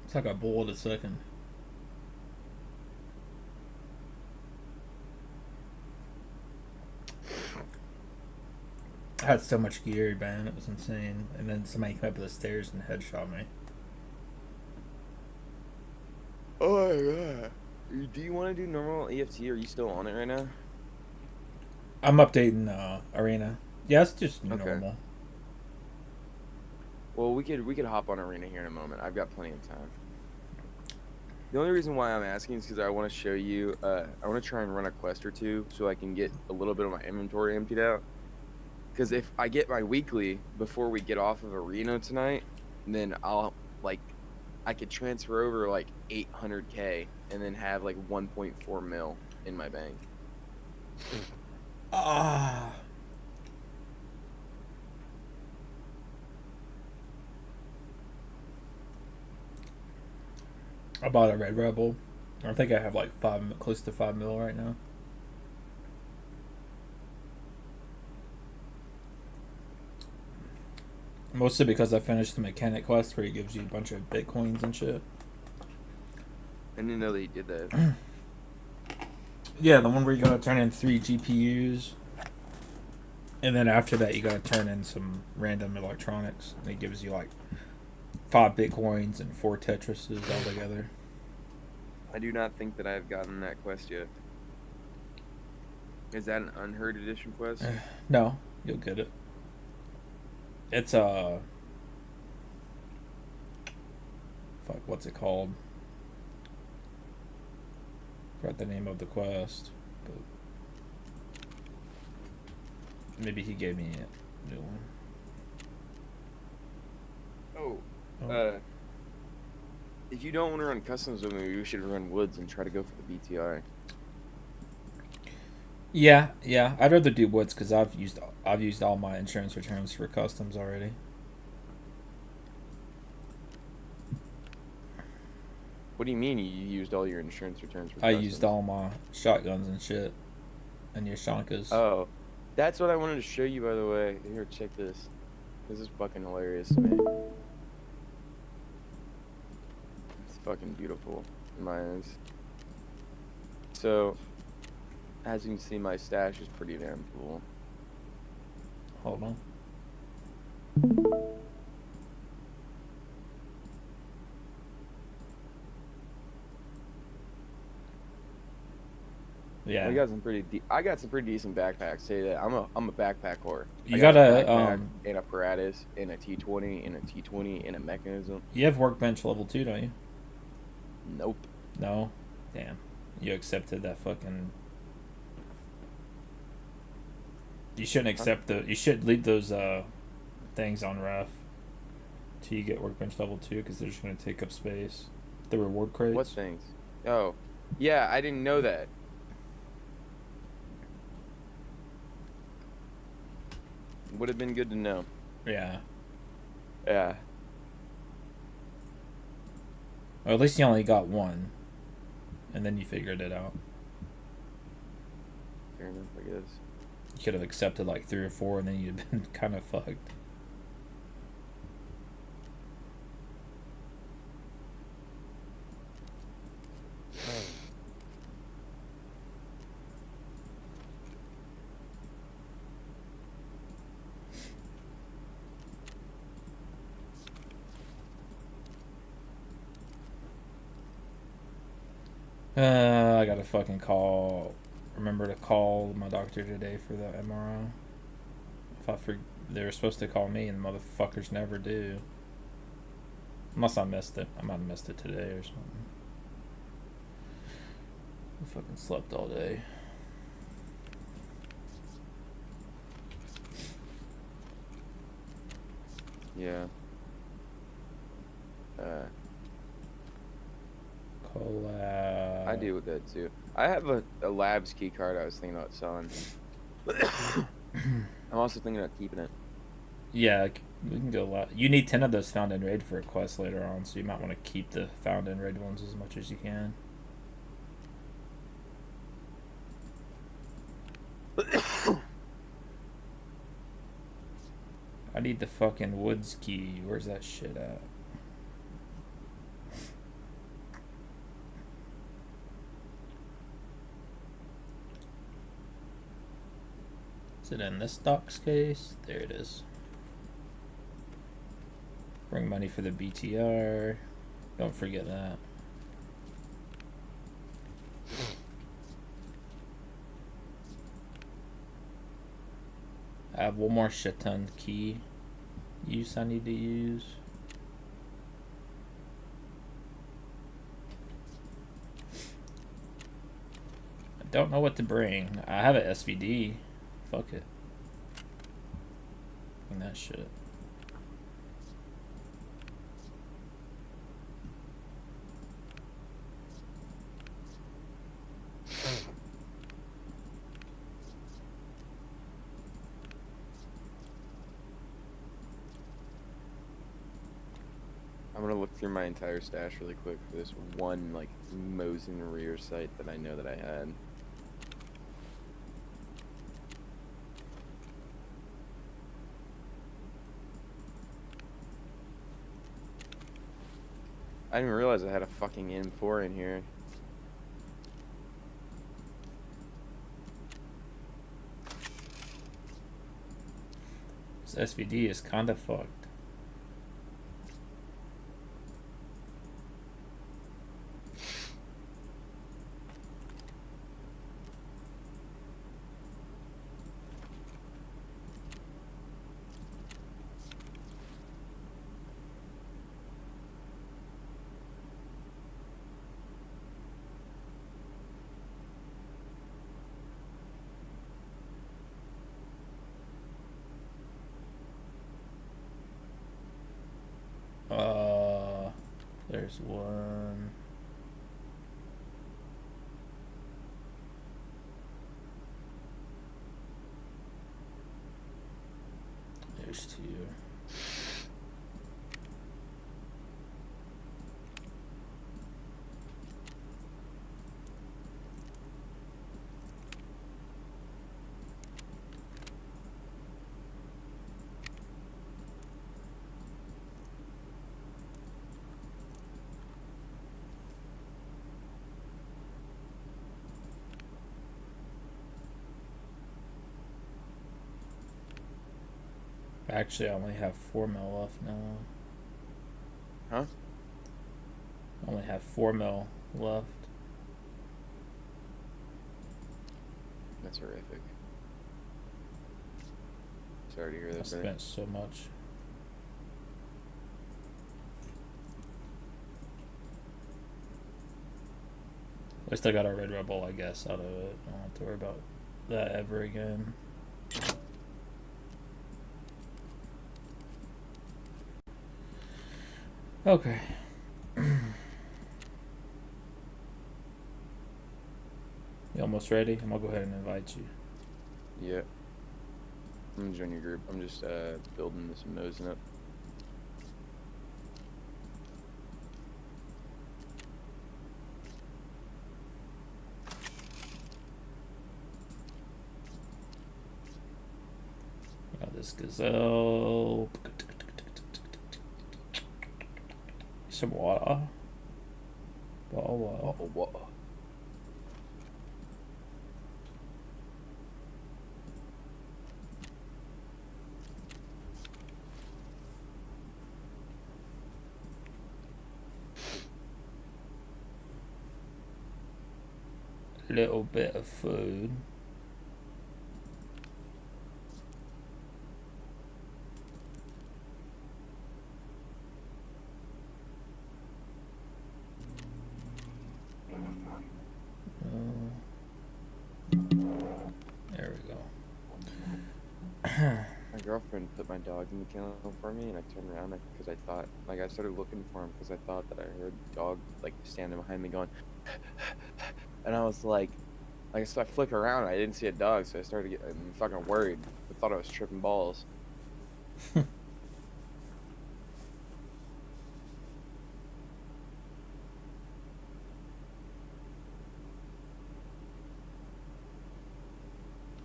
It's like a bullet a second. I had so much gear, man. It was insane. And then somebody came up the stairs and headshot me. Oh my god. Do you want to do normal EFT? Or are you still on it right now? I'm updating Arena. Yeah, it's just normal. Well, we could hop on Arena here in a moment. I've got plenty of time. The only reason why I'm asking is because I want to show you. I want to try and run a quest or 2 so I can get a little bit of my inventory emptied out. Because if I get my weekly before we get off of Arena tonight, then I could transfer over like 800K and then have like 1.4 mil in my bank. I bought a Red Rebel. I think I have like close to 5 mil right now. Mostly because I finished the mechanic quest where he gives you a bunch of bitcoins and shit. I didn't know that he did that. Yeah, the one where you gotta turn in 3 GPUs. And then after that you gotta turn in some random electronics. And he gives you like 5 bitcoins and 4 Tetrises all together. I do not think that I've gotten that quest yet. Is that an unheard edition quest? No, you'll get it. It's fuck, what's it called? Forgot the name of the quest, but maybe he gave me a new one. If you don't want to run customs with me, we should run woods and try to go for the BTR. Yeah, I'd rather do woods because I've used all my insurance returns for customs already. What do you mean you used all your insurance returns for I customs? used all my shotguns and shit. And Yashankas. Oh. That's what I wanted to show you, by the way. Here, check this. This is fucking hilarious to me. It's fucking beautiful in my eyes. So, as you can see, my stash is pretty damn full. Hold on. Yeah. I got some pretty decent backpacks. Say that I'm a backpack whore. You I got got a a backpack, an apparatus, and a T20, and a T20, and a mechanism. You have workbench level 2, don't you? Nope. No. Damn. You accepted that fucking. You shouldn't accept the. You should leave those things on ref till you get workbench level 2 because they're just gonna take up space. The reward crates. What things? Oh, yeah, I didn't know that. Would have been good to know. Yeah. Yeah. Or at least you only got one, and then you figured it out. Fair enough, I guess. You could have accepted like 3 or 4, and then you'd been kind of fucked. I gotta fucking call. Remember to call my doctor today for the MRI. They were supposed to call me, and motherfuckers never do. Unless I missed it. I might have missed it today or something. I fucking slept all day. Yeah. Collab. I deal with that too. I have a Labs key card I was thinking about selling. I'm also thinking about keeping it. Yeah, we can go a lot. You need 10 of those found in raid for a quest later on, so you might want to keep the found in raid ones as much as you can. I need the fucking woods key. Where's that shit at? Is it in this docs case? There it is. Bring money for the BTR. Don't forget that. I have one more shit ton key use I need to use. I don't know what to bring. I have an SVD. Fuck it. Bring that shit. I'm gonna look through my entire stash really quick for this one, like, Mosin rear sight that I know that I had. I didn't even realize I had a fucking M4 in here. This SVD is kinda fucked. There's one. There's two. Actually, I only have 4 mil left now. Huh? I only have 4 mil left. That's horrific. Sorry to hear I that, brother. spent so much. At least I got a Red Rebel, I guess, out of it. I don't have to worry about that ever again. Okay. You almost ready? I'm gonna go ahead and invite you. Yeah. I'm gonna join your group. I'm just building this and nosing up. Got this gazelle. Some water. Bottle of water. Bottle of water. Little bit of food. There we go. My girlfriend put my dog in the kennel for me, and I turned around because I thought, like, I started looking for him because I thought that I heard the dog, like, standing behind me going, and I was like, so I flipped around, and I didn't see a dog, so I started getting fucking worried. I thought I was tripping balls.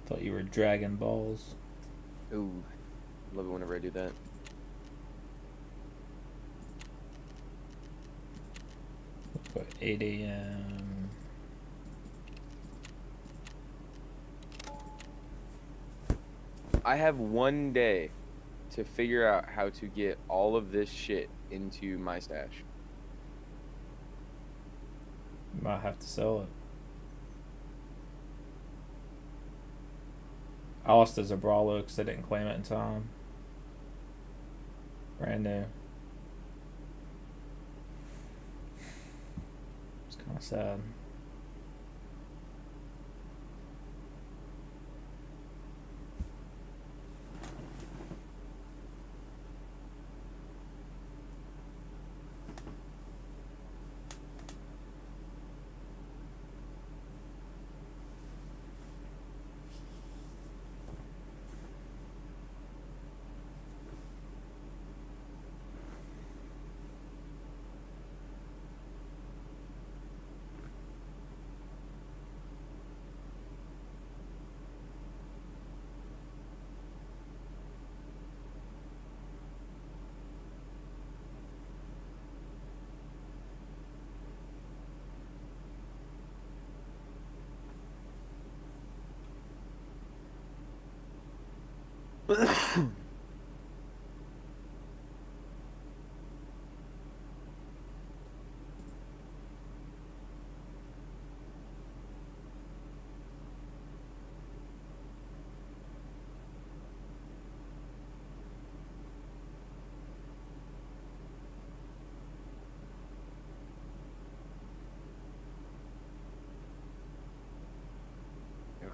Thought you were dragging balls. Ooh, love it whenever I do that. What, 8 a.m. I have one day to figure out how to get all of this shit into my stash. You might have to sell it. I lost a Zabralo because I didn't claim it in time. Brand new. It's kind of sad.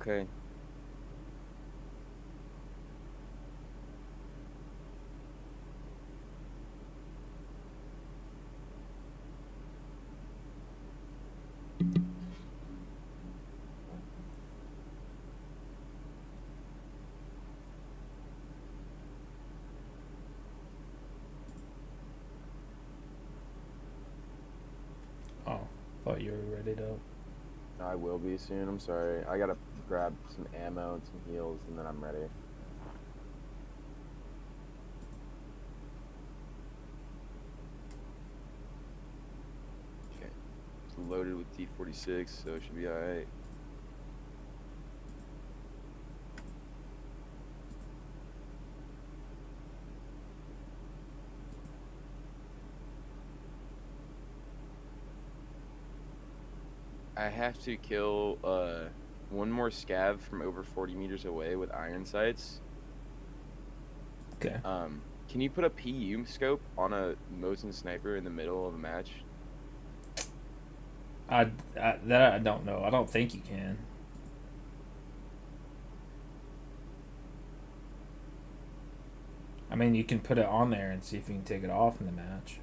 Okay. Oh, thought you were ready to. I will be soon. I'm sorry. I gotta grab some ammo and some heals, and then I'm ready. Okay. It's loaded with T46, so it should be alright. I have to kill one more scav from over 40 meters away with iron sights. Okay. Can you put a PU scope on a Mosin sniper in the middle of a match? That I don't know. I don't think you can. I mean, you can put it on there and see if you can take it off in the match.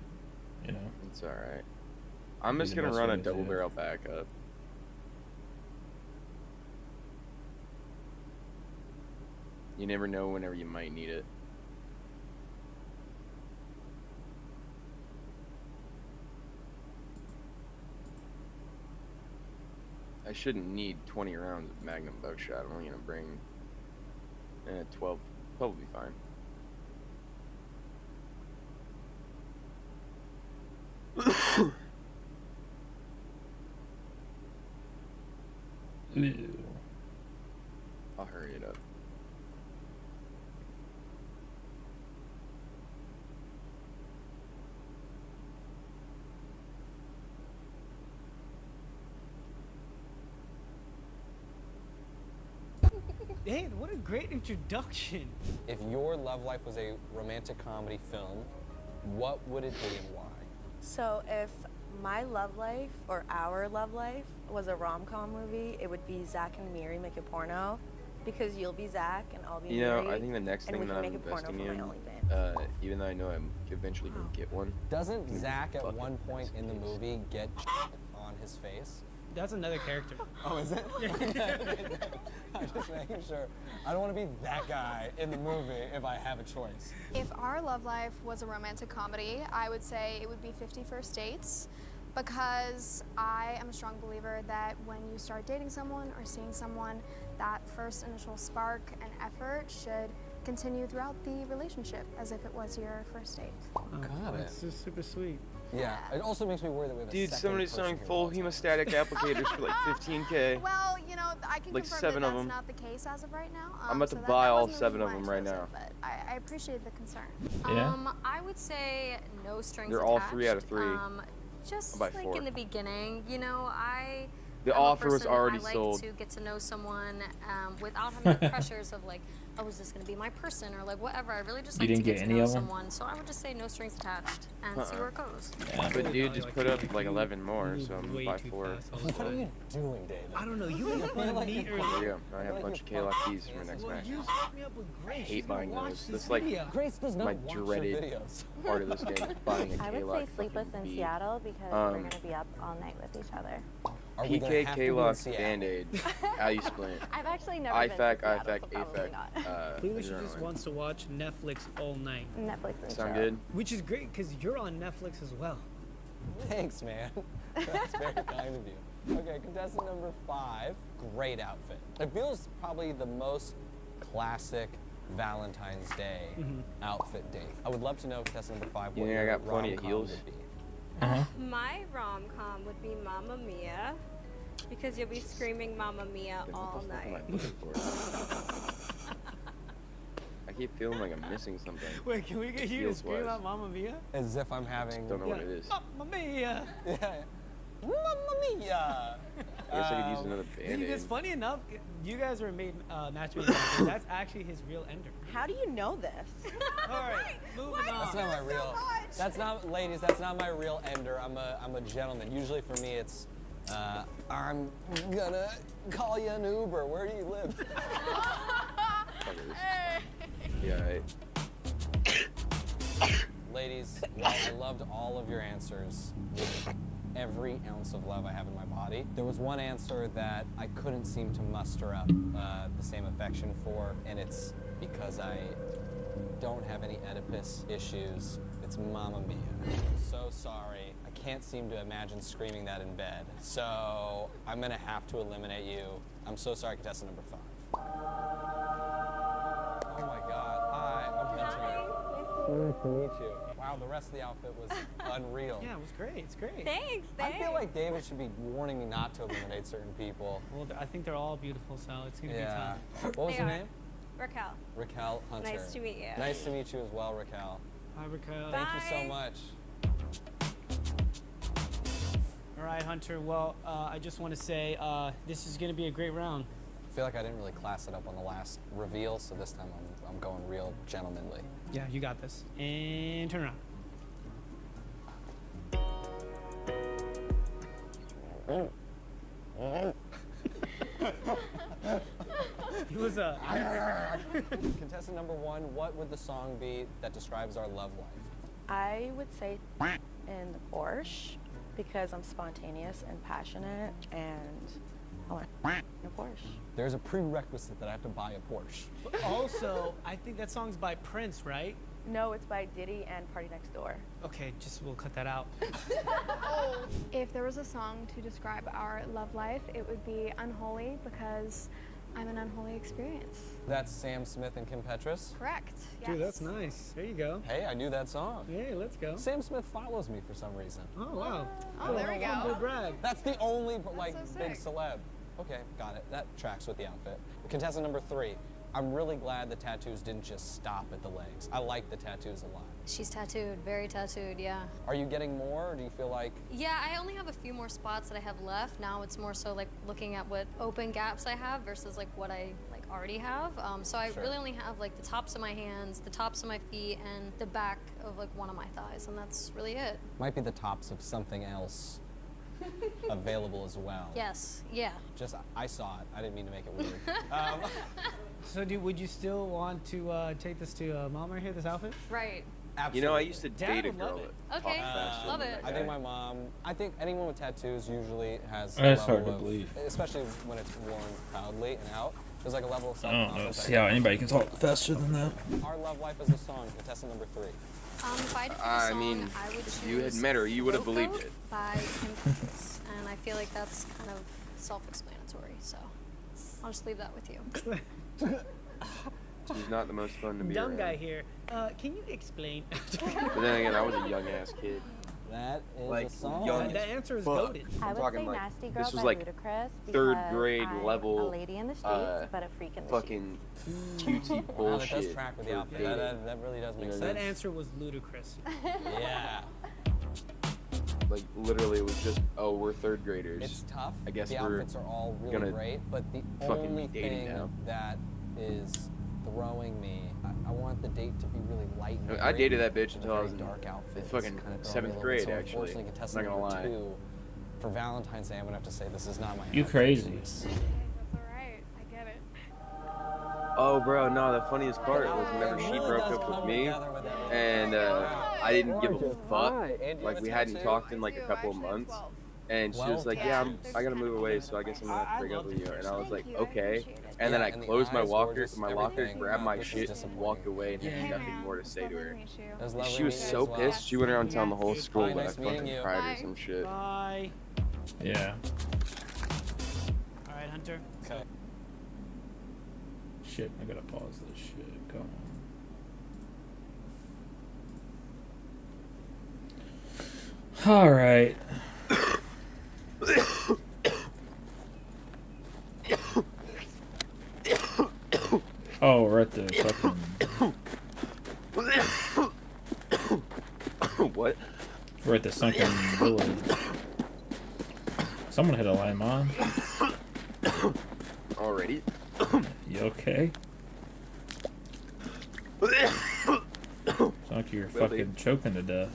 You know. It's all right. I'm Be just the gonna best run way a to do double it. barrel backup. You never know whenever you might need it. I shouldn't need 20 rounds of Magnum buckshot. I'm only gonna bring 12. 12 will be fine. Ew. I'll hurry it up. Hey, what a great introduction. If your love life was a romantic comedy film, what would it be and why? So if my love life or our love life was a rom-com movie, it would be Zach and Miri make a porno, because you'll be Zach and I'll be You Miri. know, I think the next and thing we that can I'm make a porno investing for in, my OnlyFans. even though I know I'm eventually gonna get one. Doesn't Zach at one point in the movie get on his face? That's another character. Oh, is it? I'm just making sure. I don't want to be that guy in the movie if I have a choice. If our love life was a romantic comedy, I would say it would be 50 First Dates, because I am a strong believer that when you start dating someone or seeing someone, that first initial spark and effort should continue throughout the relationship as if it was your first date. Got it. That's just super sweet. Yeah, it also makes me worry that we have a Dude, second somebody's person selling here. full hemostatic applicators for like 15K. Well, you know, I can Like confirm 7 that of that's them. not the case as of right now. I'm about so to that buy all wasn't 7 the of reason them why I right chose now. it, but I appreciate the concern. Yeah? I would say no strings They're attached. all 3 out of 3. Just I'll buy like 4. in the beginning, you know, The I'm a offer was person, already I like sold. to get to know someone without having the pressures of like, oh, is this going to be my person or like whatever. I really just You like didn't to get get any to know of 'em? someone. So I would just say no strings attached and see where it goes. But dude, just put up like 11 more, so I'm gonna buy 4. What are you doing, David? I don't know. You made fun of me There earlier. you go. I have a bunch of K-Lock keys for my next Well, match. you hooked me up with I Grace. She's hate gonna buying watch those. this That's like video. Grace does not my watch your dreaded videos. part of this game, buying a I would K-Lock say Sleepless fucking in beat. Seattle because we're going to be up all night with each other. Are we gonna PK, have to be in K-Lock, Seattle? Band-Aid, Ali Splint. I've actually never IFAC, been to Seattle, IFAC, so probably AFAC. not. Clearly, she just adrenaline. wants to watch Netflix all night. Netflix and Sound chill. good? Which is great because you're on Netflix as well. Thanks, man. That's very kind of you. Okay, contestant number 5, great outfit. It feels probably the most classic Valentine's Day outfit date. I would love to know, contestant number 5, You what think I your got plenty of rom-com heels? would be. My rom-com would be Mamma Mia because you'll be screaming Mamma Mia all What the fuck am I night. looking for? I keep feeling like I'm missing something. Wait, can we get you to Heels scream wise. out Mamma Mia? As if I'm having... Don't know what it is. Mamma Mia! Yeah. Mamma Mia! I guess I could use another Band-Aid. It's funny enough, you guys were made match made. That's actually his real ender. How do you know this? All right, moving on. That's not my real... That's not... Ladies, that's not my real ender. I'm a gentleman. Usually for me it's... I'm gonna call you an Uber. Where do you live? Yeah, Ladies, while I loved all of your answers with every ounce of love I have in my body, there was one answer that I couldn't seem to muster up the same affection for, and it's because I don't have any Oedipus issues. It's Mamma Mia. I'm so sorry. I can't seem to imagine screaming that in bed. So I'm gonna have to eliminate you. I'm so sorry, contestant number 5. Oh my God. Hi, I'm Hunter. Nice to meet you. Wow, the rest of the outfit was unreal. Yeah, it was great. It's great. Thanks. I feel like David should be warning me not to eliminate certain people. Well, I think they're all beautiful, so it's gonna be Yeah. fun. What was They your are. name? Raquel. Raquel Hunter. Nice to meet you. Nice to meet you as well, Raquel. Hi, Raquel. Thank you so Bye. much. All right, Hunter. Well, I just want to say this is going to be a great round. I feel like I didn't really class it up on the last reveal, so this time I'm going real gentlemanly. Yeah, you got this. And turn around. He was Contestant number 1, what would the song be that describes our love life? I would say in the Porsche because I'm spontaneous and passionate and I want a Porsche. There's a prerequisite that I have to buy a Porsche. But also, I think that song's by Prince, right? No, it's by Diddy and Party Next Door. Okay, we'll cut that out. If there was a song to describe our love life, it would be Unholy because I'm an unholy experience. That's Sam Smith and Kim Petras? Correct. Yes. Dude, that's nice. There you go. Hey, I knew that song. Hey, let's go. Sam Smith follows me for some reason. Oh, wow. Oh, there we go. Humble brag. That's the only like That's so big sick. celeb. Okay, got it. That tracks with the outfit. Contestant number 3. I'm really glad the tattoos didn't just stop at the legs. I like the tattoos a lot. She's tattooed, very tattooed, yeah. Are you getting more, or do you feel like... Yeah, I only have a few more spots that I have left. Now it's more so like looking at what open gaps I have versus like what I like already have. So I Sure. really only have like the tops of my hands, the tops of my feet, and the back of like one of my thighs, and that's really it. Might be the tops of something else available as well. Yes, yeah. Just, I saw it. I didn't mean to make it weird. So, would you still want to take this to mom right here, this outfit? Right. You know, I used to Dad date a would love girl it. that Okay, talked faster love than it. that I think guy. my mom, I think anyone with tattoos usually has a That's level hard to of, believe. especially when it's worn proudly and out. There's like a level of I don't know. self-confidence. See how anybody can talk faster than that. Our love life is a song, contestant number 3. If I had to pick a I song, mean, I would if you had choose met her, you would have Loco believed it. by Kim Petras, and I feel like that's kind of self-explanatory. So I'll just leave that with you. She's not the most fun to be Dumb around. guy here. Can you explain? But then again, I was a young ass kid. That is Like, a song. young That answer is fuck. goated. I'm I would talking say like, Nasty Girl this was by like Ludacris third because grade I'm level. a lady in the streets, but a freak in the fucking cutesy Wow, that bullshit. does track with the for outfit. dating. That really does make You know, That sense. answer was ludicrous. Yeah. Like literally, it was just, oh, we're third graders. It's tough. I guess the we're outfits are all really gonna great, but the fucking only be dating thing now. that is throwing me, I want the date to be really light and I airy, dated that bitch with until I very was in dark outfits, fucking kind of throw me a 7th little bit. grade, So actually. unfortunately, I'm contestant not gonna number lie. 2, for Valentine's Day, I'm gonna have to say this is not my You outfit. crazy. That's alright. I get it. Oh, bro, no, the funniest part was whenever she broke up with me, and I didn't give a fuck. Like, we hadn't talked in like a couple of months. And she was like, yeah, I gotta move away, so I guess I'm gonna have to break up with you. And I was like, okay. And then I closed my locker, grabbed my shit, and walked away, and had nothing more to say to her. She was so pissed. She went around telling the whole school that I fucking cried or some shit. Bye. Yeah. All right, Hunter. Okay. Shit, I gotta pause this shit. Come on. All right. Oh, we're at the fucking. What? We're at the sunken village. Someone hit a landmine. Already? You okay? Sound like you're fucking choking to death.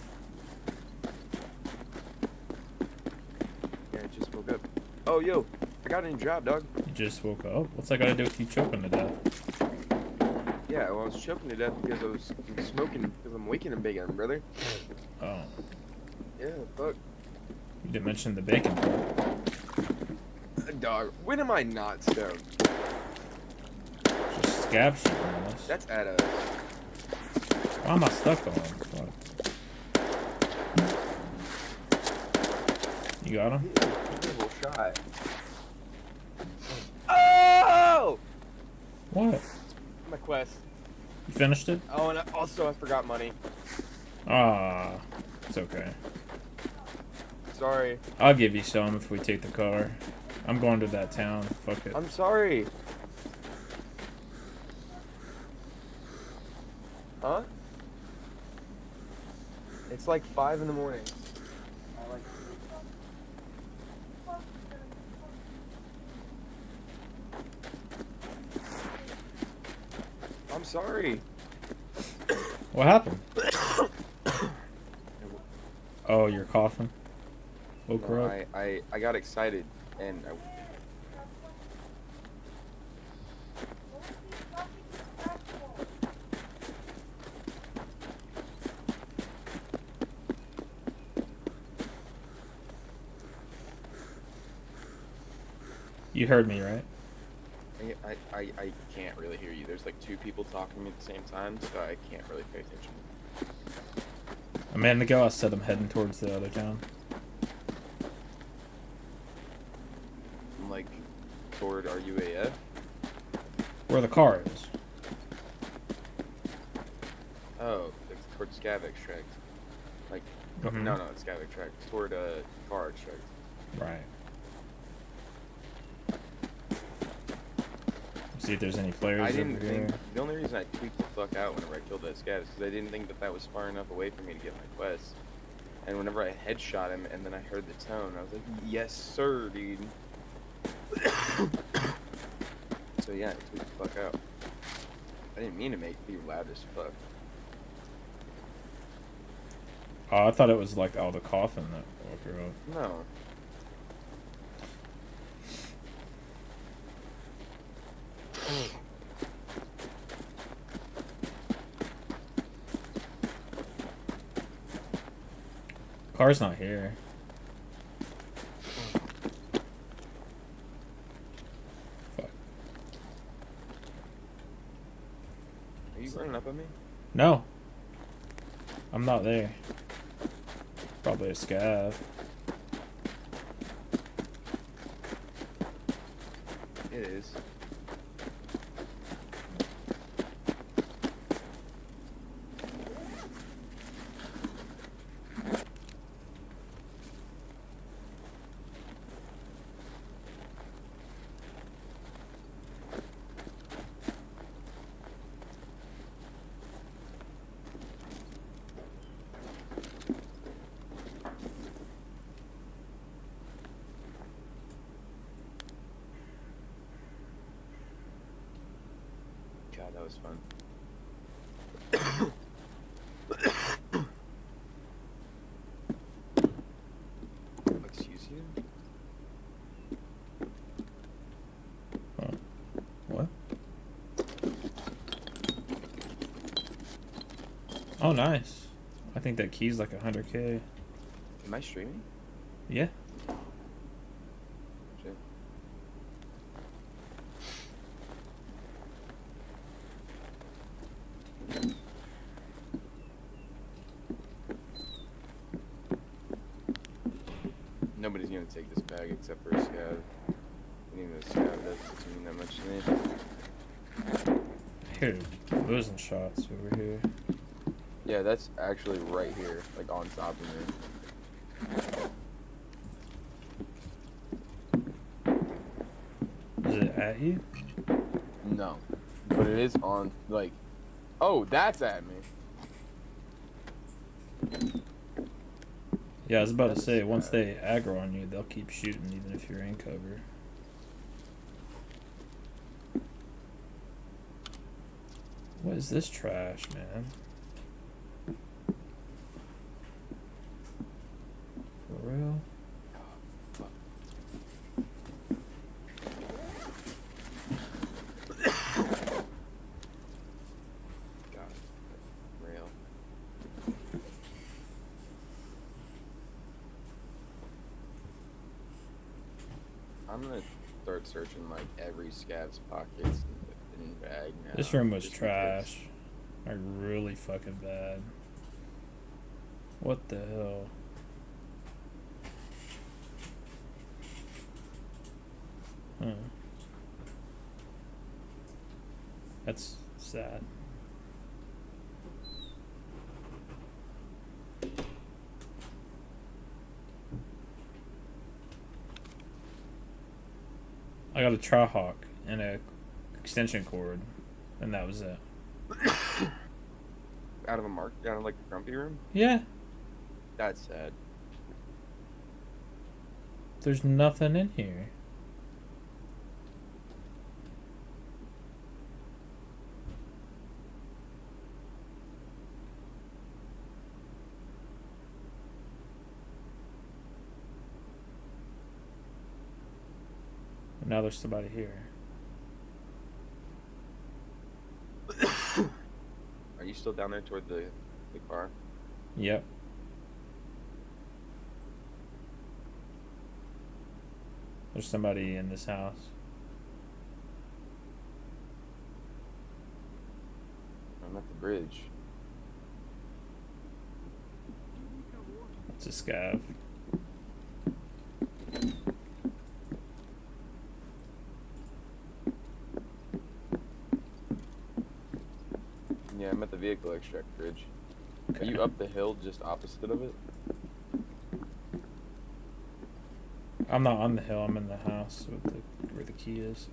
Yeah, I just woke up. Oh, yo, I got a new job, dog. You just woke up? What's that got to do with you choking to death? Yeah, well, I was choking to death because I was smoking because I'm waking and bacon, brother. Oh. Yeah, fuck. You didn't mention the bacon part. Dog, when am I not stoned? Just scab shit on this. That's at a... Why am I stuck on? Fuck. You got him? Little shot. Oh! What? My quest. You finished it? Oh, and also I forgot money. Ah, it's okay. Sorry. I'll give you some if we take the car. I'm going to that town. Fuck it. I'm sorry. Huh? It's like 5 in the morning. sorry. What happened? Oh, you're coughing. Woke her No, up. I got excited and You heard me, right? I can't really hear you. There's like two people talking to me at the same time, so I can't really pay attention. A minute ago, I said I'm heading towards the other town. Like toward our UAF. Where the car is. Oh, it's toward Scav Extract. Like, Mhm. no, it's Scav Extract. It's toward car extract. Right. See if there's any players I didn't over think here. the only reason I tweaked the fuck out whenever I killed that Scav is because I didn't think that that was far enough away for me to get my quest. And whenever I headshot him and then I heard the tone, I was like, yes sir, dude. So yeah, I tweaked the fuck out. I didn't mean to make it be loud as fuck. Oh, I thought it was like all the coughing that woke her up. No. Car's not here. Fuck. Are you running up on me? No. I'm not there. Probably a scav. It is. God, that was fun. Excuse you? What? Oh, nice. I think that key's like 100K. Am I streaming? Yeah. Shit. Nobody's gonna take this bag except for a scav. Even the scav doesn't mean that much to me. I hear losing shots over here. Yeah, that's actually right here, like on top of me. Is it at you? No, but it is on, like, oh, that's at me. Yeah, I was about to say, once they aggro on you, they'll keep shooting even if you're in cover. What is this trash, man? For real? God, real. I'm gonna start searching like every scav's pockets and bag now. This room was just trash. Like, really fucking bad. What the hell? Huh. That's sad. I got a Trihawk and a extension cord, and that was it. Out of a mark, out of like the grumpy room. Yeah, That's sad. there's nothing in here. Now there's somebody here. Are you still down there toward the car? Yep. There's somebody in this house. I'm at the bridge. It's a scav. Yeah, I'm at the vehicle extract bridge. Okay. Are you up the hill just opposite of it? I'm not on the hill. I'm in the house with where the key is.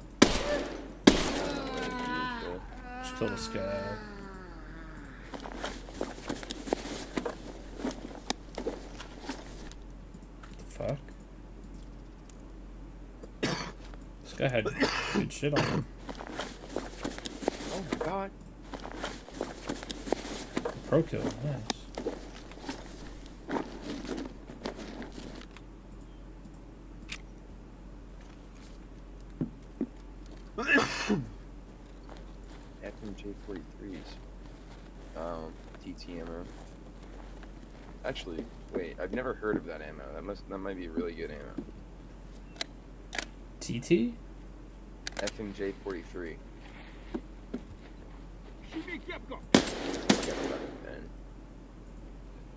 Just killed a scav. Fuck. This guy had good shit on him. Oh my god. Pro kill, nice. FMJ43s. TT ammo. Actually, wait, I've never heard of that ammo. That might be really good ammo. TT? FMJ43.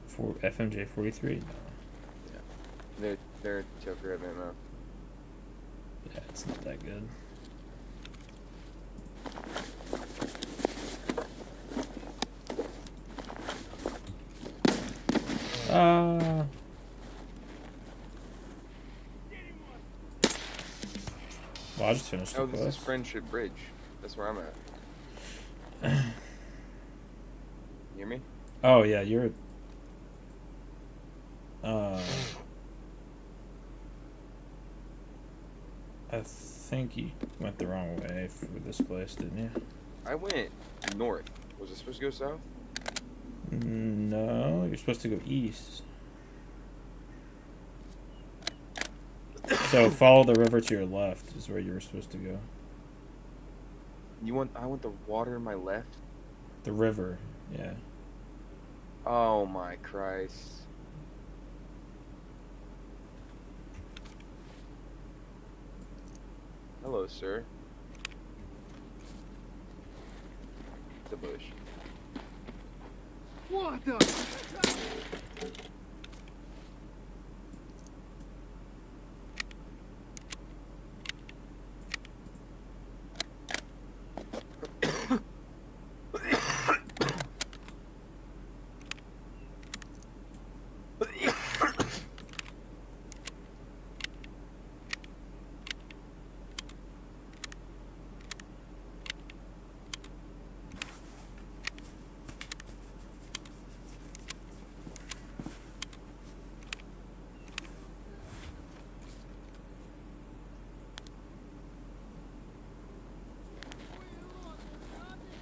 For FMJ 43? No. Yeah. They're choker ammo. Yeah, it's not that good. Well, I just finished the Oh, this is quest. Friendship Bridge. That's where I'm at. You hear me? Oh yeah, you're. I think you went the wrong way for this place, didn't you? I went north. Was it supposed to go south? No, you're supposed to go east. So follow the river to your left is where you were supposed to go. I want the water in my left? The river, yeah. Oh my Christ. Hello, sir. The bush. What the?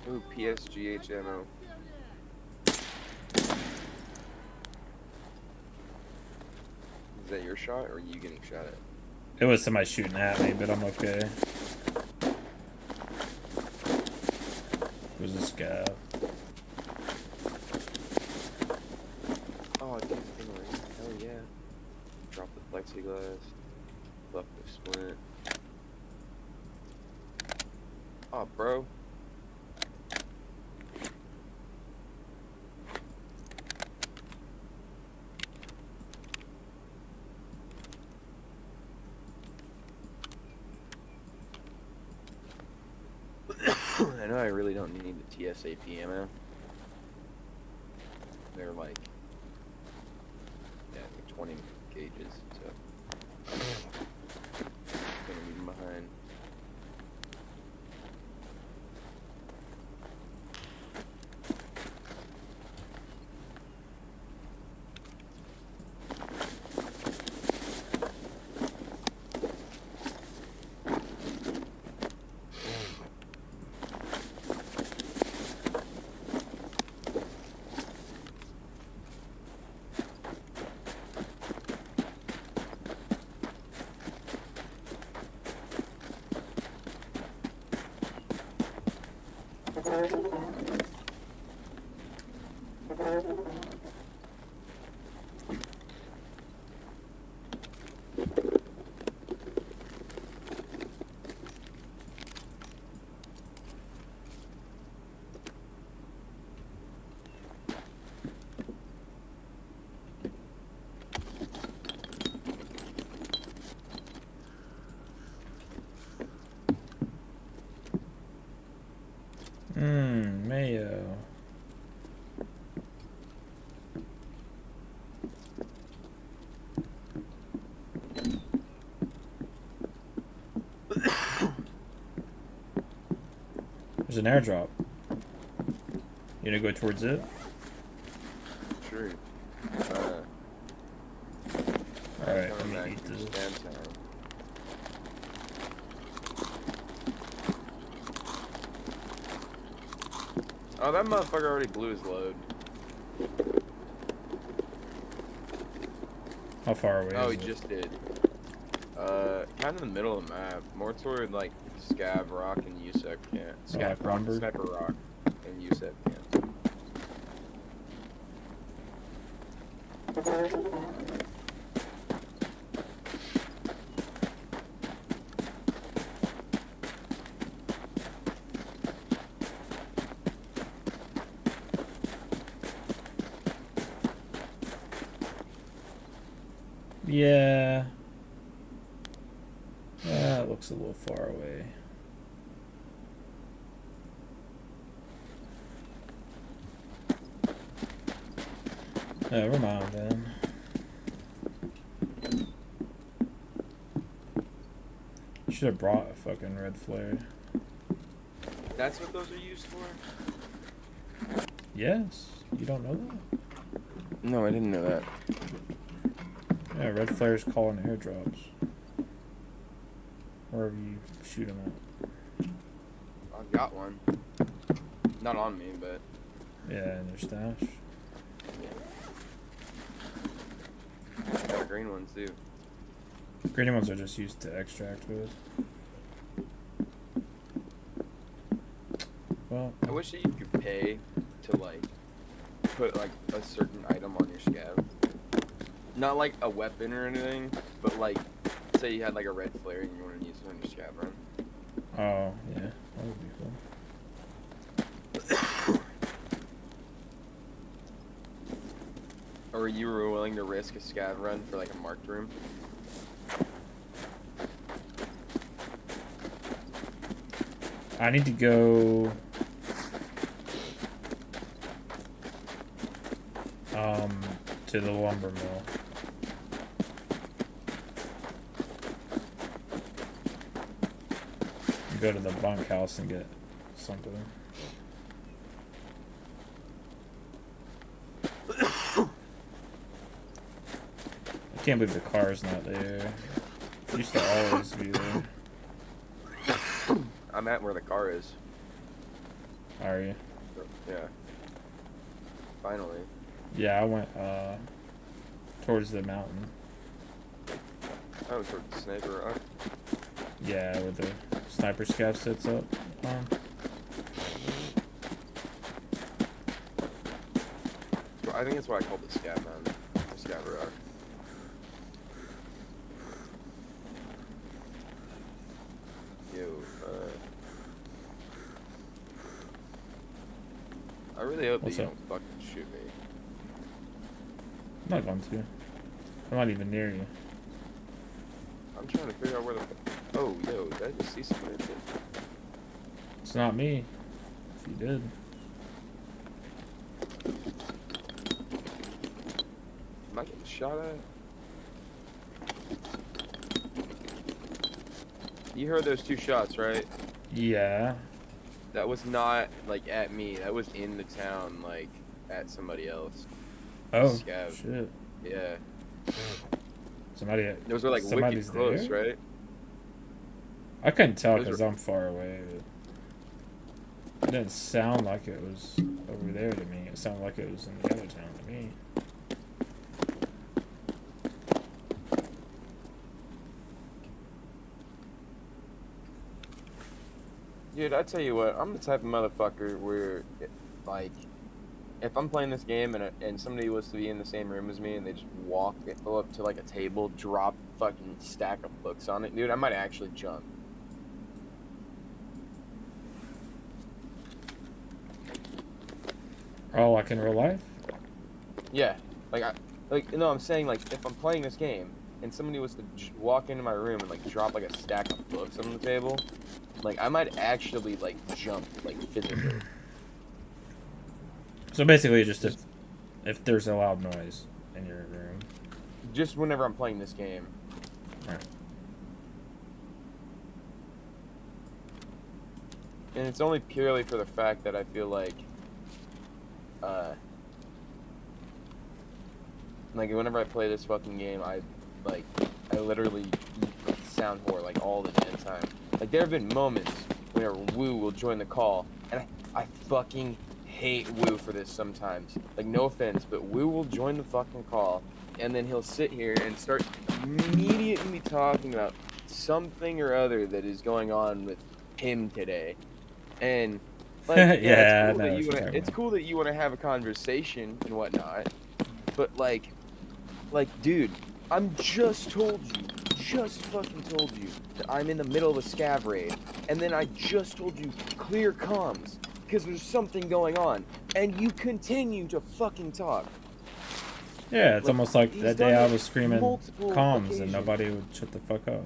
Ooh, PSGH ammo. Is that your shot, or are you getting shot at? It was somebody shooting at me, but I'm okay. It was this guy. Oh, dude, hell yeah. Drop the plexiglass. Fuck the splint. Oh, bro. I know I really don't need the TSAP ammo. They're like, yeah, like 20 gauges, so gonna leave them behind. Mayo. There's an airdrop. You gonna go towards it? Sure. Alright, let me eat this. Oh, that motherfucker already blew his load. How far away Oh, is he it? just did. Kind of in the middle of the map. More toward, like, Scav Rock and USEC camp. Scav Rock, Rumber? Sniper Rock, and USEC camp. Yeah. Yeah, it looks a little far away. Never mind then. Should have brought a fucking red flare. That's what those are used for? Yes. You don't know that? No, I didn't know that. Yeah, red flares calling airdrops. Wherever you shoot them at. I've got one. Not on me, but... Yeah, in your stash. Got green ones, too. Green ones are just used to extract with. Well, I wish that you could pay to, like, put, like, a certain item on your scav. Not, like, a weapon or anything, but, like, say you had, like, a red flare and you wanted to use it on your scav run. oh, yeah. That would be cool. Or you were willing to risk a scav run for, like, a marked room? I need to go... to the lumber mill. Go to the bunkhouse and get something. I can't believe the car's not there. It used to always be there. I'm at where the car is. Are you? Yeah. Finally. Yeah, I went towards the mountain. I was towards the Sniper Rock. Yeah, where the sniper scav sits up. I think that's why I called it Scav Mountain. Scav Rock. Yo, I really hope What's that you up? don't fucking shoot me. I'm not going to. I'm not even near you. I'm trying to figure out where the... Oh, yo, did I just see somebody? It's not me. If you did. Am I getting shot at? You heard those two shots, right? Yeah. That was not, like, at me. That was in the town, like, at somebody else. Oh, Scav. shit. Yeah. Somebody. Those were, like, somebody's wicked close, there? right? I couldn't tell Those because were- I'm far away. But it didn't sound like it was over there to me. It sounded like it was in the other town to me. Dude, I tell you what, I'm the type of motherfucker where, like, if I'm playing this game and somebody was to be in the same room as me and they just go up to like a table, drop fucking stack of books on it, dude, I might actually jump. Oh, like in real life? Yeah, no, I'm saying like if I'm playing this game and somebody was to walk into my room and like drop like a stack of books on the table, like I might actually like jump like physically. So basically, just if there's a loud noise in your room. Just whenever I'm playing this game. Right. And it's only purely for the fact that I feel like whenever I play this fucking game, I literally sound whore like all the damn time. Like there have been moments where Woo will join the call, and I fucking hate Woo for this sometimes. Like no offense, but Woo will join the fucking call, and then he'll sit here and start immediately talking about something or other that is going on with him today, and like Yeah, it's cool that you want to have a conversation and whatnot, but like dude, I'm just fucking told you that I'm in the middle of a scav raid, and then I just told you clear comms because there's something going on, and you continue to fucking talk. Yeah, it's almost like he's that day done I it was screaming multiple comms occasions. and nobody would shut the fuck up.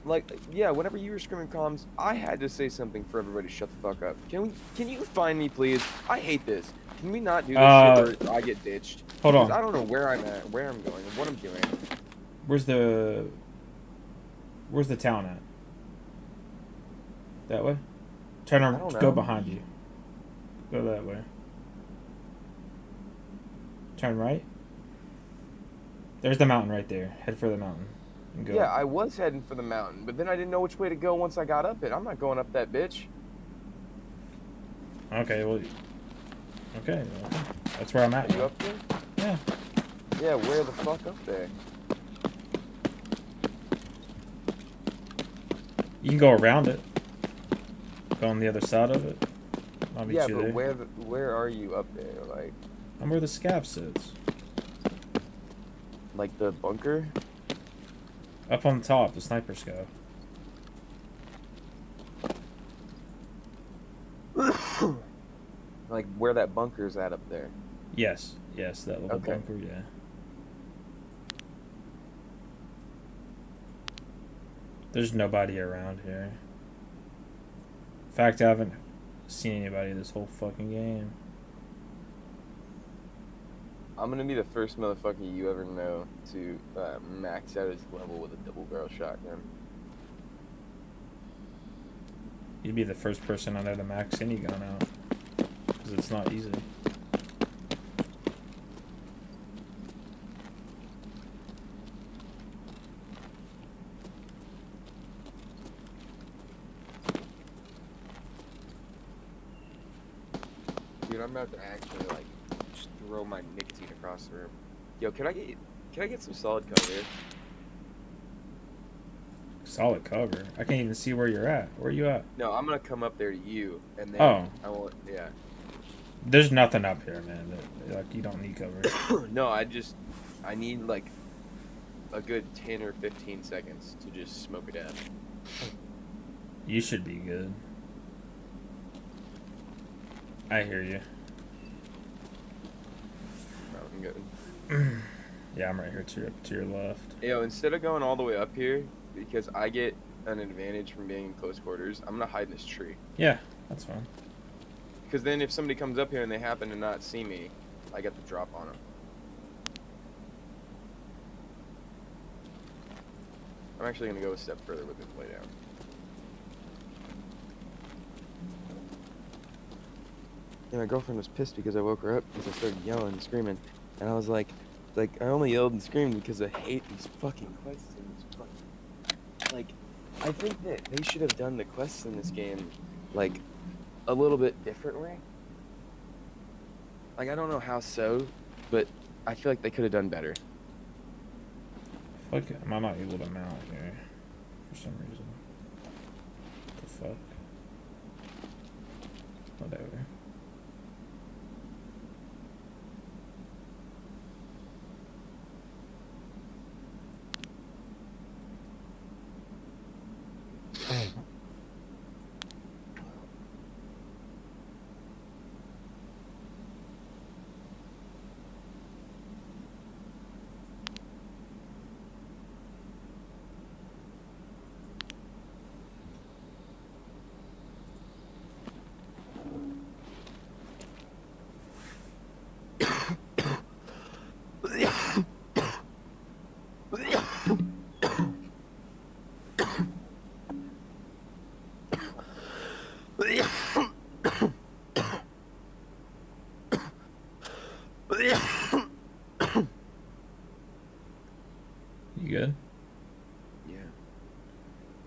Like, yeah, whenever you were screaming comms, I had to say something for everybody to shut the fuck up. Can you find me, please? I hate this. Can we not do this shit where I get ditched? Hold on. Because I don't know where I'm at, where I'm going, and what I'm doing. Where's the town at? That way? Turn I around, don't go know. behind you. Go that way. Turn right. There's the mountain right there. Head for the mountain. And go. Yeah, I was heading for the mountain, but then I didn't know which way to go once I got up it. I'm not going up that bitch. Okay, well. Okay, that's where I'm at. Are you up there? Yeah. Yeah, where the fuck up there? You can go around it. Go on the other side of it. I'll meet Yeah, you but there. where are you up there? Like, I'm where the scav sits. like the bunker? Up on top, the sniper scav. Like where that bunker's at up there? Yes, that little Okay. bunker, yeah. There's nobody around here. In fact, I haven't seen anybody this whole fucking game. I'm gonna be the first motherfucker you ever know to max out his level with a double barrel shotgun. You'd be the first person I know to max any gun out. Because it's not easy. Dude, I'm about to actually like just throw my nicotine across the room. Yo, can I get some solid cover here? Solid cover. I can't even see where you're at. Where are you at? No, I'm gonna come up there to you, and then Oh. I won't. Yeah. There's nothing up here, man. Like, you don't need cover. No, I need like a good 10 or 15 seconds to just smoke it out. You should be good. I hear you. I'm good. Yeah, I'm right here to your left. Yo, instead of going all the way up here, because I get an advantage from being in close quarters, I'm gonna hide in this tree. Yeah, that's fine. Because then if somebody comes up here and they happen to not see me, I get the drop on them. I'm actually gonna go a step further with this lay down. Yeah, my girlfriend was pissed because I woke her up because I started yelling and screaming, and I was like I only yelled and screamed because I hate these fucking quests in this fucking. Like, I think that they should have done the quests in this game, like, a little bit differently. Like, I don't know how so, but I feel like they could have done better. Fuck it. I'm not able to mount here for some reason. What the fuck? Whatever. You good? Yeah.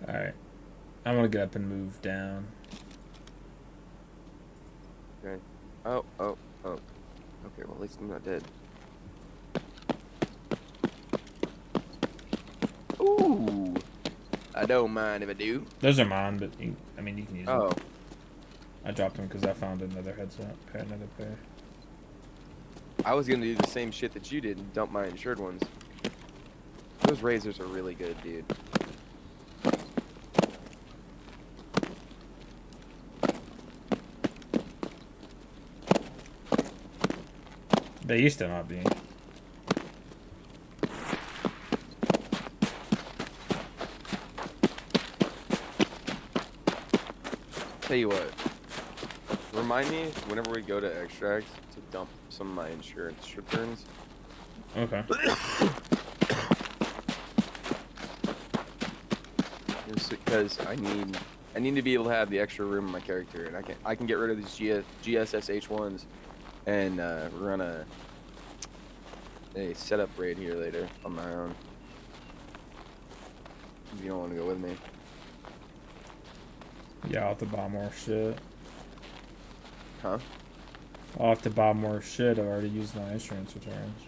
Alright. I'm gonna get up and move down. Okay. Oh. Okay, well, at least I'm not dead. Ooh. I don't mind if I do. Those are mine, but you, I mean, you can use Oh. them. I dropped them because I found another headset, another pair. I was gonna do the same shit that you did and dump my insured ones. Those razors are really good, dude. They used to not be. Tell you what. Remind me whenever we go to extracts to dump some of my insurance returns. Okay. Just because I need to be able to have the extra room in my character, and I can get rid of these GSS H1s and run a setup raid here later on my own. If you don't want to go with me. Yeah, I'll have to buy more shit. Huh? I'll have to buy more shit. I've already used my insurance returns.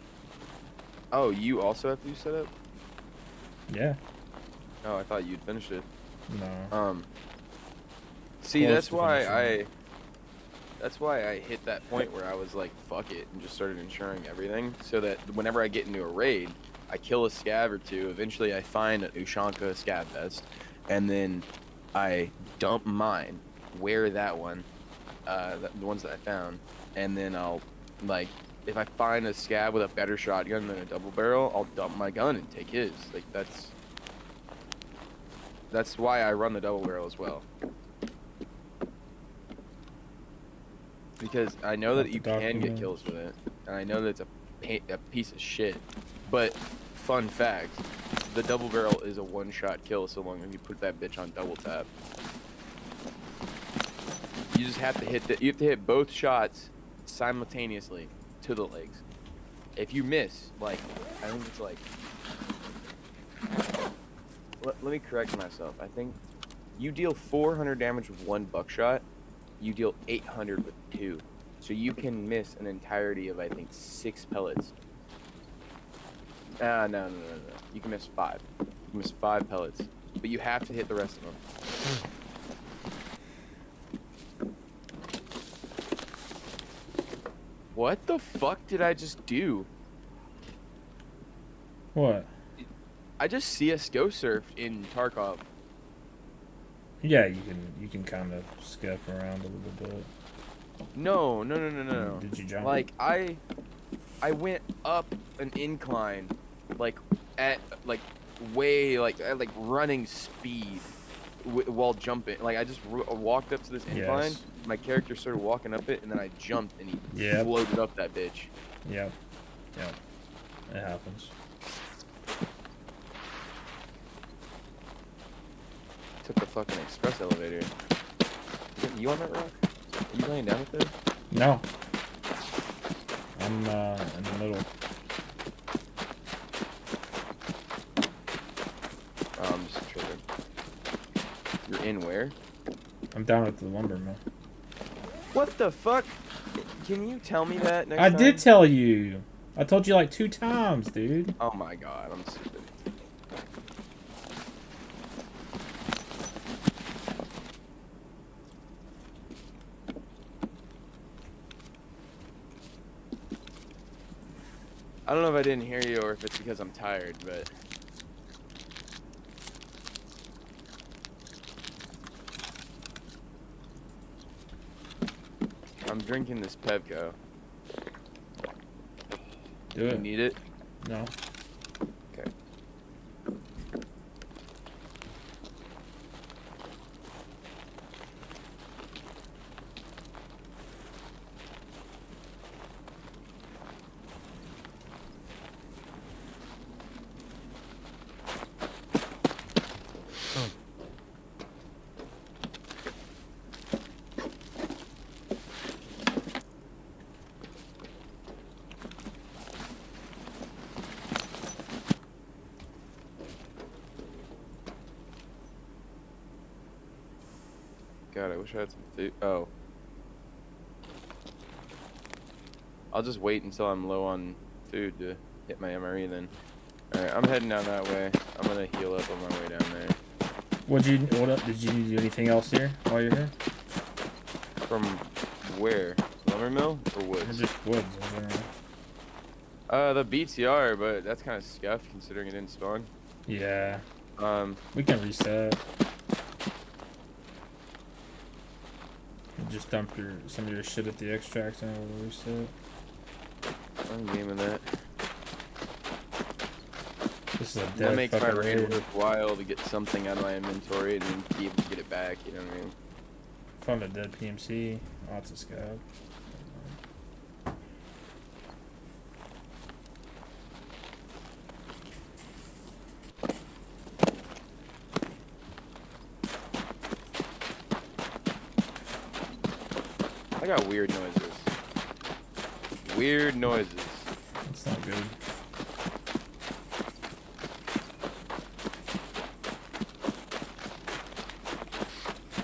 Oh, you also have to do setup? Yeah. Oh, I thought you'd finished it. No. See, Close that's to why finishing. that's why I hit that point where I was like, fuck it, and just started insuring everything, so that whenever I get into a raid, I kill a scav or two, eventually I find an Ushanka scav vest, and then I dump mine, wear that one, the ones that I found, and then I'll, like, if I find a scav with a better shotgun than a double barrel, I'll dump my gun and take his. Like, that's why I run the double barrel as well. Because I know that you can get kills with it, and I know that it's a piece of shit. But fun fact, the double barrel is a one-shot kill so long as you put that bitch on double tap. You just have to hit both shots simultaneously to the legs. If you miss, like, I think it's like, let me correct myself. I think you deal 400 damage with one buckshot. You deal 800 with two. So you can miss an entirety of, I think, 6 pellets. No. You can miss 5. You can miss 5 pellets. But you have to hit the rest of them. What the fuck did I just do? What? I just CSGO surfed in Tarkov. Yeah, you can kind of skip around a little bit. No. Did you jump? Like I went up an incline, like at like way like at like running speed while jumping. Like I just walked up to this incline. Yes. My character started walking up it, and then I jumped, and he Yep. floated up that bitch. Yep. It happens. Took the fucking express elevator. You on that rock? Are you laying down with it? No. I'm in the middle. Oh, I'm just tripping. You're in where? I'm down at the lumber mill. What the fuck? Can you tell me that next I time? did tell you. I told you like 2 times, dude. Oh my god, I'm stupid. I don't know if I didn't hear you or if it's because I'm tired, but I'm drinking this Pepco. Do You it. need it? No. Okay. God, I wish I had some food. Oh. I'll just wait until I'm low on food to hit my MRE then. Alright, I'm heading down that way. I'm gonna heal up on my way down there. Did you do anything else here while you're here? From where? Lumber mill or woods? Just woods in general. The BTR, but that's kind of scuffed considering it didn't spawn. Yeah. We can reset. Just dump some of your shit at the extract and we'll reset. I'm gaming that. This is a dead that makes my fucking raid raid. worthwhile to get something out of my inventory and then be able to get it back, you know what I mean? Found a dead PMC. Lots of scab. I got weird noises. Weird noises. That's not good.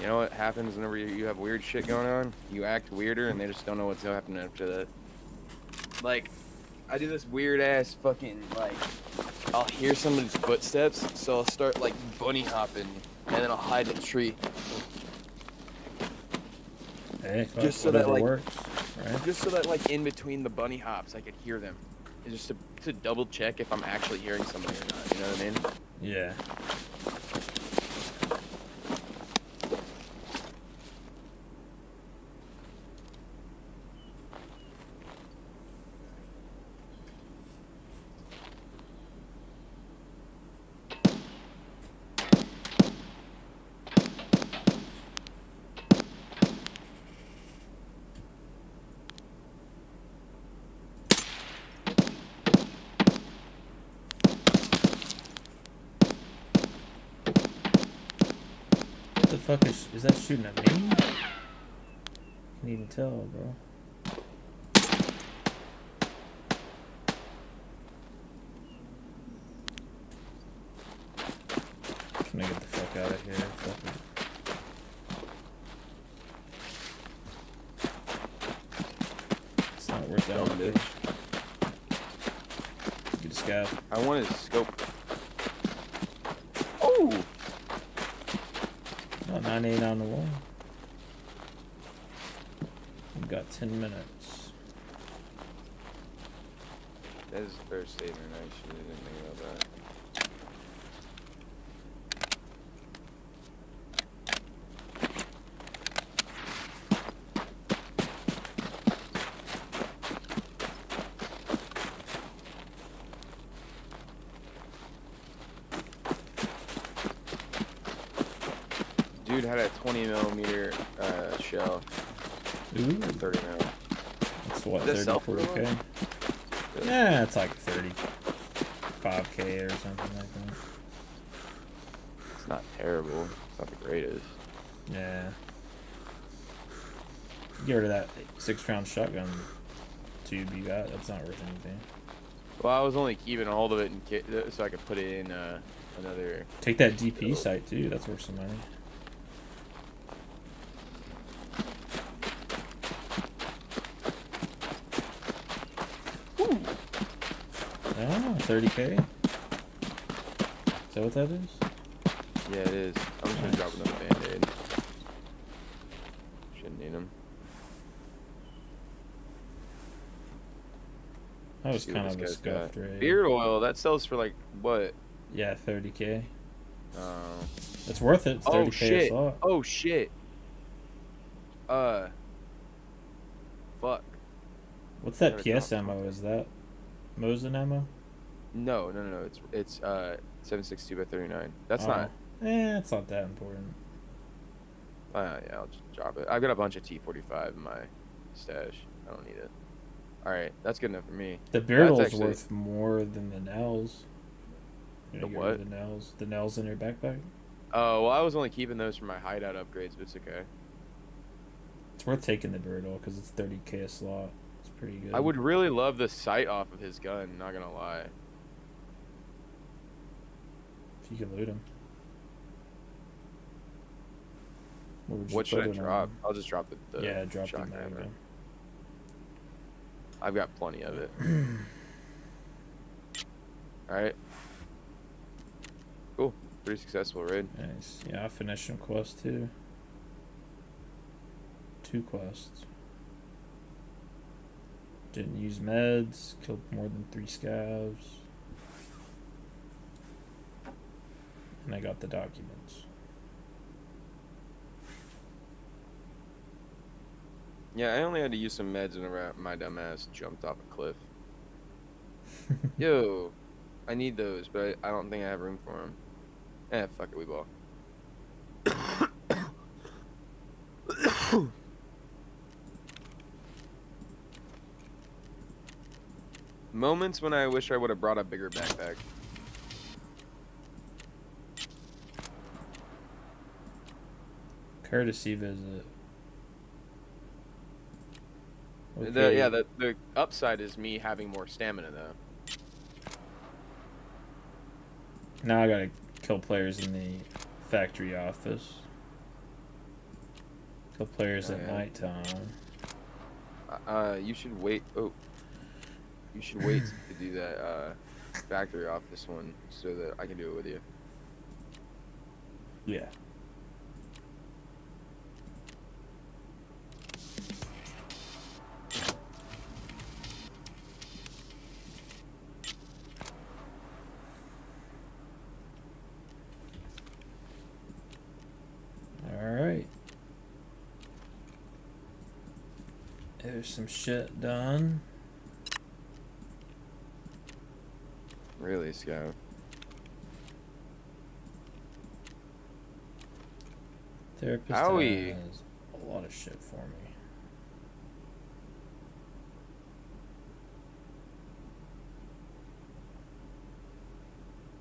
You know what happens whenever you have weird shit going on? You act weirder and they just don't know what's gonna happen after that. Like, I do this weird ass fucking, like, I'll hear somebody's footsteps, so I'll start, like, bunny hopping, and then I'll hide in a tree. Hey, Just so that, like, works, right? just so that, like, in between the bunny hops, I could hear them. And just to double check if I'm actually hearing somebody or not, you know what I mean? Yeah. What the fuck is that shooting at me? Can't even tell, bro. Can I get the fuck out of here? Fuck it. It's not worth that one, bitch. Get a scav. I want his scope. Oh! Oh, 9-8 on the wall. We've got 10 minutes. That is a fair statement, actually. I didn't think about that. Dude had a 20mm shell. Ooh. 30 mil. That's what, Is that 30, self-reload? 40K? Yeah, it's like 35K or something like that. It's not terrible. It's not the greatest. Yeah. Get rid of that 6-round shotgun tube you got. That's not worth anything. Well, I was only keeping a hold of it so I could put it in another. Take that DP site too. That's worth some money. Oh, 30K? Is that what that is? Yeah, it is. I'm just gonna drop another band-aid. Shouldn't need them. That was kind of a scuffed raid. Beard oil, that sells for like what? Yeah, 30K. Oh. It's worth it. It's 30K Oh shit. a slot. Oh shit. Fuck. What's that Never PS ammo? Is that Mosin ammo? No. It's 7.62 by 39. That's not. It's not that important. Yeah, I'll just drop it. I've got a bunch of T45 in my stash. I don't need it. All right, that's good enough for me. The Beardle's worth more than the Nels. The what? The Nels. The Nels in your backpack. Oh, well, I was only keeping those for my hideout upgrades, but it's okay. It's worth taking the Beardle because it's 30K a slot. It's pretty good. I would really love the sight off of his gun, not gonna lie. If you can loot him. What should I drop? I'll just drop the yeah, drop the shotgun. magnum. I've got plenty of it. Alright. Cool. Pretty successful raid. Nice. Yeah, I finished some quests too. 2 quests. Didn't use meds. Killed more than 3 scavs. And I got the documents. Yeah, I only had to use some meds whenever my dumbass jumped off a cliff. Yo, I need those, but I don't think I have room for them. Fuck it, we ball. Moments when I wish I would have brought a bigger backpack. Courtesy visit. Okay. The upside is me having more stamina, though. Now I gotta kill players in the factory office. Kill players at nighttime. You should wait. Oh, you should wait to do that factory office one so that I can do it with you. Yeah. Alright. There's some shit done. Really, Scout? Therapist Howie. has a lot of shit for me.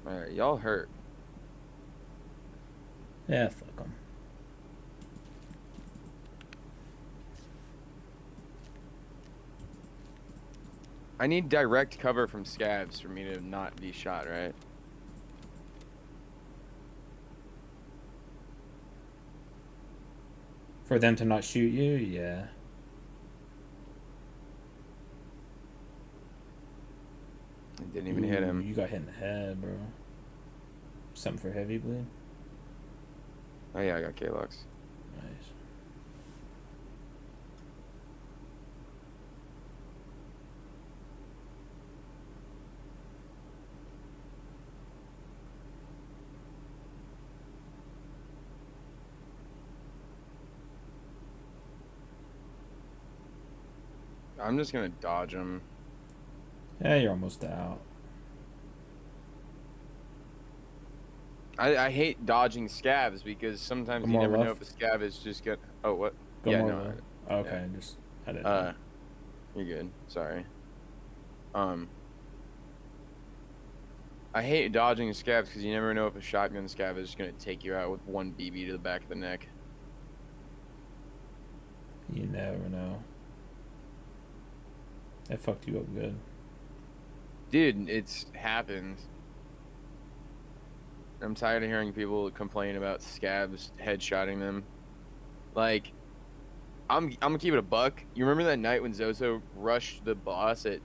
Alright, y'all hurt. Yeah, fuck them. I need direct cover from scabs for me to not be shot, right? For them to not shoot you, yeah. I didn't even hit him. You got hit in the head, bro. Something for heavy bleed? Oh yeah, I got K-Lux. Nice. I'm just gonna dodge him. Yeah, you're almost out. I hate dodging scavs because sometimes you never know if a scav is just gonna. Oh, what? Go yeah, more no. left. Okay, yeah. just I didn't know. You're good. Sorry. I hate dodging scavs because you never know if a shotgun scav is just gonna take you out with one BB to the back of the neck. You never know. That fucked you up good. Dude, it's happened. I'm tired of hearing people complain about scabs headshotting them. Like, I'm gonna keep it a buck. You remember that night when Zozo rushed the boss at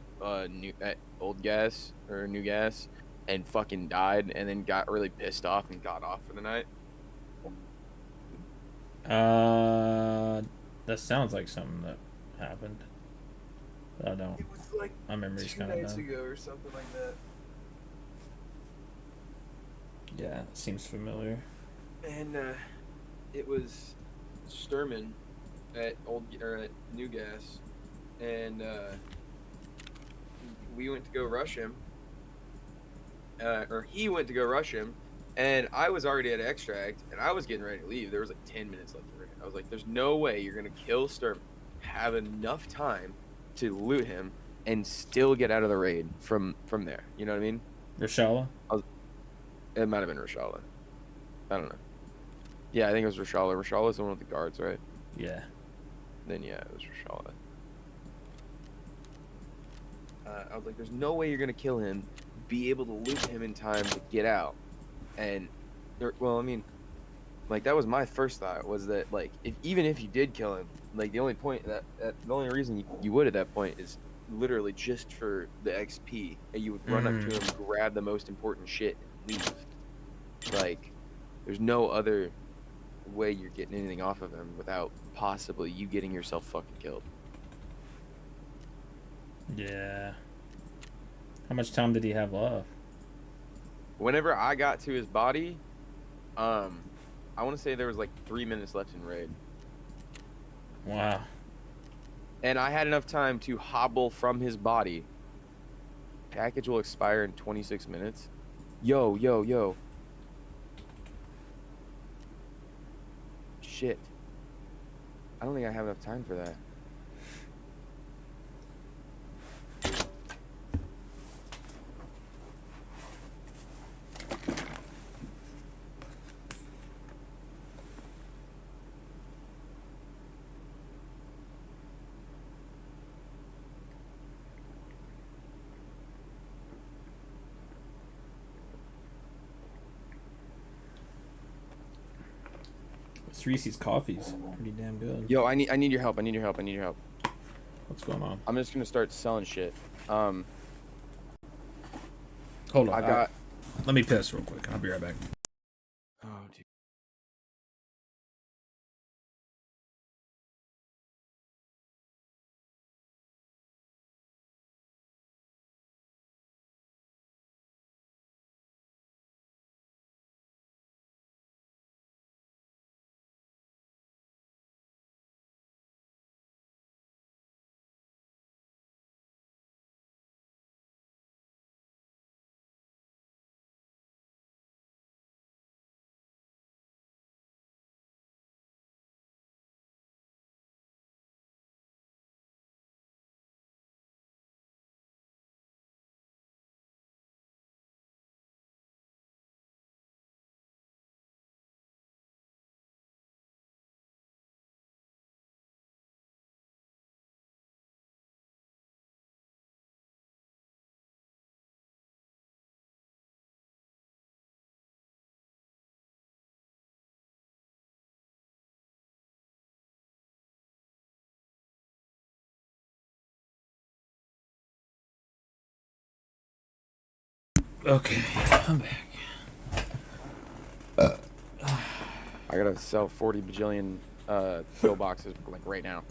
Old Gas or New Gas and fucking died, and then got really pissed off and got off for the night? That sounds like something that happened. But I don't. It was like my memory's 2 kind of nights bad. ago or something like that. Yeah, seems familiar. And it was Sturman at at New Gas, and we went to go rush him, or he went to go rush him, and I was already at extract, and I was getting ready to leave. There was like 10 minutes left for it. I was like, "There's no way you're gonna kill Sturman, have enough time to loot him, and still get out of the raid from there." You know what I mean? Rashala? It might have been Rashala. I don't know. Yeah, I think it was Rashala. Rashala's the one with the guards, right? Yeah. Then yeah, it was Rashala. I was like, there's no way you're gonna kill him, be able to loot him in time to get out, and well, I mean, Like that was my first thought, was that like even if you did kill him, like the only reason you would at that point is literally just for the XP, and you would run up to him, grab the most important shit, and leave. Like, there's no other way you're getting anything off of him without possibly you getting yourself fucking killed. Yeah. How much time did he have left? Whenever I got to his body, I want to say there was like 3 minutes left in raid. Wow. And I had enough time to hobble from his body. Package will expire in 26 minutes. Yo. Shit. I don't think I have enough time for that. Reese's coffee's pretty damn good. Yo, I need your help. What's going on? I'm just gonna start selling shit. Hold on. Let me piss real quick. I'll be right back. Oh, dude. Okay, I'm back. I gotta sell 40 bajillion pillboxes like right now.